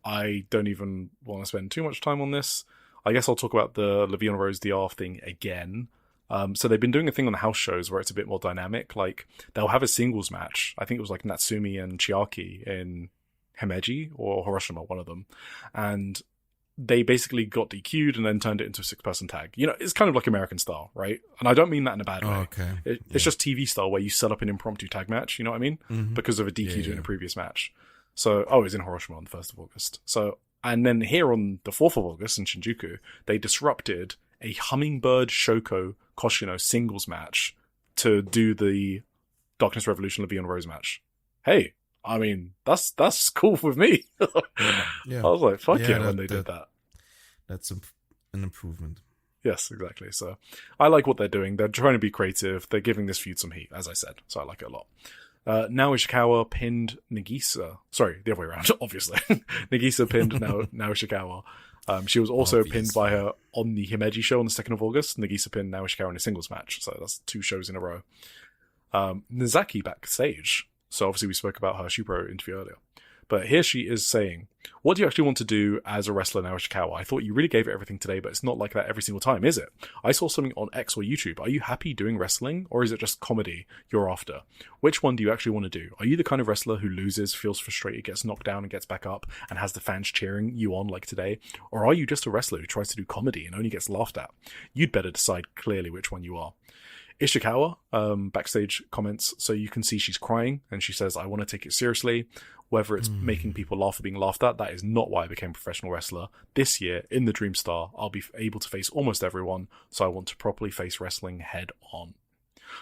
I don't even want to spend too much time on this. I guess I'll talk about the Levion Rose DR thing again. So they've been doing a thing on the house shows where it's a bit more dynamic. Like, they'll have a singles match. I think it was like Natsumi and Chiaki in Himeji or Hiroshima, one of them. And they basically got DQ'd and then turned it into a 6-person tag. It's kind of like American style, right? And I don't mean that in a bad way. Okay. It's just TV style where you set up an impromptu tag match, you know what I mean? Mm-hmm. Because of a DQ during a previous match. So, it was in Hiroshima on the 1st of August. So, and then here on the 4th of August in Shinjuku, they disrupted a Hummingbird Shoko Koshino singles match to do the Darkness Revolution Levion Rose match. Hey, I mean, that's cool with me. Yeah. I was like, fuck yeah, when they did that. That's an improvement. Yes, exactly. So I like what they're doing. They're trying to be creative. They're giving this feud some heat, as I said. So I like it a lot. Now Ishikawa pinned Nagisa. Sorry, the other way around, obviously. Nagisa pinned now Ishikawa. She was also pinned by her on the Himeji show on the 2nd of August. Nagisa pinned now Ishikawa in a singles match. So that's 2 shows in a row. Nozaki backstage. So obviously we spoke about her Shupro interview earlier. But here she is saying, what do you actually want to do as a wrestler now, Ishikawa? I thought you really gave it everything today, but it's not like that every single time, is it? I saw something on X or YouTube. Are you happy doing wrestling, or is it just comedy you're after? Which one do you actually want to do? Are you the kind of wrestler who loses, feels frustrated, gets knocked down and gets back up, and has the fans cheering you on like today? Or are you just a wrestler who tries to do comedy and only gets laughed at? You'd better decide clearly which one you are. Ishikawa, backstage comments, so you can see she's crying, and she says, I want to take it seriously. Whether it's making people laugh or being laughed at, that is not why I became a professional wrestler. This year, in the Dream Star, I'll be able to face almost everyone, so I want to properly face wrestling head on.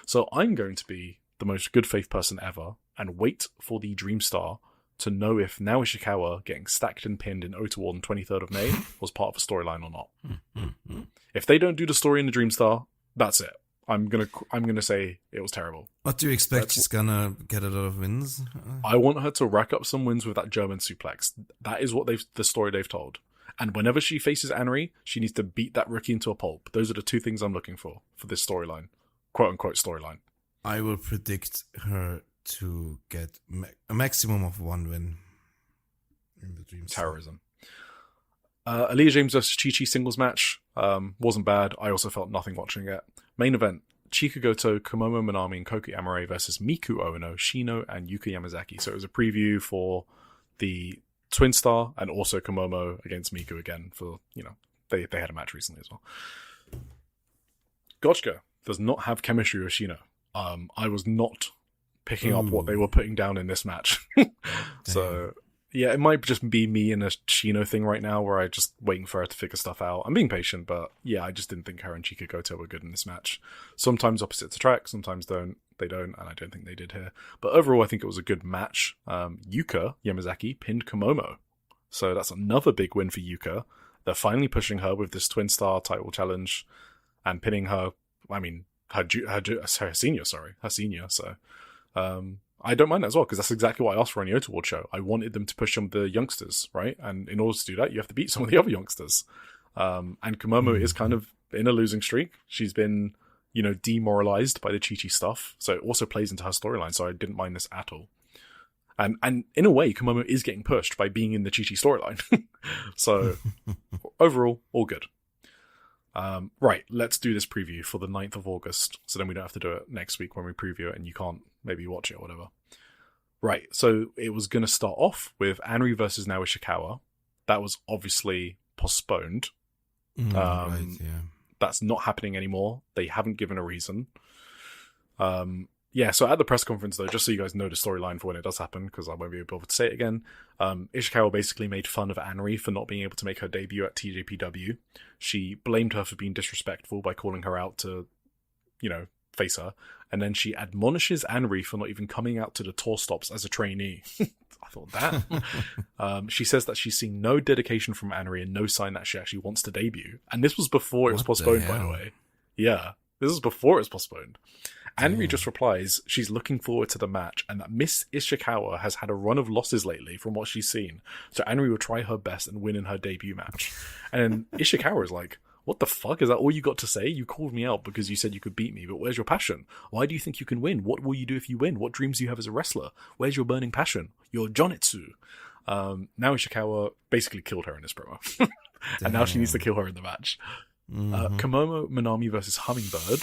So I'm going to be the most good faith person ever, and wait for the Dream Star to know if now Ishikawa getting stacked and pinned in Ottawa on 23rd of May was part of a storyline or not. If they don't do the story in the Dream Star, that's it. I'm gonna say it was terrible. What do you expect? She's gonna get a lot of wins? I want her to rack up some wins with that German suplex. That is what the story they've told. And whenever she faces Anri, she needs to beat that rookie into a pulp. Those are the 2 things I'm looking for this storyline, quote unquote storyline. I will predict her to get a maximum of 1 win in the Dream Star. Terrorism. Aaliyah James vs. Chi-Chi singles match wasn't bad. I also felt nothing watching it. Main event, Chika Goto, Komomo Minami, and Koki Amare versus Miku Ono, Shino, and Yuka Yamazaki. So it was a preview for the Twin Star and also Komomo against Miku again for, they had a match recently as well. Gotchka does not have chemistry with Shino. I was not picking up what they were putting down in this match. So yeah, it might just be me in a Shino thing right now where I'm just waiting for her to figure stuff out. I'm being patient, but yeah, I just didn't think her and Chika Goto were good in this match. Sometimes opposites attract, sometimes don't. they don't, and I don't think they did here. But overall, I think it was a good match. Yuka Yamazaki pinned Komomo. So that's another big win for Yuka. They're finally pushing her with this twin star title challenge and pinning her, her senior. So, I don't mind that as well, because that's exactly what I asked for on the Yoto Award show. I wanted them to push some of the youngsters, right? And in order to do that, you have to beat some of the other youngsters. And Komomo is kind of in a losing streak. She's been, demoralized by the Chi-Chi stuff. So it also plays into her storyline. So I didn't mind this at all. And in a way, Komomo is getting pushed by being in the Chi-Chi storyline. So overall, all good. Right, let's do this preview for the 9th of August. So then we don't have to do it next week when we preview it and you can't maybe watch it or whatever. Right, so it was going to start off with Anri versus Naoya Ishikawa. That was obviously postponed. Right, yeah. That's not happening anymore. They haven't given a reason. Yeah, so at the press conference, though, just so you guys know the storyline for when it does happen, because I won't be able to say it again, Ishikawa basically made fun of Anri for not being able to make her debut at TJPW. She blamed her for being disrespectful by calling her out to, face her. And then she admonishes Anri for not even coming out to the tour stops as a trainee. I thought that. She says that she's seen no dedication from Anri and no sign that she actually wants to debut. And this was before it was postponed, by the way. Yeah, this was before it was postponed. Anri just replies she's looking forward to the match and that Miss Ishikawa has had a run of losses lately from what she's seen. So Anri will try her best and win in her debut match. And Ishikawa is like, what the fuck? Is that all you got to say? You called me out because you said you could beat me, but where's your passion? Why do you think you can win? What will you do if you win? What dreams do you have as a wrestler? Where's your burning passion? Your Jonitsu. Now Ishikawa basically killed her in this promo. And now she needs to kill her in the match. Komomo Minami versus Hummingbird.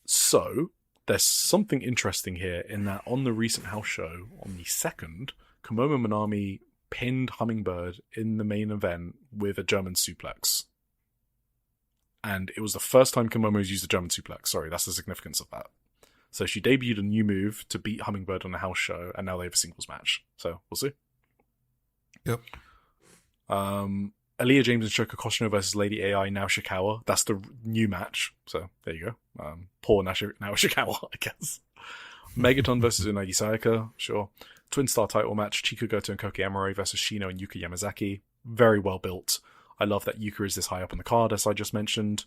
So, there's something interesting here in that on the recent house show, on the 2nd, Komomo Minami pinned Hummingbird in the main event with a German suplex. And it was the first time Komomo's used a German suplex. Sorry, that's the significance of that. So she debuted a new move to beat Hummingbird on the house show, and now they have a singles match. So, we'll see. Yep. Aaliyah James and Shoko Koshino versus Lady AI Nao Shikawa. That's the new match. So there you go. Poor Nao Shikawa, I guess. Megaton versus Unagi Sayaka. Sure. Twin Star title match. Chika Goto and Koki Amore versus Shino and Yuka Yamazaki. Very well built. I love that Yuka is this high up on the card, as I just mentioned.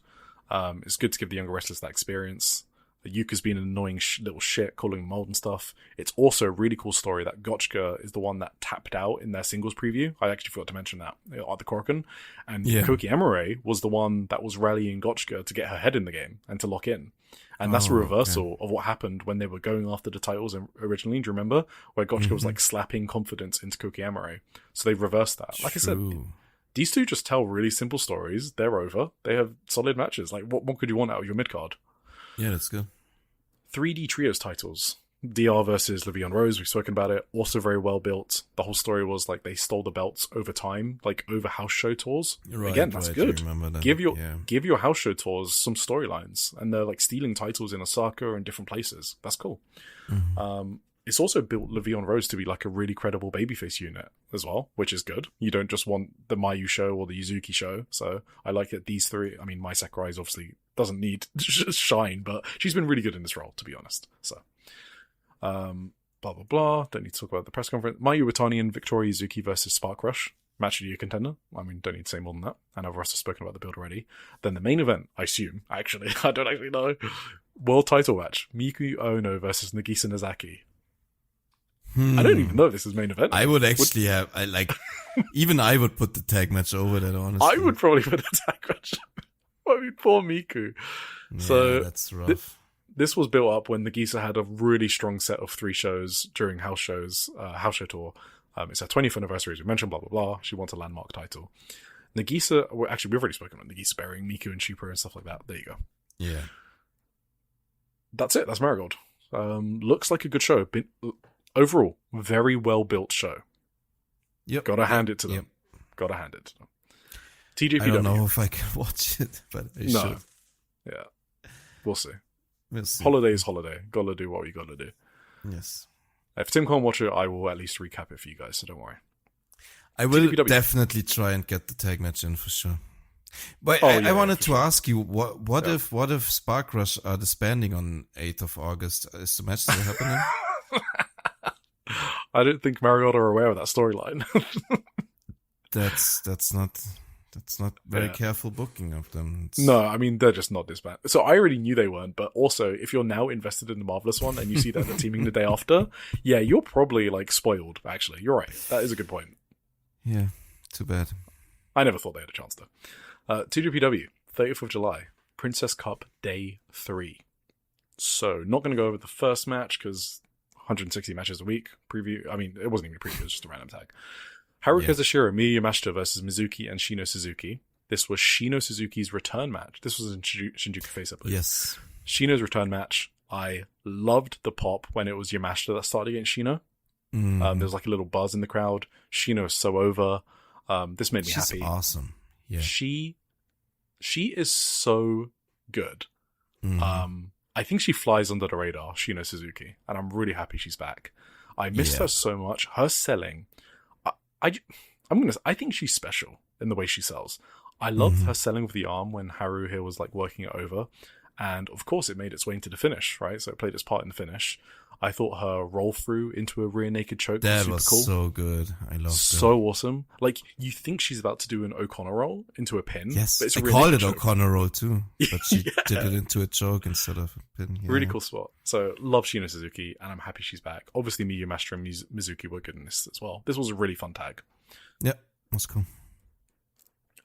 It's good to give the younger wrestlers that experience. Yuka's been an annoying little shit, calling him old and stuff. It's also a really cool story that Gotchka is the one that tapped out in their singles preview. I actually forgot to mention that at the Korakuen. And Koki Amore was the one that was rallying Gotchka to get her head in the game and to lock in. And that's a reversal of what happened when they were going after the titles originally. Do you remember? Where Gotchka was like slapping confidence into Koki Amore. So they've reversed that. Like I said, these two just tell really simple stories. They're over. They have solid matches. Like, what more could you want out of your mid-card? Yeah, that's good. 3D Trios titles. DR versus Le'Veon Rose, we've spoken about it. Also very well built. The whole story was like they stole the belts over time, like over house show tours. Right, again, that's good. That. Give your house show tours some storylines, and they're like stealing titles in Osaka and different places. That's cool. It's also built Le'Veon Rose to be like a really credible babyface unit as well, which is good. You don't just want the Mayu show or the Yuzuki show. So I like that these three. I mean, Mai Sakurai is obviously doesn't need shine, but she's been really good in this role, to be honest. So, blah, blah, blah. Don't need to talk about the press conference. Mayu Iwatani and Victoria Yuzuki versus Spark Rush. Match of the year contender. I mean, don't need to say more than that. And I've also spoken about the build already. Then the main event, I assume, actually, I don't actually know. World title match. Miku Ono versus Nagisa Nozaki. I don't even know if this is main event. I would actually even I would put the tag match over that, honestly. I would probably put the tag match. I mean, poor Miku. Yeah, so that's rough. This was built up when Nagisa had a really strong set of 3 shows during house show tour. It's her 20th anniversary, as we mentioned, blah, blah, blah. She wants a landmark title. Nagisa, we've already spoken about Nagisa burying Miku and Shupro and stuff like that. There you go. Yeah. That's it. That's Marigold. Looks like a good show. Overall, very well built show. Yep. Gotta hand it to them. Gotta hand it to them. TJPW. I don't know if I can watch it, but I should. Yeah. We'll see. We'll see. Holiday is holiday. Gotta do what we gotta do. Yes. If Tim can't watch it, I will at least recap it for you guys, so don't worry. I will TJPW. definitely try and get the tag match in for sure. But Oh, I yeah, wanted for to sure. ask you, what Yeah. if Spark Rush are disbanding on 8th of August? Is the match still happening? I don't think Marigold are aware of that storyline. That's not very Yeah. careful booking of them. No, I mean, they're just not disbanded. So I already knew they weren't, but also, if you're now invested in the Marvelous one and you see that they're teaming the day after, yeah, you're probably, like, spoiled, actually. You're right. That is a good point. Yeah, too bad. I never thought they had a chance, though. TJPW, 30th of July, Princess Cup Day 3. So, not going to go over the first match, because 160 matches a week. Preview, I mean, it wasn't even a preview, it was just a random tag. Haruka Yeah. Zashiro, Miyu Yamashita versus Mizuki and Shino Suzuki. This was Shino Suzuki's return match. This was in Shinjuku Face, I believe. Yes. Shino's return match. I loved the pop when it was Yamashita that started against Shino. Mhm. There was like a little buzz in the crowd. Shino is so over. This made me She's happy. awesome. Yeah. She is so good. Mhm. I think she flies under the radar, Shino Suzuki, and I'm really happy she's back. I missed Yeah. her so much. Her selling, I think she's special in the way she sells. I loved Mhm. her selling with the arm when Haru here was like working it over, and of course it made its way into the finish, right? So it played its part in the finish. I thought her roll through into a rear naked choke That was was super cool. so good. I loved So awesome. Like, you think she's about to do an O'Connor roll into a pin. it. Yes, but it's I a rear called it naked choke. O'Connor roll too, but she Yeah. did it into a choke instead of a pin. Yeah. Really cool spot. So, love Shino Suzuki, and I'm happy she's back. Obviously, Miyu Yamashita and Mizuki were good in this as well. This was a really fun tag. Yeah, that's cool.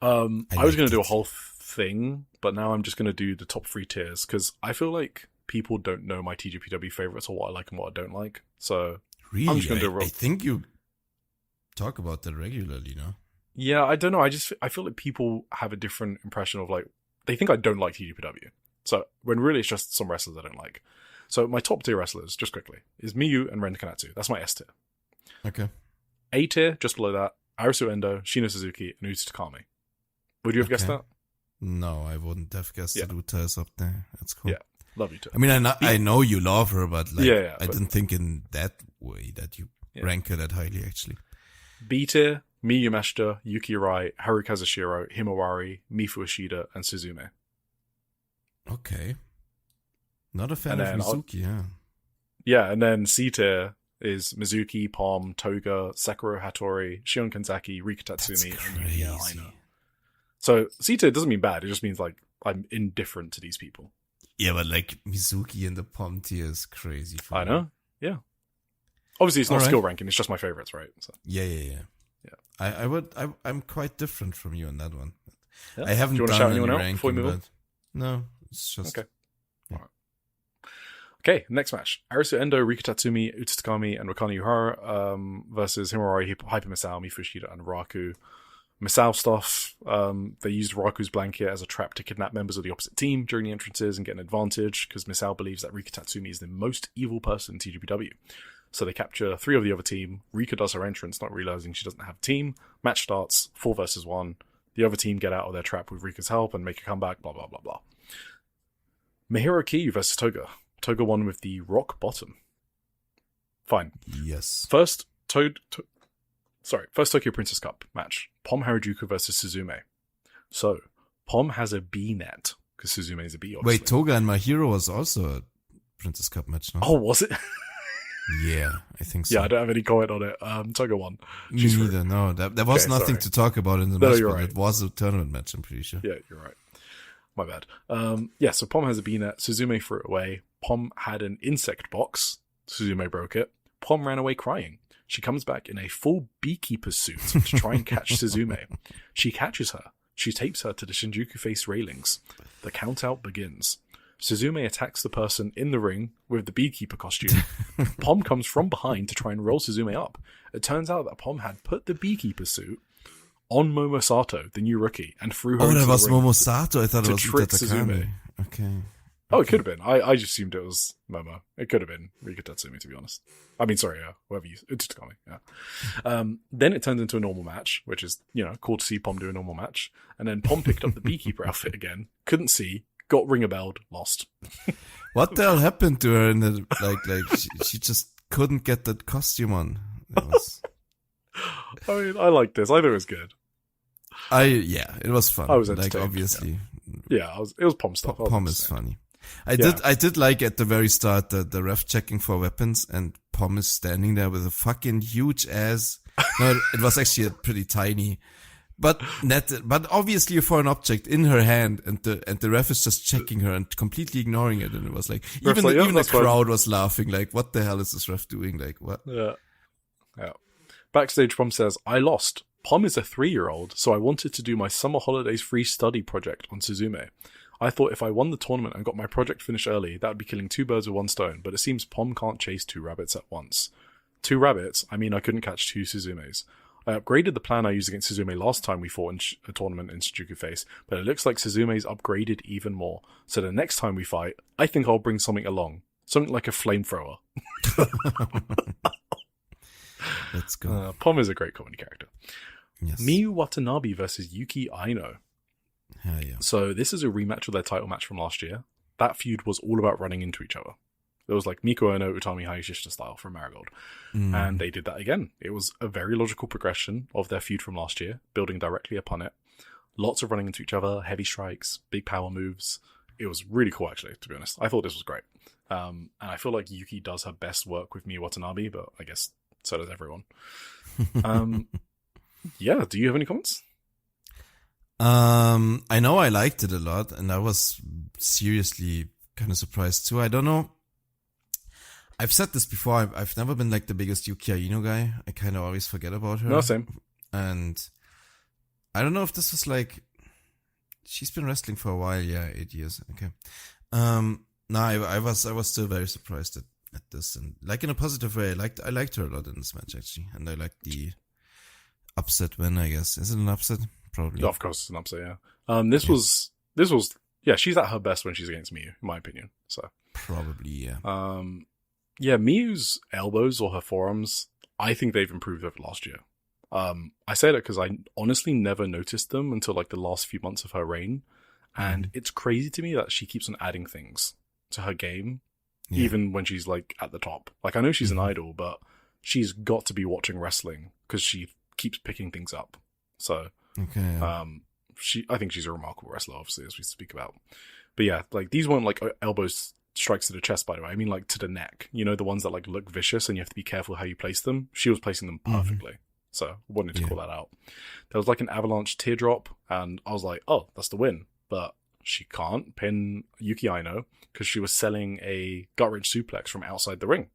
I was liked going to do a it. whole thing, but now I'm just going to do the top 3 tiers, because I feel like people don't know my TJPW favorites or what I like and what I don't like. So, Really, just gonna do a roll. I think you talk about that regularly, no? yeah, I don't know. I feel like people have a different impression of, like, they think I don't like TJPW. So, when really it's just some wrestlers I don't like. So, my top tier wrestlers, just quickly, is Miyu and Ren Kanatsu. That's my S tier. Okay. A tier, just below that, Arisu Endo, Shino Suzuki, and Uta Takami. Would you have guessed Okay. that? No, I wouldn't have guessed Yeah. that Uta is up there. That's cool. Yeah. Love Uta. I mean, I know you love her, but like, Yeah, I but- didn't think in that way that you Yeah. rank her that highly, actually. B tier, Miyu Yamashita, Yuki Arai, Haru Kazushiro, Himawari, Mifu Ishida, and Suzume. Okay. Not a fan And of then I'll- Mizuki, yeah. Yeah, and then C tier is Mizuki, Palm, Toga, Sakura Hattori, Shion Kanzaki, Rika That's Tatsumi, and crazy. Yuya Aina. So C tier doesn't mean bad, it just means like I'm indifferent to these people. Yeah, but like Mizuki in the palm tier is crazy for I me. know, yeah. Obviously it's not Alright. skill ranking, it's just my favorites, right? So, Yeah. Yeah. I'm quite different from you on that one. yeah. I haven't Do you want to done shout any anyone out ranking, before we move on? but no, it's just Okay. Okay, next match. Arisu Endo, Rika Tatsumi, Uta Takami, and Wakana Yuhara versus Himawari, Hyper Misao, Mifu Ishida, and Raku. Misao stuff. They used Raku's blanket as a trap to kidnap members of the opposite team during the entrances and get an advantage, because Misao believes that Rika Tatsumi is the most evil person in TJPW. So they capture 3 of the other team. Rika does her entrance, not realizing she doesn't have a team. Match starts, 4 versus 1. The other team get out of their trap with Rika's help and make a comeback, blah, blah, blah, blah. Mihiro Kiyu versus Toga. Toga won with the rock bottom. Fine. yes. First Tokyo Princess Cup match. Pom Harajuku versus Suzume. So, Pom has a B net, because Suzume is a B, obviously. Wait, Toga and My Hero was also a Princess Cup match, no? Oh, was it? Yeah, I think so. Yeah, I don't have any comment on it. Toga won. Me She's neither, no. There was Okay, nothing sorry. to talk about in the No, match, you're but right. it was a tournament match, I'm pretty sure. Yeah, you're right. My bad. Yeah, so Pom has a B net. Suzume threw it away. Pom had an insect box. Suzume broke it. Pom ran away crying. She comes back in a full beekeeper suit to try and catch Suzume. She catches her. She tapes her to the Shinjuku face railings. The count-out begins. Suzume attacks the person in the ring with the beekeeper costume. Pom comes from behind to try and roll Suzume up. It turns out that Pom had put the beekeeper suit on Momosato, the new rookie, and threw her Oh, into that the was ring. Momosato. I thought to it was trick Uta Suzume. Takami. Okay. Oh, it could have been. I just assumed it was Momo. It could have been Rika Tatsumi, to be honest. I mean, sorry, whoever you... It's Takami, yeah. Then it turns into a normal match, which is, cool to see Pom do a normal match. And then Pom picked up the beekeeper outfit again, couldn't see, got ring-a-belled, lost. What the hell happened to her in the, she just couldn't get that costume on. It was... I mean, I like this. I thought it was good. It was fun. I was like entertained, obviously. Yeah, it was Pom stuff. Pom is funny. I did like at the very start the ref checking for weapons, and Pom is standing there with a fucking huge ass. No, it was actually a pretty tiny, but obviously for an object in her hand, and the ref is just checking her and completely ignoring it, and it was like even the crowd was laughing, like, what the hell is this ref doing? Like, what? Yeah. Backstage, Pom says, "I lost. Pom is a 3-year-old, so I wanted to do my summer holidays free study project on Suzume. I thought if I won the tournament and got my project finished early, that would be killing 2 birds with 1 stone, but it seems Pom can't chase 2 rabbits at once. 2 rabbits? I mean, I couldn't catch 2 Suzumes. I upgraded the plan I used against Suzume last time we fought in a tournament in Shinjuku Face, but it looks like Suzume's upgraded even more. So the next time we fight, I think I'll bring something along. Something like a flamethrower." Let's go. Pom is a great comedy character. Yes. Miyu Watanabe versus Yuki Aino. Hell yeah. So this is a rematch of their title match from last year. That feud was all about running into each other. It was like Miko Ono, Utami Hayashishita style from Marigold. And they did that again. It was a very logical progression of their feud from last year, building directly upon it. Lots of running into each other, heavy strikes, big power moves. It was really cool, actually, to be honest. I thought this was great. And I feel like Yuki does her best work with Miyu Watanabe, but I guess so does everyone. Yeah, do you have any comments? I know I liked it a lot, and I was seriously kind of surprised too. I don't know. I've said this before. I've never been like the biggest Yuki Aino guy. I kind of always forget about her. No, same. And I don't know if this was like, she's been wrestling for a while. Yeah, 8 years. Okay. No, I was still very surprised at this, and like in a positive way. I liked her a lot in this match actually, and I liked the upset win. I guess, is it an upset? Probably. Of course, it's an upset. Yeah. This was. Yeah, she's at her best when she's against Miyu, in my opinion. So probably, yeah. Yeah, Miyu's elbows or her forearms, I think they've improved over last year. I say that because I honestly never noticed them until like the last few months of her reign, and it's crazy to me that she keeps on adding things to her game, even when she's like at the top. Like, I know she's an idol, but she's got to be watching wrestling because she keeps picking things up. So, okay, yeah. I think she's a remarkable wrestler, obviously, as we speak about. But yeah, like these weren't like elbows strikes to the chest, by the way. I mean like to the neck. You know, the ones that like look vicious and you have to be careful how you place them. She was placing them perfectly. So I wanted to call that out. There was like an avalanche teardrop, and I was like, oh, that's the win. But she can't pin Yuki Aino because she was selling a gut-wrench suplex from outside the ring.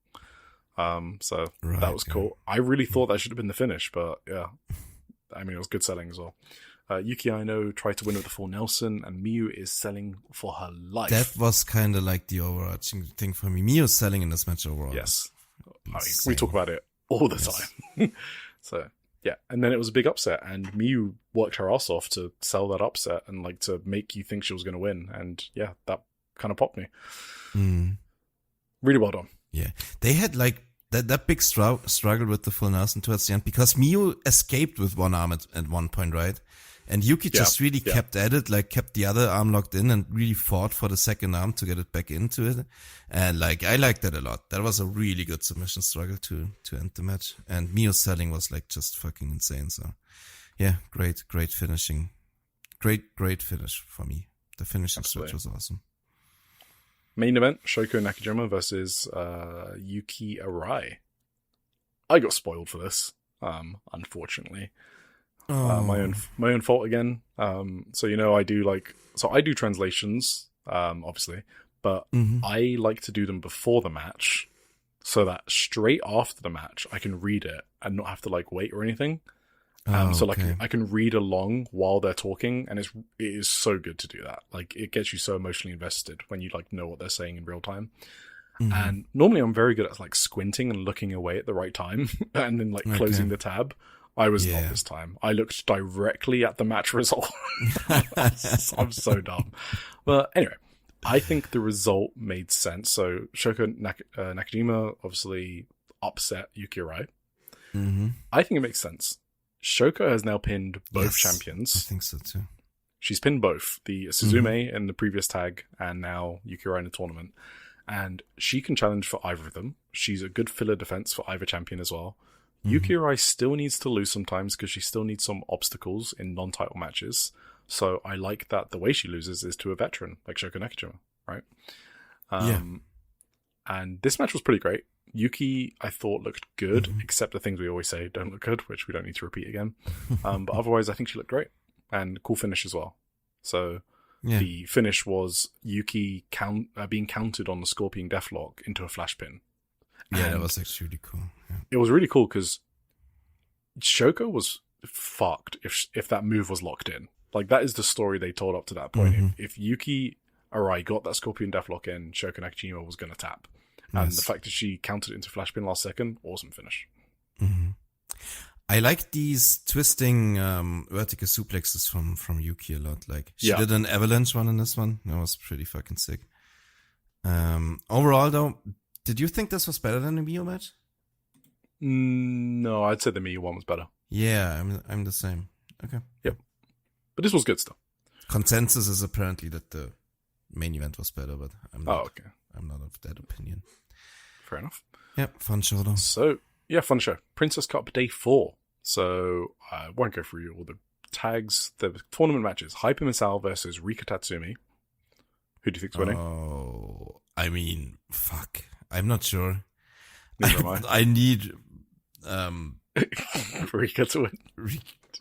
So that was cool. I really thought that should have been the finish, but yeah. I mean, it was good selling as well. Yuki Aino tried to win with the full Nelson, and Miyu is selling for her life. That was kind of like the overarching thing for me. Miyu selling in this match overall. Yes. I mean, we talk about it all the time. So, yeah. And then it was a big upset, and Miyu worked her ass off to sell that upset and like to make you think she was going to win. And yeah, that kind of popped me. Really well done. Yeah. They had like that big struggle with the full Nelson towards the end, because Miyu escaped with one arm at one point, right? And Yuki just really kept at it, like kept the other arm locked in and really fought for the second arm to get it back into it. And like, I liked that a lot. That was a really good submission struggle to end the match. And Miyu's selling was like just fucking insane. So yeah, great finishing. Great finish for me. The finishing switch was awesome. Main event, Shoko Nakajima versus Yuki Arai. I got spoiled for this, unfortunately. My own fault again. So you know, I do translations, obviously, but I like to do them before the match, so that straight after the match I can read it and not have to like wait or anything. So like I can read along while they're talking, and it is so good to do that. Like, it gets you so emotionally invested when you like know what they're saying in real time. And normally I'm very good at like squinting and looking away at the right time and then like closing the tab. I was not this time. I looked directly at the match result. I'm so dumb. But anyway, I think the result made sense. So Shoko Nakajima obviously upset Yuki Arai. I think it makes sense. Shoko has now pinned both champions. I think so too. She's pinned both, the Suzume in the previous tag and now Yuki Arai in the tournament. And she can challenge for either of them. She's a good filler defense for either champion as well. Yuki Arai still needs to lose sometimes because she still needs some obstacles in non-title matches. So I like that the way she loses is to a veteran like Shoko Nakajima, right? And this match was pretty great. Yuki, I thought, looked good, except the things we always say don't look good, which we don't need to repeat again. But otherwise, I think she looked great. And cool finish as well. So the finish was Yuki being counted on the Scorpion Deathlock into a flash pin. Yeah, that was actually really cool. Yeah. It was really cool because Shoko was fucked if that move was locked in. Like, that is the story they told up to that point. If Yuki Arai got that Scorpion Deathlock in, Shoko Nakajima was going to tap. And the fact that she countered it into flash pin last second, awesome finish. I like these twisting vertical suplexes from Yuki a lot. Like, she did an avalanche one in this one. That was pretty fucking sick. Overall, though, did you think this was better than the Miyu match? No, I'd say the Miyu one was better. Yeah, I'm the same. Okay. Yep. But this was good stuff. Consensus is apparently that the main event was better, but I'm not. Oh, okay. I'm not of that opinion. Fair enough. Yeah, fun show though. So, yeah, fun show. Princess Cup Day 4. So, I won't go through all the tags. The tournament matches. Hyper Misao versus Rika Tatsumi. Who do you think's winning? Oh, I mean, fuck. I'm not sure. Neither am I. I need Rika to win.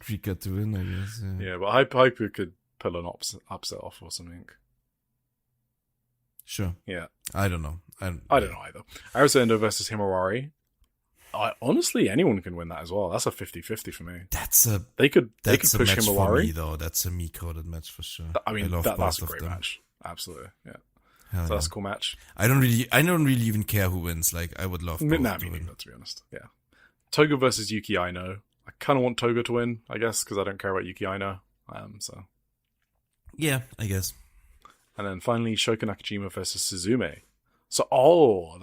Rika to win, I guess. Yeah, but Hyper could pull an upset off or something. Sure. Yeah. I don't know. I don't know either. Arisa Endo versus Himawari. Honestly, anyone can win that as well. That's a 50-50 for me. They could push match Himawari. For me, though. That's a me-coded match for sure. I mean, love that's a both great of them. match. Absolutely, yeah. Hell So that's a cool match. I don't really even care who wins. Like, I would love both Nah, to me win. neither, to be honest. Yeah. Toga versus Yuki Aino. I kind of want Toga to win, I guess, because I don't care about Yuki Aino. So. Yeah, I guess. And then finally, Shoko Nakajima versus Suzume. So,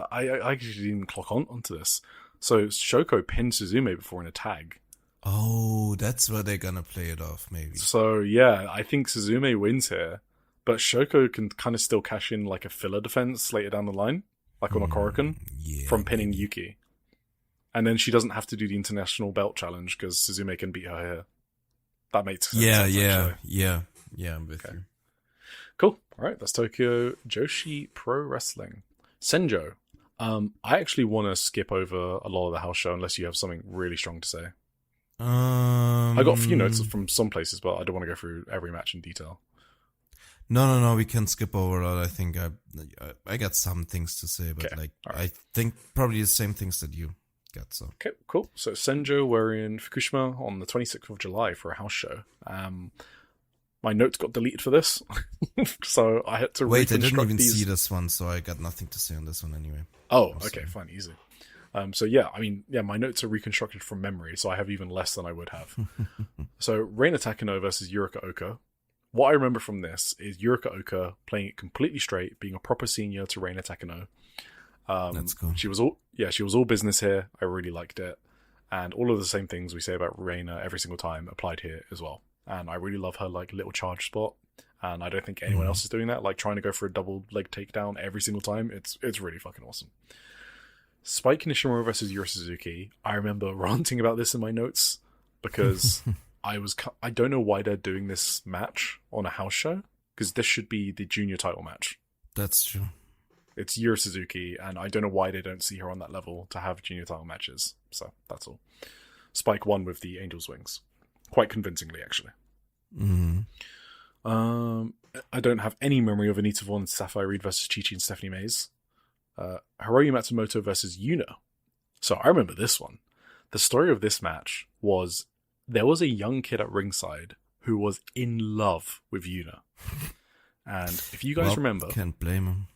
I actually didn't even clock onto this. So, Shoko pinned Suzume before in a tag. Oh, that's where they're gonna play it off, maybe. So, yeah, I think Suzume wins here. But Shoko can kind of still cash in like a filler defense later down the line, like on a Korakuen, from pinning Yuki. And then she doesn't have to do the international belt challenge because Suzume can beat her here. That makes sense. Yeah, I'm with you. Cool. All right, that's Tokyo Joshi Pro Wrestling. Senjo. I actually want to skip over a lot of the house show unless you have something really strong to say. I got a few notes from some places, but I don't want to go through every match in detail. No, we can skip over it. I think I got some things to say, but right. I think probably the same things that you got. So okay, cool. So Senjo were in Fukushima on the 26th of July for a house show. My notes got deleted for this, so I had to wait. I didn't even these. see this one, so I got nothing to say on this one anyway. Oh, okay, fine, easy. So yeah, I mean, yeah, my notes are reconstructed from memory, so I have even less than I would have. So Reina Takano versus Yurika Oka. What I remember from this is Yurika Oka playing it completely straight, being a proper senior to Reina Takano. That's cool. She was all business here. I really liked it, and all of the same things we say about Reina every single time applied here as well. And I really love her like little charge spot, and I don't think anyone else is doing that. Like trying to go for a double leg takedown every single time. It's really fucking awesome. Spike Nishimura versus Yuri Suzuki. I remember ranting about this in my notes because I don't know why they're doing this match on a house show, because this should be the junior title match. That's true. It's Yuri Suzuki, and I don't know why they don't see her on that level to have junior title matches. So that's all. Spike won with the Angel's Wings. Quite convincingly, actually. I don't have any memory of Anita Vaughn and Sapphire Reed versus Chi-Chi and Stephanie Mays. Hiroyu Matsumoto versus YUNA. So I remember this one. The story of this match was there was a young kid at ringside who was in love with YUNA. And if you guys remember, can't blame him.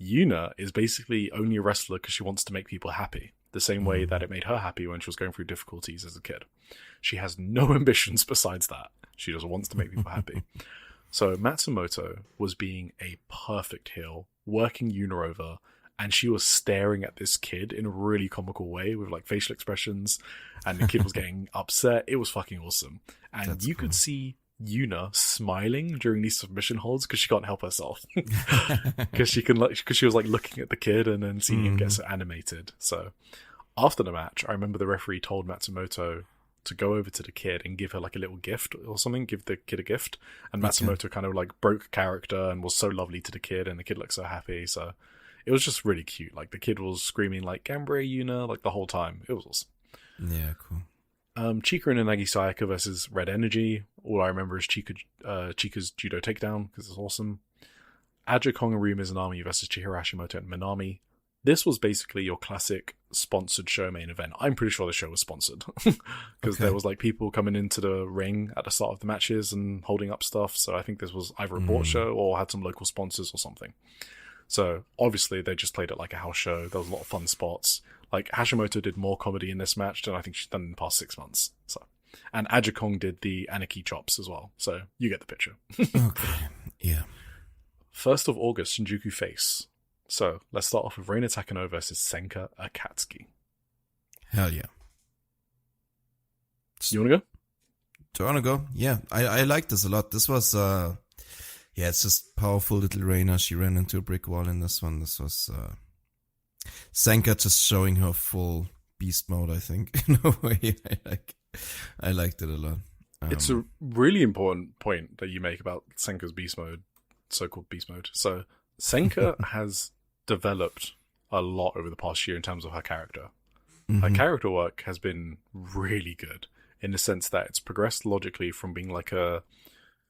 YUNA is basically only a wrestler because she wants to make people happy. The same way that it made her happy when she was going through difficulties as a kid. She has no ambitions besides that. She just wants to make people happy. So Matsumoto was being a perfect heel, working YUNA over, and she was staring at this kid in a really comical way with like facial expressions, and the kid was getting upset. It was fucking awesome. And That's you cool. could see YUNA smiling during these submission holds because she can't help herself. Because she was like looking at the kid and then seeing him get so animated. So After the match, I remember the referee told Matsumoto to go over to the kid and give her like a little gift or something, give the kid a gift. And Matsumoto kind of like broke character and was so lovely to the kid, and the kid looked so happy. So it was just really cute. Like the kid was screaming like Gambre Yuna like the whole time. It was awesome. Yeah, cool. Chika and Inagi Sayaka versus Red Energy. All I remember is Chika's judo takedown because it's awesome. Aja Kong and Ryu Mizunami versus Chihiro Hashimoto and Minami. This was basically your classic sponsored show main event. I'm pretty sure the show was sponsored because there was like people coming into the ring at the start of the matches and holding up stuff. So I think this was either a bought show or had some local sponsors or something. So obviously they just played it like a house show. There was a lot of fun spots. Like Hashimoto did more comedy in this match than I think she's done in the past 6 months. So, and Aja Kong did the Anarchy chops as well. So you get the picture. Okay. Yeah. 1st of August, Shinjuku Face. So let's start off with Reina Takano versus Senka Akatsuki. Hell yeah. You want to go? Do you want to go? Yeah, I like this a lot. This was, it's just powerful little Reina. She ran into a brick wall in this one. This was, Senka just showing her full beast mode, I think, in a way. I liked it a lot. It's a really important point that you make about Senka's beast mode, so-called beast mode. So Senka has developed a lot over the past year in terms of her character. Her character work has been really good in the sense that it's progressed logically from being like a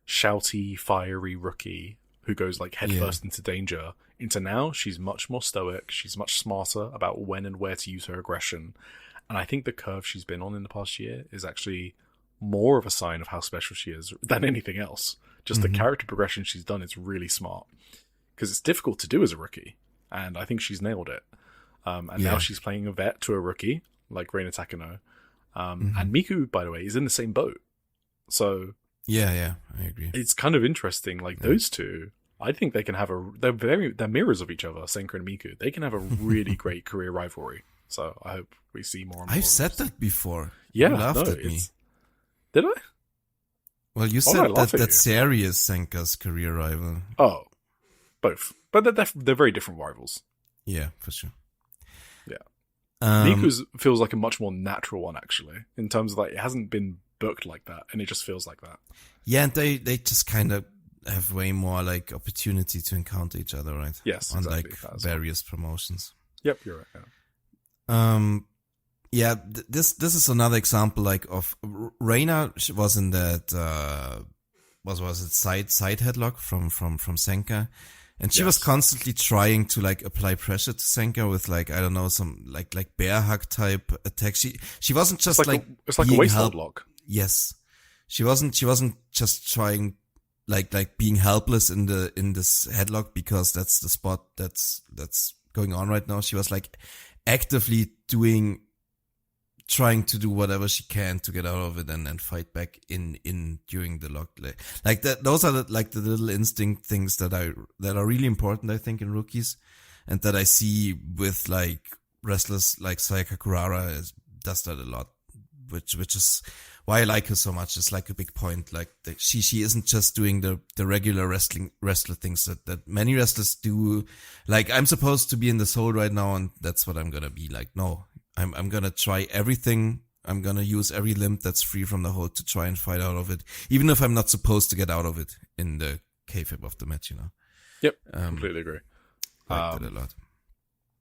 shouty, fiery rookie who goes like headfirst into danger into now she's much more stoic. She's much smarter about when and where to use her aggression. And I think the curve she's been on in the past year is actually more of a sign of how special she is than anything else. Just the character progression she's done is really smart. Because it's difficult to do as a rookie, and I think she's nailed it. Now she's playing a vet to a rookie, like Reina Takano. And Miku, by the way, is in the same boat. So yeah, I agree. It's kind of interesting. Like those two, I think they can have they're mirrors of each other, Senka and Miku. They can have a really great career rivalry. So I hope we see more and more. I've said that before. Yeah, you laughed at me. Did I? Well, you said that Sari is Senka's career rival. Oh. Both. But they're very different rivals. Yeah, for sure. Yeah. Miku's feels like a much more natural one, actually, in terms of like, it hasn't been booked like that, and it just feels like that. Yeah, and they just kind of have way more like opportunity to encounter each other, right? Yes, on exactly. like various promotions. Yep, you're right. Yeah. This is another example like of Reina was in that was it side headlock from Senka. And she was constantly trying to like apply pressure to Senka with like, I don't know, some like bear hug type attack. She wasn't just it's like a waist hold lock. Yes. She wasn't just trying like being helpless in this headlock because that's the spot that's going on right now. She was like actively trying to do whatever she can to get out of it and fight back in during the lock. Like that, those are the little instinct things that are really important, I think, in rookies, and that I see with like wrestlers like Sayaka Kurara does that a lot, which is why I like her so much. It's like a big point. Like she isn't just doing the regular wrestler things that many wrestlers do. Like I'm supposed to be in this hold right now and that's what I'm gonna be like. No. I'm gonna try everything. I'm gonna use every limb that's free from the hold to try and fight out of it, even if I'm not supposed to get out of it in the kayfabe of the match, you know. Yep, completely agree. I like that a lot.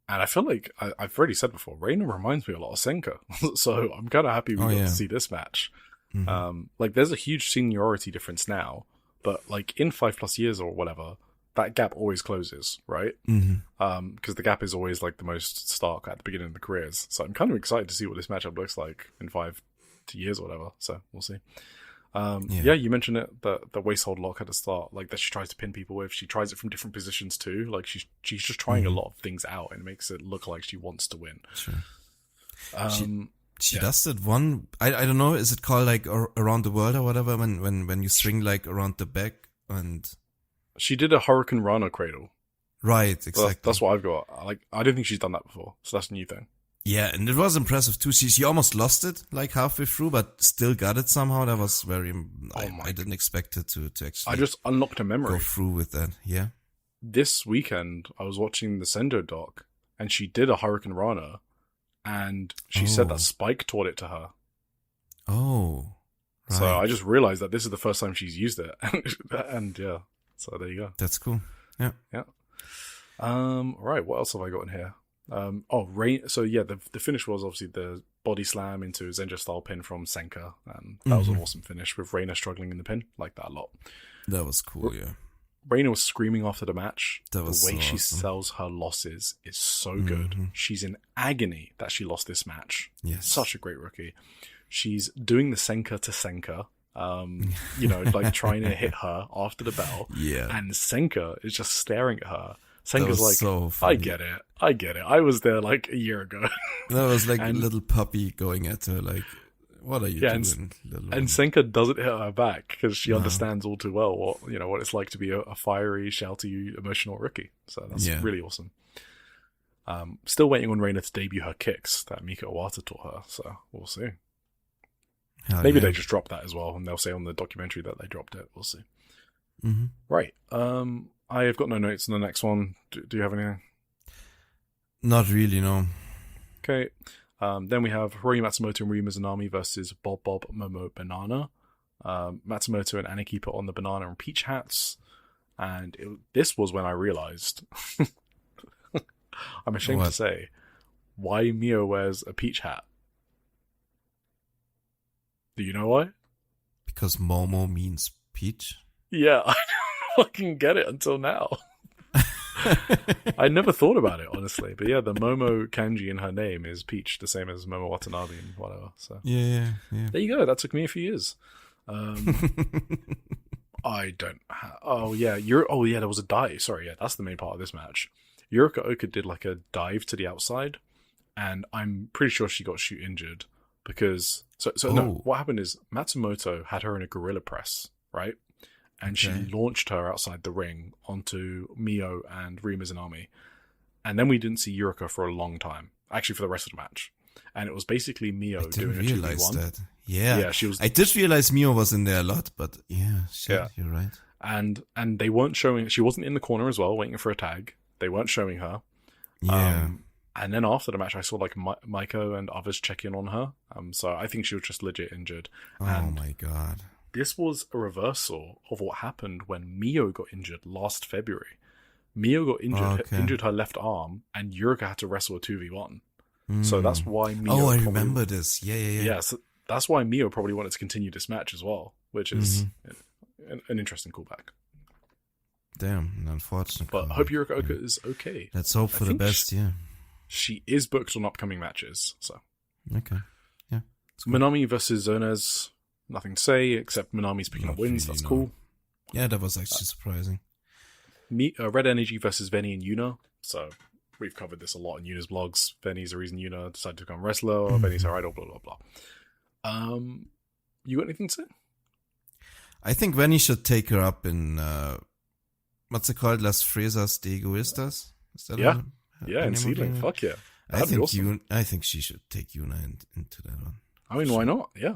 And I feel like I've already said before, Reina reminds me a lot of Senka, so I'm kind of happy we got to see this match. Like, there's a huge seniority difference now, but like in 5+ years or whatever, that gap always closes, right? Because the gap is always like the most stark at the beginning of the careers. So I'm kind of excited to see what this matchup looks like in 5 years or whatever. So we'll see. Yeah, you mentioned it, the waist hold lock at the start, like that she tries to pin people with. She tries it from different positions too. Like she's just trying a lot of things out and it makes it look like she wants to win. Sure. She does that one. I don't know. Is it called like around the world or whatever? When you swing like around the back and. She did a Hurricane Rana cradle. Right, exactly. That's what I've got. Like, I don't think she's done that before, so that's a new thing. Yeah, and it was impressive too. She almost lost it like halfway through, but still got it somehow. That was very. I didn't expect it to actually. I just unlocked a memory. Go through with that. Yeah. This weekend, I was watching the Sendo doc, and she did a Hurricane Rana, and she said that Spike taught it to her. Oh, right. So I just realized that this is the first time she's used it, and yeah, so there you go. That's cool. Yeah. Right. What else have I got in here? Rain. So yeah, the finish was obviously the body slam into Zenja style pin from Senka, and that was an awesome finish with Rina struggling in the pin. Like that a lot. That was cool. Yeah. Rina was screaming after the match. That was the way so she awesome. sells her losses is so good. She's in agony that she lost this match. Yes. Such a great rookie. She's doing the Senka to Senka. Like trying to hit her after the bell. Yeah. And Senka is just staring at her. Senka's like, so funny. I get it. I was there like a year ago. That was like a little puppy going at her like, what are you doing? And Senka doesn't hit her back because she understands all too well what it's like to be a fiery, shouty, emotional rookie. So that's really awesome. Still waiting on Reina to debut her kicks that Mika Iwata taught her. So we'll see. Maybe they just dropped that as well, and they'll say on the documentary that they dropped it. We'll see. Mm-hmm. Right. I have got no notes on the next one. Do you have anything? Not really, no. Okay. Then we have Hiroyu Matsumoto and Ryu Mizunami versus Bob Momo Banana. Matsumoto and Aniki put on the banana and peach hats. And this was when I realized, I'm ashamed to say, why Mio wears a peach hat. Do you know why? Because Momo means peach? Yeah, I don't fucking get it until now. I never thought about it, honestly. But yeah, the Momo kanji in her name is peach, the same as Momo Watanabe and whatever. So Yeah. there you go. That took me a few years. I don't. There was a dive. Sorry, yeah, that's the main part of this match. Yurika Oka did like a dive to the outside, and I'm pretty sure she got shoot injured because. What happened is Matsumoto had her in a gorilla press, right? And she launched her outside the ring onto Mio and Ryu Mizunami. And then we didn't see Yurika for a long time. Actually, for the rest of the match. And it was basically Mio doing a 2v1. That. Yeah, she was. I did realize Mio was in there a lot, but you're right. And they weren't showing. She wasn't in the corner as well, waiting for a tag. They weren't showing her. Yeah. And then after the match, I saw like Maiko and others check in on her. So I think she was just legit injured. Oh my god. This was a reversal of what happened when Mio got injured last February. Mio got injured her left arm, and Yurika had to wrestle a 2v1. So that's why Mio... Oh, I remember this. Yeah. Yeah, so that's why Mio probably wanted to continue this match as well, which is an interesting callback. Damn, unfortunate. But I hope Yurika Oka is okay. Let's hope for the best, She is booked on upcoming matches, so... Okay, yeah. Minami versus Zonez... Nothing to say, except Minami's picking up wins. That's cool. Yeah, that was actually surprising. Red Energy versus Veni and Yuna. So, we've covered this a lot in Yuna's blogs. Veni's the reason Yuna decided to become a wrestler. Veni's her idol, blah, blah, blah. You got anything to say? I think Veni should take her up in, what's it called? Las Fresas de Egoistas? Is that in Seedling. Fuck yeah. I think awesome. I think she should take Yuna into that one. I mean, why not? Yeah.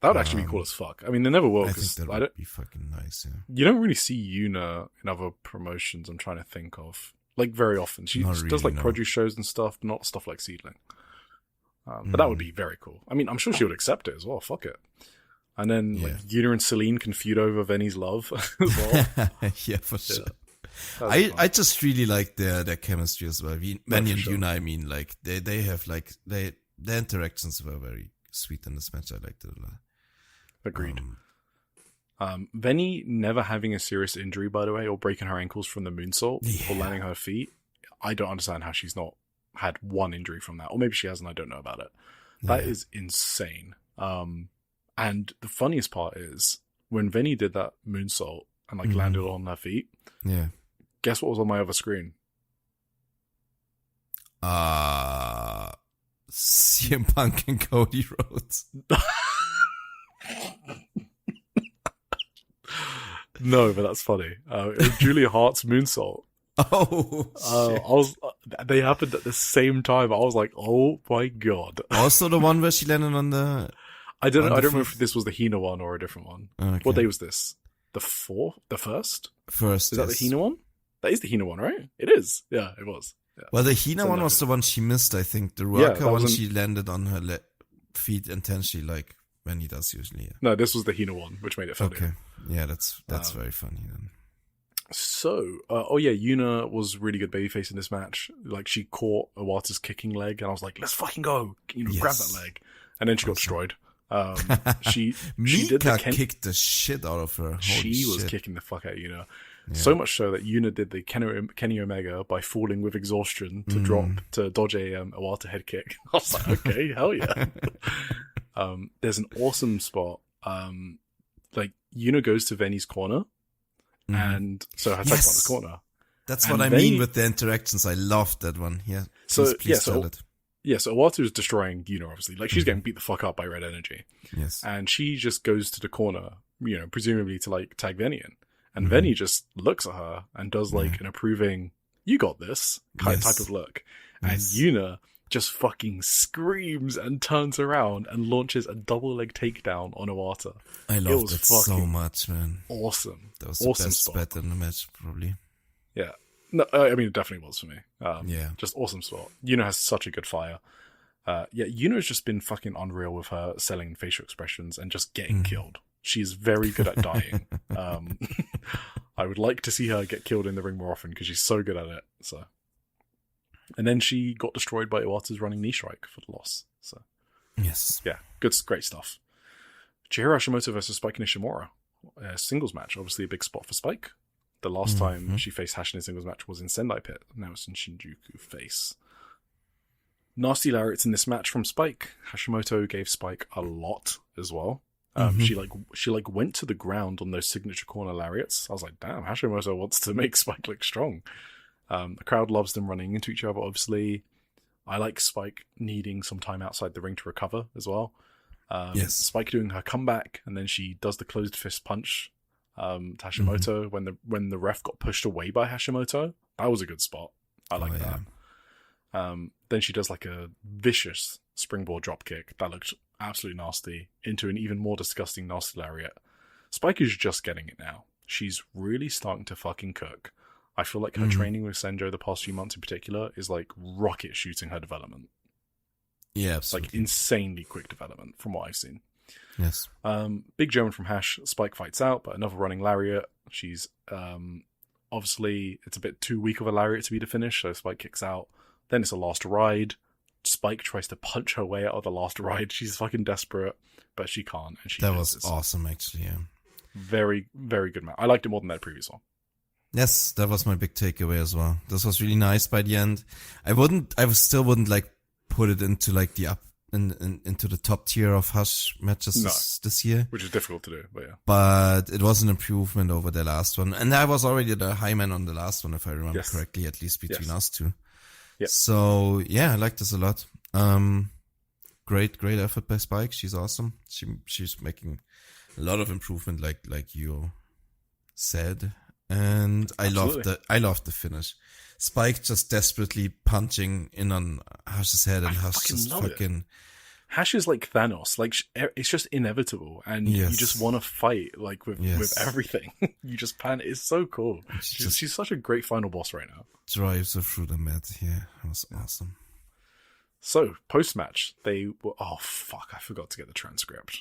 That would actually be cool as fuck. I mean, they never will. I think that would be fucking nice, yeah. You don't really see Yuna in other promotions I'm trying to think of. Like, very often. She does, like, produce shows and stuff, but not stuff like Seedling. But that would be very cool. I mean, I'm sure she would accept it as well. Fuck it. And then, like, Yuna and Celine can feud over Veni's love as well. Yeah, for sure. I just really like their chemistry as well. Veni and Yuna, I mean, like, they have, like, their interactions were very sweet in this match. I liked it a lot. Agreed. Veni never having a serious injury, by the way, or breaking her ankles from the moonsault or landing her feet. I don't understand how she's not had one injury from that. Or maybe she hasn't, I don't know about it. That is insane. And the funniest part is when Veni did that moonsault and like landed on her feet. Yeah. Guess what was on my other screen? CM Punk and Cody Rhodes. No, but that's funny. It was Julia Hart's moonsault. They happened at the same time. I was like, oh my god. Also the one where she landed on the... I don't remember if this was the Hina one or a different one. Okay. What day was this? The first? First. Is that the Hina one? That is the Hina one, right? It is. Yeah, it was. Yeah. Well, the Hina one was the one she missed, I think. The Ruaka one, she landed on her feet intentionally, like when he does usually. Yeah. No, this was the Hina one, which made it funny. Okay. Yeah, that's very funny then. So, YUNA was really good babyface in this match. Like, she caught Iwata's kicking leg, and I was like, let's fucking go. Grab that leg. And then she got destroyed. She did kicked the shit out of her. She was kicking the fuck out of YUNA. Yeah. So much so that YUNA did the Kenny Omega by falling with exhaustion to dodge a Iwata head kick. I was like, okay, hell yeah. There's an awesome spot. Like, YUNA goes to Veni's corner, and so her tag partner's corner. That's what I mean with the interactions. I loved that one. Yeah. Please tell it. Yeah, so Iwata is destroying YUNA, obviously. Like, she's getting beat the fuck up by Red Energy. Yes. And she just goes to the corner, presumably to, like, tag Veni in. And Veni just looks at her and does, like, an approving, you got this, type of look. Yes. And YUNA just fucking screams and turns around and launches a double-leg takedown on Iwata. I loved it so much, man. Awesome. That was the best spot in the match, probably. Yeah. No, I mean, it definitely was for me. Yeah. Just awesome spot. YUNA has such a good fire. YUNA has just been fucking unreal with her selling facial expressions and just getting killed. She's very good at dying. I would like to see her get killed in the ring more often because she's so good at it. So, and then she got destroyed by Iwata's running knee strike for the loss. So, yes. Yeah, great stuff. Chihiro Hashimoto versus Spike Nishimura. Singles match, obviously a big spot for Spike. The last time she faced Hash in a singles match was in Sendai Pit. Now it's in Shinjuku face. Nasty lariats in this match from Spike. Hashimoto gave Spike a lot as well. She went to the ground on those signature corner lariats. I was like, damn, Hashimoto wants to make Spike look strong. The crowd loves them running into each other, obviously. I like Spike needing some time outside the ring to recover as well. Yes. Spike doing her comeback, and then she does the closed fist punch to Hashimoto when the ref got pushed away by Hashimoto. That was a good spot. I like that. Then she does like a vicious springboard drop kick that looked absolutely nasty into an even more disgusting nasty lariat. Spike is just getting it now. She's really starting to fucking cook. I feel like her training with Senjo the past few months in particular is like rocket shooting her development. Yeah, absolutely. Like insanely quick development from what I've seen. Yes. Big German from Hash. Spike fights out, but another running lariat. She's obviously it's a bit too weak of a lariat to be the finish, so Spike kicks out. Then it's a last ride. Spike tries to punch her way out of the last ride. She's fucking desperate, but she can't. And that was awesome, actually. Yeah. Very, very good match. I liked it more than that previous one. Yes, that was my big takeaway as well. This was really nice by the end. I still wouldn't like put it into like the into the top tier of Hush matches this year. Which is difficult to do, but yeah. But it was an improvement over the last one. And I was already the high man on the last one, if I remember correctly, at least between us two. Yep. So yeah, I like this a lot. Great effort by Spike. She's awesome. She's making a lot of improvement, like you said. And I loved the finish. Spike just desperately punching in on Hash's head, and Hash just fucking. Hash is like Thanos. Like, it's just inevitable, and you just want to fight like with everything. You just plan. It's so cool. She's such a great final boss right now. Drives her through the mat. Yeah, it was awesome. So post match, they were. Oh fuck! I forgot to get the transcript.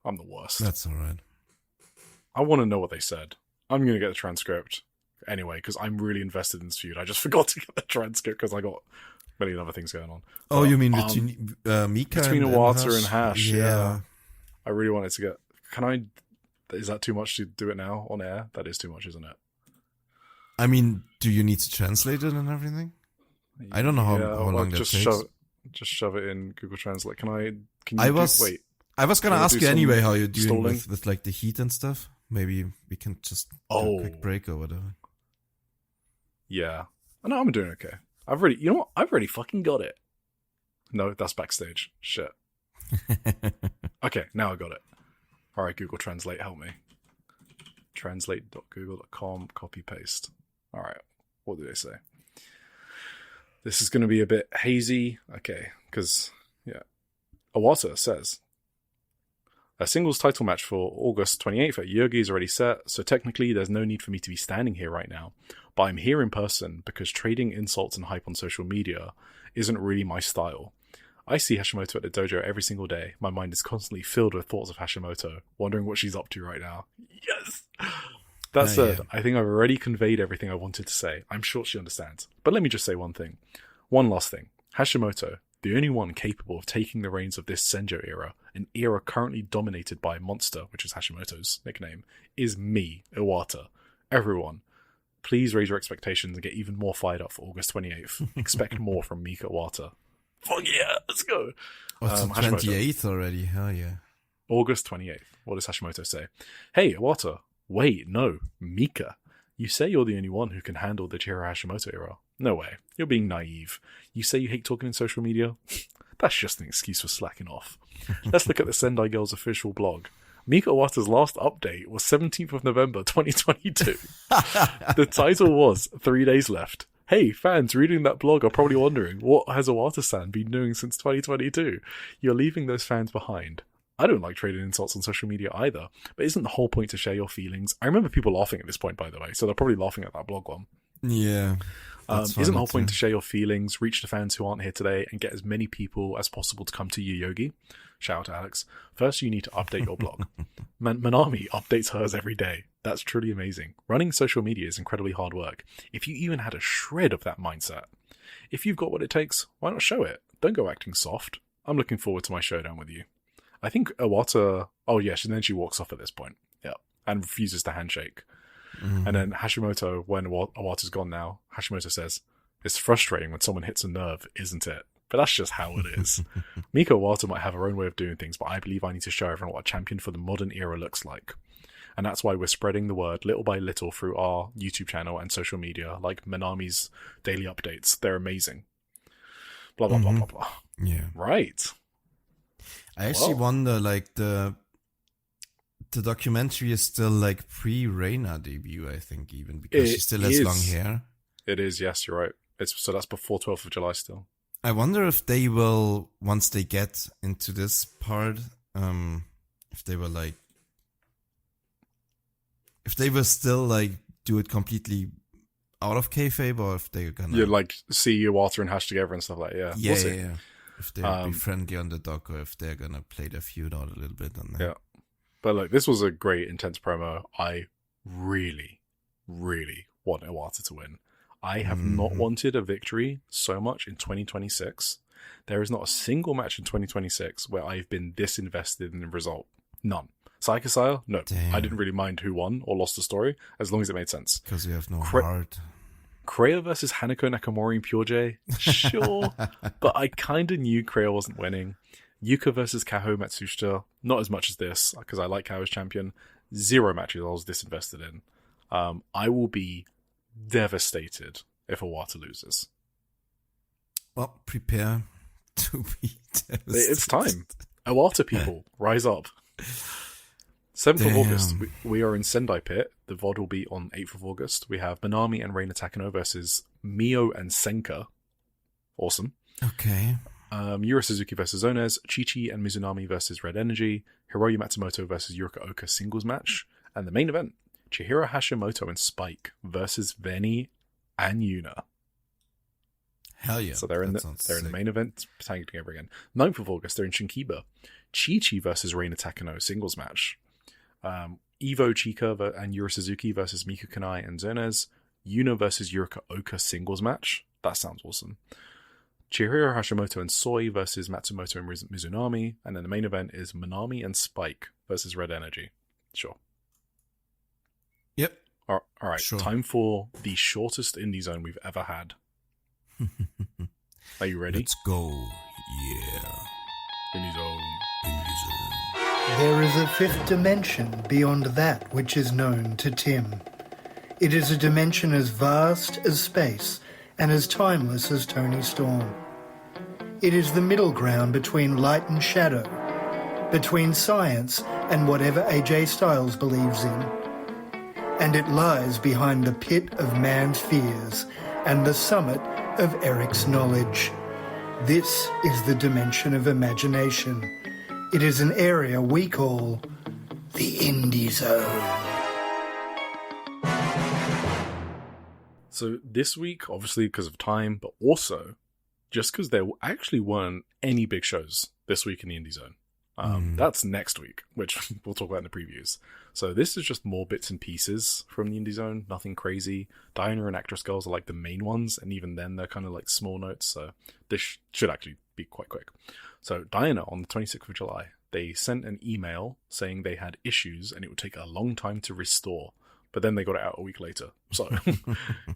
I'm the worst. That's all right. I want to know what they said. I'm going to get the transcript anyway, because I'm really invested in this feud. I just forgot to get the transcript because I got a million other things going on. Oh, you mean between Mika between and Iwata and Hash? Yeah. I really wanted to get... Can I... Is that too much to do it now on air? That is too much, isn't it? I mean, do you need to translate it and everything? I don't know how long that takes. Just shove it in Google Translate. Wait. I was going to ask you anyway how you're doing with like the heat and stuff. Maybe we can just do a quick break or whatever. Yeah. No, I'm doing okay. I've already fucking got it. No, that's backstage. Shit. Okay, now I got it. Alright, Google Translate, help me. Translate.google.com, copy paste. Alright, what do they say? This is going to be a bit hazy. Okay, because, yeah. Iwata says, A singles title match for August 28th at Yogi is already set, so technically there's no need for me to be standing here right now. But I'm here in person because trading insults and hype on social media isn't really my style. I see Hashimoto at the dojo every single day. My mind is constantly filled with thoughts of Hashimoto, wondering what she's up to right now. Yes! That said, yeah. I think I've already conveyed everything I wanted to say. I'm sure she understands. But let me just say one thing. One last thing. Hashimoto, the only one capable of taking the reins of this Senjo era, an era currently dominated by Monster, which is Hashimoto's nickname, is me, Iwata. Everyone, please raise your expectations and get even more fired up for August 28th. Expect more from Mika Iwata. Fuck yeah, let's go. It's the 28th already, hell yeah. August 28th. What does Hashimoto say? Hey, Iwata. Wait, no, Mika. You say you're the only one who can handle the Chihiro Hashimoto era. No way. You're being naive. You say you hate talking in social media? That's just an excuse for slacking off. Let's look at the Sendai Girls official blog. Mika Iwata's last update was 17th of November 2022. The title was 3 days left. Hey, fans reading that blog are probably wondering, what has Iwata-san been doing since 2022? You're leaving those fans behind. I don't like trading insults on social media either, but isn't the whole point to share your feelings? I remember people laughing at this point, by the way, so they're probably laughing at that blog one. Yeah. Isn't the whole point to share your feelings, reach the fans who aren't here today, and get as many people as possible to come to you, Yogi? Shout out to Alex. First, you need to update your blog. Manami updates hers every day. That's truly amazing. Running social media is incredibly hard work. If you even had a shred of that mindset, if you've got what it takes, why not show it? Don't go acting soft. I'm looking forward to my showdown with you. I think Iwata... Oh, yes, and then she walks off at this point. Yeah. And refuses to handshake. Mm-hmm. And then Hashimoto, when Iwata's gone now, Hashimoto says, it's frustrating when someone hits a nerve, isn't it? But that's just how it is. Mika Iwata might have her own way of doing things, but I believe I need to show everyone what a champion for the modern era looks like. And that's why we're spreading the word little by little through our YouTube channel and social media, like Manami's daily updates. They're amazing. Blah, blah, blah, blah, blah. Yeah. Right. I actually wonder, like, the documentary is still, like, pre-Rina debut, I think, even, because she still has long hair. It is, yes, you're right. So that's before 12th of July still. I wonder if they will, once they get into this part, if they will, like, if they will still, like, do it completely out of kayfabe, or if they're gonna... You like, see Iwata and Hash together and stuff like that, yeah. Yeah, we'll yeah. If they'll be friendly on the dock, or if they're gonna play their feud out a little bit on that. Yeah. But, like, this was a great, intense promo. I really, really want Iwata to win. I have not wanted a victory so much in 2026. There is not a single match in 2026 where I've been this invested in the result. None. Saikasaya? No. Damn. I didn't really mind who won or lost the story, as long as it made sense. Because you have no heart. Kreia versus Hanako Nakamori and Pure J? Sure. But I kind of knew Kreia wasn't winning. Yuka versus Kaho Matsushita? Not as much as this, because I like Kaho as champion. 0 matches I was disinvested in. I will be devastated if Iwata loses. Well, prepare to be devastated. It's time. Iwata people, rise up. 7th of August, we are in Sendai Pit. The VOD will be on 8th of August. We have Manami and Reina Takano versus Mio and Senka. Awesome. Okay. Yura Suzuki versus Onez. Chi-Chi and Mizunami versus Red Energy. Hiroyu Matsumoto versus Yurika Oka singles match. And the main event, Chihiro Hashimoto and Spike versus Veni and Yuna. Hell yeah. So they're in the main event, tagging together again. 9th of August, they're in Shinkiba. Chi-Chi versus Reina Takano singles match. Evo Chika and Yura Suzuki versus Miku Kanai and Zonez. Yuna versus Yurika Oka singles match. That sounds awesome. Chihiro Hashimoto and Soi versus Matsumoto and Mizunami. And then the main event is Manami and Spike versus Red Energy. Sure. Yep. All right. Sure. Time for the shortest indie zone we've ever had. Are you ready? Let's go. Yeah. Indie zone. Indie zone. There is a 5th dimension beyond that which is known to Tim. It is a dimension as vast as space and as timeless as Tony Storm. It is the middle ground between light and shadow, between science and whatever AJ Styles believes in. And it lies behind the pit of man's fears and the summit of Eric's knowledge. This is the dimension of imagination. It is an area we call the Indie Zone. So this week, obviously because of time, but also just because there actually weren't any big shows this week in the Indie Zone. That's next week, which we'll talk about in the previews. So this is just more bits and pieces from the Indie Zone, nothing crazy. Diana and Actress Girls are like the main ones, and even then they're kind of like small notes, so this should actually be quite quick. So Diana, on the 26th of July, they sent an email saying they had issues and it would take a long time to restore, but then they got it out a week later. So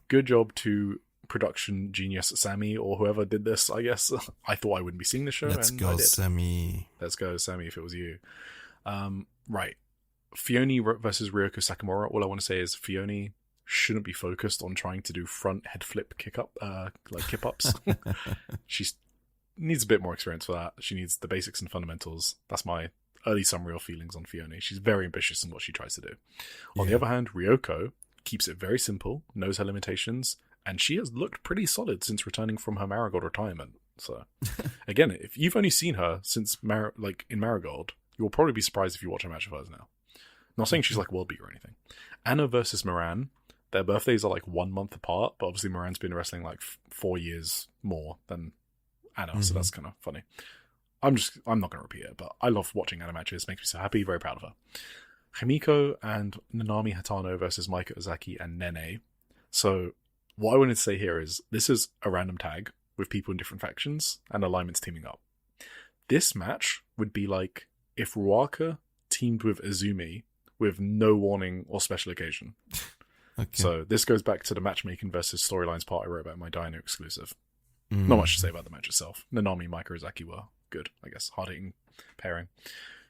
good job to production genius Sammy, or whoever did this, I guess. I thought I wouldn't be seeing the show. Let's go, Sammy. Let's go, Sammy, if it was you. Right. Fione versus Ryoko Sakamura. All I want to say is Fione shouldn't be focused on trying to do front head flip kip ups. She needs a bit more experience for that. She needs the basics and fundamentals. That's my early summary of feelings on Fione. She's very ambitious in what she tries to do. On the other hand, Ryoko keeps it very simple, knows her limitations, and she has looked pretty solid since returning from her Marigold retirement. So, again, if you've only seen her since in Marigold, you'll probably be surprised if you watch a match of hers now. Not saying she's like world beat or anything. Anna versus Moran. Their birthdays are like 1 month apart, but obviously Moran's been wrestling like 4 years more than Anna, so that's kind of funny. I'm not going to repeat it, but I love watching Anna matches. Makes me so happy. Very proud of her. Himiko and Nanami Hatano versus Maika Ozaki and Nene. So what I wanted to say here is this is a random tag with people in different factions and alignments teaming up. This match would be like if Ruaka teamed with Izumi with no warning or special occasion. Okay. So this goes back to the matchmaking versus storylines part I wrote about in my Dino exclusive. Not much to say about the match itself. Nanami, Maika Ozaki were good, I guess. Hard-hitting pairing.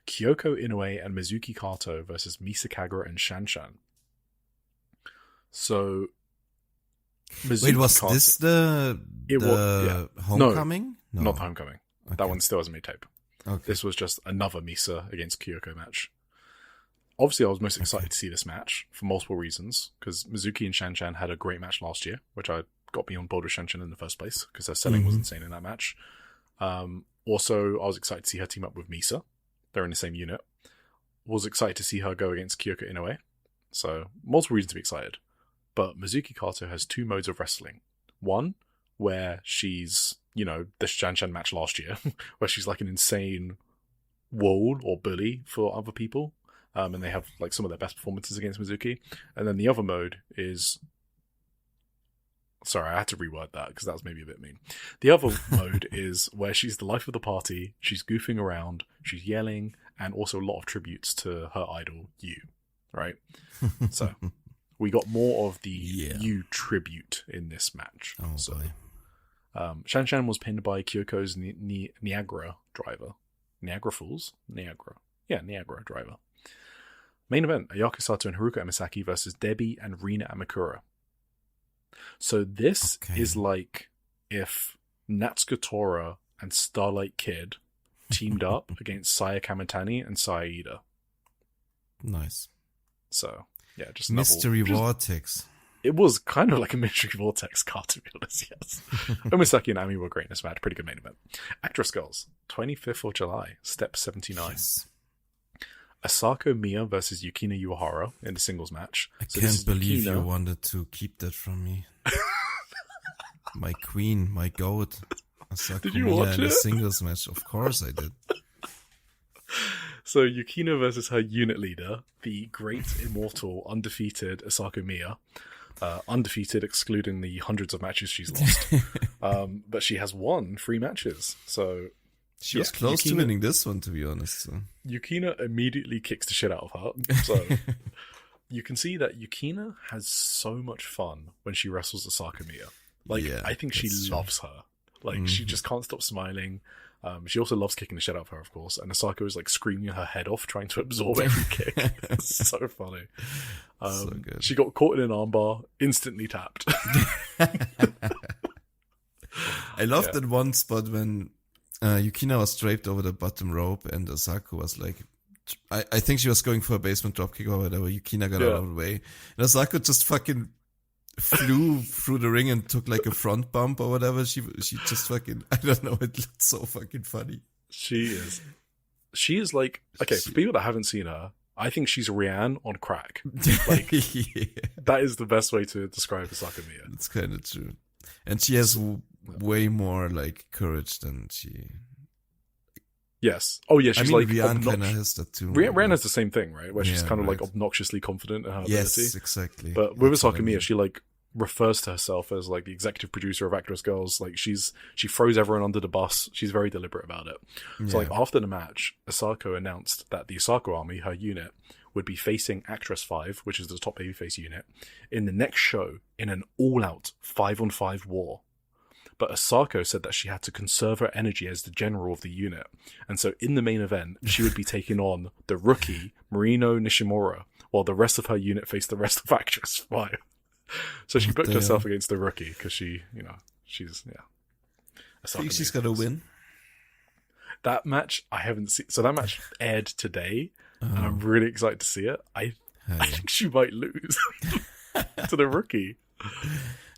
Kyoko Inoue and Mizuki Kato versus Misa Kagura and Shanshan. So Mizuki Wait, was Kato, this the homecoming? No, not the homecoming. Okay. That one still hasn't made tape. Okay. This was just another Misa against Kyoko match. Obviously, I was most excited to see this match for multiple reasons, because Mizuki and Shanshan had a great match last year, which got me on board with Shanshan in the first place, because their selling was insane in that match. Also, I was excited to see her team up with Misa. They're in the same unit. Was excited to see her go against Kyoko Inoue. So, multiple reasons to be excited. But Mizuki Kato has two modes of wrestling. One, where she's, the Shanshan match last year, where she's like an insane wall or bully for other people. And they have like some of their best performances against Mizuki. And then the other mode is... Sorry, I had to reword that because that was maybe a bit mean. The other mode is where she's the life of the party, she's goofing around, she's yelling, and also a lot of tributes to her idol, Yu. Right? So, we got more of the Yu tribute in this match. Oh, so, Shanshan was pinned by Kyoko's Niagara driver. Niagara Falls? Niagara. Yeah, Niagara driver. Main event, Ayaka Sato and Haruka Emisaki versus Debbie and Rina Amakura. So this is like if Natsuko Tora and Starlight Kid teamed up against Saya Kamitani and Saya Ida. Nice. So, yeah, just Mystery Vortex. It was kind of like a Mystery Vortex card, to be honest, yes. Omisaki and Ami were great in this match. Pretty good main event. Actress Girls, 25th of July, Step 79. Yes. Asako Miya versus Yukina Uehara in the singles match. I can't believe you wanted to keep that from me. My queen, my goat. Asako Miya in a singles match. Of course I did. So Yukina versus her unit leader, the great, immortal, undefeated Asako Miya. Undefeated, excluding the hundreds of matches she's lost. But she has won 3 matches. So she was close to winning this one, to be honest. So. Yukina immediately kicks the shit out of her. So you can see that Yukina has so much fun when she wrestles Asako Miya. I think she loves her. She just can't stop smiling. She also loves kicking the shit out of her, of course. And Asako is screaming her head off, trying to absorb every kick. It's so funny. So good. She got caught in an armbar, instantly tapped. I loved that one spot when Yukina was draped over the bottom rope and Asako was I think she was going for a basement dropkick or whatever. Yukina got out of the way. And Asako just fucking flew through the ring and took a front bump or whatever. She just fucking, I don't know, it looked so fucking funny. She is She is like, okay, for people that haven't seen her, I think she's Rianne on crack. Like, that is the best way to describe Asaka Miya. That's kind of true. And she has way more, like, courage than she... Yes. Oh, yeah, she's like... Rianne kind of has that too. Rianne has the same thing, right? Where she's kind of, like, obnoxiously confident in her ability. Yes, exactly. But with Asaka Miya, she, like, refers to herself as, like, the executive producer of Actress Girls. Like, she throws everyone under the bus. She's very deliberate about it. So, like, after the match, Asako announced that the Asako Army, her unit, would be facing Actress 5, which is the top babyface unit, in the next show in an all-out 5-on-5 war. But Asako said that she had to conserve her energy as the general of the unit. And so in the main event, she would be taking on the rookie, Marino Nishimura, while the rest of her unit faced the rest of Actress 5. So she booked herself against the rookie because she, she's, I think she's going to win. That match, I haven't seen. So that match aired today, and I'm really excited to see it. I think she might lose to the rookie.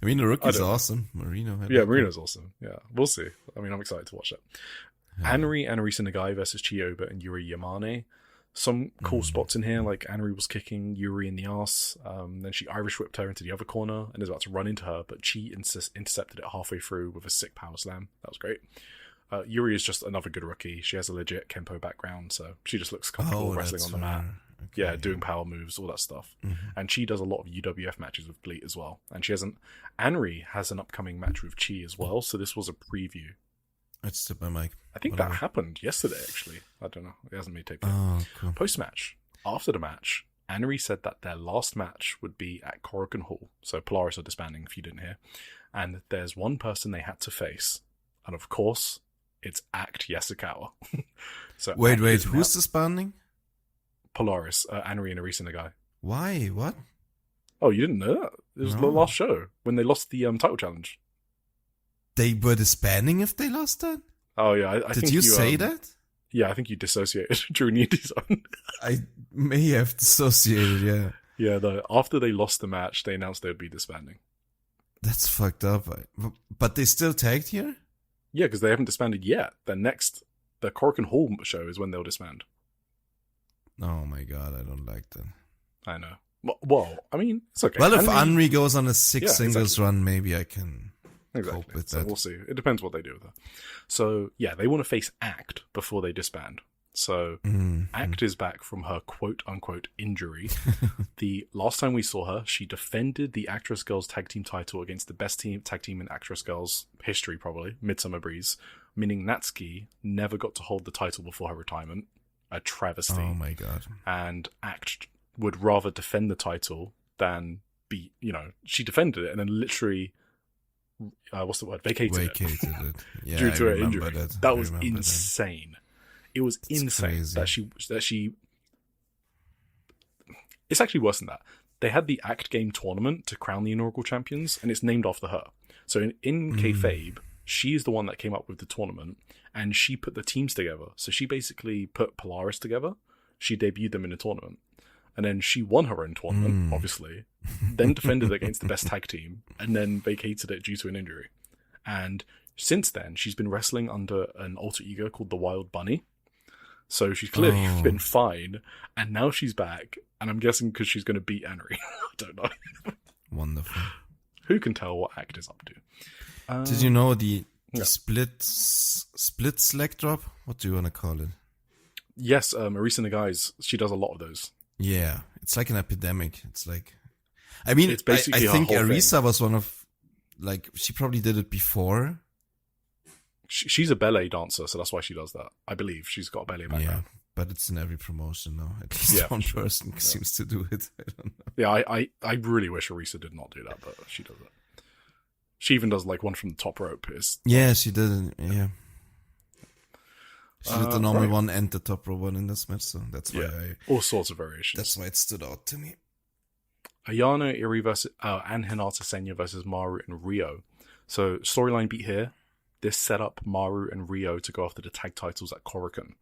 I mean, the rookie's awesome. Marino's awesome. Yeah, we'll see. I mean, I'm excited to watch it. Anri Anarisa Nagai versus Chiyoba and Yuri Yamane. Some cool spots in here, like Anri was kicking Yuri in the ass, then she Irish whipped her into the other corner and is about to run into her, but Chi intercepted it halfway through with a sick power slam. That was great. Yuri is just another good rookie. She has a legit Kempo background, so she just looks comfortable wrestling on the mat. Okay. Yeah, doing power moves, all that stuff. And Chi does a lot of UWF matches with Bleat as well. And Anri has an upcoming match with Chi as well, so this was a preview. I just took my mic. I think that happened yesterday, actually. I don't know. It hasn't been taped yet. Cool. Post-match, after the match, Anri said that their last match would be at Korakuen Hall. So Polaris are disbanding, if you didn't hear. And there's one person they had to face. And of course, it's Act Yasukawa. So wait, who's disbanding? Polaris, Anri and Arisa Nagai. Why? What? Oh, you didn't know that? It was the last show when they lost the title challenge. They were disbanding if they lost that? Oh, yeah. I Did think you say that? Yeah, I think you dissociated during the indie zone. I may have dissociated, yeah. Yeah, after they lost the match, they announced they would be disbanding. That's fucked up. But they still tagged here? Yeah, because they haven't disbanded yet. The Korakuen Hall show is when they'll disband. Oh my god, I don't like that. I know. Well, I mean, it's okay. Well, if Anri goes on a singles run, maybe I can cope with that. We'll see. It depends what they do with her. So, yeah, they want to face Act before they disband. So, Act is back from her quote-unquote injury. The last time we saw her, she defended the Actress Girls Tag Team title against the best tag team in Actress Girls history, probably, Midsummer Breeze, meaning Natsuki never got to hold the title before her retirement. A travesty. Oh my god. And Act would rather defend the title than be, she defended it and then literally, vacated it. Yeah, due to her injury. That was That. insane. It was insane crazy. that she. It's actually worse than that. They had the Act Game tournament to crown the inaugural champions, and it's named after her. So in kayfabe, she is the one that came up with the tournament, and she put the teams together. So she basically put Polaris together. She debuted them in a tournament. And then she won her own tournament, obviously. Then defended against the best tag team, and then vacated it due to an injury. And since then, she's been wrestling under an alter ego called the Wild Bunny. So she's clearly been fine, and now she's back, and I'm guessing because she's going to beat Anri. I don't know. Wonderful. Who can tell what Act is up to? Did you know the split slack drop? What do you want to call it? Yes, Arisa Nagai's, she does a lot of those. Yeah, it's like an epidemic. It's like, I mean, it's basically I think her whole Arisa thing. was one of, like, she probably did it before. She's a ballet dancer, so that's why she does that. I believe she's got a ballet background. Yeah, but it's in every promotion now. At least one person seems to do it. I don't know. Yeah, I really wish Arisa did not do that, but she does it. She even does like one from the top rope. Yeah, she did. Yeah. She did the normal one and the top rope one in this match, so that's why all sorts of variations. That's why it stood out to me. Ayano Iri versus and Hinata Senya versus Maru and Rio. So storyline beat here. This set up Maru and Rio to go after the tag titles at Korakuen.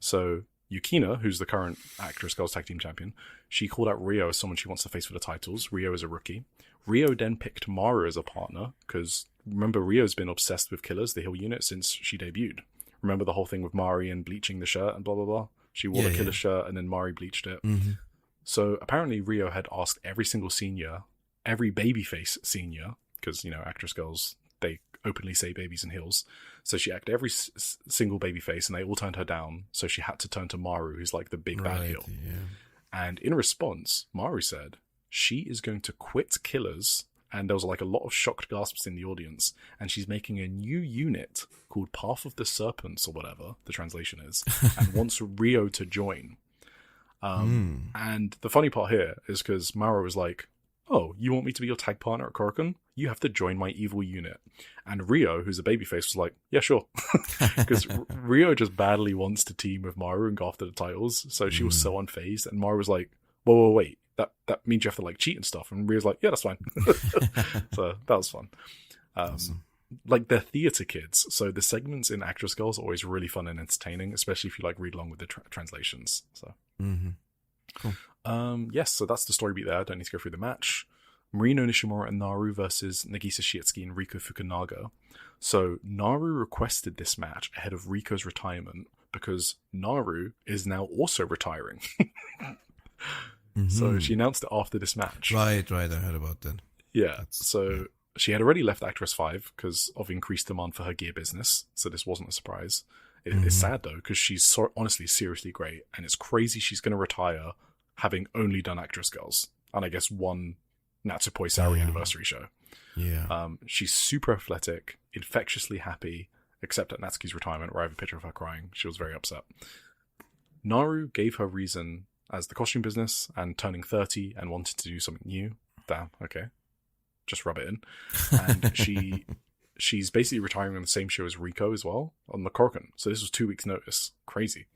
So Yukina, who's the current Actress Girls Tag Team Champion, she called out Rio as someone she wants to face for the titles. Rio is a rookie. Rio then picked Maru as a partner because remember Rio's been obsessed with Killers, the heel unit, since she debuted. Remember the whole thing with Mari and bleaching the shirt and blah, blah, blah? She wore the killer shirt and then Mari bleached it. Mm-hmm. So apparently Rio had asked every single senior, every babyface senior, because, you know, actress girls, they openly say babies in heels. So she acted every single babyface and they all turned her down. So she had to turn to Maru, who's like the big bad heel. Yeah. And in response, Maru said she is going to quit Killers. And there was like a lot of shocked gasps in the audience. And she's making a new unit called Path of the Serpents or whatever the translation is. And wants Rio to join. And the funny part here is because Maru was like, oh, you want me to be your tag partner at Korakuen? You have to join my evil unit. And Rio, who's a babyface, was like, yeah, sure. Because Rio just badly wants to team with Maru and go after the titles. So she was so unfazed. And Maru was like, whoa, wait. That means you have to like cheat and stuff. And Rio's like, yeah, that's fine. So that was fun. Awesome. Like they're theater kids. So the segments in Actress Girls are always really fun and entertaining, especially if you like read along with the translations. So. Cool. Yes, so that's the story beat there. I don't need to go through the match. Marino Nishimura and Naru versus Nagisa Shiitsuki and Riko Fukunaga. So Naru requested this match ahead of Riko's retirement because Naru is now also retiring. So she announced it after this match. Right, I heard about that. Yeah, she had already left Actress 5 because of increased demand for her gear business, so this wasn't a surprise. It's sad though, because she's honestly seriously great, and it's crazy she's going to retire having only done Actress Girls, and I guess one Natsupoi Saori anniversary show. Yeah. She's super athletic, infectiously happy, except at Natsuki's retirement, where I have a picture of her crying. She was very upset. Naru gave her reason as the costume business and turning 30 and wanted to do something new. Damn, okay. Just rub it in. And she's basically retiring on the same show as Riko as well, on the Korakuen. So this was 2 weeks' notice. Crazy.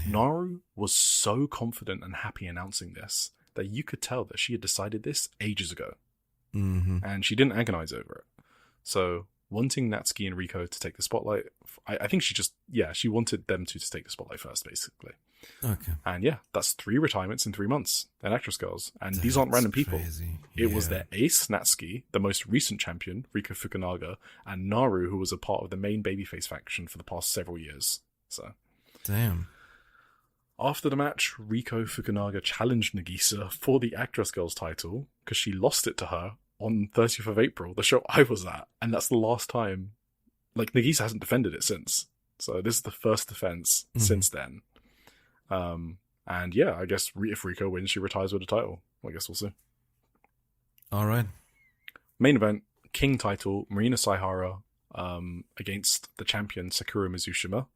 Naru was so confident and happy announcing this that you could tell that she had decided this ages ago. And she didn't agonize over it. So wanting Natsuki and Riko to take the spotlight, I think she wanted them to take the spotlight first, basically. Okay. And yeah, that's 3 retirements in 3 months in Actress Girls. And these aren't random people. It was their ace, Natsuki, the most recent champion, Riko Fukunaga, and Naru, who was a part of the main babyface faction for the past several years. So, damn. After the match, Riko Fukunaga challenged Nagisa for the Actress Girls title because she lost it to her on 30th of April, the show I was at. And that's the last time. Like, Nagisa hasn't defended it since. So this is the first defense since then. And yeah, I guess if Riko wins, she retires with the title. I guess we'll see. All right. Main event, King title, Marina Saihara against the champion Sakura Mizushima.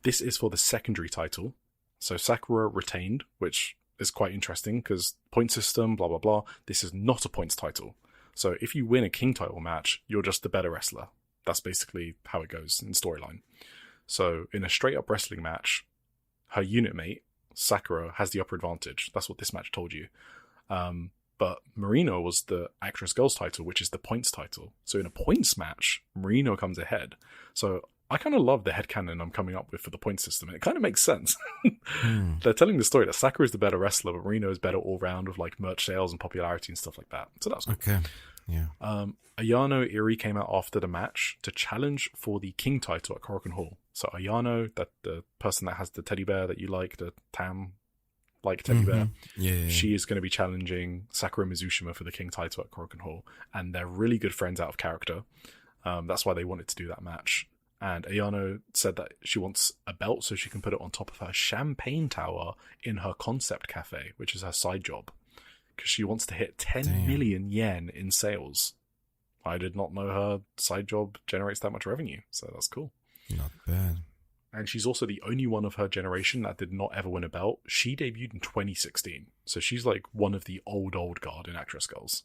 This is for the secondary title. So Sakura retained, which is quite interesting because point system, blah, blah, blah. This is not a points title. So if you win a King title match, you're just the better wrestler. That's basically how it goes in storyline. So in a straight up wrestling match, her unit mate, Sakura, has the upper advantage. That's what this match told you. But Marino was the Actress Girls title, which is the points title. So in a points match, Marino comes ahead. So I kind of love the headcanon I'm coming up with for the point system. It kind of makes sense. They're telling the story that Sakura is the better wrestler, but Marino is better all round with like merch sales and popularity and stuff like that. So that's cool. Okay. Yeah. Ayano Iri came out after the match to challenge for the King title at Korakuen Hall. So Ayano, that the person that has the teddy bear that you like, the Tam-like teddy bear, she is going to be challenging Sakura Mizushima for the King title at Korakuen Hall. And they're really good friends out of character. That's why they wanted to do that match. And Ayano said that she wants a belt so she can put it on top of her champagne tower in her concept cafe, which is her side job. Because she wants to hit 10 million yen in sales. I did not know her side job generates that much revenue, so that's cool. Not bad. And she's also the only one of her generation that did not ever win a belt. She debuted in 2016, so she's like one of the old guard in Actress Girls.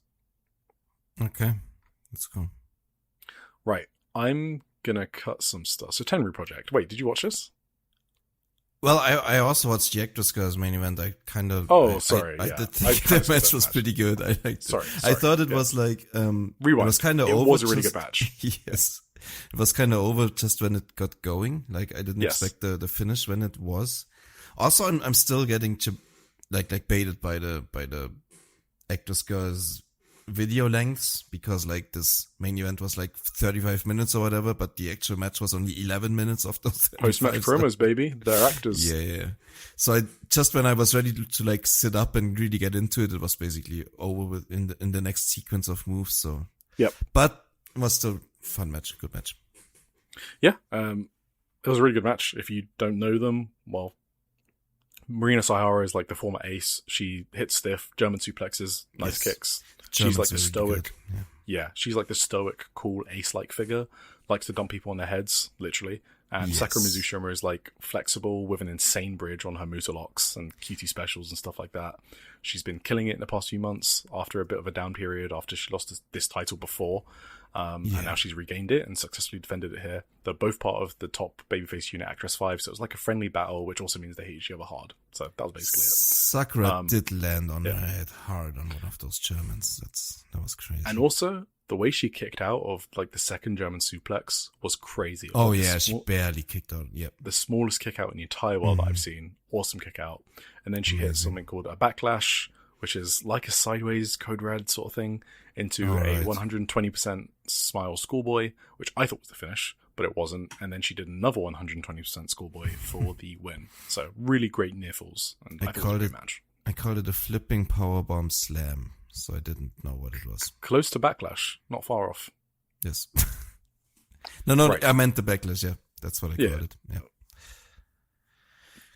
Okay, that's cool. Right, I'm gonna cut some stuff. So Tenryu Project. Wait, did you watch this? Well, I also watched the Actress Girls main event. I kind of... sorry. I did think the match was pretty good. I liked it. Sorry, I thought it was like... Rewind. It was kind of over. It was a really good match. Yes. It was kind of over just when it got going. Like, I didn't expect the finish when it was. Also, I'm still getting like baited by the Actress Girls video lengths because like this main event was like 35 minutes or whatever, but the actual match was only 11 minutes of those. Post-match promos, baby. They're actors. Yeah. So just when I was ready to like sit up and really get into it, it was basically over with in the next sequence of moves. So yep. But it was still a fun match, good match. Yeah. It was a really good match. If you don't know them, well, Marina Saihara is like the former ace. She hits stiff, German suplexes, nice kicks. She's like the stoic. Yeah, she's like the stoic, cool ace-like figure. Likes to dump people on their heads, literally. And Sakura Mizushima is like flexible with an insane bridge on her Musa locks and QT specials and stuff like that. She's been killing it in the past few months after a bit of a down period after she lost this title before. And now she's regained it and successfully defended it here. They're both part of the top babyface unit Actress 5, so it was like a friendly battle, which also means they hit each other hard. So that was basically it. Sakura did land on her head hard on one of those Germans. That was crazy. And also, the way she kicked out of like the second German suplex was crazy. Oh yeah, she barely kicked out. Yep. The smallest kick out in the entire world that I've seen. Awesome kick out. And then she hit something called a backlash, which is like a sideways code red sort of thing, into a 120% smile schoolboy, which I thought was the finish, but it wasn't. And then she did another 120% schoolboy for the win. So really great near falls. And I thought it was a great match. I called it a flipping powerbomb slam, so I didn't know what it was. Close to backlash, not far off. Yes. No, right. I meant the backlash, yeah. That's what I called it. Yeah.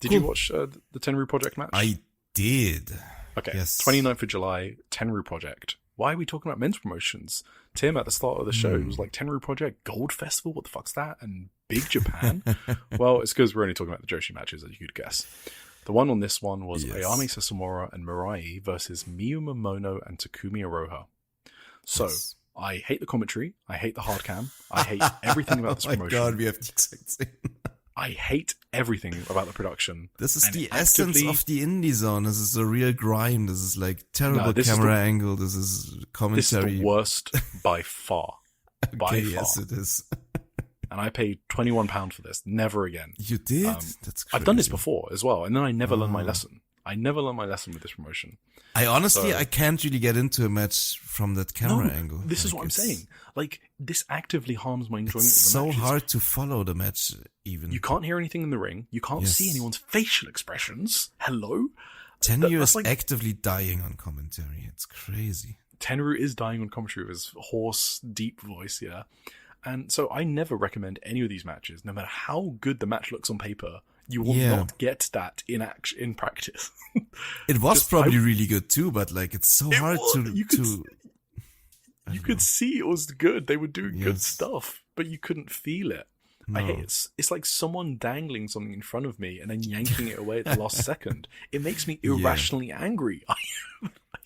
Did you watch the Tenryu Project match? I did. Okay, yes. 29th of July, Tenryu Project. Why are we talking about men's promotions? Tim, at the start of the show, was like, Tenryu Project, Gold Festival, what the fuck's that? And Big Japan? Well, it's because we're only talking about the Joshi matches, as you could guess. The one on this one was Ayame Sessumura and Mirai versus Miyu Momono and Takumi Iroha. So, I hate the commentary, I hate the hard cam, I hate everything about this promotion. Oh my god, we have the exact same. I hate everything about the production. This is the essence of the indie zone. This is a real grind. This is like terrible camera angle. This is commentary. This is the worst by far. By far. Yes, it is. And I paid £21 for this. Never again. You did? That's crazy. I've done this before as well, and then I never learned my lesson. I never learned my lesson with this promotion. I can't really get into a match from that camera angle. This is what I'm saying. Like, this actively harms my enjoyment of the match. It's so hard to follow the match, even. You can't hear anything in the ring. You can't see anyone's facial expressions. Hello? Tenryu is like, actively dying on commentary. It's crazy. Tenryu is dying on commentary with his hoarse, deep voice, yeah. And so I never recommend any of these matches, no matter how good the match looks on paper. You will not get that in practice. It was probably really good too, but like it's so hard to. You could see it was good. They were doing good stuff, but you couldn't feel it. No. I hate it. It's like someone dangling something in front of me and then yanking it away at the last second. It makes me irrationally angry. I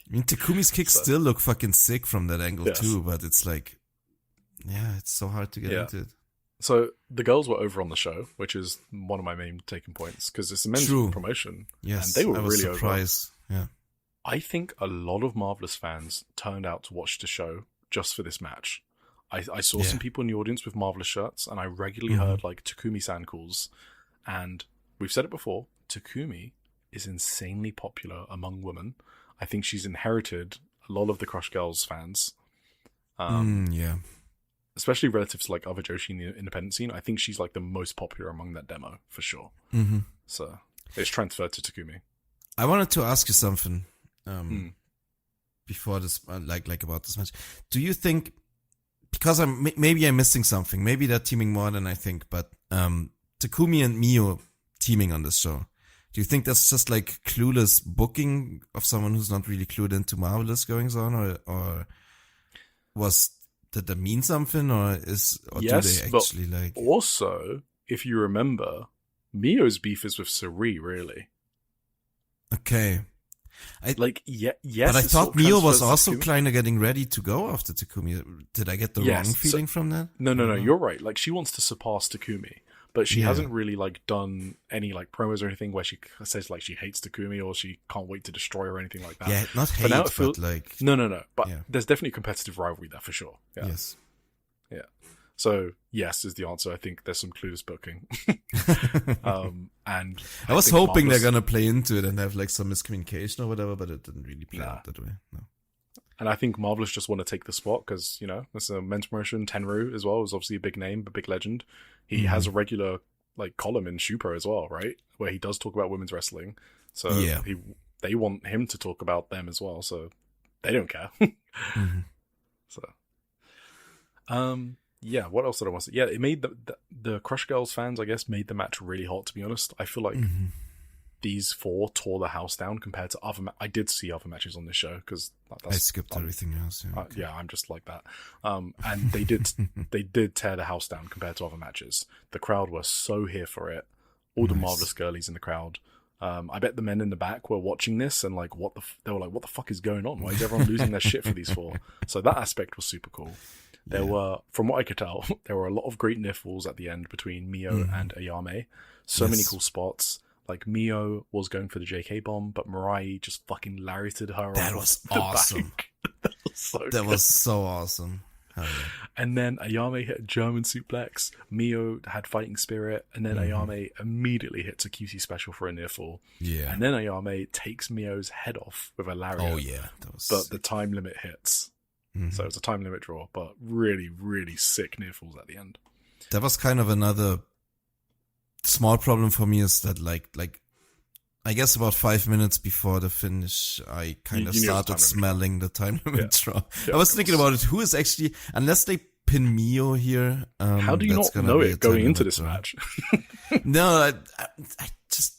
mean, Takumi's kicks still look fucking sick from that angle too, but it's like, it's so hard to get into it. So the girls were over on the show, which is one of my main taking points because it's a men's promotion. Yes, and they were I was really surprised. over. Yeah, I think a lot of Marvelous fans turned out to watch the show just for this match. I saw some people in the audience with Marvelous shirts, and I regularly heard like Takumi-san calls. And we've said it before, Takumi is insanely popular among women. I think she's inherited a lot of the Crush Girls fans. Especially relative to like other Joshi in the independent scene. I think she's like the most popular among that demo for sure. Mm-hmm. So it's transferred to Takumi. I wanted to ask you something before this, like about this match. Do you think, because maybe I'm missing something, maybe they're teaming more than I think, but Takumi and Miyu teaming on this show, do you think that's just like clueless booking of someone who's not really clued into Marvelous goings on, or did that mean something, or do they actually like? Also, if you remember, Mio's beef is with Suri, really. Okay. Yes. But I thought Mio was also kind of getting ready to go after Takumi. Did I get the wrong feeling from that? No, you're right. Like, she wants to surpass Takumi, but she hasn't really like done any like promos or anything where she says like she hates Takumi or she can't wait to destroy her or anything like that. Yeah, not hate, but like... No. But there's definitely a competitive rivalry there for sure. Yeah. Yes. Yeah. So, yes is the answer. I think there's some clueless booking. And I was hoping they're going to play into it and have like some miscommunication or whatever, but it didn't really play out that way. No. And I think Marvelous just want to take the spot because, you know, it's a men's promotion. Tenryu as well is obviously a big name, a big legend. He has a regular like column in Shupro as well, right? Where he does talk about women's wrestling. So they want him to talk about them as well. So they don't care. So, yeah, what else did I want to say? Yeah, it made the Crush Girls fans, I guess, made the match really hot, to be honest. I feel like these four tore the house down compared to other I did see other matches on this show because I skipped everything else. Yeah, I'm just like that. And they did tear the house down compared to other matches. The crowd were so here for it. All the Marvelous girlies in the crowd. I bet the men in the back were watching this and like, they were like, what the fuck is going on? Why is everyone losing their shit for these four? So that aspect was super cool. There were, from what I could tell, there were a lot of great niffles at the end between Mio and Ayame. So many cool spots. Like, Mio was going for the JK bomb, but Mirai just fucking lariated her. That was awesome. That was so awesome. Oh, yeah. And then Ayame hit a German suplex. Mio had fighting spirit. And then Ayame immediately hits a QC special for a near fall. Yeah. And then Ayame takes Mio's head off with a lariat. Oh, yeah. But the time limit hits. So it's a time limit draw, but really, really sick near falls at the end. That was kind of another small problem for me is that like I guess about 5 minutes before the finish, I kind of started smelling the time limit draw. Yeah, I was thinking about it. Who is actually, unless they pin Mio here? How do you not know it going into this match? No, I just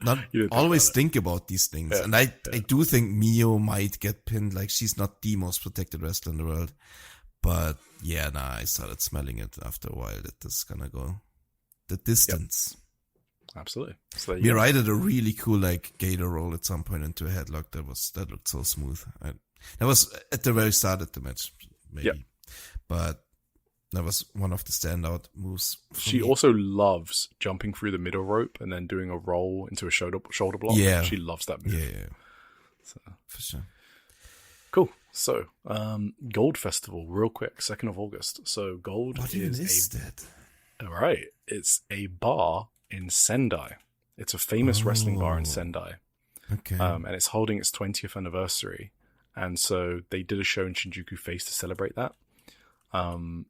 not always think about these things. Yeah, and I do think Mio might get pinned. Like, she's not the most protected wrestler in the world. But yeah, I started smelling it after a while that this is gonna go the distance. Yep. Absolutely. So Mirai did a really cool like gator roll at some point into a headlock. That looked so smooth. That was at the very start of the match, maybe. But that was one of the standout moves. She also loves jumping through the middle rope and then doing a roll into a shoulder block. Yeah. She loves that move. Yeah. So, for sure. Cool. So, Gold Festival, real quick, 2nd of August. So, Gold is that? All right. It's a bar in Sendai. It's a famous wrestling bar in Sendai. Okay. And it's holding its 20th anniversary. And so they did a show in Shinjuku Face to celebrate that. And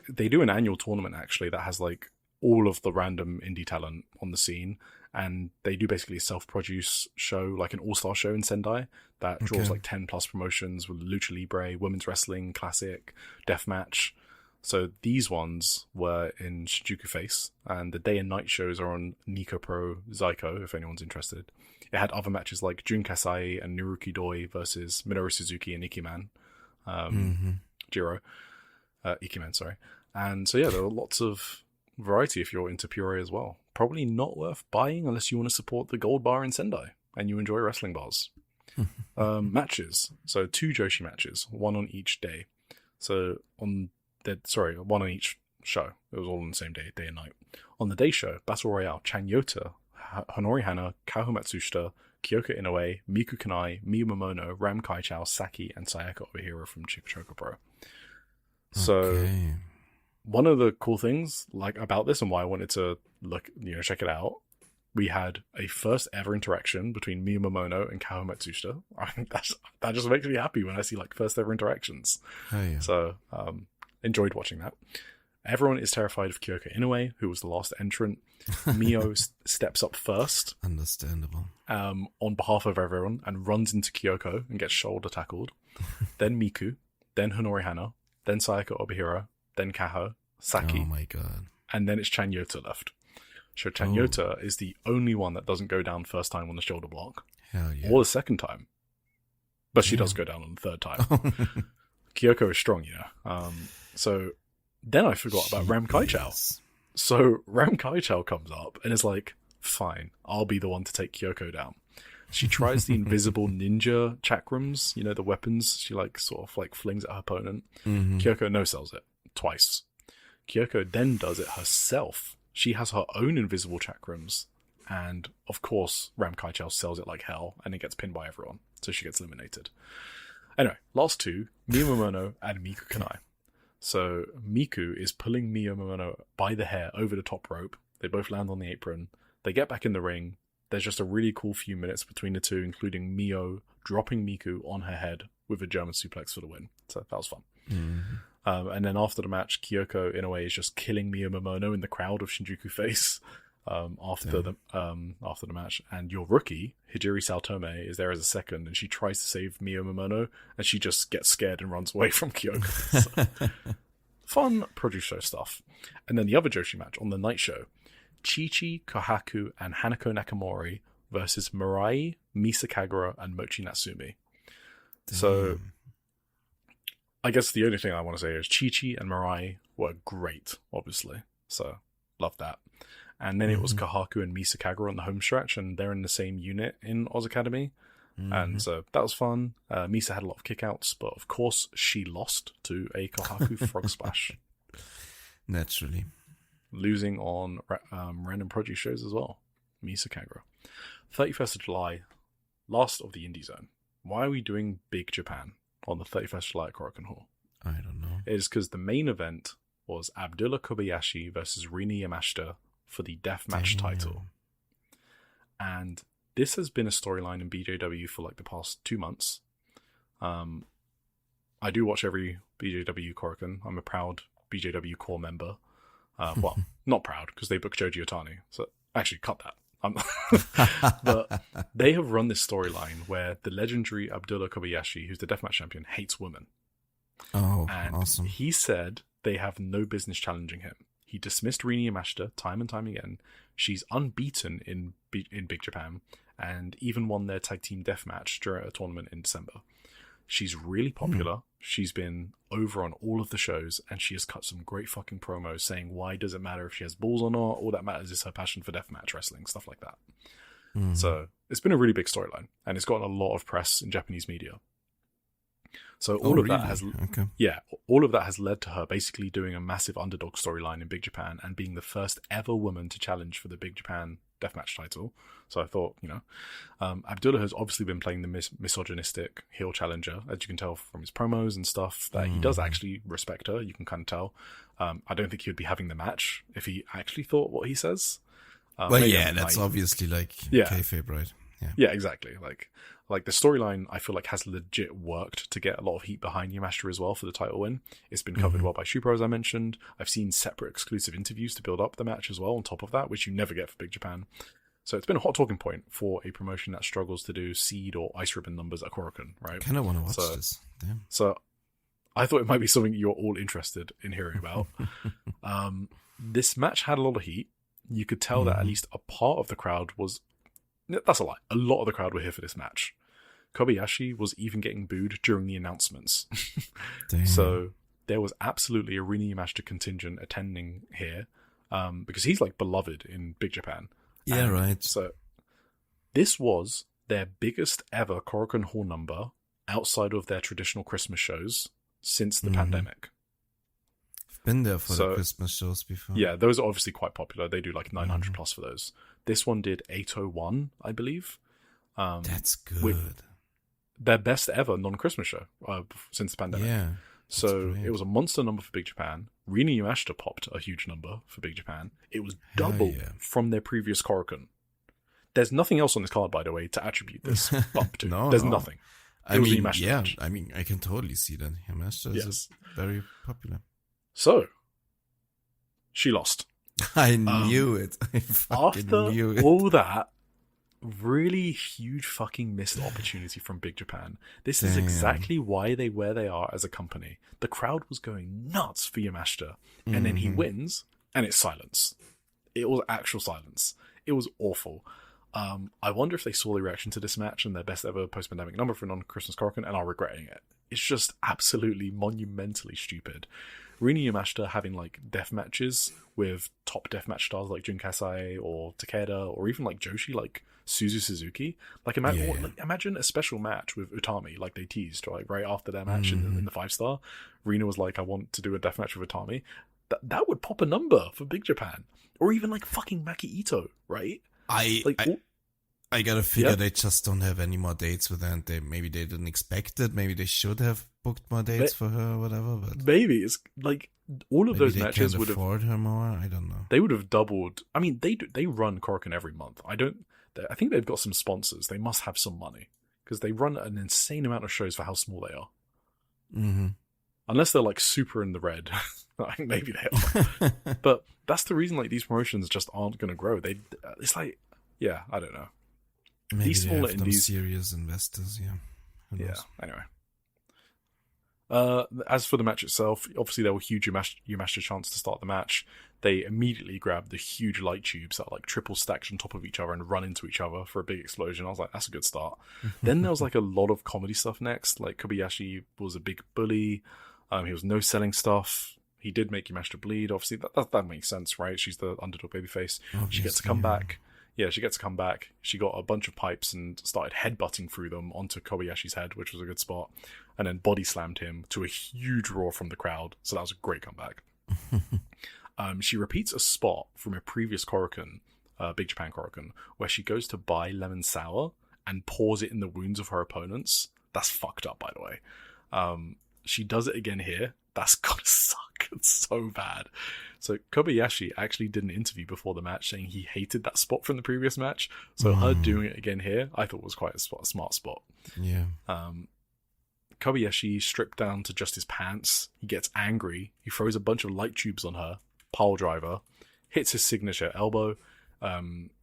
they do an annual tournament actually that has like all of the random indie talent on the scene. And they do basically a self-produce show, like an all-star show in Sendai that draws like 10 plus promotions with Lucha Libre, women's wrestling, classic, deathmatch. So these ones were in Shinjuku Face, and the day and night shows are on Nico Pro Zyko, if anyone's interested. It had other matches like Jun Kasai and Naruki Doi versus Minoru Suzuki and Ikiman. Ikiman, sorry. And so yeah, there are lots of variety if you're into Pure as well. Probably not worth buying unless you want to support the Gold Bar in Sendai and you enjoy wrestling bars. Matches. So 2 Joshi matches, 1 on each day. So one on each show. It was all on the same day and night. On the day show, Battle Royale, Chan Yota, Honori Hana, Kaho Matsushita, Kyoko Inoue, Miku Kanai, Miyu Momono, Ram Kaichou, Saki, and Sayaka Obihiro from Choco Pro. So, one of the cool things like about this and why I wanted to check it out, we had a first ever interaction between Miyu Momono and Kaho Matsushita. I think that just makes me happy when I see like first ever interactions. Oh, yeah. So, enjoyed watching that. Everyone is terrified of Kyoko Inoue, who was the last entrant. Mio steps up first. Understandable. On behalf of everyone and runs into Kyoko and gets shoulder tackled. Then Miku, then Honori Hana, then Sayaka Obihiro, then Kaho, Saki. Oh my god. And then it's Chan Yota left. So Chan Yota is the only one that doesn't go down first time on the shoulder block. Hell yeah. Or the second time. But she does go down on the third time. Kyoko is strong, so then I forgot about Ram Kaichou. So Ram Kaichou comes up and is like, fine, I'll be the one to take Kyoko down. She tries the invisible ninja chakrams, the weapons she sort of flings at her opponent. Kyoko no-sells it twice. Kyoko then does it herself. She has her own invisible chakrams. And of course, Ram Kaichou sells it like hell and it gets pinned by everyone. So she gets eliminated. Anyway, last 2, Miyu Momono and Miku Kanai. So Miku is pulling Miyu Momono by the hair over the top rope. They both land on the apron. They get back in the ring. There's just a really cool few minutes between the two, including Mio dropping Miku on her head with a German suplex for the win. So that was fun. Mm-hmm. And then after the match, Kyoko, in a way, is just killing Miyu Momono in the crowd of Shinjuku face after the match. And your rookie, Hijiri Saotome, is there as a second, and she tries to save Miyu Momono, and she just gets scared and runs away from Kyoko. So, fun produce show stuff. And then the other Joshi match on the night show, Chi-Chi, Kohaku, and Hanako Nakamori versus Mirai, Misa Kagura, and Mochi Natsumi. Damn. So, I guess the only thing I want to say is Chi-Chi and Mirai were great, obviously. So, love that. And then it was Kohaku and Misa Kagura on the home stretch, and they're in the same unit in Oz Academy. And so that was fun. Misa had a lot of kickouts, but of course she lost to a Kohaku frog splash. Naturally. Losing on random produce shows as well. Misa Kagura. 31st of July, last of the Indie Zone. Why are we doing Big Japan on the 31st of July at Korakuen Hall? I don't know. It is because the main event was Abdullah Kobayashi versus Rina Yamashita for the deathmatch title. And this has been a storyline in BJW for like the past 2 months. I do watch every BJW Korakuen. I'm a proud BJW core member. Well, not proud because they booked Joji Otani. So actually, cut that. But they have run this storyline where the legendary Abdullah Kobayashi, who's the deathmatch champion, hates women. Oh, and awesome. He said they have no business challenging him. He dismissed Rina Yamashita time and time again. She's unbeaten in Big Japan and even won their tag team deathmatch during a tournament in December. She's really popular. She's been over on all of the shows, and she has cut some great fucking promos saying why does it matter if she has balls or not? All that matters is her passion for deathmatch wrestling, stuff like that. So it's been a really big storyline, and it's gotten a lot of press in Japanese media. So all of that has led to her basically doing a massive underdog storyline in Big Japan and being the first ever woman to challenge for the Big Japan deathmatch title. So I thought, Abdullah has obviously been playing the misogynistic heel challenger, as you can tell from his promos and stuff, that he does actually respect her. You can kind of tell. I don't think he would be having the match if he actually thought what he says. That's obviously kayfabe, right? Yeah, exactly. Like the storyline, I feel like has legit worked to get a lot of heat behind Yamashita as well for the title win. It's been covered well by Shupro, as I mentioned. I've seen separate exclusive interviews to build up the match as well on top of that, which you never get for Big Japan. So it's been a hot talking point for a promotion that struggles to do seed or ice ribbon numbers at Korakuen, right? I kind of want to watch this. Damn. So I thought it might be something you're all interested in hearing about. This match had a lot of heat. You could tell that at least a part of the crowd was... That's a lie. A lot of the crowd were here for this match. Kobayashi was even getting booed during the announcements. So there was absolutely a Rina Yamashita contingent attending here because he's like beloved in Big Japan. Yeah, right. So this was their biggest ever Korakuen Hall number outside of their traditional Christmas shows since the pandemic. I've been there for the Christmas shows before. Yeah, those are obviously quite popular. They do like 900 plus for those. This one did 801, I believe. That's good. Their best ever non-Christmas show since the pandemic. Yeah. So it was a monster number for Big Japan. Rina Yamashita popped a huge number for Big Japan. It was double from their previous Korakuen. There's nothing else on this card, by the way, to attribute this bump to. There's nothing. I mean, I can totally see that. Yamashita is very popular. So, she lost. I knew it. I fucking knew it. All that, really huge fucking missed opportunity from Big Japan. This is exactly why they where they are as a company. The crowd was going nuts for Yamashita, and then he wins, and it's silence. It was actual silence. It was awful. I wonder if they saw the reaction to this match and their best ever post-pandemic number for non-Christmas Korakuen and are regretting it. It's just absolutely monumentally stupid. Rina Yamashita having like death matches with top deathmatch stars like Jun Kasai or Takeda or even like Joshi, like Suzu Suzuki. Like imagine a special match with Utami, like they teased, right after their match in the 5-star. Rina was like, I want to do a death match with Utami. That would pop a number for Big Japan. Or even like fucking Maki Ito, right? I gotta figure they just don't have any more dates with her, and maybe they didn't expect it. Maybe they should have booked more dates for her or whatever. But maybe it's like all of those matches would have afford her more. I don't know. They would have doubled. I mean, they run Korakuen every month. I think they've got some sponsors. They must have some money because they run an insane amount of shows for how small they are. Mm-hmm. Unless they're like super in the red. I think maybe they are. But that's the reason like these promotions just aren't going to grow. It's like, yeah, I don't know. Maybe These they smaller have them indies, serious investors, yeah. Who knows? Anyway. As for the match itself, obviously there were huge Yamashita chants to start the match. They immediately grabbed the huge light tubes that are like triple stacked on top of each other and run into each other for a big explosion. I was like, that's a good start. Then there was like a lot of comedy stuff next. Like Kobayashi was a big bully. He was no selling stuff. He did make Yamashita bleed. Obviously, that makes sense, right? She's the underdog babyface. She gets to come back. Yeah, she gets to come back. She got a bunch of pipes and started headbutting through them onto Kobayashi's head, which was a good spot. And then body slammed him to a huge roar from the crowd. So that was a great comeback. She repeats a spot from a previous Korakuen, Big Japan Korakuen, where she goes to buy lemon sour and pours it in the wounds of her opponents. That's fucked up, by the way. She does it again here. That's gotta suck. It's so bad. So Kobayashi actually did an interview before the match saying he hated that spot from the previous match. So her doing it again here, I thought was quite a smart spot. Yeah. Kobayashi stripped down to just his pants. He gets angry. He throws a bunch of light tubes on her. Pile driver. Hits his signature elbow.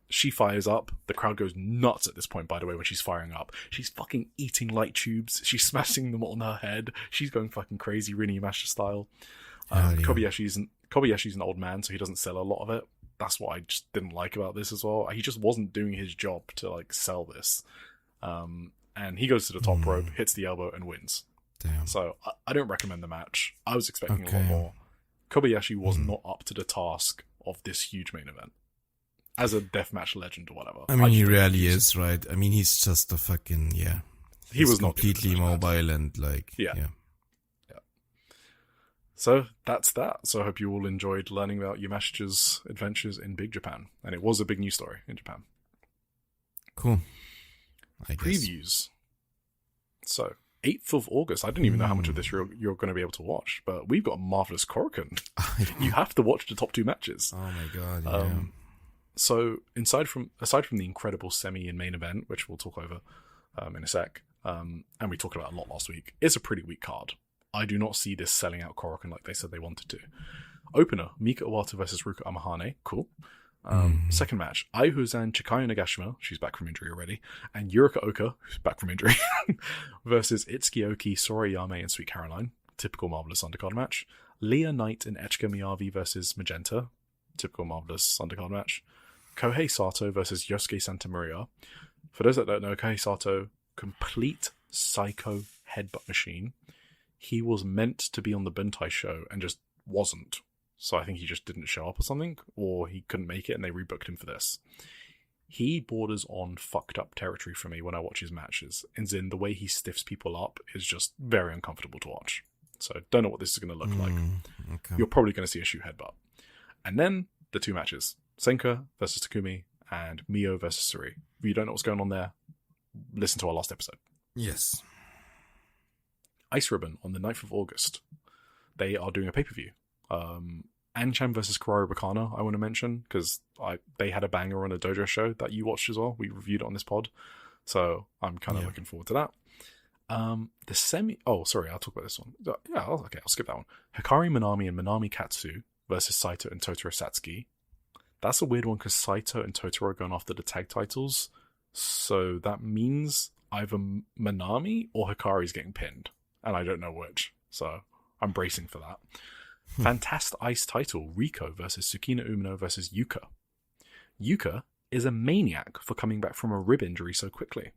She fires up. The crowd goes nuts at this point, by the way, when she's firing up. She's fucking eating light tubes. She's smashing them on her head. She's going fucking crazy, Rina Yamashita style. Kobayashi's an old man, so he doesn't sell a lot of it. That's what I just didn't like about this as well. He just wasn't doing his job to like sell this. And he goes to the top rope, hits the elbow, and wins. Damn. So I don't recommend the match. I was expecting a lot more. Kobayashi was not up to the task of this huge main event. As a deathmatch legend or whatever. I mean, he really is, right? I mean, he's just a fucking, He was not completely mobile and like, yeah. So that's that. So I hope you all enjoyed learning about Yamashita's adventures in Big Japan. And it was a big news story in Japan. Cool. I guess. Previews. So, 8th of August. I didn't even know how much of this you're going to be able to watch, but we've got a marvelous Korakuen. You have to watch the top 2 matches. Oh my god, yeah. So, aside from the incredible semi and main event, which we'll talk over in a sec, and we talked about a lot last week, it's a pretty weak card. I do not see this selling out Korakuen like they said they wanted to. Opener, Mika Iwata versus Ruka Amahane. Cool. Second match, Ai Huzan Chikayo Nagashima, she's back from injury already, and Yurika Oka, who's back from injury, versus Itsuki Aoki, Sora Yame, and Sweet Caroline. Typical Marvelous undercard match. Leah Knight and Echika Miyavi versus Magenta. Typical Marvelous undercard match. Kohei Sato versus Yosuke Santamaria. For those that don't know, Kohei Sato, complete psycho headbutt machine. He was meant to be on the Buntai show and just wasn't. So I think he just didn't show up or something, or he couldn't make it and they rebooked him for this. He borders on fucked up territory for me when I watch his matches. As in, the way he stiffs people up is just very uncomfortable to watch. So don't know what this is going to look like. Okay. You're probably going to see a shoot headbutt. And then the 2 matches. Senka versus Takumi and Mio versus Suri. If you don't know what's going on there, listen to our last episode. Yes. Ice Ribbon on the 9th of August. They are doing a pay-per-view. Anchan versus Kararu Bakana, I want to mention, because they had a banger on a dojo show that you watched as well. We reviewed it on this pod. So I'm kind of looking forward to that. Oh, sorry, I'll talk about this one. Yeah, I'll skip that one. Hikari Minami and Minami Katsu versus Saito and Totoro Satsuki. That's a weird one because Saito and Totoro are going after the tag titles. So that means either Minami or Hikari's getting pinned. And I don't know which. So I'm bracing for that. Fantastic Ice title, Riko versus Tsukino Umino versus Yuka. Yuka is a maniac for coming back from a rib injury so quickly.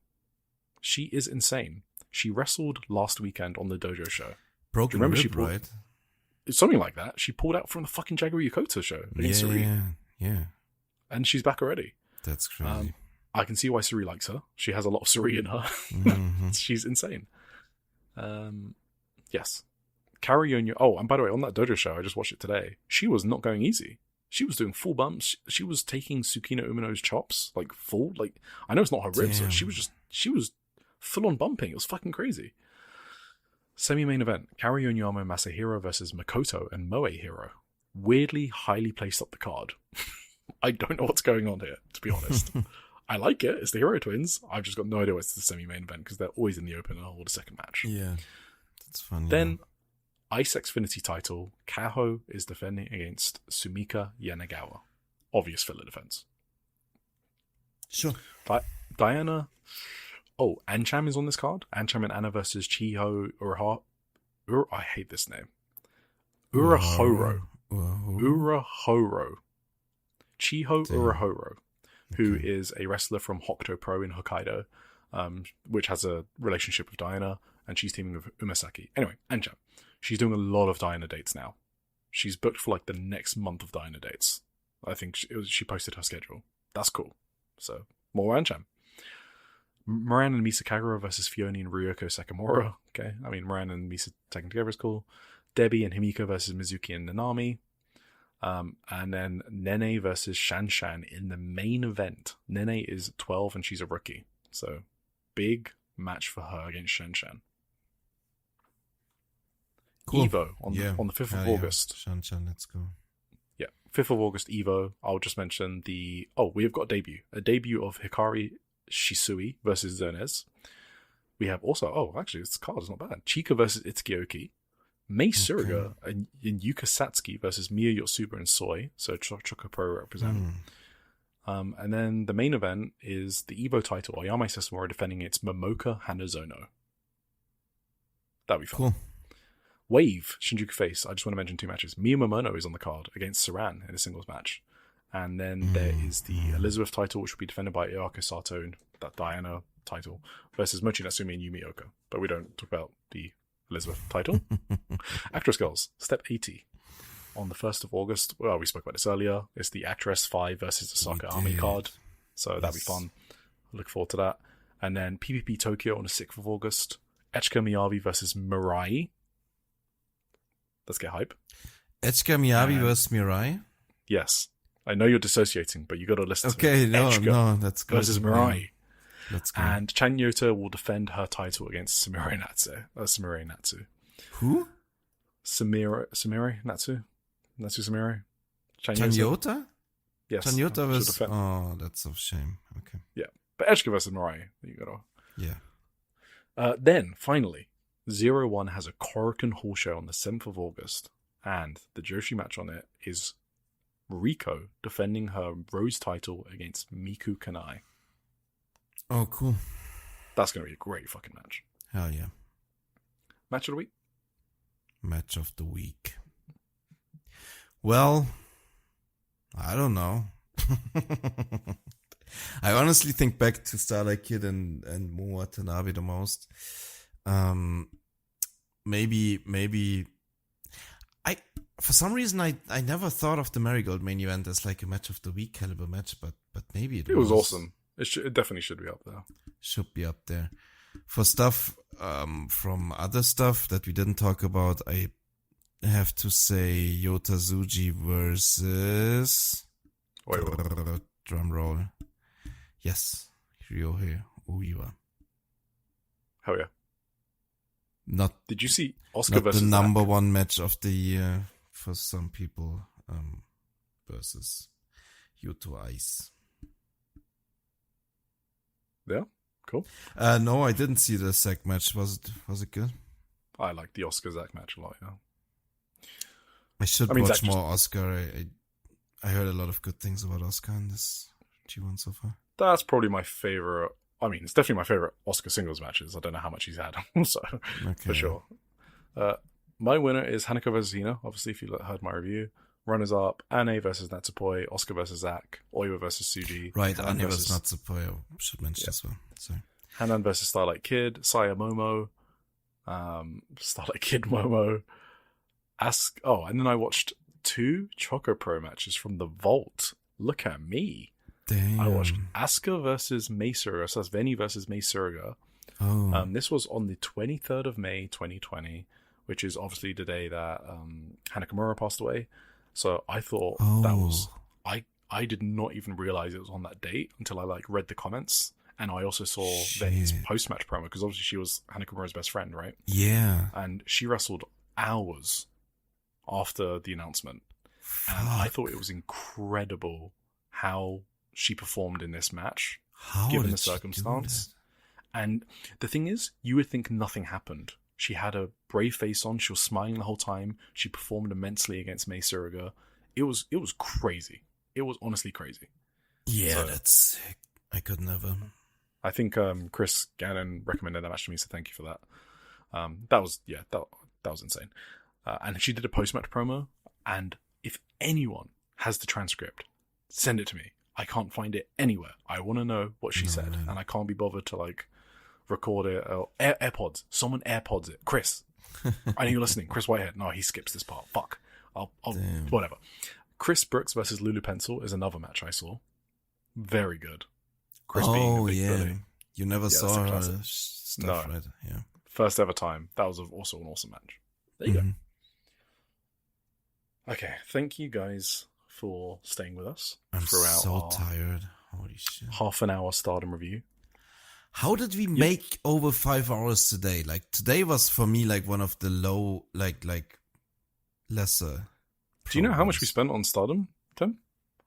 She is insane. She wrestled last weekend on the dojo show. Broken rib, right? It's something like that. She pulled out from the fucking Jagger Yokota show against Suri. Yeah. And she's back already. That's crazy. I can see why Suri likes her. She has a lot of Suri in her. She's insane. Yes. Carry on your... Oh, and by the way, on that dojo show, I just watched it today. She was not going easy. She was doing full bumps. She was taking Tsukino Umino's chops, like full. Like, I know it's not her ribs, but she was full on bumping. It was fucking crazy. Semi-main event, Kari Onyama Masahiro versus Makoto and Moe Hiro. Weirdly highly placed up the card. I don't know what's going on here, to be honest. I like it. It's the Hero Twins. I've just got no idea what's the semi-main event because they're always in the opener or the second match. Yeah, that's funny. Then, Ice Xfinity title. Kaho is defending against Sumika Yanagawa. Obvious filler defense. Sure. Diana. Oh, Ancham is on this card. Ancham and Anna versus Chiho Uraha. I hate this name. Urahoro. Urahoro. Chiho Urahoro, who is a wrestler from Hokuto Pro in Hokkaido, which has a relationship with Diana, and she's teaming with Umasaki. Anyway, Ancham. She's doing a lot of Diana dates now. She's booked for like the next month of Diana dates. I think she posted her schedule. That's cool. So, more Ancham. Moran and Misa Kagura versus Fiona and Ryoko Sakamura. Okay, I mean, Moran and Misa taken together is cool. Debbie and Himiko versus Mizuki and Nanami. And then Nene versus Shanshan in the main event. Nene is 12 and she's a rookie. So, big match for her against Shanshan. Cool. Evo on the 5th of August. Shanshan, let's go. Yeah, 5th of August Evo. I'll just mention we have got a debut. A debut of Hikari Shisui versus Zernez. We have also, actually, this card is not bad. Chika versus Itsuki Aoki. Mei Suruga and Yuka Satsuki versus Miya Yotsuba and Soy. So Choco Pro represent. And then the main event is the Evo title. Oyama Sessumura defending its Momoka Hanazono. That'd be fun. Cool. Wave, Shinjuku Face. I just want to mention 2 matches. Miya Momono is on the card against Saran in a singles match. And then there is the Elizabeth title, which will be defended by Iaka Sato, that Diana title, versus Mochi Natsumi and Yumi Oka. But we don't talk about the Elizabeth title. Actress Girls, Step 80. On the 1st of August, well, we spoke about this earlier. It's the Actress 5 versus Osaka Army card. So that'll be fun. Look forward to that. And then PPP Tokyo on the 6th of August. Echika Miyabi versus Mirai. Let's get hype. Echika Miyabi versus Mirai? Yes. I know you're dissociating, but you got to listen to Okay, it. no, that's good. Versus Mirai. Let's go. And Chan Yota will defend her title against Sumire Natsu. Who? Sumire Natsu? Natsu Sumire? Chan Yota? Yes. Chan Yota was... Oh, that's a shame. Okay. Yeah. But Echika versus Mirai. You got to... Yeah. Then, finally, 0-1 has a Korakuen Hall show on the 7th of August. And the Joshi match on it is Riko defending her Rose title against Miku Kanai. Oh, cool. That's going to be a great fucking match. Hell yeah. Match of the week? Match of the week. Well, I don't know. I honestly think back to Starlight Kid and Mo Watanabe the most. Maybe for some reason I never thought of the Marigold main event as like a match of the week caliber match, but maybe it was awesome. It definitely should be up there. Should be up there. For stuff from other stuff that we didn't talk about, I have to say Yota Tsuji versus drum roll. Yes, Ryohei Oiwa. Hell yeah. Not Did you see Oscar versus the Zack? number one match of the year for some people versus Yuto Ice. Yeah, cool. No, I didn't see the Zack match. Was it good? I like the Oscar Zack match a lot, yeah. I should mean, watch Zack more Oscar. I heard a lot of good things about Oscar in this G1 so far. That's probably my favorite. I mean, it's definitely my favorite Oscar singles matches. I don't know how much he's had, so for sure. My winner is Hanako versus Hina. Obviously, if you heard my review. Runners up: Ane versus Natsupoi, Oscar versus Zack, Oiwa versus Suji. Right, Ane versus Natsupoi. I should mention as well. Sorry. Hanan versus Starlight Kid, Saya Momo, Starlight Kid Momo. And then I watched 2 Choco Pro matches from the Vault. Look at me. Damn. I watched Asuka versus Mei Suruga, so that's Veni versus Mei Suruga. Oh. This was on the 23rd of May, 2020, which is obviously the day that Hana Kimura passed away. So I thought that was... I did not even realize it was on that date until I read the comments. And I also saw Veni's post-match promo, because obviously she was Hana Kimura's best friend, right? Yeah. And she wrestled hours after the announcement. Fuck. And I thought it was incredible how she performed in this match. How given did the she do circumstance. that? And the thing is, you would think nothing happened. She had a brave face on. She was smiling the whole time. She performed immensely against Mei Suruga. It was crazy. It was honestly crazy. Yeah, So- that's sick. I could never. I think Chris Gannon recommended that match to me, so thank you for that. That was insane. And she did a post-match promo, and if anyone has the transcript, send it to me. I can't find it anywhere. I want to know what she said, man. and I can't be bothered to like record it. Or AirPods. Someone AirPods it. Chris, I know you're listening. Chris Whitehead. No, he skips this part. Fuck. I'll Damn. whatever. Chris Brooks versus Lulu Pencil is another match I saw. Very good. Chris being a big bully. You never that's saw a her classic. stuff, No. right? Yeah. First ever time. That was also an awesome match. There you Mhm. go. Okay, thank you guys for staying with us I'm throughout so our tired. Holy shit. half an hour Stardom review. How did we make over 5 hours today? Like, today was for me like one of the low, like lesser. Do you know how much we programs. spent on Stardom, Tim?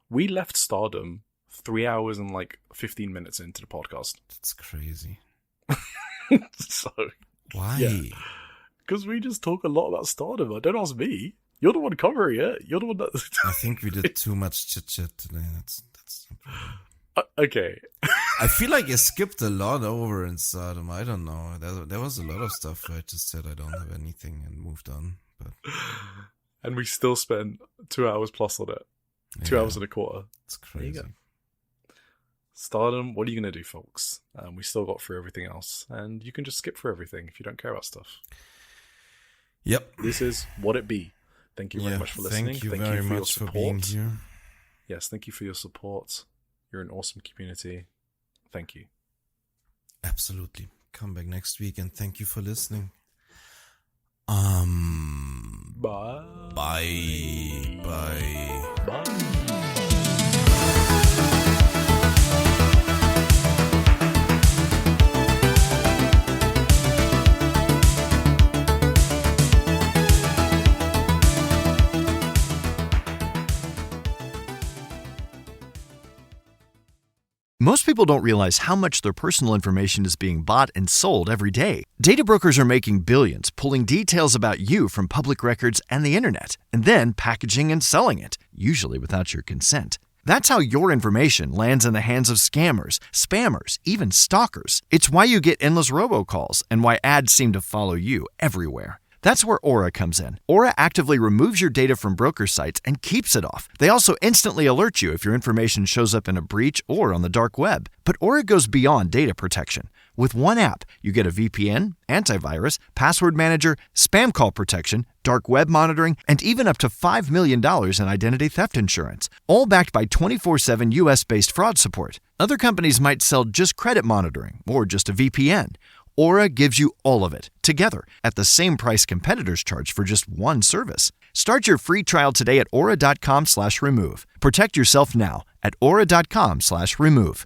We left Stardom 3 hours and like 15 minutes into the podcast. That's crazy. So, Why? Yeah. because we just talk a lot about Stardom. Don't ask me. You're the one covering it. You're the one that. I think we did too much chit-chat today. That's the problem. Okay. I feel like I skipped a lot over in Stardom. I don't know. There was a lot of stuff where I just said I don't have anything and moved on. But And we still spent 2 hours plus on it. 2 hours and a quarter. It's There you crazy. go. Stardom, what are you going to do, folks? We still got through everything else. And you can just skip through everything if you don't care about stuff. Yep. This is what it be. Thank you very much for listening. Thank you very for your much for support. being here. Yes, thank you for your support. You're an awesome community. Thank you. Absolutely. Come back next week and thank you for listening. Bye. Bye. Bye. Bye. Most people don't realize how much their personal information is being bought and sold every day. Data brokers are making billions, pulling details about you from public records and the internet, and then packaging and selling it, usually without your consent. That's how your information lands in the hands of scammers, spammers, even stalkers. It's why you get endless robocalls and why ads seem to follow you everywhere. That's where Aura comes in. Aura actively removes your data from broker sites and keeps it off. They also instantly alert you if your information shows up in a breach or on the dark web. But Aura goes beyond data protection. With one app, you get a VPN, antivirus, password manager, spam call protection, dark web monitoring, and even up to $5 million in identity theft insurance. All backed by 24/7 US-based fraud support. Other companies might sell just credit monitoring or just a VPN. Aura gives you all of it, together, at the same price competitors charge for just one service. Start your free trial today at aura.com/remove. Protect yourself now at aura.com/remove.